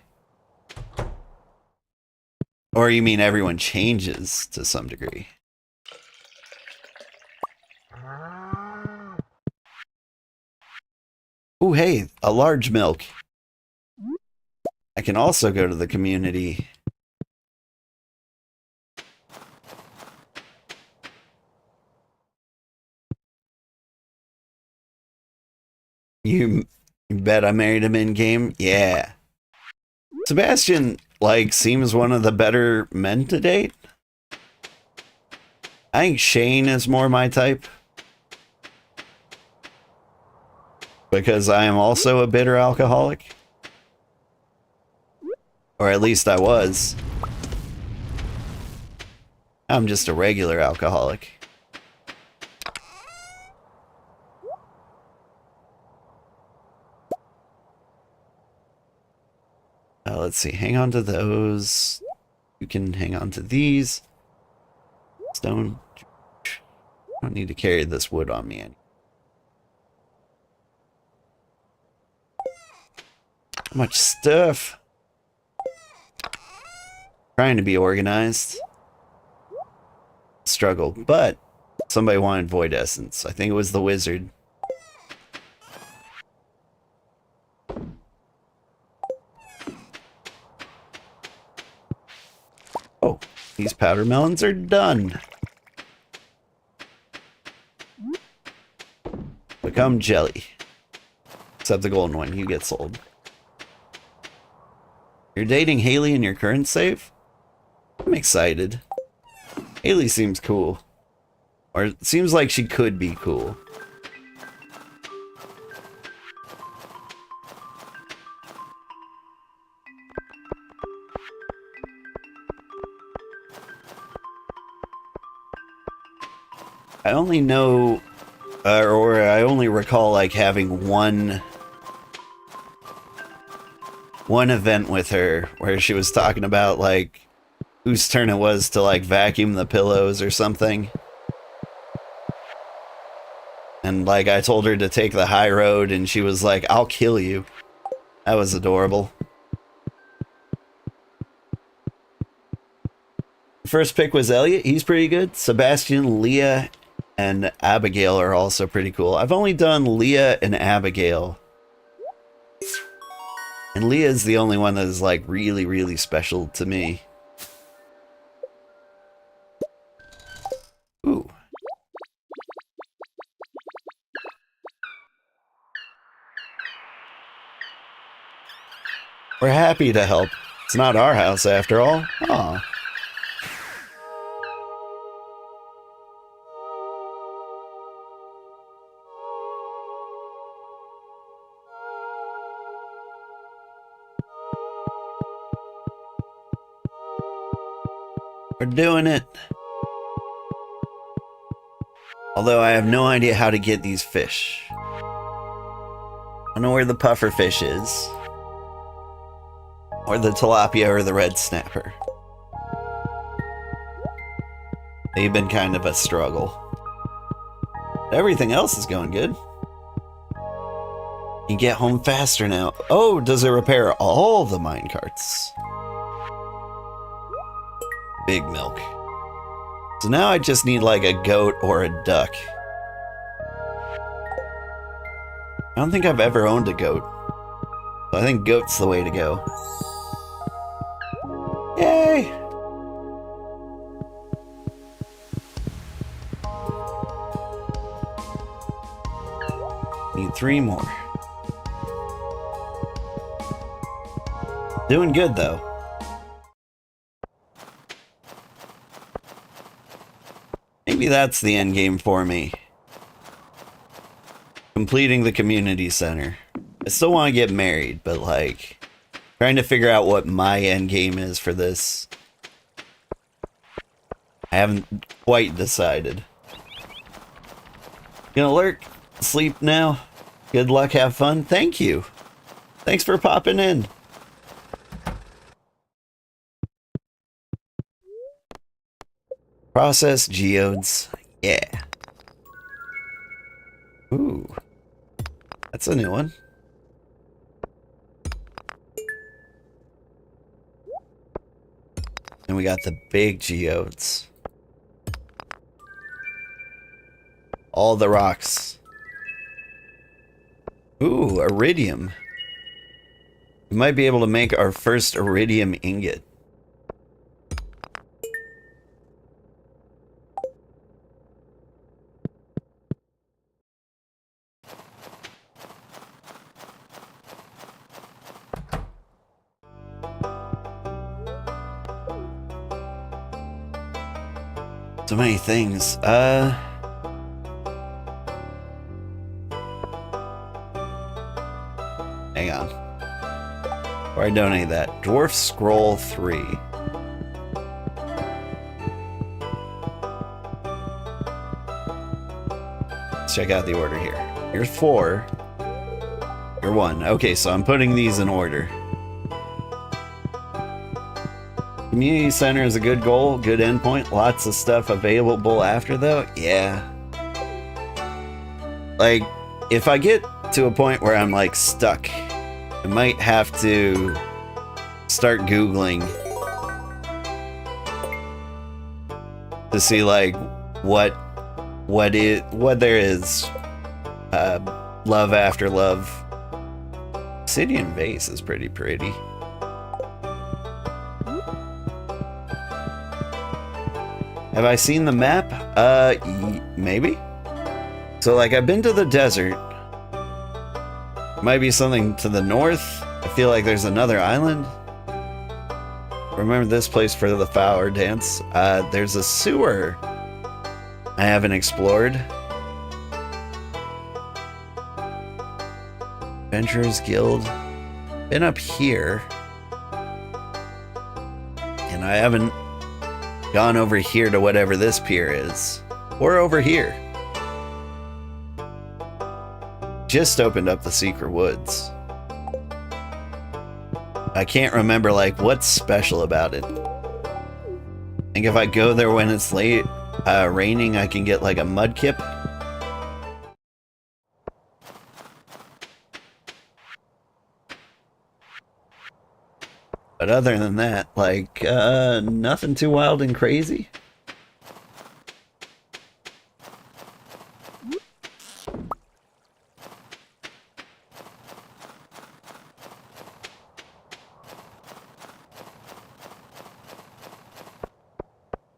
Or you mean everyone changes to some degree? Ooh, hey, a large milk. I can also go to the community. You bet I married him in game? Yeah. Sebastian, like, seems one of the better men to date. I think Shane is more my type. Because I am also a bitter alcoholic. Or at least I was. I'm just a regular alcoholic. Let's see, hang on to those. You can hang on to these. Stone. I don't need to carry this wood on me anymore. How much stuff? Trying to be organized. Struggle, but somebody wanted void essence. I think it was the wizard. Oh, these powder melons are done. Become jelly. Except the golden one, you get sold. You're dating Haley in your current save? I'm excited. Haley seems cool. Or it seems like she could be cool. I only know, or I only recall like having one event with her where she was talking about like whose turn it was to like vacuum the pillows or something. And like I told her to take the high road and she was like, I'll kill you. That was adorable. First pick was Elliot. He's pretty good. Sebastian, Leah, and Abigail are also pretty cool. I've only done Leah and Abigail. And Leah's the only one that is like really, really special to me. Ooh. We're happy to help. It's not our house after all. Aw. We're doing it. Although I have no idea how to get these fish. I don't know where the puffer fish is. Or the tilapia or the red snapper. They've been kind of a struggle. Everything else is going good. You get home faster now. Oh, does it repair all the minecarts? Big milk. So now I just need like a goat or a duck. I don't think I've ever owned a goat. So I think goat's the way to go. Yay! Need 3 more. Doing good though. Maybe that's the end game for me. Completing the community center. I still want to get married, but like trying to figure out what my end game is for this. I haven't quite decided. Gonna lurk, sleep now. Good luck, have fun. Thank you. Thanks for popping in. Process geodes. Yeah. Ooh. That's a new one. And we got the big geodes. All the rocks. Ooh, iridium. We might be able to make our first iridium ingot. So many things. Hang on. Where I donate that. Dwarf Scroll 3. Let's check out the order here. You're 4. You're 1. Okay, so I'm putting these in order. Community center is a good goal, good endpoint. Lots of stuff available after, though. Yeah. Like, if I get to a point where I'm, like, stuck, I might have to start Googling to see, like, what there is. Love after love. Obsidian vase is pretty. Have I seen the map? Maybe. So, like, I've been to the desert. Might be something to the north. I feel like there's another island. Remember this place for the flower dance? There's a sewer I haven't explored. Adventurers Guild. Been up here. And I haven't gone over here to whatever this pier is. Or over here. Just opened up the secret woods. I can't remember, like, what's special about it. I think if I go there when it's late, raining, I can get, like, a mudkip. But other than that, like, nothing too wild and crazy.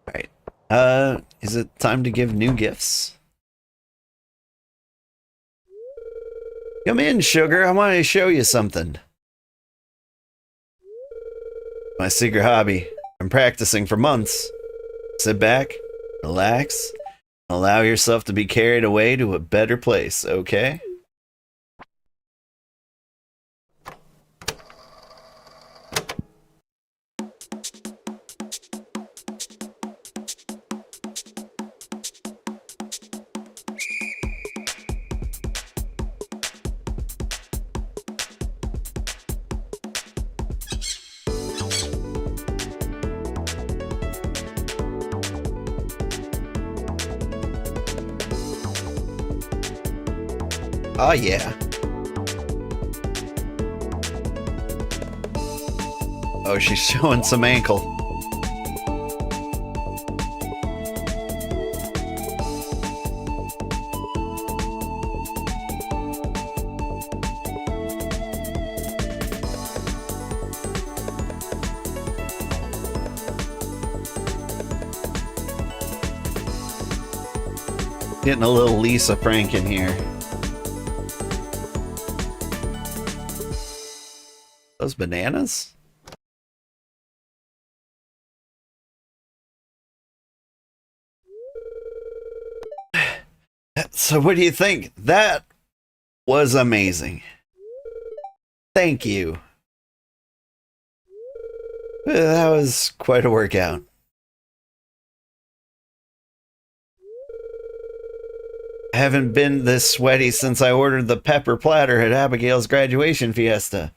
Alright. Is it time to give new gifts? Come in, Sugar. I want to show you something. My secret hobby. I'm practicing for months. Sit back, relax, and allow yourself to be carried away to a better place, okay? Oh yeah. Oh, she's showing some ankle. Getting a little Lisa prank in here. Those bananas? So what do you think? That was amazing. Thank you. That was quite a workout. I haven't been this sweaty since I ordered the pepper platter at Abigail's graduation fiesta.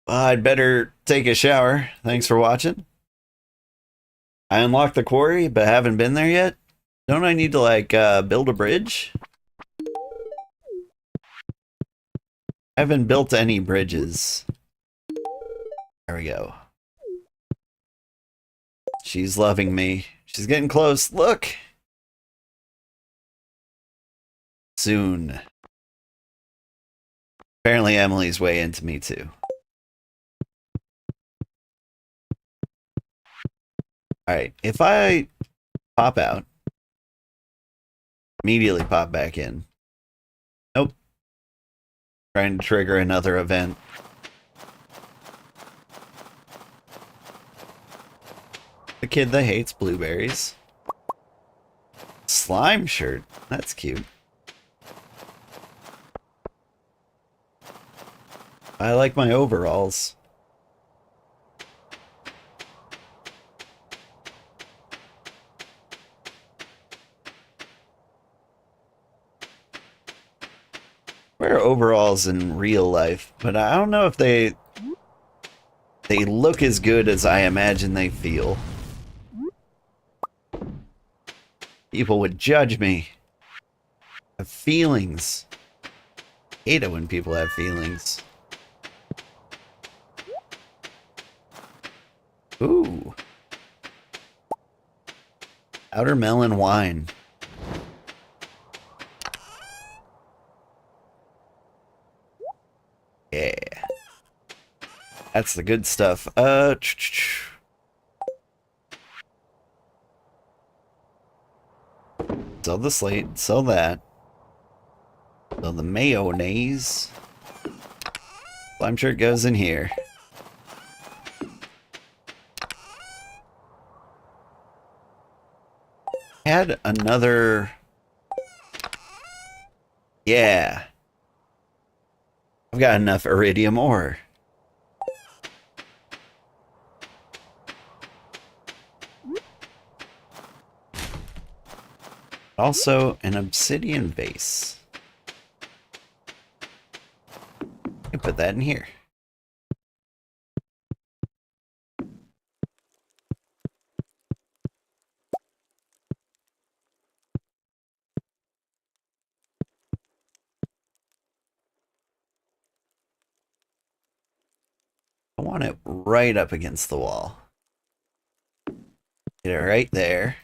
I'd better take a shower. Thanks for watching. I unlocked the quarry, but haven't been there yet. Don't I need to, like, build a bridge? I haven't built any bridges. There we go. She's loving me. She's getting close. Look! Soon. Apparently Emily's way into me too. Alright, if I pop out, immediately pop back in. Nope. Trying to trigger another event. The kid that hates blueberries. Slime shirt. That's cute. I like my overalls. Wear overalls in real life, but I don't know if they look as good as I imagine they feel. People would judge me. I have feelings. Hate it when people have feelings. Ooh. Outer melon wine. Yeah. That's the good stuff. Sell the slate, sell that. Sell the mayonnaise. Slime shirt goes in here. Had another... Yeah. I've got enough iridium ore. Also, an obsidian vase. I can put that in here. I want it right up against the wall. Get it right there.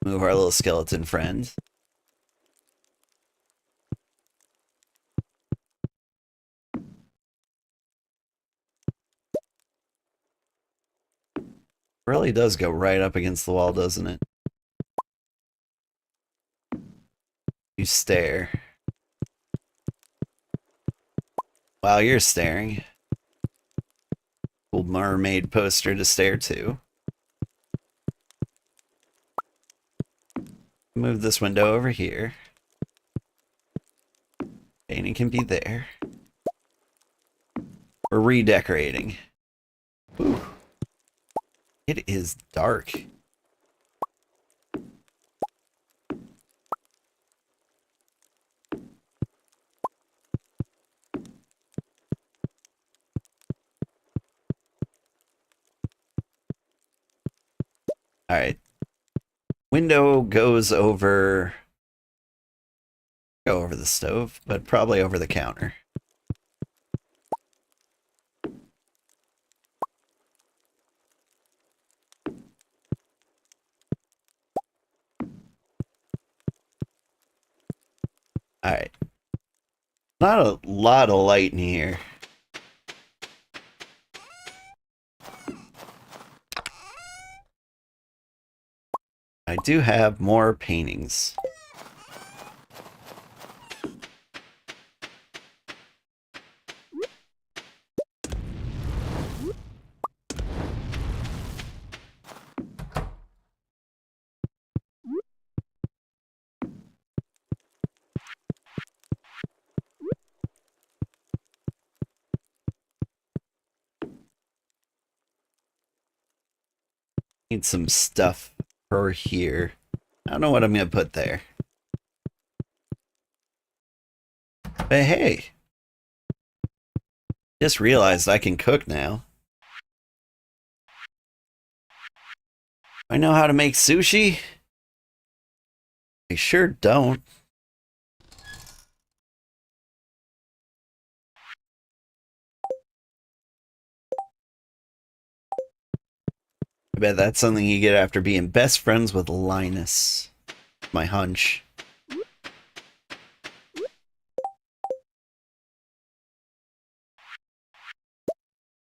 Move our little skeleton friend. Really does go right up against the wall, doesn't it? You stare. While you're staring. Cool mermaid poster to stare to. Move this window over here. Painting can be there. We're redecorating. Ooh. It is dark. Alright. Window goes over... Go over the stove, but probably over the counter. Alright. Not a lot of light in here. I do have more paintings. Need some stuff for here. I don't know what I'm gonna put there. But hey, just realized I can cook now. I know how to make sushi. I sure don't. bet that's something you get after being best friends with Linus. My hunch.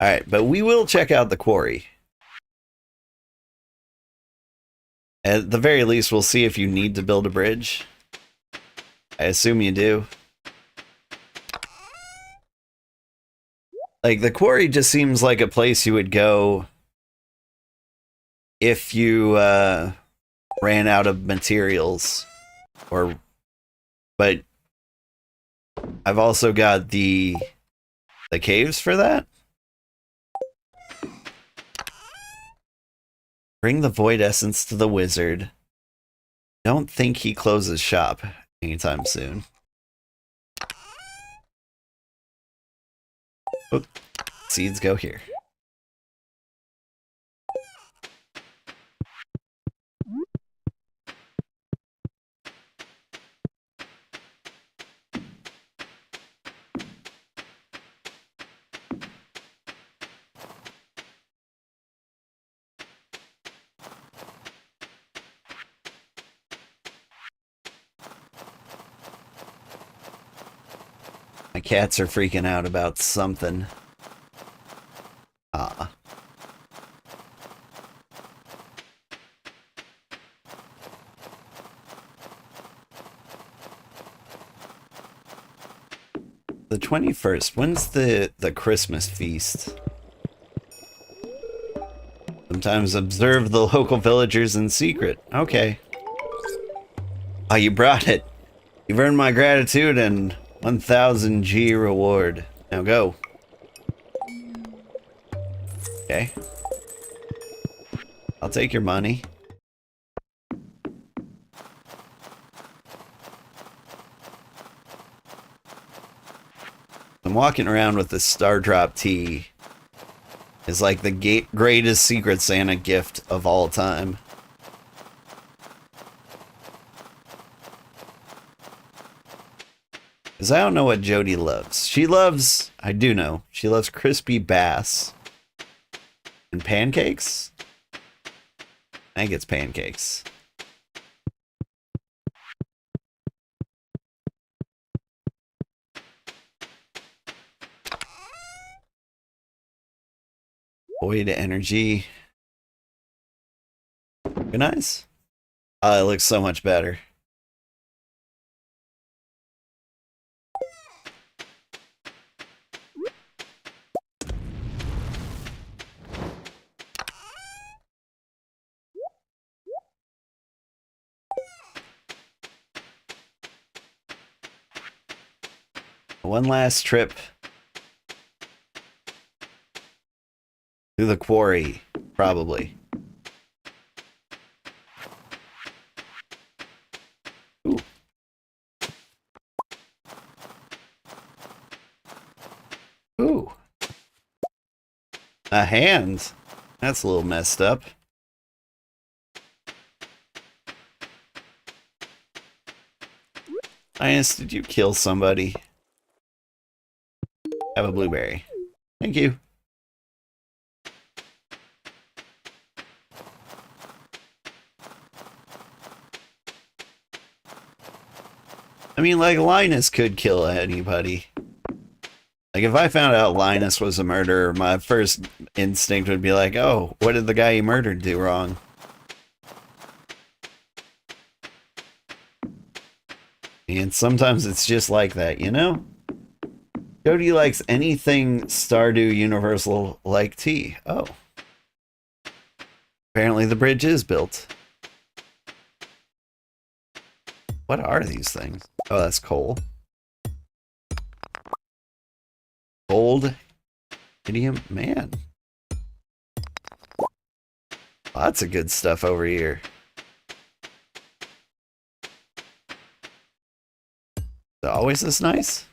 Alright, but we will check out the quarry. At the very least, we'll see if you need to build a bridge. I assume you do. Like, the quarry just seems like a place you would go if you ran out of materials. But I've also got the caves for that. Bring the void essence to the wizard. Don't think he closes shop anytime soon. Oh, seeds go here. My cats are freaking out about something. Ah. The 21st. When's the Christmas feast? Sometimes observe the local villagers in secret. Okay. Oh, you brought it. You've earned my gratitude and 1000 G reward. Now go. Okay. I'll take your money. I'm walking around with this Star Drop tea. It's like the greatest Secret Santa gift of all time. Because I don't know what Jody loves. She loves, I do know, she loves crispy bass. And pancakes? I think it's pancakes. Void energy. Good nice. Oh, it looks so much better. One last trip to the quarry, probably. Ooh. Ooh. A hand. That's a little messed up. Linus, did you kill somebody? Have a blueberry. Thank you. I mean, like, Linus could kill anybody. Like, if I found out Linus was a murderer, my first instinct would be like, oh, what did the guy he murdered do wrong? And sometimes it's just like that, you know? Jody likes anything Stardew Universal like tea. Oh. Apparently the bridge is built. What are these things? Oh, that's coal. Gold. Idiom. Man. Lots of good stuff over here. Is it always this nice?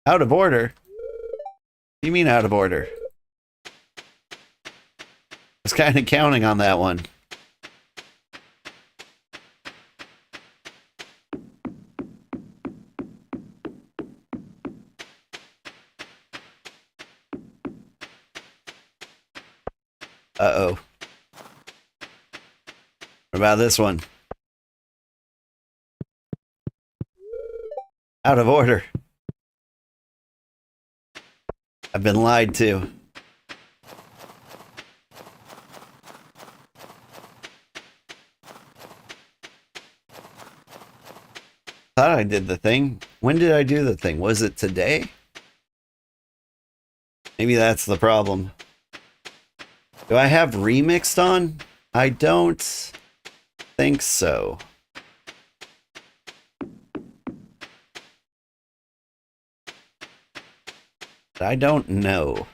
Out of order? What do you mean out of order? I was kind of counting on that one. Uh-oh. What about this one? Out of order. I've been lied to. Thought I did the thing. When did I do the thing? Was it today? Maybe that's the problem. Do I have remixed on? I don't think so. I don't know.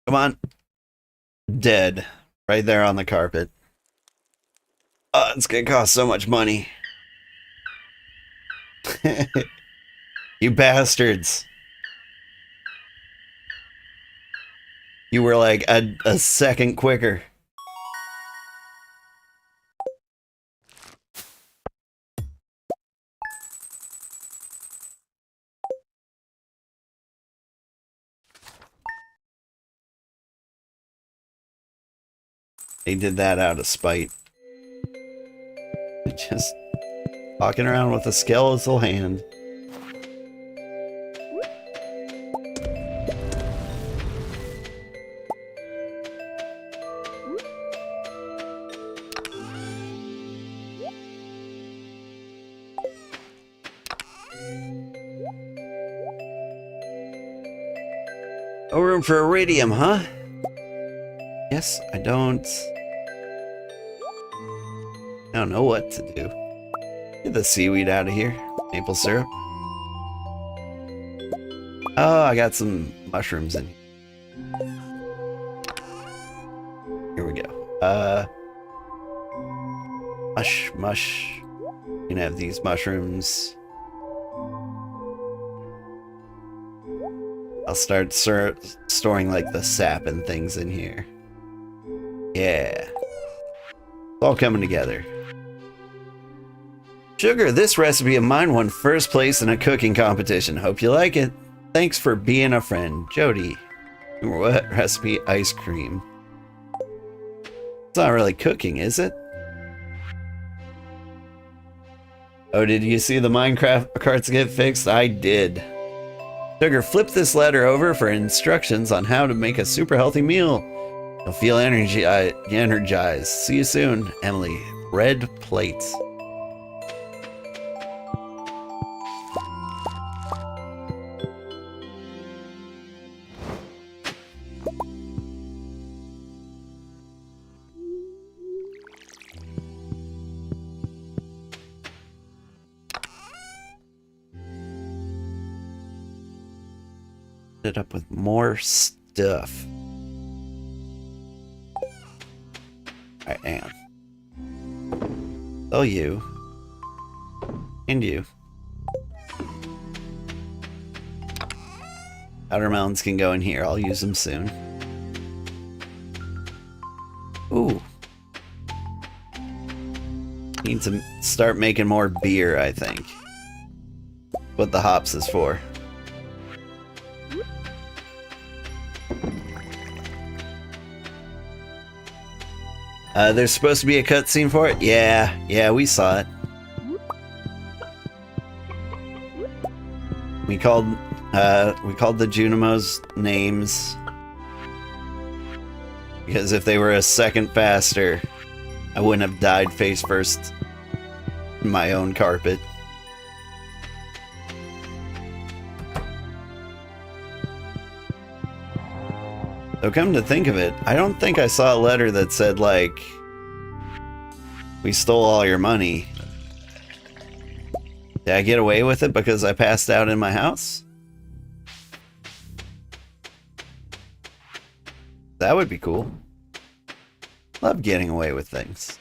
Come on. Dead. Right there on the carpet. Oh, it's gonna cost so much money. You bastards. You were like a second quicker. They did that out of spite. Just walking around with a skeletal hand. No room for iridium, huh? Yes, I don't know what to do. Get the seaweed out of here. Maple syrup. Oh, I got some mushrooms in here. Here we go. Mush. You can have these mushrooms. I'll start storing like the sap and things in here. Yeah. It's all coming together. Sugar, this recipe of mine won first place in a cooking competition. Hope you like it. Thanks for being a friend, Jody. What recipe? Ice cream. It's not really cooking, is it? Oh, did you see the Minecraft carts get fixed? I did. Sugar, flip this letter over for instructions on how to make a super healthy meal. You'll feel energized. See you soon, Emily. Red plate. It up with more stuff. Alright, hang on. Oh, you. And you. Powder melons can go in here. I'll use them soon. Ooh. Need to start making more beer, I think. What the hops is for. There's supposed to be a cutscene for it? Yeah, we saw it. We called the Junimos names. Because if they were a second faster, I wouldn't have died face first in my own carpet. So come to think of it, I don't think I saw a letter that said, like, we stole all your money. Did I get away with it because I passed out in my house? That would be cool. Love getting away with things.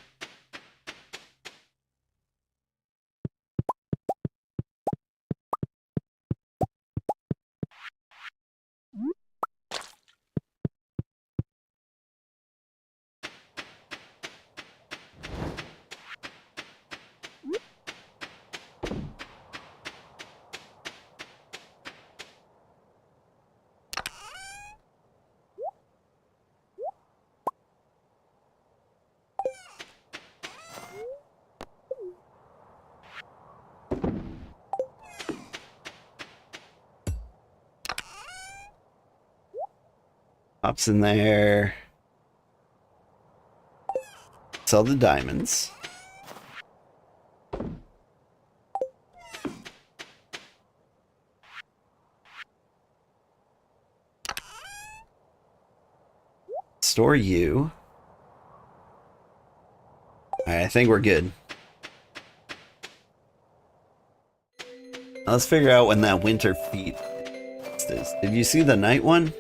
Hops in there. Sell the diamonds. Store you. Alright, I think we're good. Now let's figure out when that winter feast is. Did you see the night one?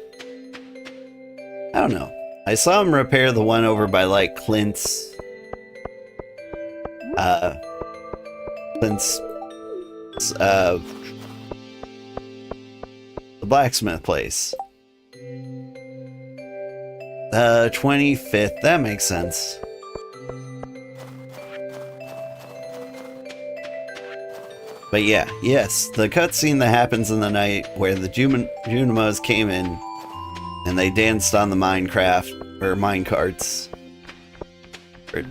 I don't know. I saw him repair the one over by like Clint's the blacksmith place. 25th, that makes sense. But yeah, yes, the cutscene that happens in the night where the Junimos came in and they danced on the Minecraft or minecarts.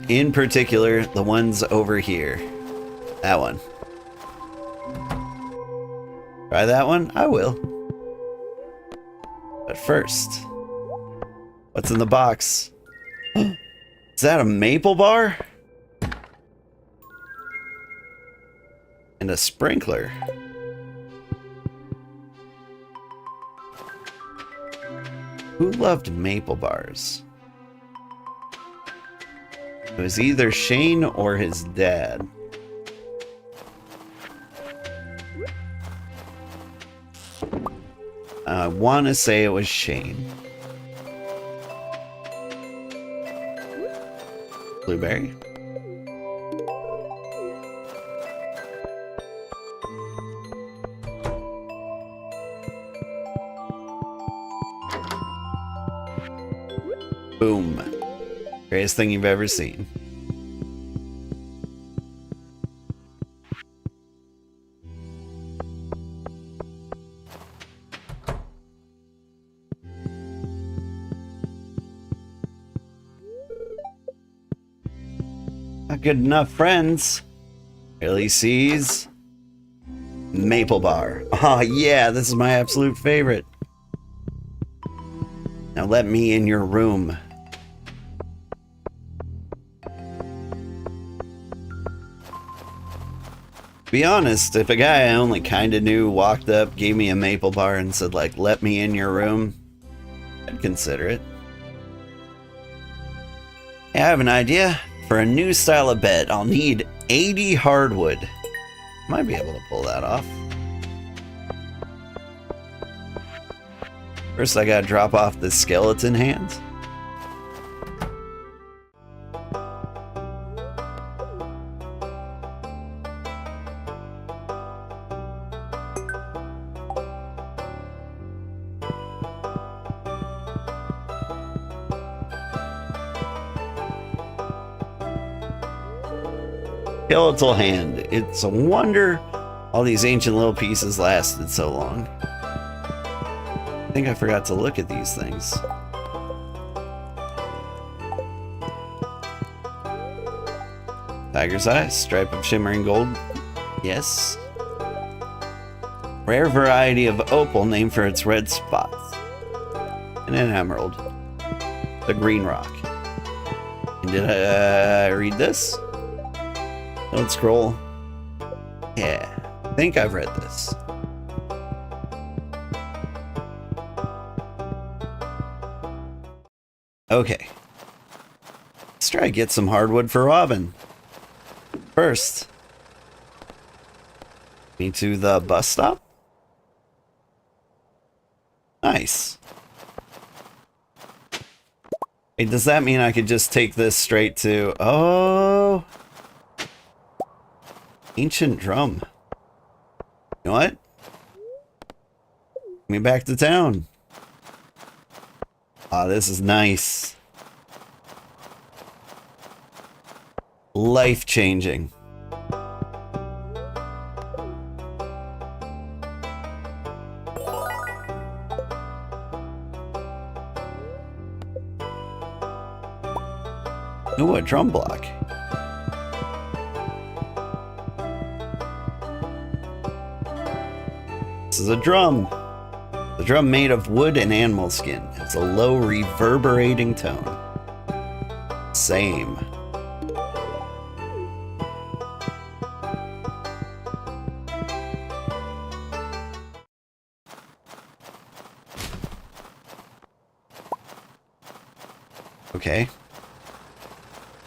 In particular, the ones over here. That one. Try that one? I will. But first, what's in the box? Is that a maple bar? And a sprinkler. Who loved maple bars? It was either Shane or his dad. I want to say it was Shane. Blueberry. Boom. Greatest thing you've ever seen. Not good enough, friends. Really sees maple bar. Oh yeah, this is my absolute favorite. Now let me in your room. To be honest, if a guy I only kinda knew walked up, gave me a maple bar and said like, let me in your room, I'd consider it. Hey, I have an idea. For a new style of bed, I'll need 80 hardwood. Might be able to pull that off. First I gotta drop off the skeleton hand. Skeletal hand. It's a wonder all these ancient little pieces lasted so long. I think I forgot to look at these things. Tiger's eye, stripe of shimmering gold. Yes. Rare variety of opal named for its red spots. And an emerald. The green rock. And did I read this? Don't scroll. Yeah, I think I've read this. Okay. Let's try to get some hardwood for Robin. First, me to the bus stop. Nice. Hey, does that mean I could just take this straight to... Oh... Ancient drum. You know what? Get me back to town. Ah, this is nice. Life-changing. Ooh, a drum block. This is a drum. The drum made of wood and animal skin. It's a low reverberating tone. Same. Okay.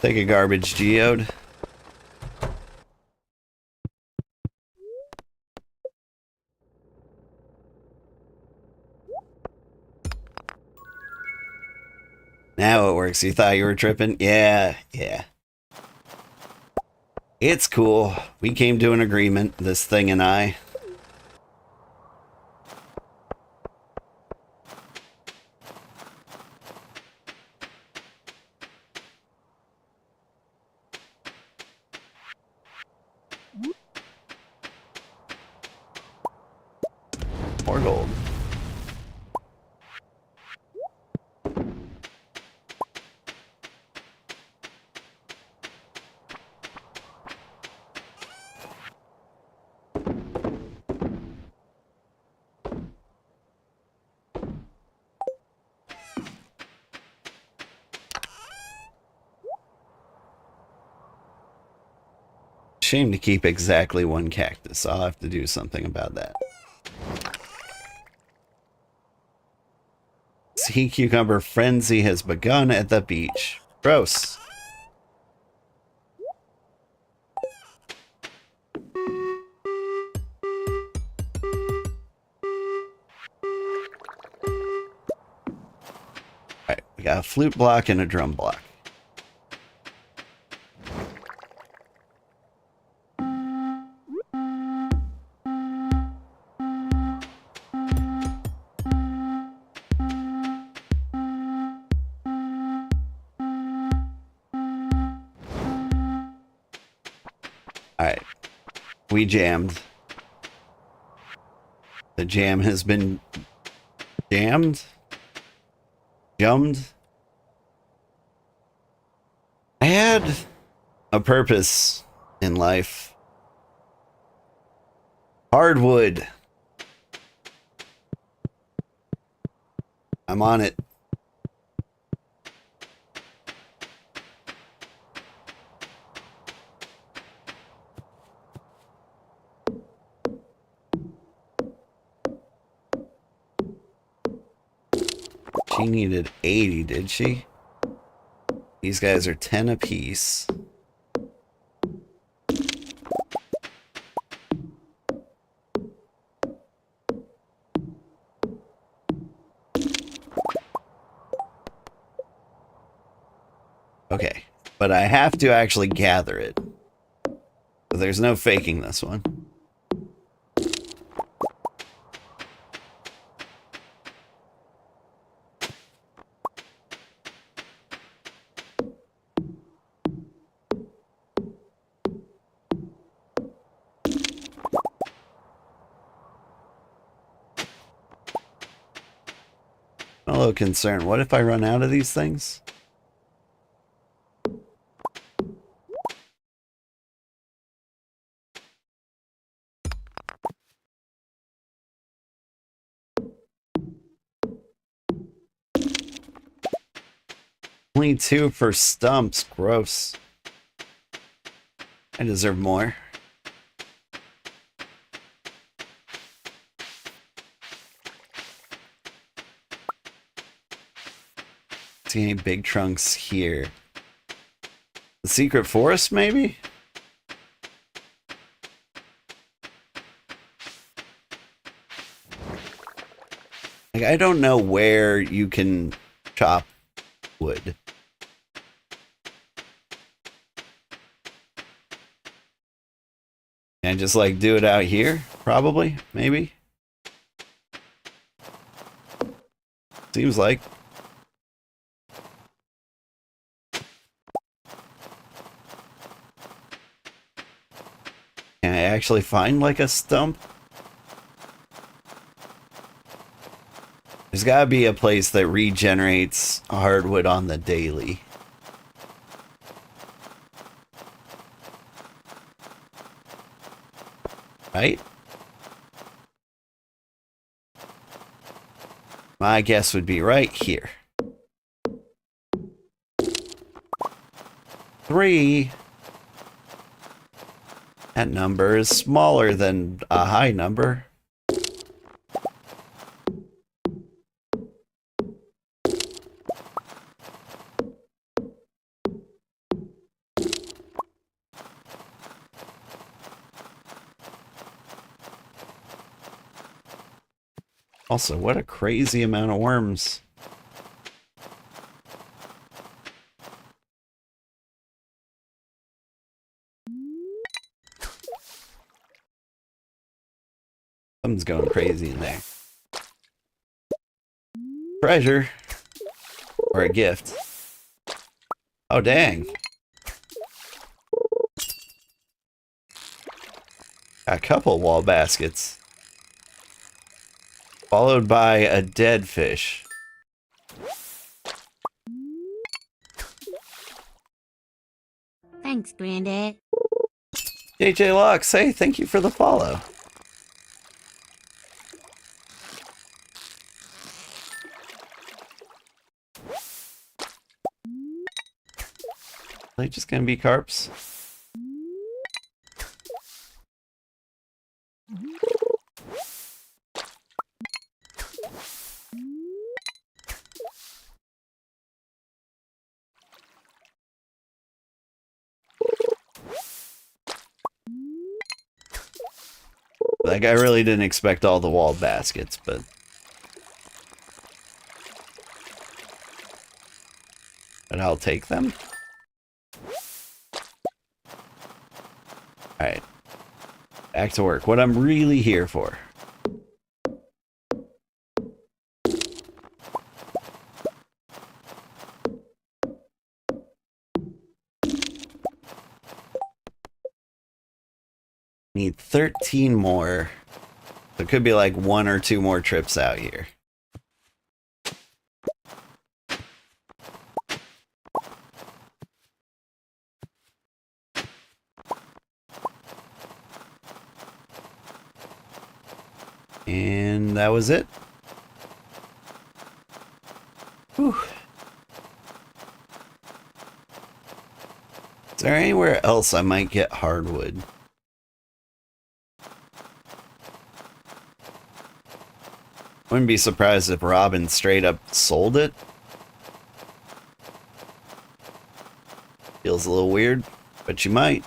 Take a garbage geode. Now it works. You thought you were tripping? Yeah. It's cool. We came to an agreement, this thing and I. More gold. Shame to keep exactly one cactus. I'll have to do something about that. Sea cucumber frenzy has begun at the beach. Gross. Alright, we got a flute block and a drum block. Alright. We jammed. The jam has been jammed? Jummed? I had a purpose in life. Hardwood. I'm on it. She needed 80, did she? These guys are 10 apiece. Okay, but I have to actually gather it. So there's no faking this one. I'm a little concerned. What if I run out of these things? Only 2 for stumps. Gross. I deserve more. See any big trunks here? The secret forest, maybe? Like, I don't know where you can chop wood. And just like do it out here, probably, maybe. Seems like. Can I actually find like a stump? There's gotta be a place that regenerates hardwood on the daily. Right? My guess would be right here. 3. That number is smaller than a high number. Also, what a crazy amount of worms. Something's going crazy in there. Treasure. Or a gift. Oh, dang. A couple wall baskets. Followed by a dead fish. Thanks, Granddad. JJ Locks, hey, thank you for the follow. Are they just gonna be carps? Like, I really didn't expect all the wall baskets, but... I'll take them. Alright. Back to work. What I'm really here for. Need 13 more. So it could be like 1 or 2 more trips out here. And that was it. Whew. Is there anywhere else I might get hardwood? Wouldn't be surprised if Robin straight up sold it. Feels a little weird, but you might.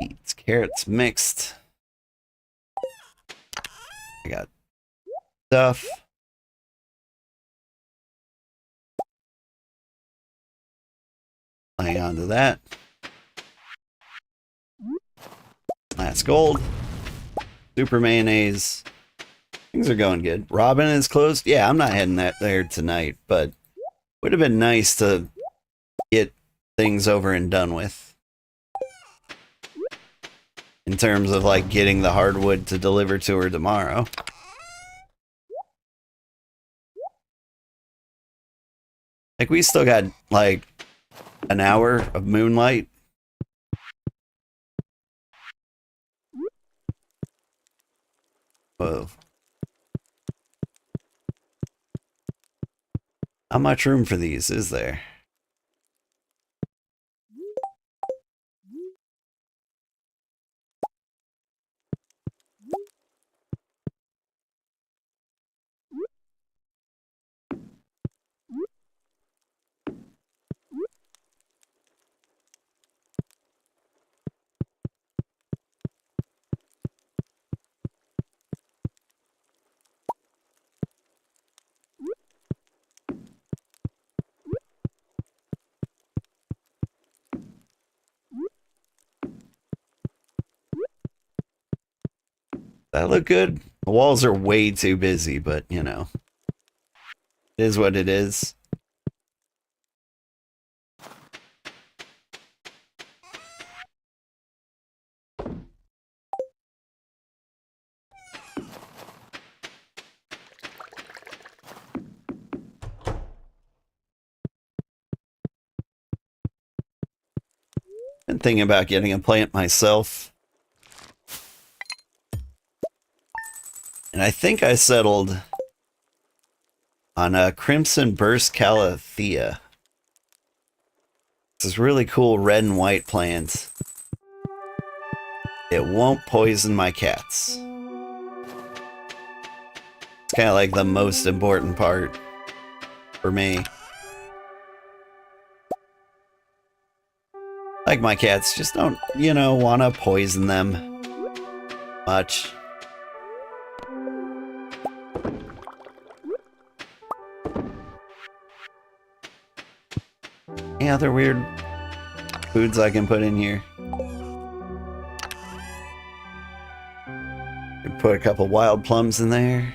Beets, carrots mixed. I got stuff. Hang on to that. That's gold. Super mayonnaise. Things are going good. Robin is closed. Yeah, I'm not heading there tonight, but would have been nice to get things over and done with. In terms of like getting the hardwood to deliver to her tomorrow. Like, we still got like an hour of moonlight. Whoa. How much room for these is there? That look good? The walls are way too busy, but you know, it is what it is. Been thinking about getting a plant myself. And I think I settled on a Crimson Burst Calathea. This is really cool red and white plant. It won't poison my cats. It's kind of like the most important part for me. Like my cats just don't, you know, want to poison them much. Any other weird foods I can put in here? Could put a couple wild plums in there.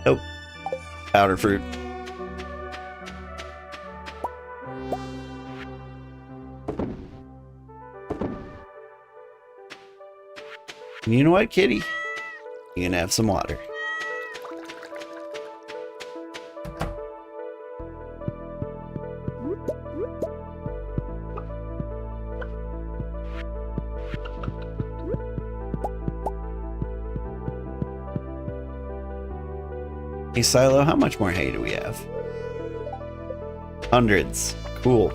Nope. Powdered fruit. And you know what, kitty? You can have some water. Hey Silo, how much more hay do we have? Hundreds. Cool.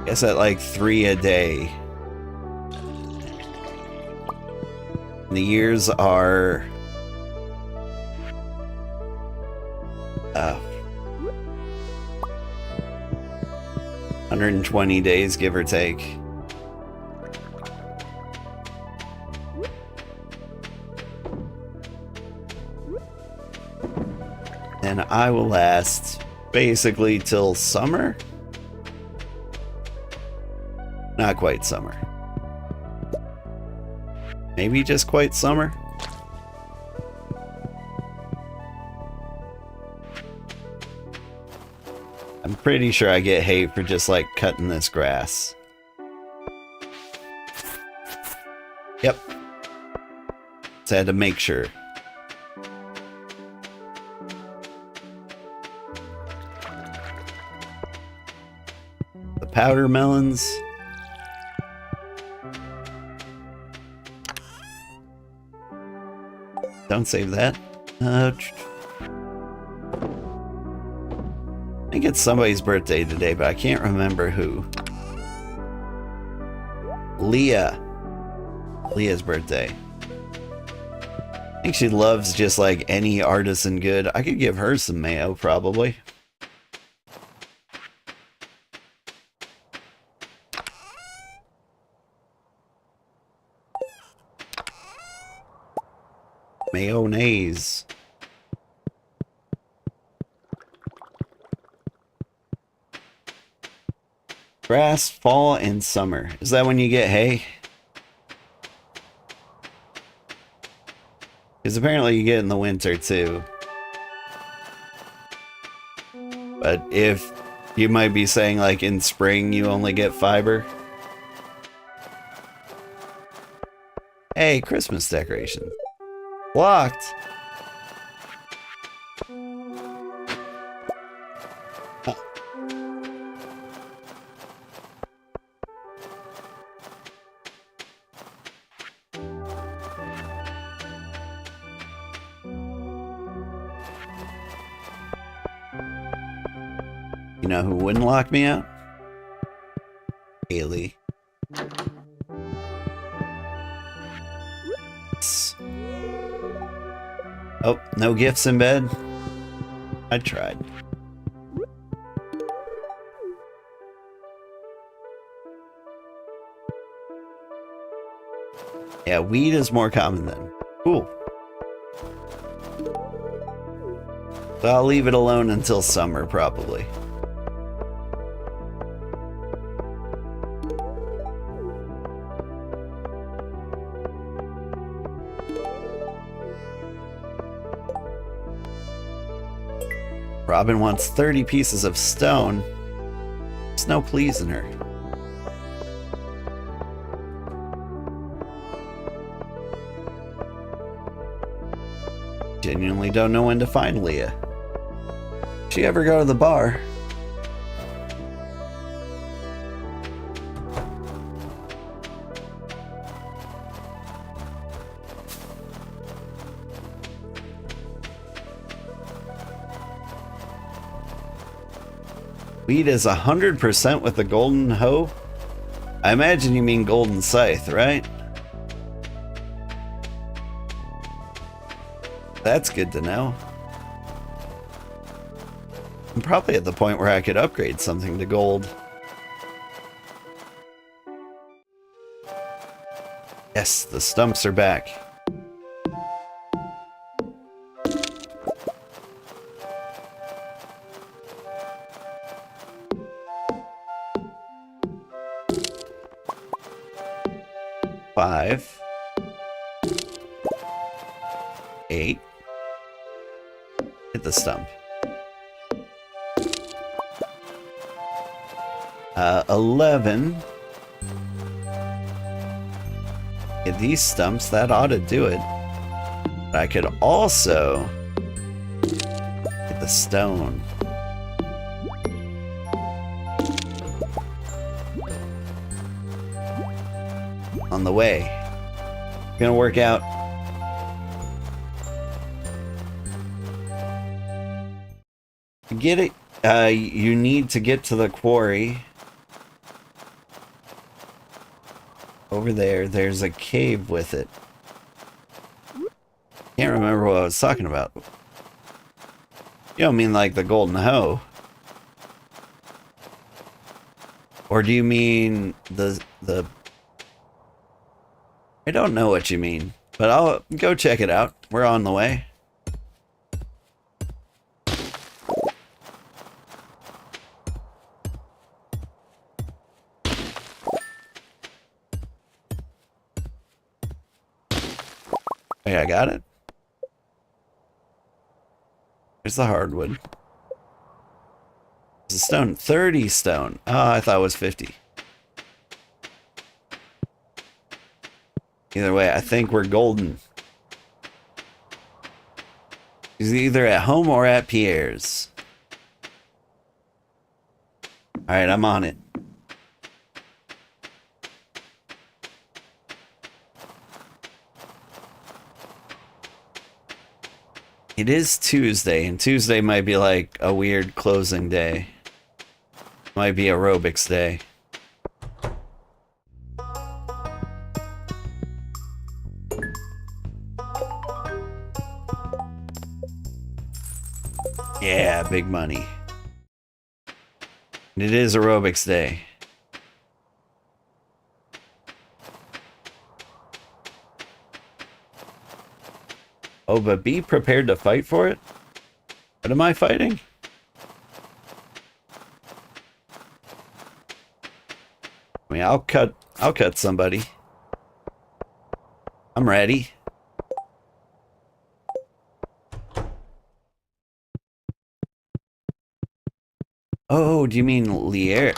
Guess at like 3 a day. The years are 120 days, give or take. And I will last basically till summer. Not quite summer. Maybe just quite summer. I'm pretty sure I get hay for just like cutting this grass. Yep. So I had to make sure. The powder melons. Don't save that. I think it's somebody's birthday today, but I can't remember who. Leah. Leah's birthday. I think she loves just like any artisan good. I could give her some mayo, probably. Mayonnaise. Grass, fall, and summer. Is that when you get hay? Because apparently you get in the winter too. But if you might be saying like in spring you only get fiber. Hey, Christmas decoration. Locked. Oh. You know who wouldn't lock me out? Haley. Oh, no gifts in bed? I tried. Yeah, weed is more common then. Cool. So I'll leave it alone until summer, probably. Robin wants 30 pieces of stone. There's no pleasing her. Genuinely don't know when to find Leah. She ever go to the bar? Wheat is 100% with the golden hoe? I imagine you mean golden scythe, right? That's good to know. I'm probably at the point where I could upgrade something to gold. Yes, the stumps are back. Five. 8. Hit the stump. 11. Hit these stumps, that ought to do it. But I could also hit the stone. On the way. Gonna work out. To get it, you need to get to the quarry. Over there, there's a cave with it. Can't remember what I was talking about. You don't mean like the golden hoe? Or do you mean the... I don't know what you mean, but I'll go check it out. We're on the way. Hey, I got it. There's the hardwood. There's a stone. 30 stone. Oh, I thought it was 50. Either way, I think we're golden. He's either at home or at Pierre's. Alright, I'm on it. It is Tuesday, and Tuesday might be like a weird closing day. Might be aerobics day. Yeah, big money. And it is aerobics day. Oh, but be prepared to fight for it? What am I fighting? I mean, I'll cut somebody. I'm ready. Oh, do you mean Leah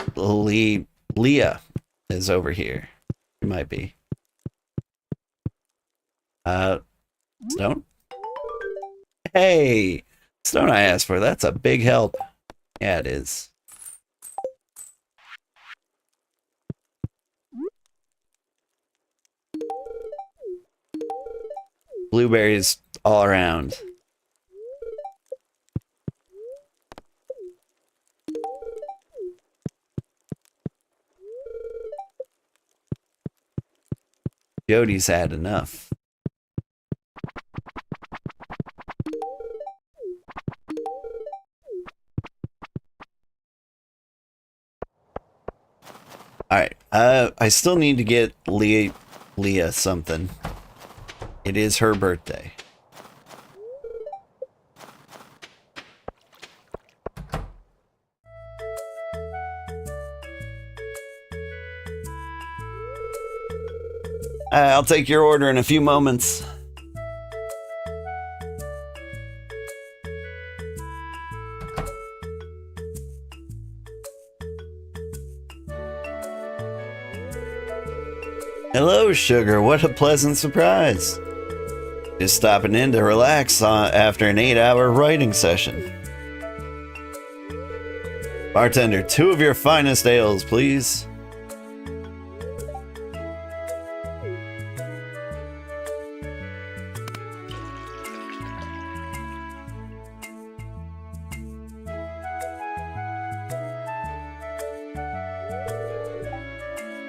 is over here? It might be. Stone? Hey! Stone I asked for, that's a big help. Yeah, it is. Blueberries all around. Jody's had enough. Alright, I still need to get Leah something. It is her birthday. I'll take your order in a few moments. Hello, Sugar. What a pleasant surprise. Just stopping in to relax after an 8-hour writing session. Bartender, 2 of your finest ales, please.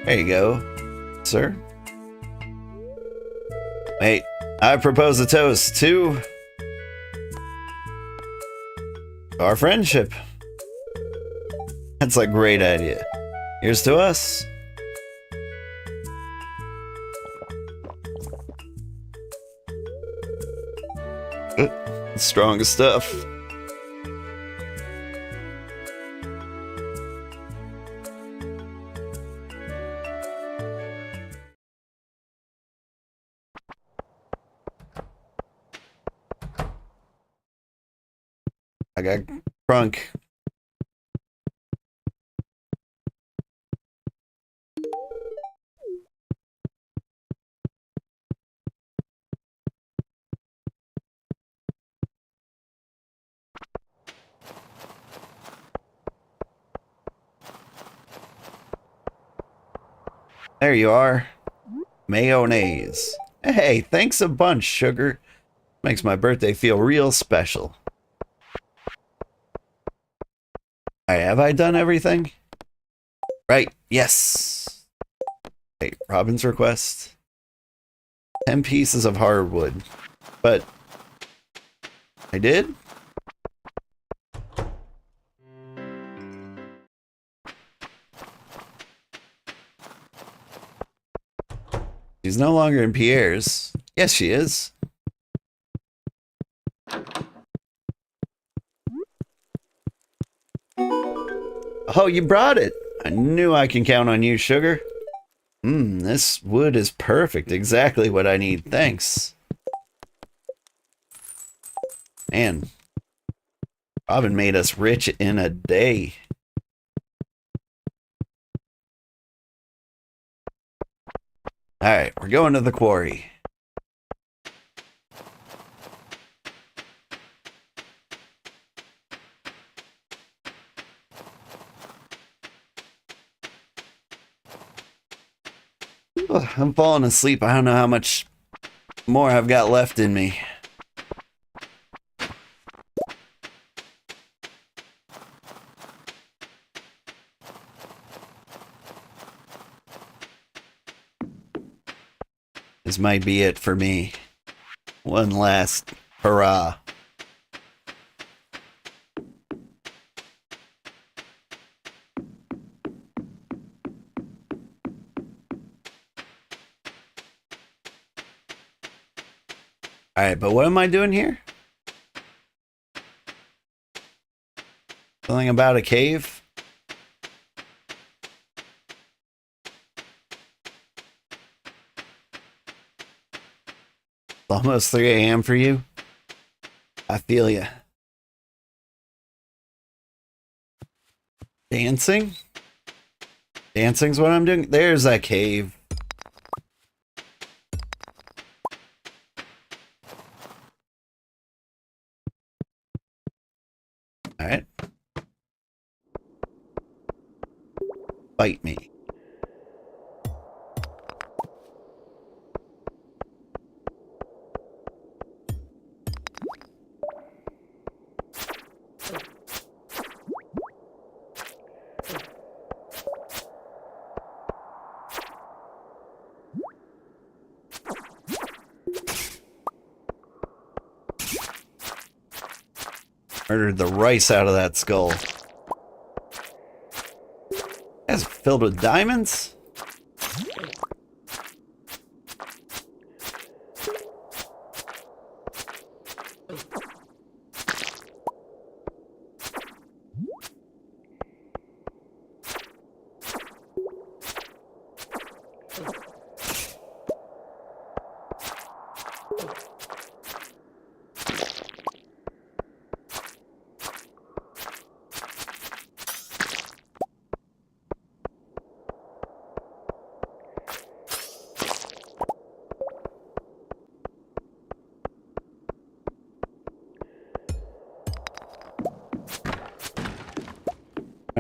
There you go, sir. Wait, I propose a toast to our friendship. That's a great idea. Here's to us. Strong stuff. I got crunk. There you are. Mayonnaise. Hey, thanks a bunch, Sugar. Makes my birthday feel real special. Alright, have I done everything? Right, yes. Wait, Robin's request. 10 pieces of hardwood. But I did? She's no longer in Pierre's. Yes, she is. Oh, you brought it. I knew I can count on you, Sugar. This wood is perfect. Exactly what I need. Thanks. Man, Robin made us rich in a day. Alright, we're going to the quarry. I'm falling asleep. I don't know how much more I've got left in me. This might be it for me. One last hurrah. Alright, but what am I doing here? Something about a cave? It's almost 3 a.m. for you? I feel ya. Dancing? Dancing's what I'm doing? There's that cave. Alright. Bite me. Murdered the rice out of that skull. That's filled with diamonds?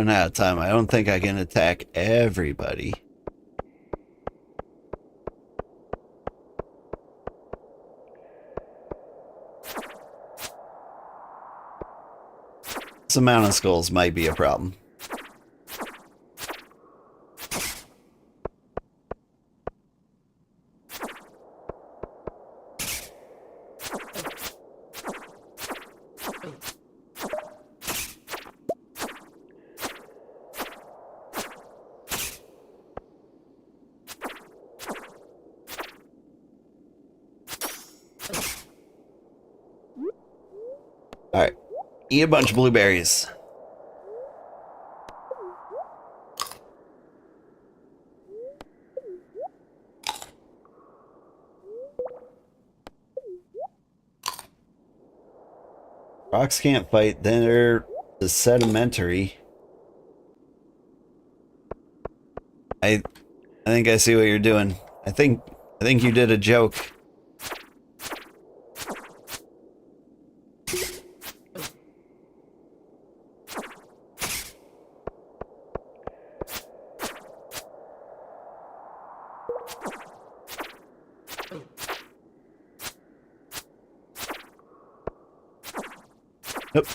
Run out of time. I don't think I can attack everybody. This amount of skulls might be a problem. Alright. Eat a bunch of blueberries. Rocks can't fight, they're the sedimentary. I think I see what you're doing. I think you did a joke.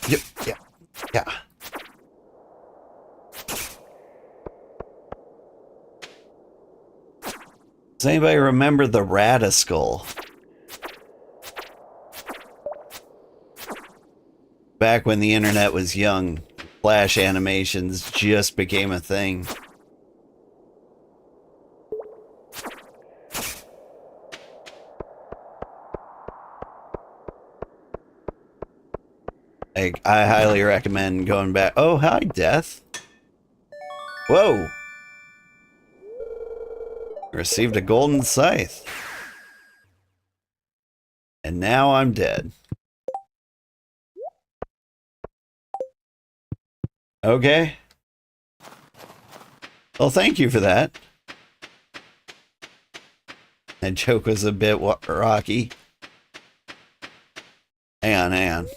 Yep, yeah. Does anybody remember the Radiskull? Back when the internet was young, Flash animations just became a thing. I highly recommend going back. Oh, hi, Death. Whoa. Received a golden scythe. And now I'm dead. Okay. Well, thank you for that. That joke was a bit rocky. Hang on.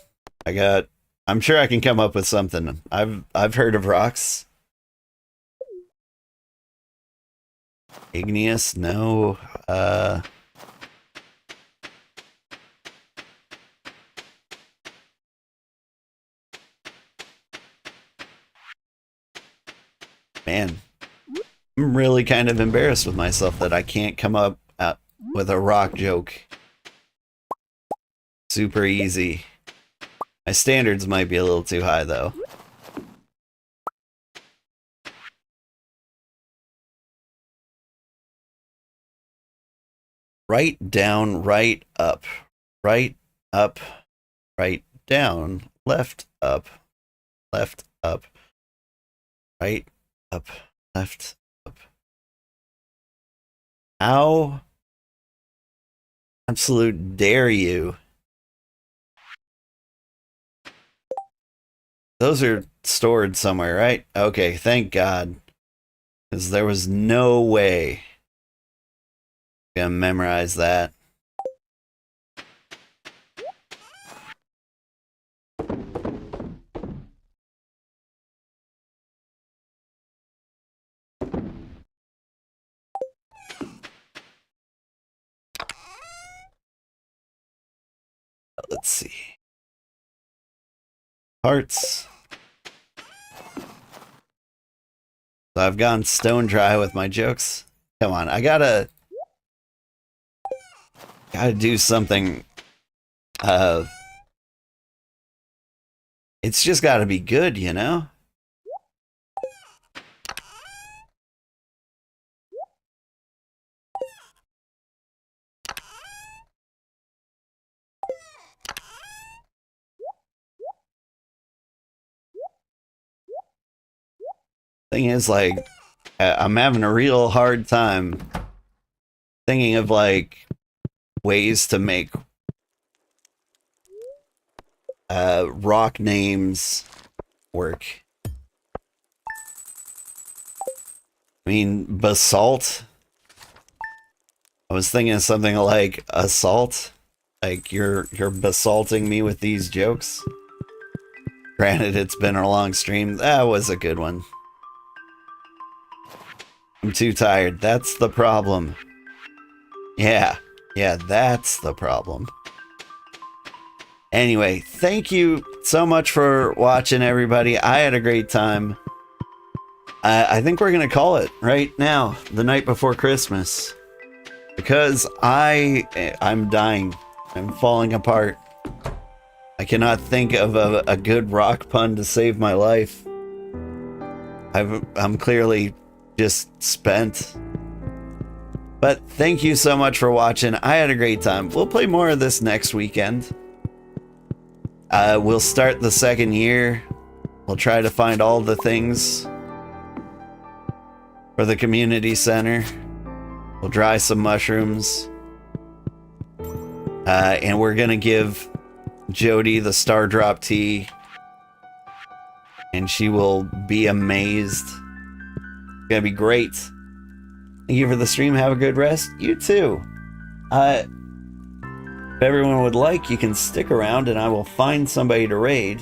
I'm sure I can come up with something. I've heard of rocks. Igneous? No. Man, I'm really kind of embarrassed with myself that I can't come up with a rock joke. Super easy. My standards might be a little too high, though. Right down, right up. Right up, right down. Left up, left up. Right up, left up. How absolute dare you? Those are stored somewhere, right? Okay, thank God. Because there was no way I'm gonna memorize that. Let's see. Hearts. So I've gone stone dry with my jokes. Come on, I gotta do something. It's just gotta be good, you know? Thing is, like, I'm having a real hard time thinking of, like, ways to make rock names work. I mean, basalt. I was thinking of something like assault. Like, you're basalting me with these jokes. Granted, it's been a long stream. That was a good one. I'm too tired. That's the problem. Yeah, that's the problem. Anyway, thank you so much for watching, everybody. I had a great time. I think we're going to call it right now, the night before Christmas. Because I'm dying. I'm falling apart. I cannot think of a good rock pun to save my life. I'm clearly just spent. But thank you so much for watching. I had a great time. We'll play more of this next weekend. We'll start the second year. We'll try to find all the things for the community center. We'll dry some mushrooms. And we're gonna give Jody the Star Drop tea. And she will be amazed. It's gonna be great. Thank you for the stream. Have a good rest. You too. If everyone would like, you can stick around and I will find somebody to raid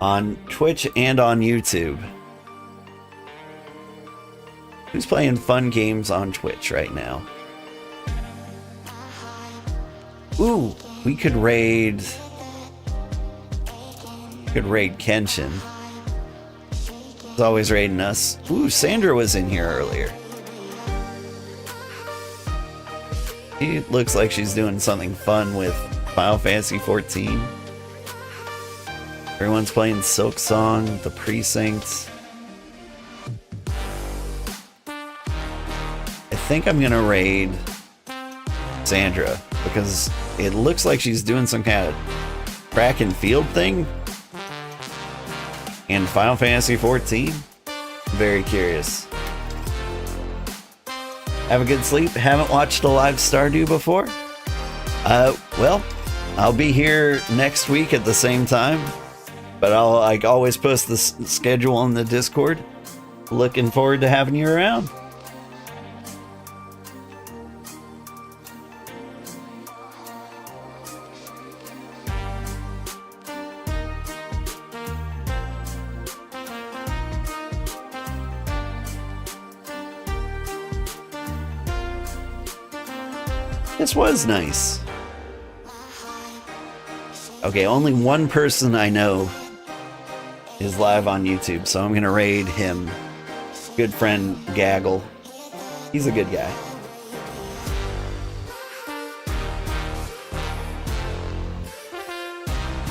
on Twitch and on YouTube. Who's playing fun games on Twitch right now? Ooh, we could raid Kenshin. He's always raiding us. Ooh, Sandra was in here earlier. She looks like she's doing something fun with Final Fantasy 14. Everyone's playing Silk Song, The Precinct. I think I'm gonna raid Sandra because it looks like she's doing some kind of track and field thing in Final Fantasy 14. Very curious. Have a good sleep. Haven't watched a live Stardew before? Well, I'll be here next week at the same time, but I'll like always post the schedule on the Discord. Looking forward to having you around. This was nice. Okay, only one person I know is live on YouTube, so I'm gonna raid him. Good friend Gaggle. He's a good guy.